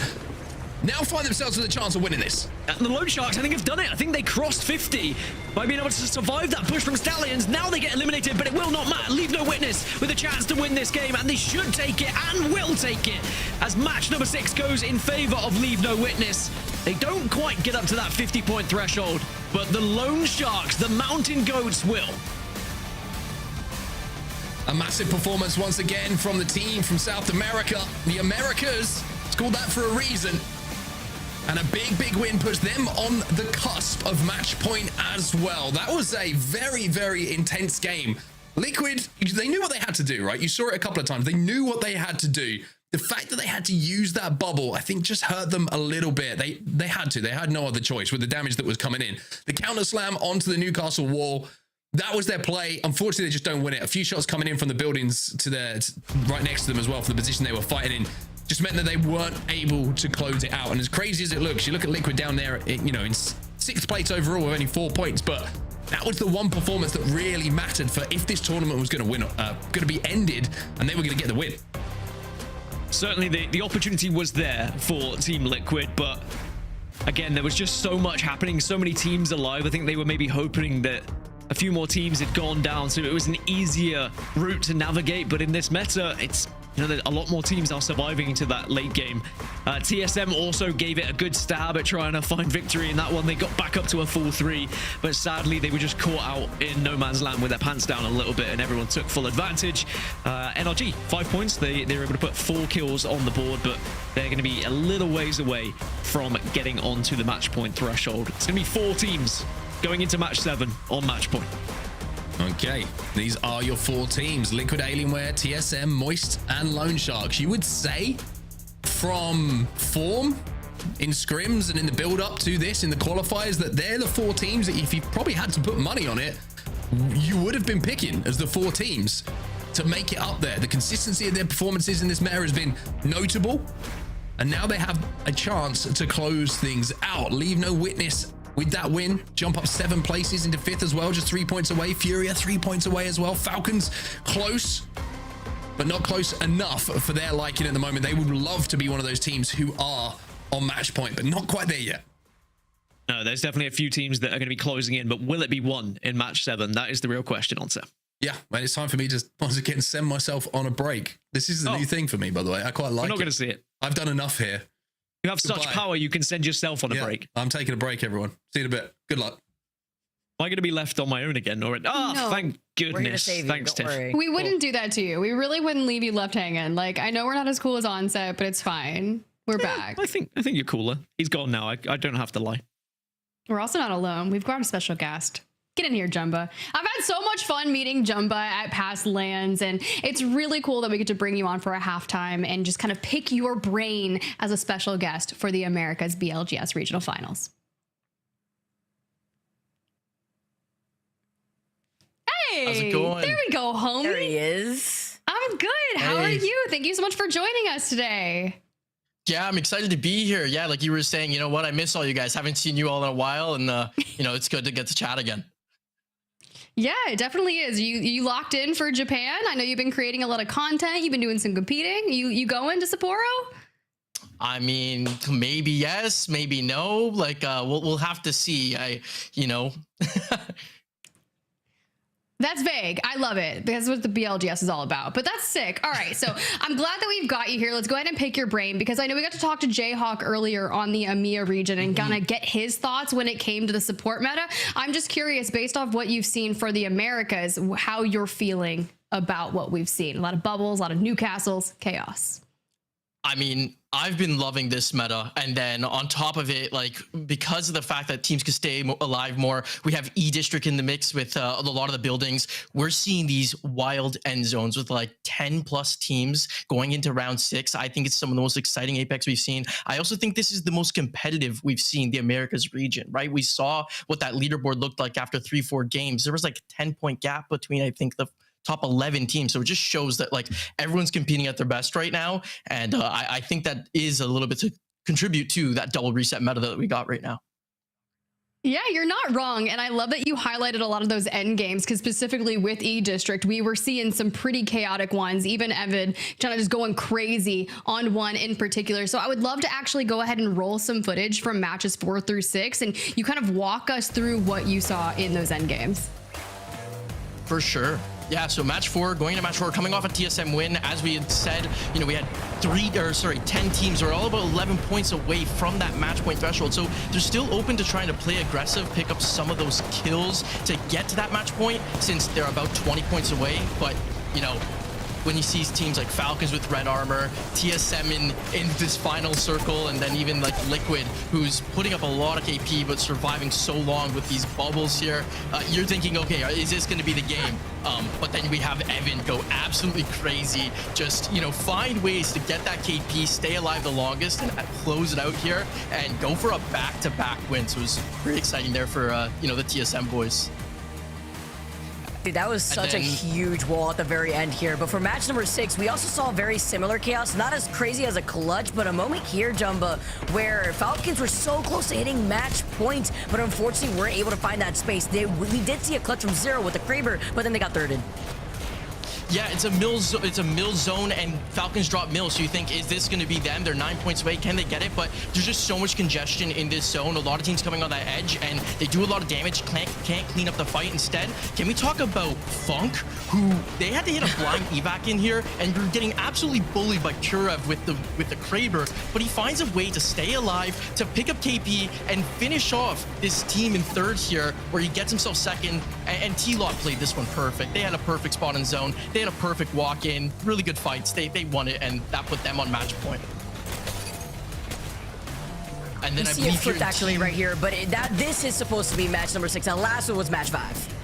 now find themselves with a chance of winning this. And the Lone Sharks, I think, have done it. I think they crossed 50 by being able to survive that push from Stallions. Now they get eliminated, but it will not matter. LeaveNoWitness with a chance to win this game, and they should take it and will take it as match number 6 goes in favor of LeaveNoWitness. They don't quite get up to that 50-point threshold, but the Lone Sharks, the Mountain Goats, will. A massive performance once again from the team from South America. The Americas, it's called that for a reason. And a big win puts them on the cusp of match point as well. That was a very, very intense game. Liquid, they knew what they had to do, right? You saw it a couple of times. They knew what they had to do. The fact that they had to use that bubble, I think, just hurt them a little bit. They had to. They had no other choice with the damage that was coming in. The counter slam onto the Newcastle wall, that was their play. Unfortunately, they just don't win it. A few shots coming in from the buildings to right next to them as well for the position they were fighting in just meant that they weren't able to close it out. And as crazy as it looks, you look at Liquid down there, in 6th place overall with only 4 points, but that was the one performance that really mattered for if this tournament was going to win, going to be ended, and they were going to get the win. Certainly, the opportunity was there for Team Liquid, but again, there was just so much happening, so many teams alive. I think they were maybe hoping that a few more teams had gone down, so it was an easier route to navigate. But in this meta, it's, a lot more teams are surviving into that late game. TSM also gave it a good stab at trying to find victory in that one. They got back up to a full 3, but sadly they were just caught out in no man's land with their pants down a little bit, and everyone took full advantage. NRG, 5 points. They were able to put 4 kills on the board, but they're going to be a little ways away from getting onto the match point threshold. It's going to be 4 teams going into match 7 on match point. Okay, these are your 4 teams: Liquid Alienware, TSM, Moist, and Lone Sharks. You would say from form in scrims and in the build up to this in the qualifiers that they're the 4 teams that if you probably had to put money on it, you would have been picking as the 4 teams to make it up there. The consistency of their performances in this meta has been notable, and now they have a chance to close things out. LeaveNoWitness with that win, jump up 7 places into 5th as well, just 3 points away. FURIA 3 points away as well. Falcons close, but not close enough for their liking at the moment. They would love to be one of those teams who are on match point, but not quite there yet. No, there's definitely a few teams that are going to be closing in, but will it be one in match 7? That is the real question, Onsa. Yeah, man, it's time for me to once again send myself on a break. This is the new thing for me, by the way. I quite like it. We're not going to see it. I've done enough here. You have such power, you can send yourself on a break. I'm taking a break, everyone. See you in a bit. Good luck. Am I going to be left on my own again? Or No. Thank goodness. Thanks, Tiff. We wouldn't do that to you. We really wouldn't leave you left hanging. Like, I know we're not as cool as Onset, but it's fine. We're back. I think you're cooler. He's gone now. I don't have to lie. We're also not alone. We've got a special guest. Get in here, Jumba. I've had so much fun meeting Jumba at past lands, and it's really cool that we get to bring you on for a halftime and just kind of pick your brain as a special guest for the Americas BLGS Regional Finals. Hey, how's it going? There we go, homie. There he is. I'm good. How are you? Thank you so much for joining us today. Yeah, I'm excited to be here. Yeah, like you were saying, you know what? I miss all you guys. Haven't seen you all in a while, and it's good to get to chat again. Yeah, it definitely is. You locked in for Japan. I know you've been creating a lot of content. You've been doing some competing. You going to Sapporo? I mean, maybe yes, maybe no. Like we'll have to see. That's vague. I love it. That's what the BLGS is all about. But that's sick. All right. So I'm glad that we've got you here. Let's go ahead and pick your brain, because I know we got to talk to Jayhawk earlier on the EMEA region and kind of get his thoughts when it came to the support meta. I'm just curious, based off what you've seen for the Americas, how you're feeling about what we've seen. A lot of bubbles, a lot of Newcastles, chaos. I mean, I've been loving this meta, and then on top of it, like because of the fact that teams can stay alive more, we have E-District in the mix with a lot of the buildings. We're seeing these wild end zones with like 10 plus teams going into round 6. I think it's some of the most exciting Apex we've seen. I also think this is the most competitive we've seen the Americas region, right? We saw what that leaderboard looked like after 3-4 games. There was like a 10-point gap between, I think, the top 11 teams. So it just shows that like everyone's competing at their best right now. And I think that is a little bit to contribute to that double reset meta that we got right now. Yeah, you're not wrong. And I love that you highlighted a lot of those end games, because specifically with E-District, we were seeing some pretty chaotic ones, even Evan kind of just going crazy on one in particular. So I would love to actually go ahead and roll some footage from matches 4 through 6, and you kind of walk us through what you saw in those end games. For sure. Yeah, so match 4, going into match 4, coming off a TSM win, as we had said, you know, we had 10 teams, or all about 11 points away from that match point threshold. So they're still open to trying to play aggressive, pick up some of those kills to get to that match point, since they're about 20 points away. But, you know, when you see teams like Falcons with red armor, TSM in this final circle, and then even like Liquid, who's putting up a lot of KP but surviving so long with these bubbles here, you're thinking, okay, is this going to be the game? But then we have Evan go absolutely crazy, just, you know, find ways to get that KP, stay alive the longest, and close it out here, and go for a back-to-back win. So it was pretty exciting there for, you know, the TSM boys. Dude, that was such a huge wall at the very end here. But for match number 6, we also saw very similar chaos. Not as crazy as a clutch, but a moment here, Jumba, where Falcons were so close to hitting match point, but unfortunately weren't able to find that space. We did see a clutch from 0 with the Kraber, but then they got thirded. Yeah, it's a mill zone, and Falcons drop mill. So you think, is this going to be them? They're 9 points away. Can they get it? But there's just so much congestion in this zone. A lot of teams coming on that edge, and they do a lot of damage. Can't clean up the fight. Instead, can we talk about Funk, who they had to hit a blind evac in here, and you're getting absolutely bullied by Kurev with the Kraber, but he finds a way to stay alive, to pick up KP, and finish off this team in third here, where he gets himself second. And T-Lock played this one perfect. They had a perfect spot in zone. They had a perfect walk-in, really good fights. They won it, and that put them on match point. And then I see it flipped actually right here, but this is supposed to be match number 6, and last one was match 5.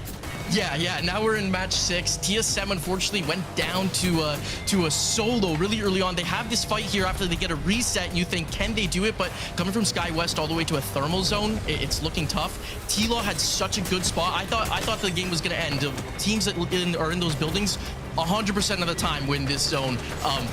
Yeah. Now we're in match 6. TSM unfortunately went down to a solo really early on. They have this fight here after they get a reset, and you think, can they do it? But coming from Sky West all the way to a thermal zone, it's looking tough. T-Law had such a good spot. I thought the game was going to end. Teams that are in those buildings 100% of the time win this zone,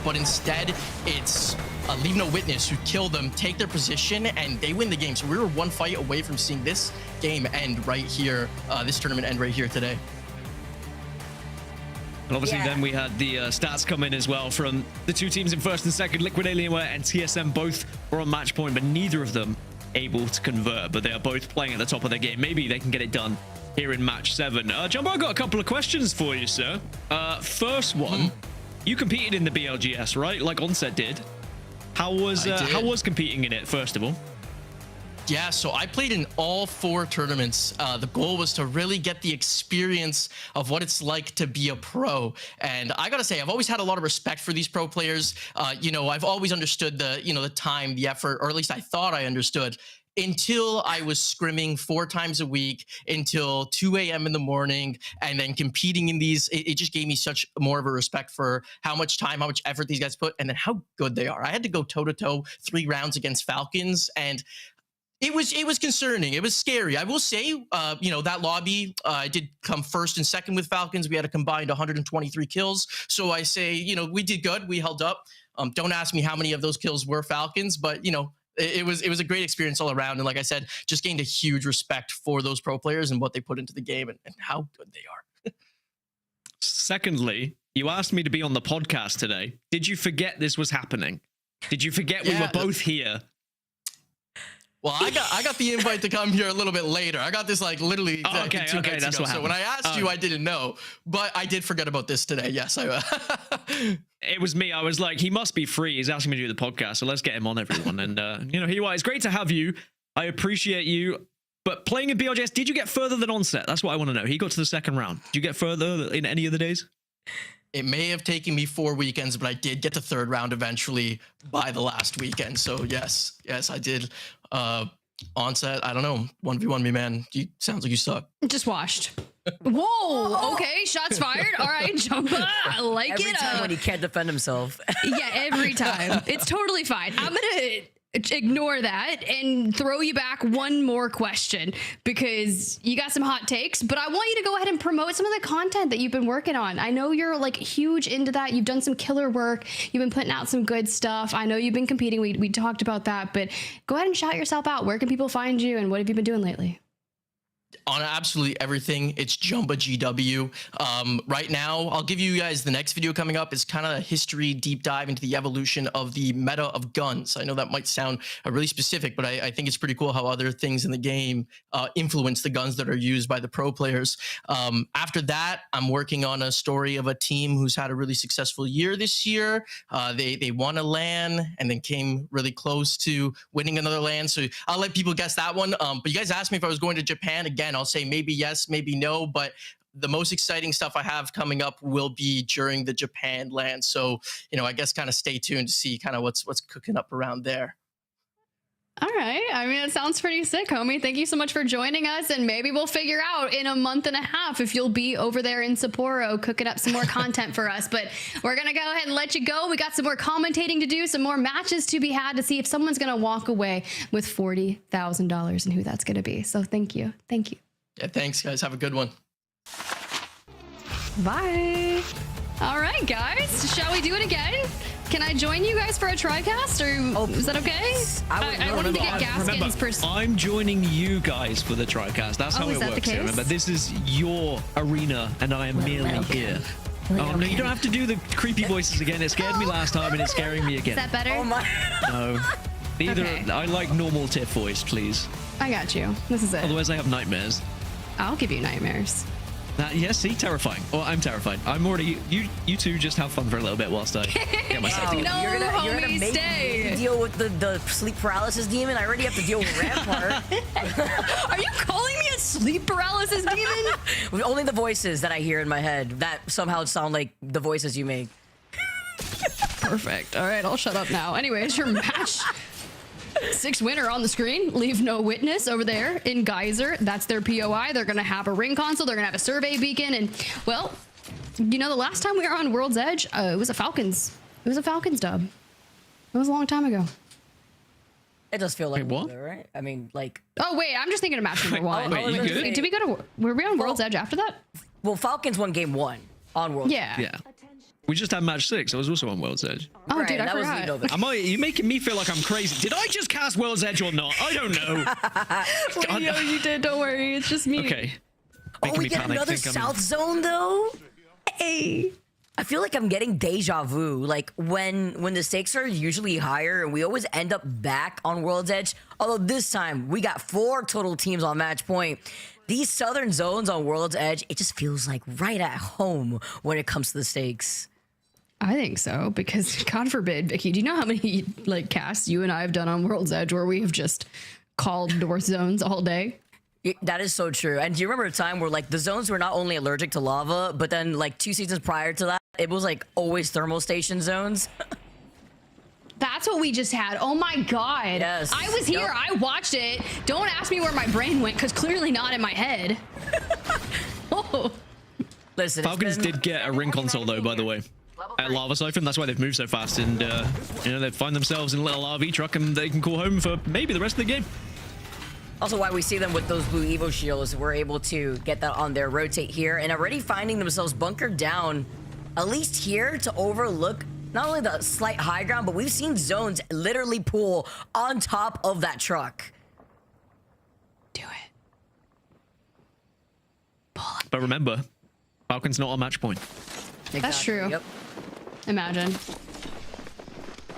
but instead it's LeaveNoWitness who kill them, take their position, and they win the game. So we were one fight away from seeing this game end right here, this tournament end right here today. And obviously then we had the stats come in as well from the two teams in first and second. Liquid Alienware and TSM both were on match point, but neither of them able to convert, but they are both playing at the top of their game. Maybe they can get it done here in match 7. Jumbo, I got a couple of questions for you, sir. First one, you competed in the BLGS, right? Like Onset did. How was competing in it, first of all? Yeah, so I played in all 4 tournaments. The goal was to really get the experience of what it's like to be a pro. And I gotta say, I've always had a lot of respect for these pro players. You know, I've always understood the time, the effort, or at least I thought I understood, until I was scrimming 4 times a week until 2 a.m. in the morning, and then competing in these. It just gave me such more of a respect for how much time, how much effort these guys put, and then how good they are. I had to go toe-to-toe 3 rounds against Falcons, and it was concerning. It was scary. I will say, you know, that lobby, I did come first and second with Falcons. We had a combined 123 kills. So I say, you know, we did good. We held up. Don't ask me how many of those kills were Falcons, but, you know, it was a great experience all around. And like I said, just gained a huge respect for those pro players and what they put into the game and how good they are. Secondly, you asked me to be on the podcast today. Did you forget this was happening? Did you forget we were both here? Well, I got the invite to come here a little bit later. I got this like literally 2 nights that's ago. what happened. So when I asked you, I didn't know, but I did forget about this today. Yes, it was me. I was like, he must be free. He's asking me to do the podcast, so let's get him on, everyone. And you know, here you are. It's great to have you. I appreciate you. But playing in BLGS, did you get further than Onset? That's what I want to know. He got to the second round. Did you get further in any of the days? It may have taken me 4 weekends, but I did get to third round eventually by the last weekend. So yes, I did. Onset, I don't know. 1v1 me, man. You sounds like you suck. Just washed. Whoa. Okay. Shots fired. All right, Jumba. I like every it. Every time when he can't defend himself. Yeah, every time. It's totally fine. I'm gonna ignore that and throw you back one more question because you got some hot takes, but I want you to go ahead and promote some of the content that you've been working on. I know you're like huge into that. You've done some killer work. You've been putting out some good stuff. I know you've been competing. We talked about that, but go ahead and shout yourself out. Where can people find you and what have you been doing lately? On absolutely everything, it's Jumba GW. Right now, I'll give you guys the next video coming up. It's kind of a history deep dive into the evolution of the meta of guns. I know that might sound really specific, but I think it's pretty cool how other things in the game influence the guns that are used by the pro players. After that, I'm working on a story of a team who's had a really successful year this year. They won a LAN and then came really close to winning another LAN. So I'll let people guess that one. But you guys asked me if I was going to Japan again. I'll say maybe yes, maybe no, but the most exciting stuff I have coming up will be during the Japan LAN. So, I guess kind of stay tuned to see kind of what's cooking up around there. All right. I mean, it sounds pretty sick, homie. Thank you so much for joining us. And maybe we'll figure out in a month and a half if you'll be over there in Sapporo cooking up some more content for us. But we're going to go ahead and let you go. We got some more commentating to do, some more matches to be had to see if someone's going to walk away with $40,000 and who that's going to be. So thank you. Thank you. Yeah, thanks, guys. Have a good one. Bye. All right, guys. Shall we do it again? Can I join you guys for a TriCast, or is that okay? I wanted to get Gaskins. I'm joining you guys for the TriCast. That's how it works. Remember, this is your arena, and I am merely here. Oh, no, you don't have to do the creepy voices again. It scared me last time, and it's scaring me again. Is that better? Oh, my. No. Neither. Okay. I like normal Tiff voice, please. I got you. This is it. Otherwise, I have nightmares. I'll give you nightmares. Yes, see, terrifying. Oh, I'm terrified. I'm already. You two just have fun for a little bit whilst I get myself together. No, you're gonna make stay. me deal with the sleep paralysis demon. I already have to deal with Rampart. Are you calling me a sleep paralysis demon? With only the voices that I hear in my head that somehow sound like the voices you make. Perfect. All right, I'll shut up now. Anyways, your match 6 winner on the screen. LeaveNoWitness over there in Geyser. That's their POI. They're going to have a ring console. They're going to have a survey beacon. And, well, the last time we were on World's Edge, it was a Falcons. It was a Falcons dub. It was a long time ago. It does feel like what? Though, right? I mean, like... Oh, wait, I'm just thinking of match number 1. Wait, you good? Did we go to... Were we on World's Edge after that? Well, Falcons won game 1 on World's Edge. Yeah. We just had match 6. I was also on World's Edge. Oh, right, dude, I forgot. You making me feel like I'm crazy. Did I just cast World's Edge or not? I don't know. Wait, yo, you did. Don't worry. It's just me. Okay. We get another South Zone, though? Hey. I feel like I'm getting deja vu. Like, when the stakes are usually higher and we always end up back on World's Edge. Although this time, we got 4 total teams on match point. These southern zones on World's Edge, it just feels like right at home when it comes to the stakes. I think so, because God forbid, Vicky, do you know how many casts you and I have done on World's Edge where we have just called North zones all day? That is so true. And do you remember a time where the zones were not only allergic to lava, but then 2 seasons prior to that, it was always thermal station zones? That's what we just had. Oh my God. Yes. I was here. Yep. I watched it. Don't ask me where my brain went, because clearly not in my head. Oh. Listen, Falcons did get a ring console, though, by the way. At Lava Siphon, that's why they've moved so fast, and they find themselves in a little RV truck and they can call home for maybe the rest of the game. Also, why we see them with those blue Evo shields, we're able to get that on their rotate here and already finding themselves bunkered down, at least here, to overlook not only the slight high ground, but we've seen zones literally pool on top of that truck. Do it. But remember, Falcon's not on match point. Exactly. That's true. Yep. Imagine.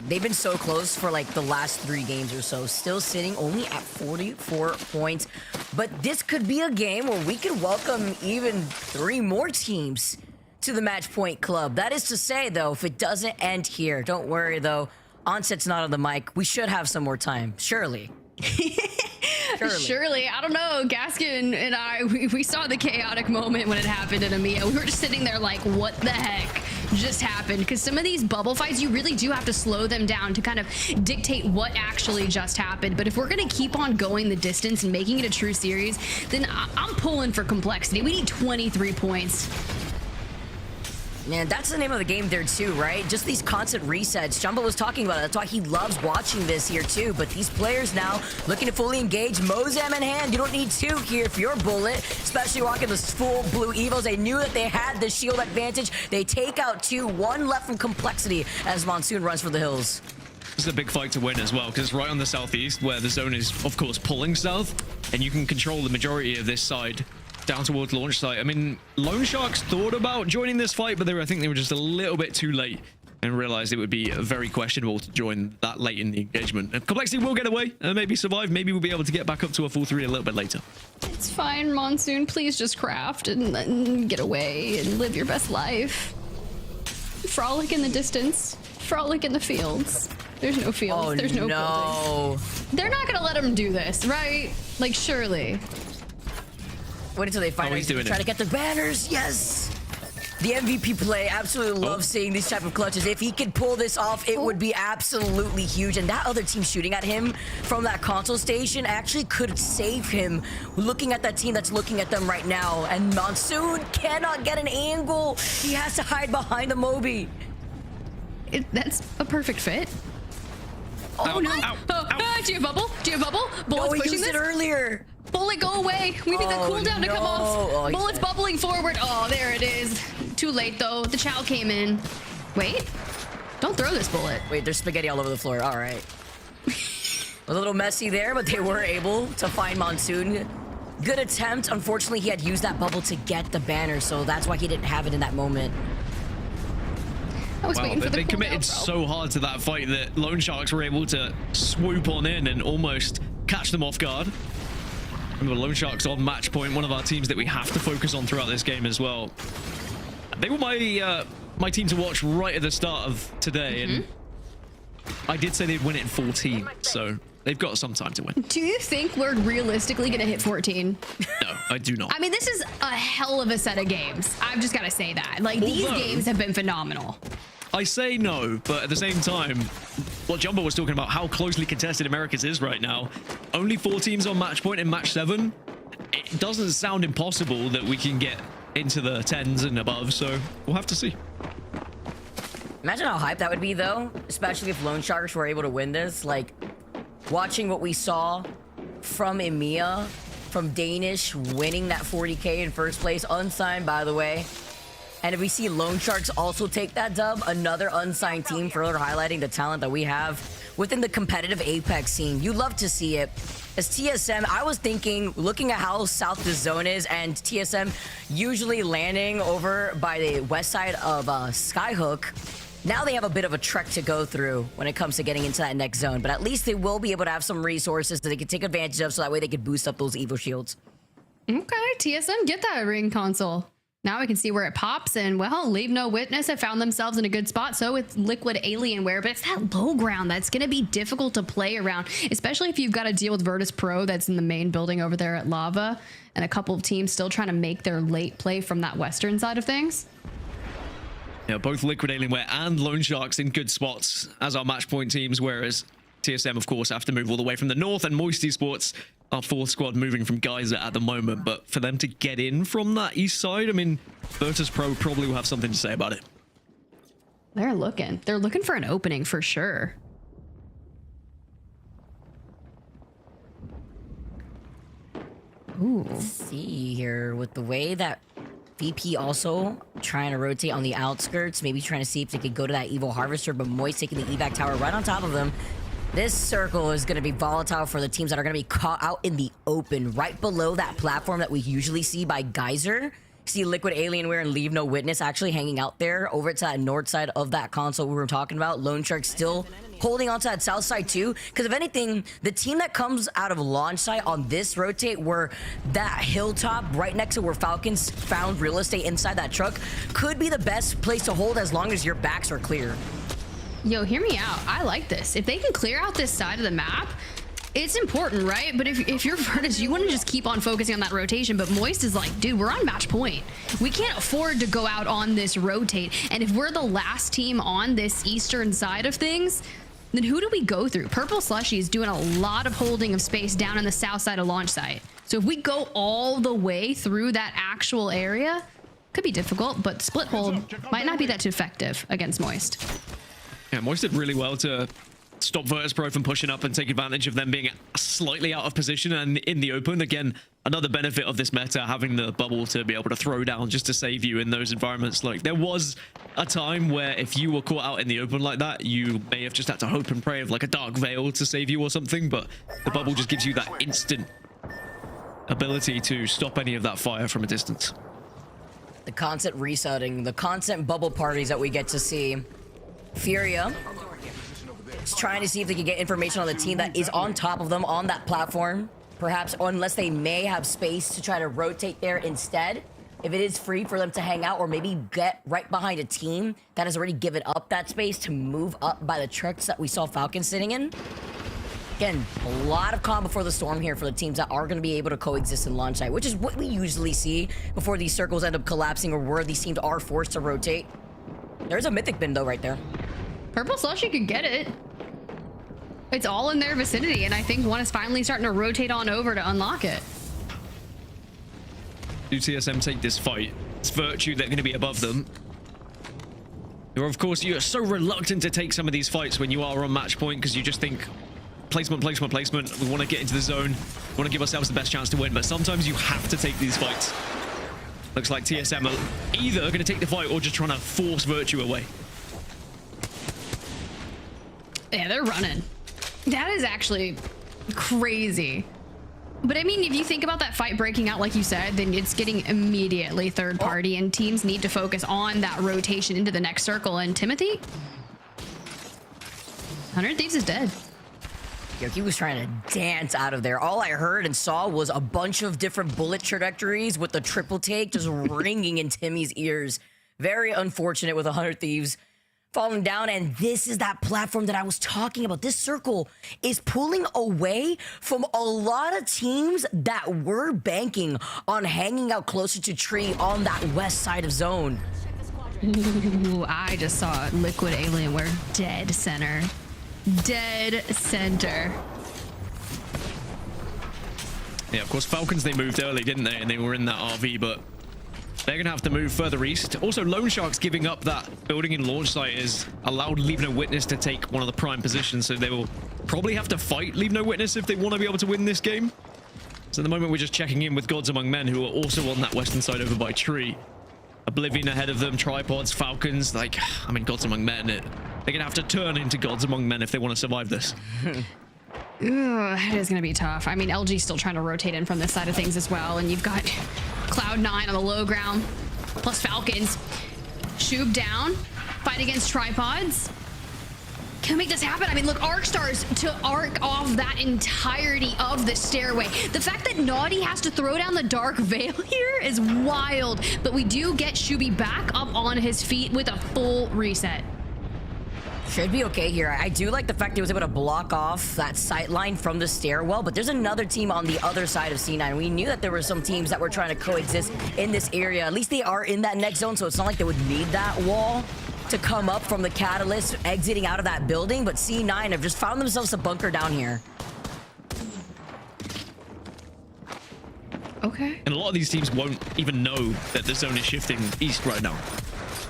They've been so close for the last 3 games or so, still sitting only at 44 points. But this could be a game where we could welcome even 3 more teams to the Match Point Club. That is to say, though, if it doesn't end here, don't worry, though. Onset's not on the mic. We should have some more time, surely. Surely. I don't know. Gaskin and I, we saw the chaotic moment when it happened in EMEA. We were just sitting there like, what the heck just happened? Because some of these bubble fights, you really do have to slow them down to kind of dictate what actually just happened. But if we're going to keep on going the distance and making it a true series, then I'm pulling for complexity. We need 23 points. Man, that's the name of the game there too, right? Just these constant resets. Jumbo was talking about it. That's why he loves watching this here too. But these players now looking to fully engage. Mozam in hand. You don't need two here if you're Bullet, especially rocking the full blue Evos. They knew that they had the shield advantage. They take out two. One left from complexity as Monsoon runs for the hills. This is a big fight to win as well, because it's right on the southeast where the zone is, of course, pulling south, and you can control the majority of this side down towards launch site. I mean, Lone Sharks thought about joining this fight, but I think they were just a little bit too late and realized it would be very questionable to join that late in the engagement. And Complexity will get away and maybe survive. Maybe we'll be able to get back up to a full 3 a little bit later. It's fine, Monsoon. Please just craft and get away and live your best life. Frolic in the distance. Frolic in the fields. There's no fields. There's no buildings. They're not gonna let him do this, right? Like, surely. Wait until they find out he's trying to get the banners. Yes. The MVP play. Absolutely love seeing these type of clutches. If he could pull this off, it would be absolutely huge. And that other team shooting at him from that console station actually could save him. Looking at that team that's looking at them right now. And Monsoon cannot get an angle. He has to hide behind the Moby. That's a perfect fit. Oh, no. Do you have bubble? Do you have bubble? Bullet's pushing this? It earlier. Bullet, go away. We need the cooldown to come off. Bullet's bubbling forward. Oh, there it is. Too late, though. The chow came in. Wait. Don't throw this bullet. Wait, there's spaghetti all over the floor. All right. A little messy there, but they were able to find Monsoon. Good attempt. Unfortunately, he had used that bubble to get the banner, so that's why he didn't have it in that moment. I was waiting for the they committed so hard to that fight that Lone Sharks were able to swoop on in and almost catch them off guard. Remember, Lone Sharks on match point, one of our teams that we have to focus on throughout this game as well. They were my team to watch right at the start of today, and I did say they'd win it in 14, so they've got some time to win. Do you think we're realistically going to hit 14? No, I do not. I mean, this is a hell of a set of games. I've just got to say that. Like, these games have been phenomenal. I say no, but at the same time, what Jumbo was talking about, how closely contested Americas is right now. Only 4 teams on match point in match 7. It doesn't sound impossible that we can get into the 10s and above, so we'll have to see. Imagine how hype that would be, though, especially if Lone Sharks were able to win this. Like, watching what we saw from EMEA, from Danish winning that 40K in first place, unsigned, by the way. And if we see Lone Sharks also take that dub, another unsigned team, further highlighting the talent that we have within the competitive Apex scene. You love to see it. As TSM, I was thinking, looking at how south the zone is, and TSM usually landing over by the west side of Skyhook, now they have a bit of a trek to go through when it comes to getting into that next zone. But at least they will be able to have some resources that they can take advantage of, so that way they can boost up those Evo shields. Okay, TSM, get that ring console. Now we can see where it pops, and well, LeaveNoWitness have found themselves in a good spot. So with Liquid Alienware, but it's that low ground that's going to be difficult to play around, especially if you've got to deal with Virtus.pro that's in the main building over there at Lava, and a couple of teams still trying to make their late play from that western side of things. Yeah, both Liquid Alienware and Lone Sharks in good spots as our match point teams, whereas TSM, of course, have to move all the way from the north, and Moist Esports, our 4th squad, moving from Geyser at the moment. But for them to get in from that east side, I mean, Virtus.pro probably will have something to say about it. They're looking for an opening for sure. Ooh. Let's see here with the way that VP also trying to rotate on the outskirts, maybe trying to see if they could go to that Evo Harvester, but Moist taking the evac tower right on top of them. This circle is going to be volatile for the teams that are going to be caught out in the open, right below that platform that we usually see by Geyser. See Liquid Alienware and LeaveNoWitness actually hanging out there over to that north side of that console we were talking about. Lone Shark still holding on to that south side too, because if anything, the team that comes out of launch site on this rotate, where that hilltop right next to where Falcons found real estate inside that truck, could be the best place to hold as long as your backs are clear. Yo, hear me out. I like this. If they can clear out this side of the map, it's important, right? But if you're Virtus, you want to just keep on focusing on that rotation. But Moist is like, dude, we're on match point. We can't afford to go out on this rotate. And if we're the last team on this eastern side of things, then who do we go through? Purple Slushee is doing a lot of holding of space down on the south side of launch site. So if we go all the way through that actual area, could be difficult, but split hold might not be that too effective against Moist. Yeah, Moist did really well to stop Virtus.pro from pushing up and take advantage of them being slightly out of position and in the open. Again, another benefit of this meta, having the bubble to be able to throw down just to save you in those environments. Like, there was a time where if you were caught out in the open like that, you may have just had to hope and pray of like a dark veil to save you or something, but the bubble just gives you that instant ability to stop any of that fire from a distance. The constant resetting, the constant bubble parties that we get to see. FURIA is trying to see if they can get information on the team that is on top of them on that platform. Perhaps, unless they may have space to try to rotate there instead. If it is free for them to hang out or maybe get right behind a team that has already given up that space to move up by the trucks that we saw Falcons sitting in. Again, a lot of calm before the storm here for the teams that are going to be able to coexist in launch site, which is what we usually see before these circles end up collapsing or where these teams are forced to rotate. There's a mythic bin though right there. Purple Slushee could get it. It's all in their vicinity, and I think one is finally starting to rotate on over to unlock it. Do TSM take this fight? It's Virtue that are going to be above them. Or of course, you're so reluctant to take some of these fights when you are on match point because you just think placement, placement, placement. We want to get into the zone. We want to give ourselves the best chance to win, but sometimes you have to take these fights. Looks like TSM are either going to take the fight or just trying to force Virtue away. Yeah, they're running. That is actually crazy. But I mean, if you think about that fight breaking out, like you said, then it's getting immediately third party, and teams need to focus on that rotation into the next circle. And Timothy, 100 Thieves is dead. Yo, he was trying to dance out of there. All I heard and saw was a bunch of different bullet trajectories with the triple take just ringing in Timmy's ears. Very unfortunate with 100 Thieves falling down, and this is that platform that I was talking about. This circle is pulling away from a lot of teams that were banking on hanging out closer to tree on that west side of zone. Ooh, I just saw Liquid Alienware dead center. Dead center. Yeah, of course, Falcons, they moved early, didn't they? And they were in that RV, but they're going to have to move further east. Also, Lone Sharks giving up that building in launch site has allowed LeaveNoWitness to take one of the prime positions, so they will probably have to fight LeaveNoWitness if they want to be able to win this game. So at the moment, we're just checking in with Godz Among Men, who are also on that western side over by Tree. Oblivion ahead of them, Tripods, Falcons. Like, I mean, Godz Among Men, they're going to have to turn into Godz Among Men if they want to survive this. It is going to be tough. I mean, LG's still trying to rotate in from this side of things as well, and you've got Cloud9 on the low ground, plus Falcons. Shoob down, fight against Tripods. Can we make this happen? I mean, look, Arc Stars to arc off that entirety of the stairway. The fact that Naughty has to throw down the Dark Veil here is wild, but we do get Shooby back up on his feet with a full reset. Should be okay here. I do like the fact he was able to block off that sight line from the stairwell, but there's another team on the other side of C9. We knew that there were some teams that were trying to coexist in this area. At least they are in that next zone, so it's not like they would need that wall to come up from the catalyst exiting out of that building, but C9 have just found themselves a bunker down here. Okay. And a lot of these teams won't even know that the zone is shifting east right now.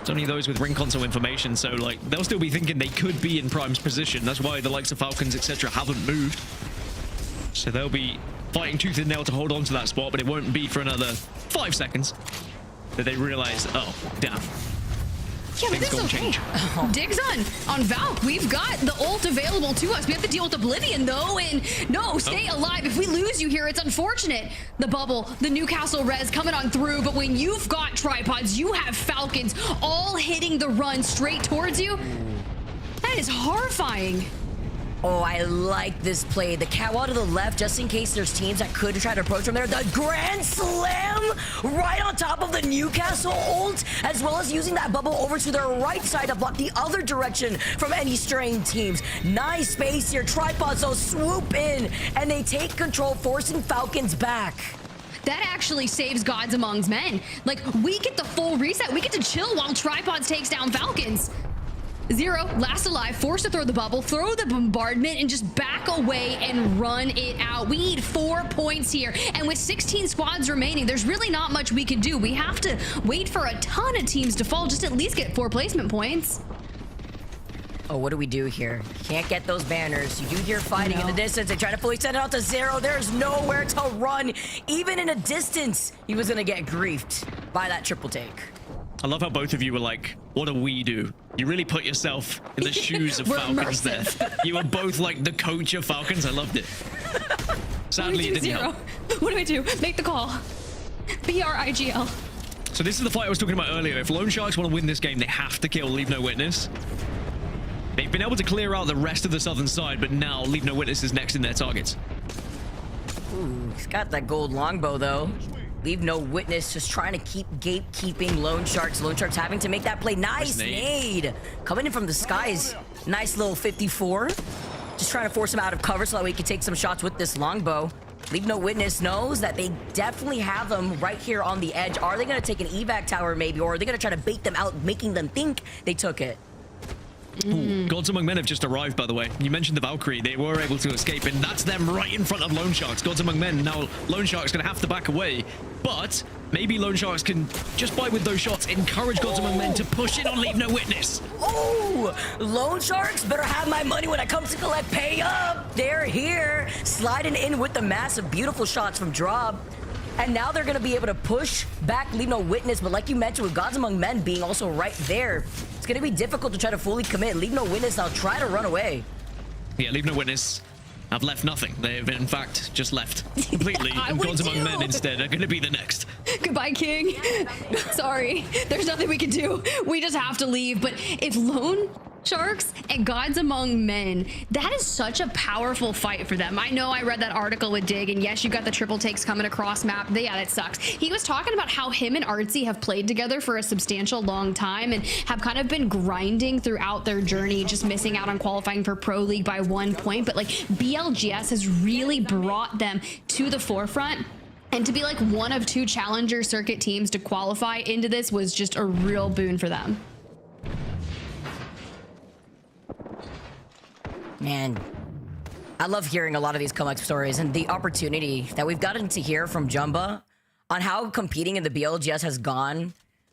It's only those with ring console information, so like they'll still be thinking they could be in Prime's position. That's why the likes of Falcons, etc. haven't moved. So they'll be fighting tooth and nail to hold on to that spot, but it won't be for another 5 seconds that they realize, oh, damn. Yeah, but this is okay. Diggs on Valk. We've got the ult available to us. We have to deal with Oblivion, though, and no, stay alive. If we lose you here, it's unfortunate. The bubble, the Newcastle res coming on through, but when you've got Tripods, you have Falcons all hitting the run straight towards you. That is horrifying. Oh, I like this play. The catwalk to the left, just in case there's teams that could try to approach from there. The Grand Slam right on top of the Newcastle ult, as well as using that bubble over to their right side to block the other direction from any straying teams. Nice space here. Tripods, though, swoop in, and they take control, forcing Falcons back. That actually saves Godz amongst men. Like, we get the full reset. We get to chill while Tripods takes down Falcons. Zero, last alive, forced to throw the bubble, throw the bombardment, and just back away and run it out. We need 4 points here. And with 16 squads remaining, there's really not much we can do. We have to wait for a ton of teams to fall, just at least get 4 placement points. Oh, what do we do here? Can't get those banners. You do hear fighting in the distance. They try to fully send it out to Zero. There's nowhere to run. Even in a distance, he was going to get griefed by that triple take. I love how both of you were like, what do we do? You really put yourself in the shoes of Falcons there. You were both like the coach of Falcons. I loved it. Sadly, it didn't help. What do we do? Make the call. BRIGL. So this is the fight I was talking about earlier. If Lone Sharks want to win this game, they have to kill LeaveNoWitness. They've been able to clear out the rest of the southern side, but now LeaveNoWitness is next in their targets. Ooh, he's got that gold longbow, though. LeaveNoWitness just trying to keep gatekeeping Lone Sharks. Lone Sharks having to make that play. Nice nade. Coming in from the skies. Nice little 54. Just trying to force him out of cover so that we can take some shots with this longbow. LeaveNoWitness knows that they definitely have them right here on the edge. Are they going to take an evac tower maybe, or are they going to try to bait them out, making them think they took it? Ooh, Godz Among Men have just arrived, by the way. You mentioned the Valkyrie. They were able to escape, and that's them right in front of Lone Sharks. Godz Among Men. Now, Lone Sharks going to have to back away, but maybe Lone Sharks can, just by with those shots, encourage Godz Among Men to push in on LeaveNoWitness. Oh, Lone Sharks better have my money when I come to collect. Pay up. They're here. Sliding in with the massive, beautiful shots from Drop. And now they're going to be able to push back LeaveNoWitness, but like you mentioned, with Godz Among Men being also right there, it's going to be difficult to try to fully commit. LeaveNoWitness now try to run away. Yeah, LeaveNoWitness have left nothing. They have, in fact, just left completely. And Godz Among Men instead are going to be the next. Goodbye, King. Sorry. There's nothing we can do. We just have to leave. But if Lone Sharks and Godz Among Men, that is such a powerful fight for them. I know I read that article with Dig, and yes, you got the triple takes coming across map. Yeah, that sucks. He was talking about how him and Artsy have played together for a substantial long time and have kind of been grinding throughout their journey, just missing out on qualifying for Pro League by 1 point. But like BLGS has really brought them to the forefront. And to be like one of 2 challenger circuit teams to qualify into this was just a real boon for them. Man, I love hearing a lot of these comeback stories and the opportunity that we've gotten to hear from Jumba on how competing in the BLGS has gone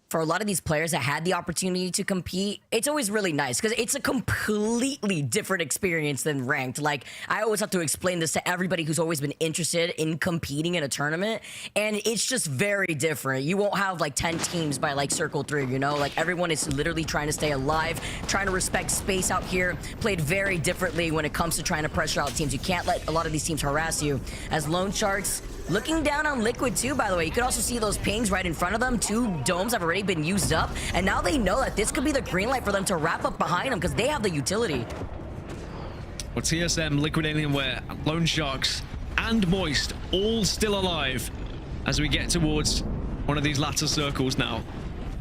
for a lot of these players that had the opportunity to compete. It's always really nice because it's a completely different experience than ranked. Like, I always have to explain this to everybody who's always been interested in competing in a tournament, and it's just very different. You won't have like 10 teams by like circle 3, you know? Like, everyone is literally trying to stay alive, trying to respect space out here, played very differently when it comes to trying to pressure out teams. You can't let a lot of these teams harass you. As Lone Sharks, looking down on Liquid too, by the way. You could also see those pings right in front of them. 2 domes have already been used up, and now they know that this could be the green light for them to wrap up behind them because they have the utility. Well, TSM, Liquid Alienware, Lone Sharks, and Moist all still alive as we get towards one of these latter circles now.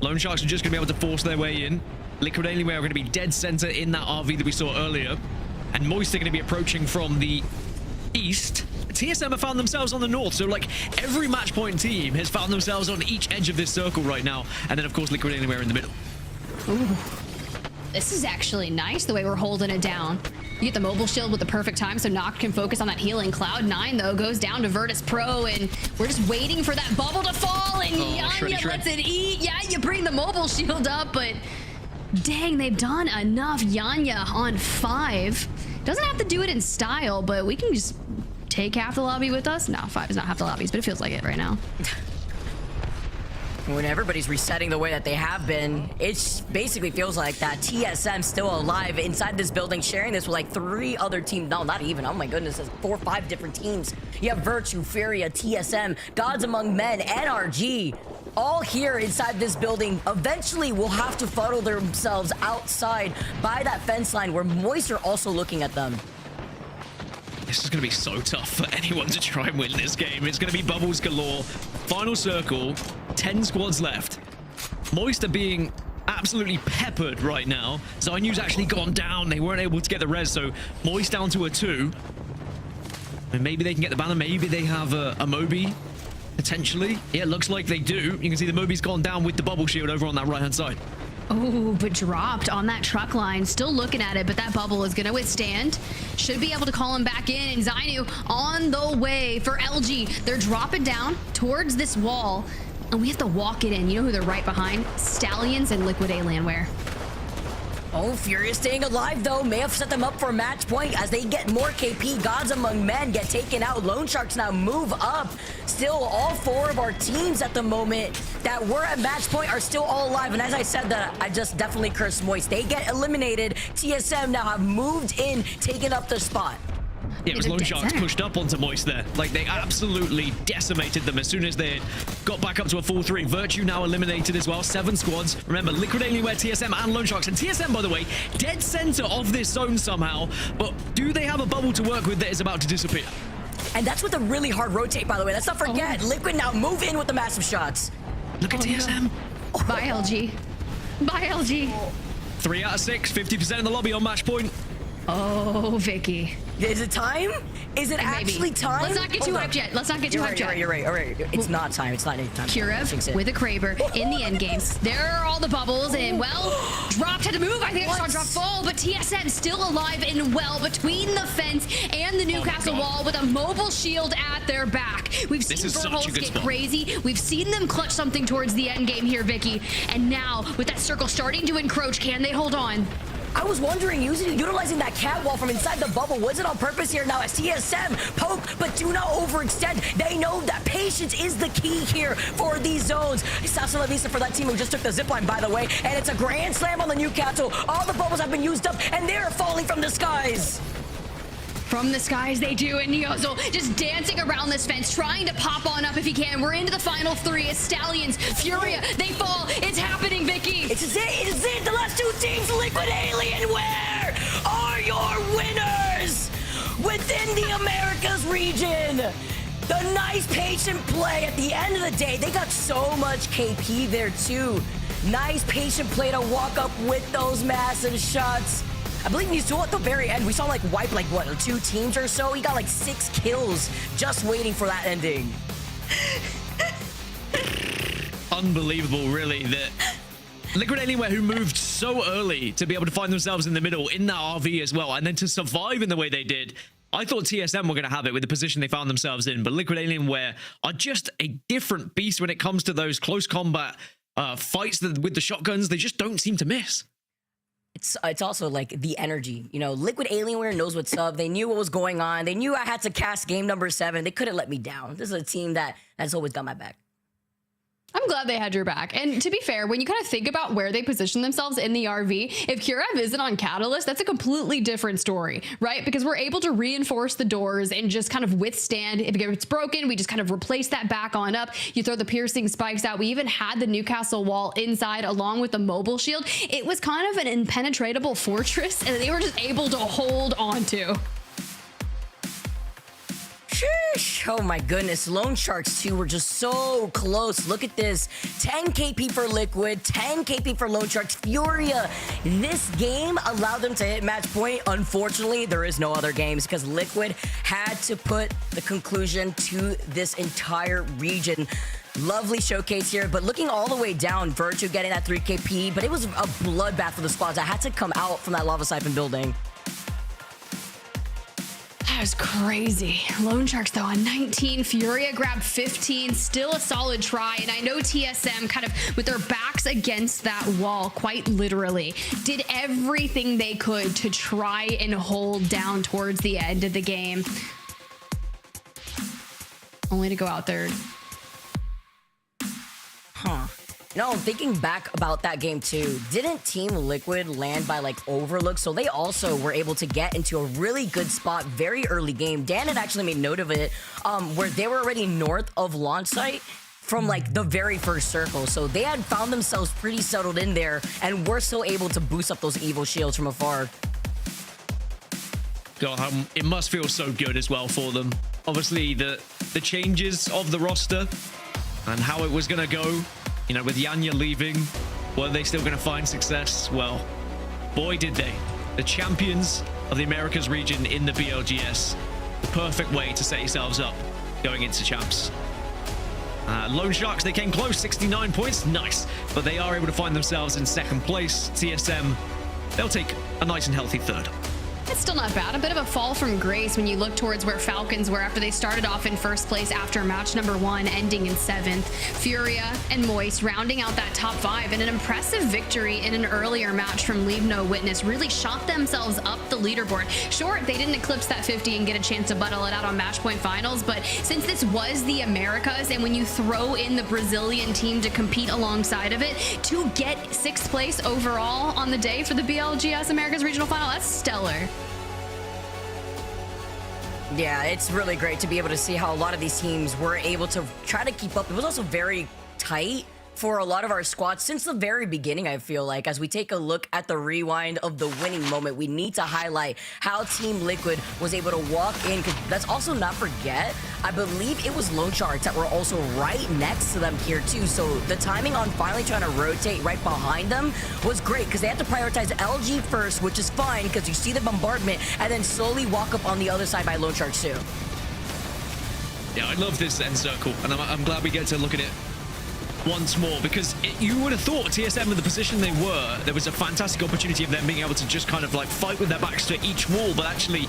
Lone Sharks are just going to be able to force their way in. Liquid Alienware are going to be dead center in that RV that we saw earlier, and Moist are going to be approaching from the east. TSM have found themselves on the north, so like every match point team has found themselves on each edge of this circle right now, and then of course Liquid Anywhere in the middle. Ooh, this is actually nice the way we're holding it down. You get the mobile shield with the perfect time so Noct can focus on that healing. Cloud9 though goes down to Virtus.pro, and we're just waiting for that bubble to fall, and Yanya lets it eat. Yeah, you bring the mobile shield up, but dang, they've done enough. Yanya on 5. Doesn't have to do it in style, but we can just take half the lobby with us. No, 5 is not half the lobbies, but it feels like it right now. When everybody's resetting the way that they have been, it basically feels like that TSM still alive inside this building, sharing this with like 3 other teams. No, not even. Oh my goodness, there's 4 or 5 different teams. You have Virtue, FURIA, TSM, Godz Among Men, NRG, all here inside this building. Eventually will have to funnel themselves outside by that fence line where Moist are also looking at them. This is going to be so tough for anyone to try and win this game. It's going to be bubbles galore. Final circle, 10 squads left. Moist are being absolutely peppered right now. Zainu's actually gone down. They weren't able to get the res, so Moist down to a 2. And maybe they can get the banner. Maybe they have a Moby, potentially. Yeah, it looks like they do. You can see the Moby's gone down with the bubble shield over on that right-hand side. Oh, but dropped on that truck line. Still looking at it, but that bubble is going to withstand. Should be able to call him back in. And Zainu on the way for LG. They're dropping down towards this wall, and we have to walk it in. You know who they're right behind? Stallions and Liquid Alienware. Oh, FURIA staying alive, though. May have set them up for a match point as they get more KP. Godz among men get taken out. Lone Sharks now move up. Still, all 4 of our teams at the moment that were at match point are still all alive. And as I said that, I just definitely cursed Moist. They get eliminated. TSM now have moved in, taken up the spot. Yeah, it was Lone Sharks pushed up onto Moist there. Like, they absolutely decimated them as soon as they got back up to a full 3. Virtue now eliminated as well. 7 squads. Remember, Liquid Alienware, TSM, and Lone Sharks. And TSM, by the way, dead center of this zone somehow. But do they have a bubble to work with that is about to disappear? And that's with a really hard rotate, by the way. Let's not forget. Liquid now move in with the massive shots. Look at TSM. No. Bye, LG. Bye, LG. 3 out of 6, 50% in the lobby on match point. Oh, Vicky. Is it time? Is it actually time? Let's not get too hyped yet. Let's not get too hyped yet. You're right. All right. It's not time. It's not any time. Kurev with a Kraber in the end game. There are all the bubbles, and well, dropped had to move. I think I saw drop fall, but TSM still alive and well between the fence and the Newcastle wall with a mobile shield at their back. We've seen Verholz get crazy. We've seen them clutch something towards the end game here, Vicky. And now with that circle starting to encroach, can they hold on? I was wondering, utilizing that cat wall from inside the bubble, was it on purpose here now as TSM poke, but do not overextend. They know that patience is the key here for these zones. Sasa La Vista for that team who just took the zipline, by the way, and it's a grand slam on the Newcastle. All the bubbles have been used up, and they're falling from the skies. From the skies they do, and Neozil just dancing around this fence, trying to pop on up if he can. We're into the final 3 as Stallions, FURIA, they fall. It's happening, Vicky. It's it. The last 2 teams, Liquid Alienware, are your winners within the Americas region. The nice patient play at the end of the day. They got so much KP there too. Nice patient play to walk up with those massive shots. I believe you saw at the very end, we saw like wipe like what, 2 teams or so? He got like 6 kills just waiting for that ending. Unbelievable, really, that Liquid Alienware, who moved so early to be able to find themselves in the middle in that RV as well, and then to survive in the way they did. I thought TSM were going to have it with the position they found themselves in, but Liquid Alienware are just a different beast when it comes to those close combat fights with the shotguns. They just don't seem to miss. It's also like the energy, Liquid Alienware knows what's up. They knew what was going on. They knew I had to cast game number 7. They couldn't let me down. This is a team that's always got my back. I'm glad they had your back. And to be fair, when you kind of think about where they position themselves in the RV, if Kurev isn't on Catalyst, that's a completely different story, right? Because we're able to reinforce the doors and just kind of withstand. If it's broken, we just kind of replace that back on up. You throw the piercing spikes out. We even had the Newcastle wall inside along with the mobile shield. It was kind of an impenetrable fortress, and they were just able to hold on to. Sheesh. Oh my goodness, Lone Sharks too were just so close. Look at this, 10 KP for Liquid, 10 KP for Lone Sharks. FURIA, this game allowed them to hit match point. Unfortunately, there is no other games because Liquid had to put the conclusion to this entire region. Lovely showcase here, but looking all the way down, Virtue getting that 3 KP, but it was a bloodbath for the squads. I had to come out from that lava siphon building. That was crazy. Lone Sharks, though, on 19. FURIA grabbed 15. Still a solid try. And I know TSM kind of, with their backs against that wall, quite literally, did everything they could to try and hold down towards the end of the game. Only to go out there. Huh. No, thinking back about that game too, didn't Team Liquid land by like overlook? So they also were able to get into a really good spot very early game. Dan had actually made note of it, where they were already north of launch site from like the very first circle. So they had found themselves pretty settled in there and were still able to boost up those evil shields from afar. God, it must feel so good as well for them. Obviously, the changes of the roster and how it was going to go, you know, with Yanya leaving, were they still going to find success? Well, boy, did they. The champions of the Americas region in the BLGS. The perfect way to set yourselves up going into champs. Lone Sharks, they came close, 69 points, nice. But they are able to find themselves in second place. TSM, they'll take a nice and healthy third. It's still not bad. A bit of a fall from grace when you look towards where Falcons were after they started off in first place after match number 1, ending in 7th. FURIA and Moist rounding out that top 5, and an impressive victory in an earlier match from LeaveNoWitness really shot themselves up the leaderboard. Sure, they didn't eclipse that 50 and get a chance to battle it out on match point finals, but since this was the Americas, and when you throw in the Brazilian team to compete alongside of it, to get 6th place overall on the day for the BLGS Americas Regional Final, that's stellar. Yeah, it's really great to be able to see how a lot of these teams were able to try to keep up. It was also very tight for a lot of our squads since the very beginning, I feel like. As we take a look at the rewind of the winning moment, we need to highlight how Team Liquid was able to walk in, because let's also not forget, I believe it was Lone Sharks that were also right next to them here too. So the timing on finally trying to rotate right behind them was great, because they had to prioritize LG first, which is fine because you see the bombardment, and then slowly walk up on the other side by Lone Sharks too. Yeah, I love this end circle, and I'm glad we get to look at it once more, because you would have thought TSM in the position they were, there was a fantastic opportunity of them being able to just kind of like fight with their backs to each wall, but actually,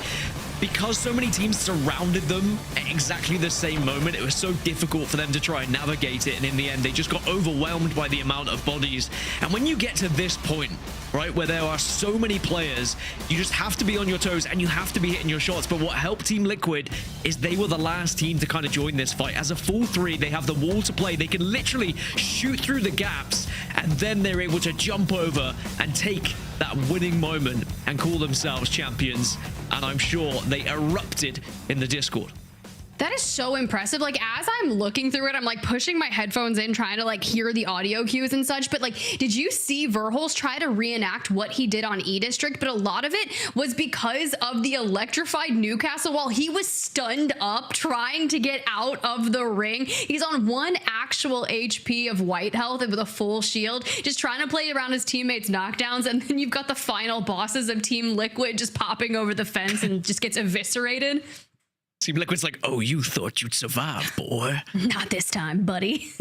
because so many teams surrounded them at exactly the same moment, it was so difficult for them to try and navigate it, and in the end, they just got overwhelmed by the amount of bodies. And when you get to this point, right, where there are so many players, you just have to be on your toes and you have to be hitting your shots. But what helped Team Liquid is they were the last team to kind of join this fight. As a full 3, they have the wall to play. They can literally shoot through the gaps, and then they're able to jump over and take that winning moment and call themselves champions. And I'm sure they erupted in the Discord. That is so impressive. Like, as I'm looking through it, I'm like pushing my headphones in, trying to like hear the audio cues and such. But like, did you see Verholz try to reenact what he did on E-District? But a lot of it was because of the electrified Newcastle while he was stunned up trying to get out of the ring. He's on 1 actual HP of white health and with a full shield, just trying to play around his teammates' knockdowns. And then you've got the final bosses of Team Liquid just popping over the fence and just gets eviscerated. Team Liquid's like, oh, you thought you'd survive, boy. Not this time, buddy.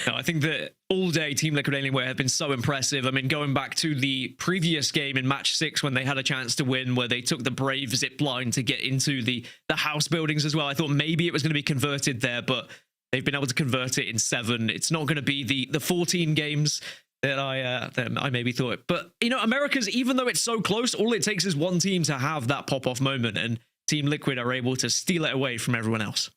No, I think that all day Team Liquid Anywhere have been so impressive. I mean, going back to the previous game in match 6 when they had a chance to win, where they took the brave zip line to get into the house buildings as well. I thought maybe it was going to be converted there, but they've been able to convert it in 7. It's not going to be the 14 games that I maybe thought. But, you know, America's, even though it's so close, all it takes is one team to have that pop-off moment, and Team Liquid are able to steal it away from everyone else.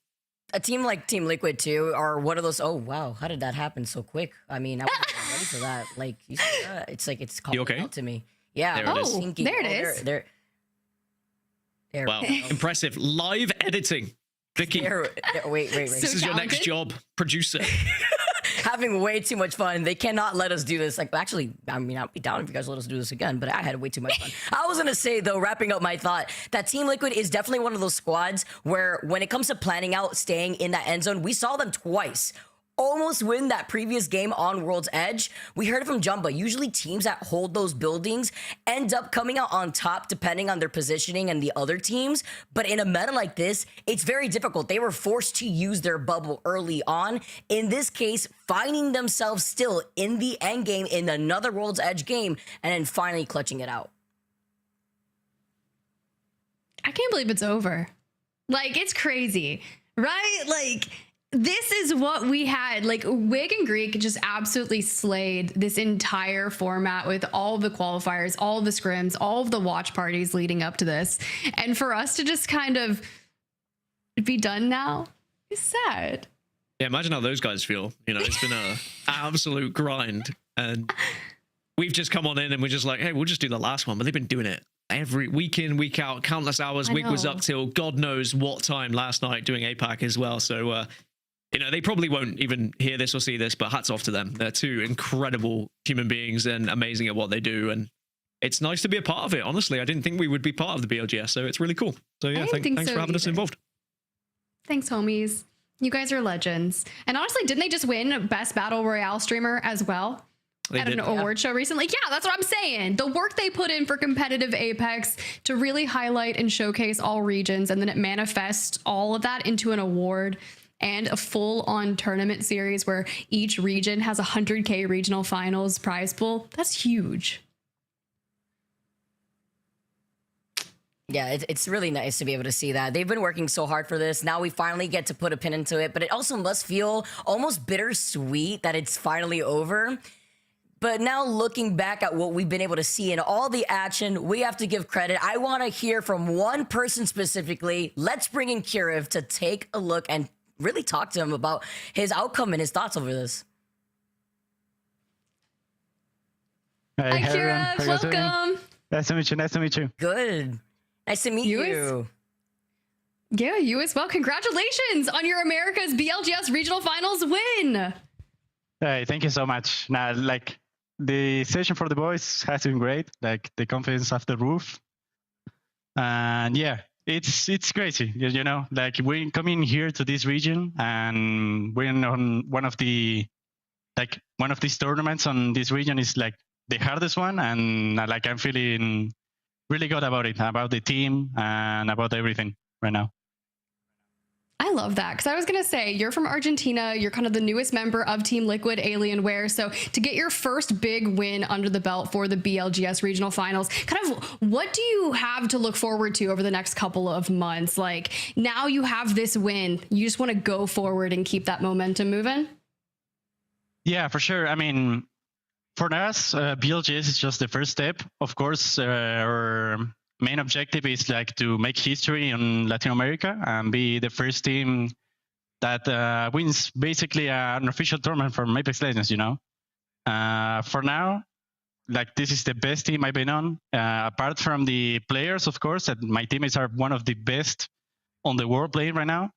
A team like Team Liquid too are one of those, oh wow, how did that happen so quick? I mean, I wasn't ready for that. Like, you see that? It's like it's calling out to me. Yeah. There it is. Thinking, there it is. There. Wow, impressive. Live editing. Vicky. Wait. This is your next job, producer. Having way too much fun. They cannot let us do this. Like, actually, I mean, I'll be down if you guys let us do this again, but I had way too much fun. I was going to say, though, wrapping up my thought, that Team Liquid is definitely one of those squads where when it comes to planning out, staying in that end zone, we saw them twice almost win that previous game on World's Edge. We heard it from Jumba. Usually teams that hold those buildings end up coming out on top depending on their positioning and the other teams. But in a meta like this, it's very difficult. They were forced to use their bubble early on. In this case, finding themselves still in the end game in another World's Edge game and then finally clutching it out. I can't believe it's over. Like, it's crazy, right? Like, this is what we had. Like, Wig and Greek just absolutely slayed this entire format with all the qualifiers, all the scrims, all of the watch parties leading up to this. And for us to just kind of be done now is sad. Yeah, imagine how those guys feel. You know, it's been an absolute grind. And we've just come on in and we're just like, hey, we'll just do the last one. But they've been doing it every week in, week out, countless hours. Wig was up till God knows what time last night doing APAC as well. So, you know, they probably won't even hear this or see this, but hats off to them. They're two incredible human beings and amazing at what they do. And it's nice to be a part of it. Honestly, I didn't think we would be part of the BLGS, so it's really cool. So yeah, thanks for having us involved. Thanks, homies. You guys are legends. And honestly, didn't they just win Best Battle Royale Streamer as well? At an award show recently? Yeah, that's what I'm saying. The work they put in for competitive Apex to really highlight and showcase all regions, and then it manifests all of that into an award and a full-on tournament series where each region has a 100K regional finals prize pool. That's huge. Yeah, it's really nice to be able to see that. They've been working so hard for this. Now we finally get to put a pin into it, but it also must feel almost bittersweet that it's finally over. But now looking back at what we've been able to see in all the action, we have to give credit. I want to hear from one person specifically. Let's bring in Kiriv to take a look and really talk to him about his outcome and his thoughts over this. Hi, Kiriv. Welcome. Nice to meet you. Nice to meet you. Good. Nice to meet you. Yeah, you as well. Congratulations on your America's BLGS Regional Finals win. Hey, thank you so much. Now, like, the session for the boys has been great. Like, the confidence off the roof. And yeah, it's crazy. You know, like, we coming here to this region and we're on one of these tournaments on this region is like the hardest one. And like, I'm feeling really good about it, about the team and about everything right now. I love that, because I was going to say, you're from Argentina, you're kind of the newest member of Team Liquid Alienware, so to get your first big win under the belt for the BLGS Regional Finals, kind of what do you have to look forward to over the next couple of months? Like, now you have this win, you just want to go forward and keep that momentum moving? Yeah, for sure. I mean, for us, BLGS is just the first step. Of course, our main objective is like to make history in Latin America and be the first team that wins basically an official tournament from Apex Legends, you know. For now, like, this is the best team I've been on. Apart from the players, of course, that my teammates are one of the best on the world playing right now.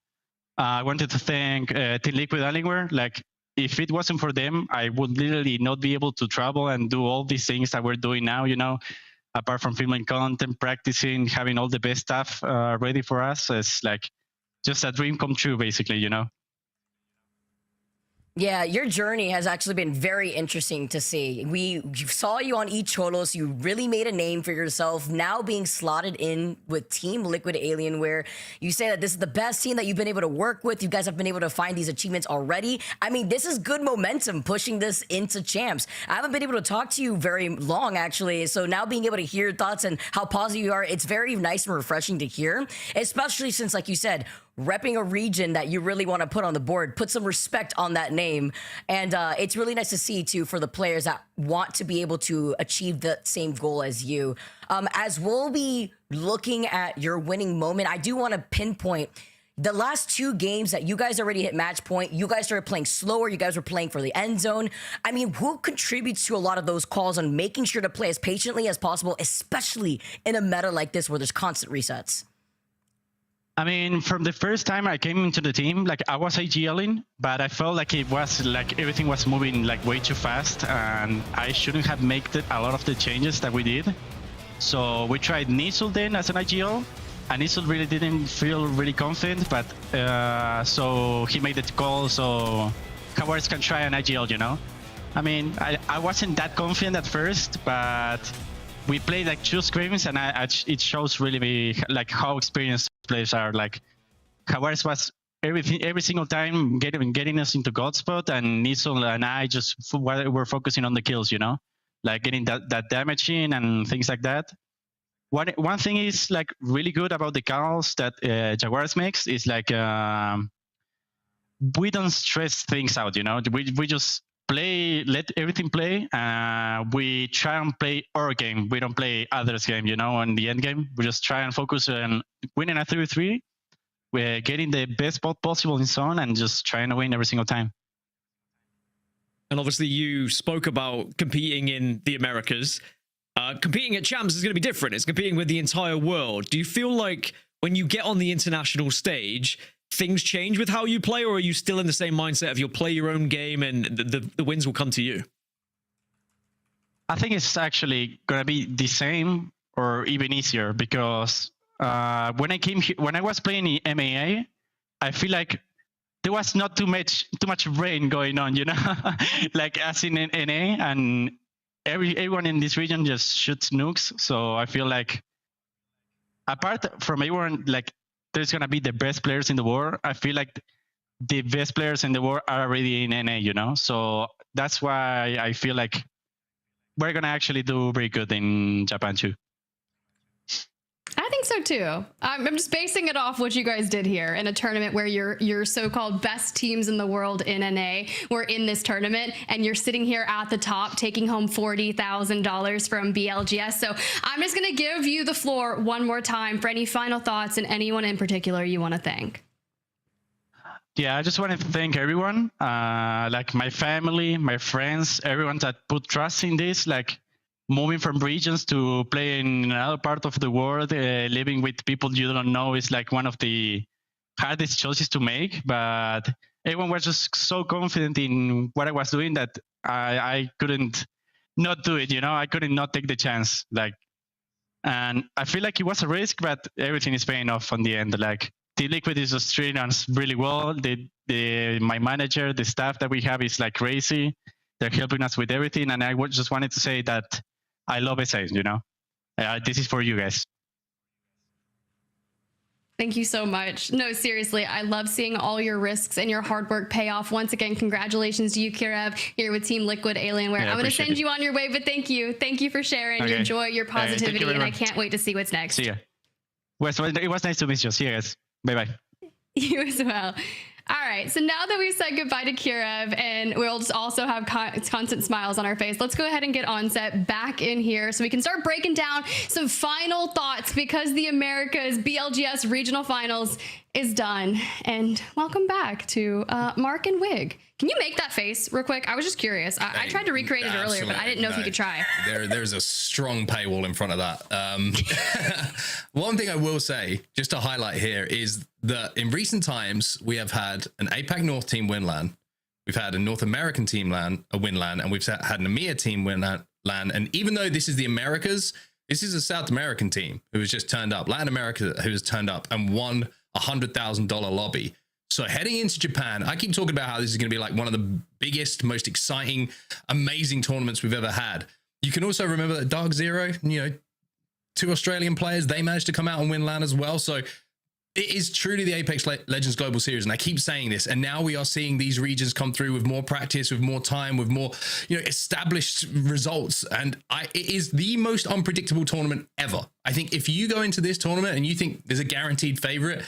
I wanted to thank Team Liquid Alienware. Like, if it wasn't for them, I would literally not be able to travel and do all these things that we're doing now, you know. Apart from filming content, practicing, having all the best stuff ready for us, it's like just a dream come true, basically, you know? Yeah, your journey has actually been very interesting to see. We saw you on eCholos. You really made a name for yourself. Now being slotted in with Team Liquid Alienware, you say that this is the best team that you've been able to work with. You guys have been able to find these achievements already. I mean, this is good momentum pushing this into champs. I haven't been able to talk to you very long, actually. So now being able to hear your thoughts and how positive you are, it's very nice and refreshing to hear, especially since, like you said, repping a region that you really want to put on the board, put some respect on that name. And it's really nice to see, too, for the players that want to be able to achieve the same goal as you. As we'll be looking at your winning moment, I do want to pinpoint the last 2 games that you guys already hit match point. You guys started playing slower. You guys were playing for the end zone. I mean, who contributes to a lot of those calls on making sure to play as patiently as possible, especially in a meta like this where there's constant resets? I mean, from the first time I came into the team, like, I was IGLing, but I felt like it was like everything was moving like way too fast, and I shouldn't have made a lot of the changes that we did. So we tried Nizzle then as an IGL, and Nizzle really didn't feel really confident, but so he made the call so Cowards can try an IGL, you know? I mean, I wasn't that confident at first, but we played like 2 scrims, and it shows really like how experienced players are. Like, Cowards was every single time getting us into Godz spot, and Nizzle and I just were focusing on the kills, you know, like getting that damage in and things like that. One thing is like really good about the calls that Jaguars makes is like we don't stress things out, you know. We just play, let everything play. We try and play our game. We don't play others' game, you know. On the end game, we just try and focus on winning a 3v3. We're getting the best spot possible in zone and just trying to win every single time. And obviously, you spoke about competing in the Americas. Competing at champs is going to be different. It's competing with the entire world. Do you feel like when you get on the international stage, things change with how you play, or are you still in the same mindset of you'll play your own game and the wins will come to you? I think it's actually gonna be the same or even easier because when I was playing in EMEA, I feel like there was not too much rain going on, you know, like as in NA, and everyone in this region just shoots nukes. So I feel like apart from everyone, like there's gonna be the best players in the world. I feel like the best players in the world are already in NA, you know. So that's why I feel like we're gonna actually do very good in Japan too. I think so too. I'm just basing it off what you guys did here in a tournament where your so-called best teams in the world in NA were in this tournament, and you're sitting here at the top taking home $40,000 from BLGS. So I'm just gonna give you the floor one more time for any final thoughts and anyone in particular you want to thank. Yeah, I just want to thank everyone, like my family, my friends, everyone that put trust in this, like moving from regions to play in another part of the world, living with people you don't know is like one of the hardest choices to make. But everyone was just so confident in what I was doing that I couldn't not do it, you know, I couldn't not take the chance. Like, and I feel like it was a risk, but everything is paying off on the end. Like, Team Liquid is just treating us really well. My manager, the staff that we have is like crazy. They're helping us with everything. And I just wanted to say that I love FACEIT, you know. This is for you guys. Thank you so much. No, seriously, I love seeing all your risks and your hard work pay off. Once again, congratulations to you, Kirev, here with Team Liquid Alienware. Yeah, I'm going to send you on your way, but thank you. Thank you for sharing. Okay. Enjoy your positivity, you and I can't wait to see what's next. See ya. It was nice to meet you. See you guys. Bye-bye. You as well. All right, so now that we've said goodbye to Kirev and we'll just also have constant smiles on our face, let's go ahead and get Onset back in here so we can start breaking down some final thoughts, because the Americas BLGS Regional Finals is done. And welcome back to Mark and Wig. Can you make that face real quick? I was just curious. I tried to recreate it earlier, but I didn't know if you could try. There's a strong paywall in front of that. One thing I will say, just to highlight here, is that in recent times, we have had an APAC North team win LAN. We've had a North American team win LAN, and we've had an EMEA team win LAN. And even though this is the Americas, this is a South American team who has just turned up, Latin America who has turned up and won $100,000 lobby. So heading into Japan, I keep talking about how this is going to be like one of the biggest, most exciting, amazing tournaments we've ever had. You can also remember that Dark Zero, you know, 2 Australian players, they managed to come out and win LAN as well. So it is truly the Apex Legends Global Series, and I keep saying this, and now we are seeing these regions come through with more practice, with more time, with more, you know, established results, and it is the most unpredictable tournament ever. I think if you go into this tournament and you think there's a guaranteed favorite,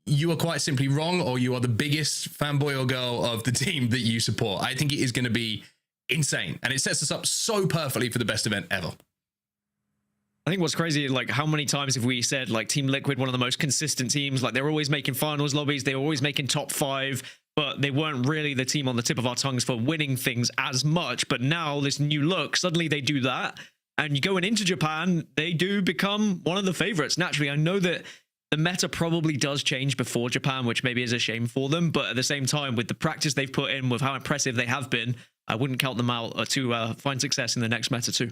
you are quite simply wrong, or you are the biggest fanboy or girl of the team that you support. I think it is going to be insane, and it sets us up so perfectly for the best event ever. I think what's crazy, like, how many times have we said, like, Team Liquid, one of the most consistent teams, like, they're always making finals lobbies, they were always making top 5, but they weren't really the team on the tip of our tongues for winning things as much. But now this new look, suddenly they do that, and going into Japan, they do become one of the favorites. Naturally, I know that the meta probably does change before Japan, which maybe is a shame for them, but at the same time, with the practice they've put in, with how impressive they have been, I wouldn't count them out to find success in the next meta too.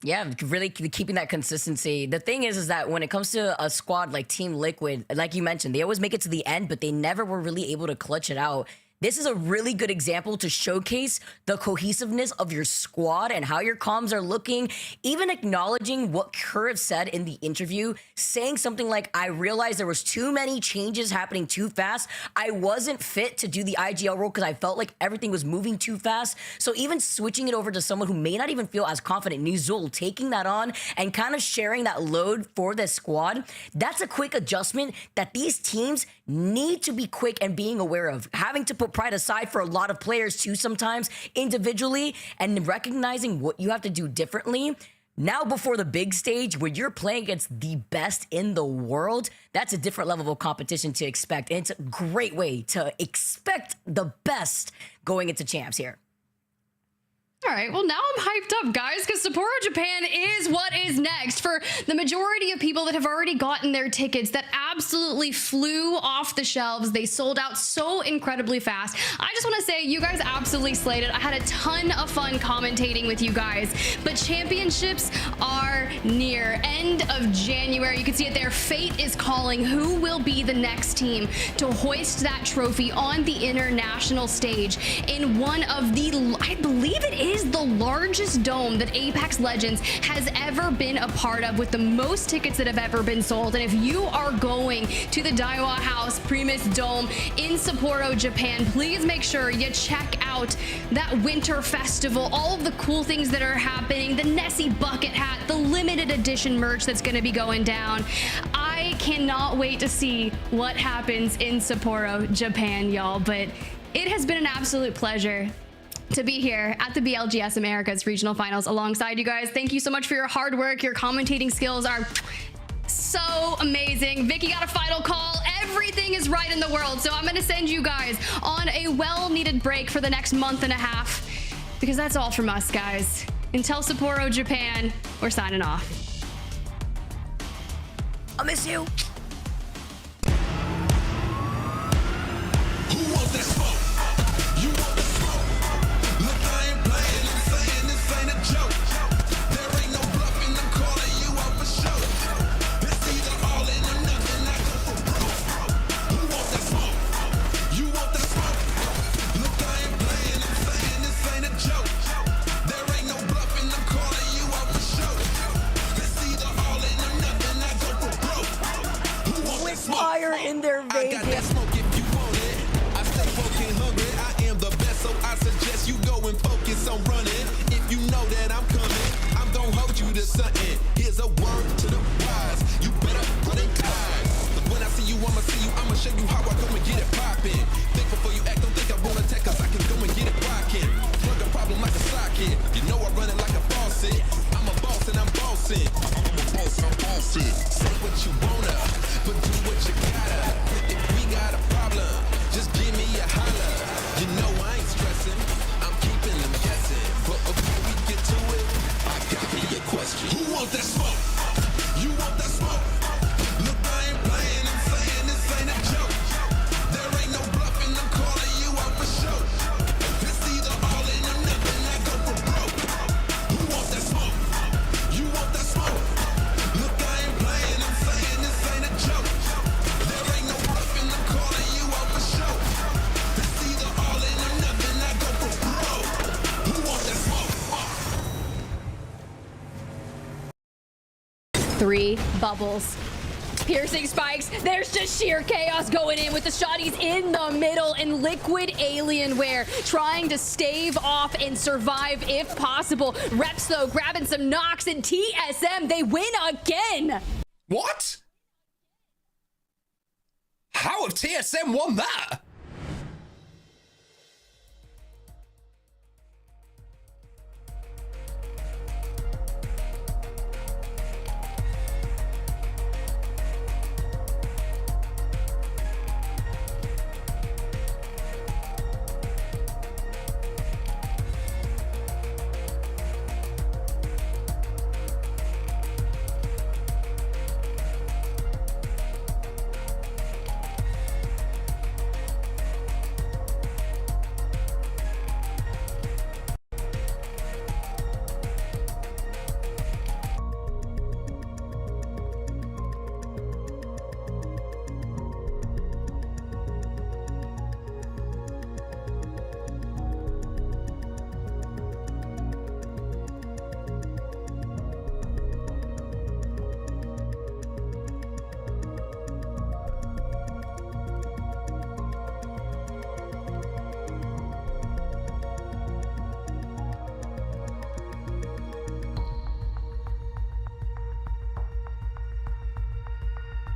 Yeah, really keeping that consistency. The thing is that when it comes to a squad like Team Liquid, like you mentioned, they always make it to the end, but they never were really able to clutch it out. This is a really good example to showcase the cohesiveness of your squad and how your comms are looking. Even acknowledging what Kirev said in the interview, saying something like, I realized there was too many changes happening too fast. I wasn't fit to do the IGL role because I felt like everything was moving too fast. So even switching it over to someone who may not even feel as confident, Nuzul, taking that on and kind of sharing that load for the squad, that's a quick adjustment that these teams need to be quick and being aware of. Having to put pride aside for a lot of players too sometimes individually, and recognizing what you have to do differently. Now before the big stage where you're playing against the best in the world, that's a different level of competition to expect. And it's a great way to expect the best going into champs here. All right, well, now I'm hyped up, guys, because Sapporo, Japan is what is next. For the majority of people that have already gotten their tickets that absolutely flew off the shelves, they sold out so incredibly fast. I just want to say you guys absolutely slayed it. I had a ton of fun commentating with you guys, but championships are near. End of January. You can see it there. Fate is calling. Who will be the next team to hoist that trophy on the international stage in one of the, I believe it is the largest dome that Apex Legends has ever been a part of, with the most tickets that have ever been sold. And if you are going to the Daiwa House Primus Dome in Sapporo, Japan, please make sure you check out that winter festival, all of the cool things that are happening, the Nessie bucket hat, the limited edition merch that's going to be going down. I cannot wait to see what happens in Sapporo, Japan, y'all. But it has been an absolute pleasure to be here at the BLGS Americas Regional Finals alongside you guys. Thank you so much for your hard work. Your commentating skills are so amazing. Vicky got a final call. Everything is right in the world. So I'm going to send you guys on a well-needed break for the next month and a half, because that's all from us, guys. Until Sapporo, Japan, we're signing off. I'll miss you. Who wants that smoke? You want the smoke? Look, I ain't playing, I'm saying this ain't a joke. There ain't no bluffing, I'm calling you out for show. It's either all in or nothing, I go for broke. Who wants that smoke? You want that smoke? Look, I ain't playing, I'm saying this ain't a joke. There ain't no bluffing, I'm calling you out for show. It's either all in or nothing, I go for broke. Who wants that smoke? Fire in their veins. I got that smoke if you want it. I stay fucking hungry, I am the best, so I suggest you go and focus on running. If you know that I'm coming, I'm gonna hold you to something. Here's a word to the wise, you better run and hide. But when I see you, I'ma show you how I go and get it poppin'. Think before you act, don't think I won't attack, cause I can go and get it rockin'. Plug a problem like a socket, you know I run it like a faucet. I'm a boss and I'm bossing. I'm bossing. Say what you wanna, but do what you gotta. If we got a problem, just give me a holler. You know I ain't stressing, I'm keeping them guessing. But before we get to it, I got me a question. Who wants that smoke? You want that smoke? Look, I ain't playing, I'm saying this ain't a joke. There ain't no bluffing, I'm calling you out for show. It's either all in or nothing, I go for broke. Who wants that smoke? You want that smoke? Look, I ain't playing, I'm saying this ain't a joke. There ain't no bluffing, I'm calling you out for show. It's either all in or nothing, I go for broke. Who wants that smoke? 3 bubbles. Piercing spikes. There's just sheer chaos going in with the shotties in the middle, and Liquid Alienware trying to stave off and survive if possible. Reps, though, grabbing some knocks, and TSM, they win again. What? How have TSM won that?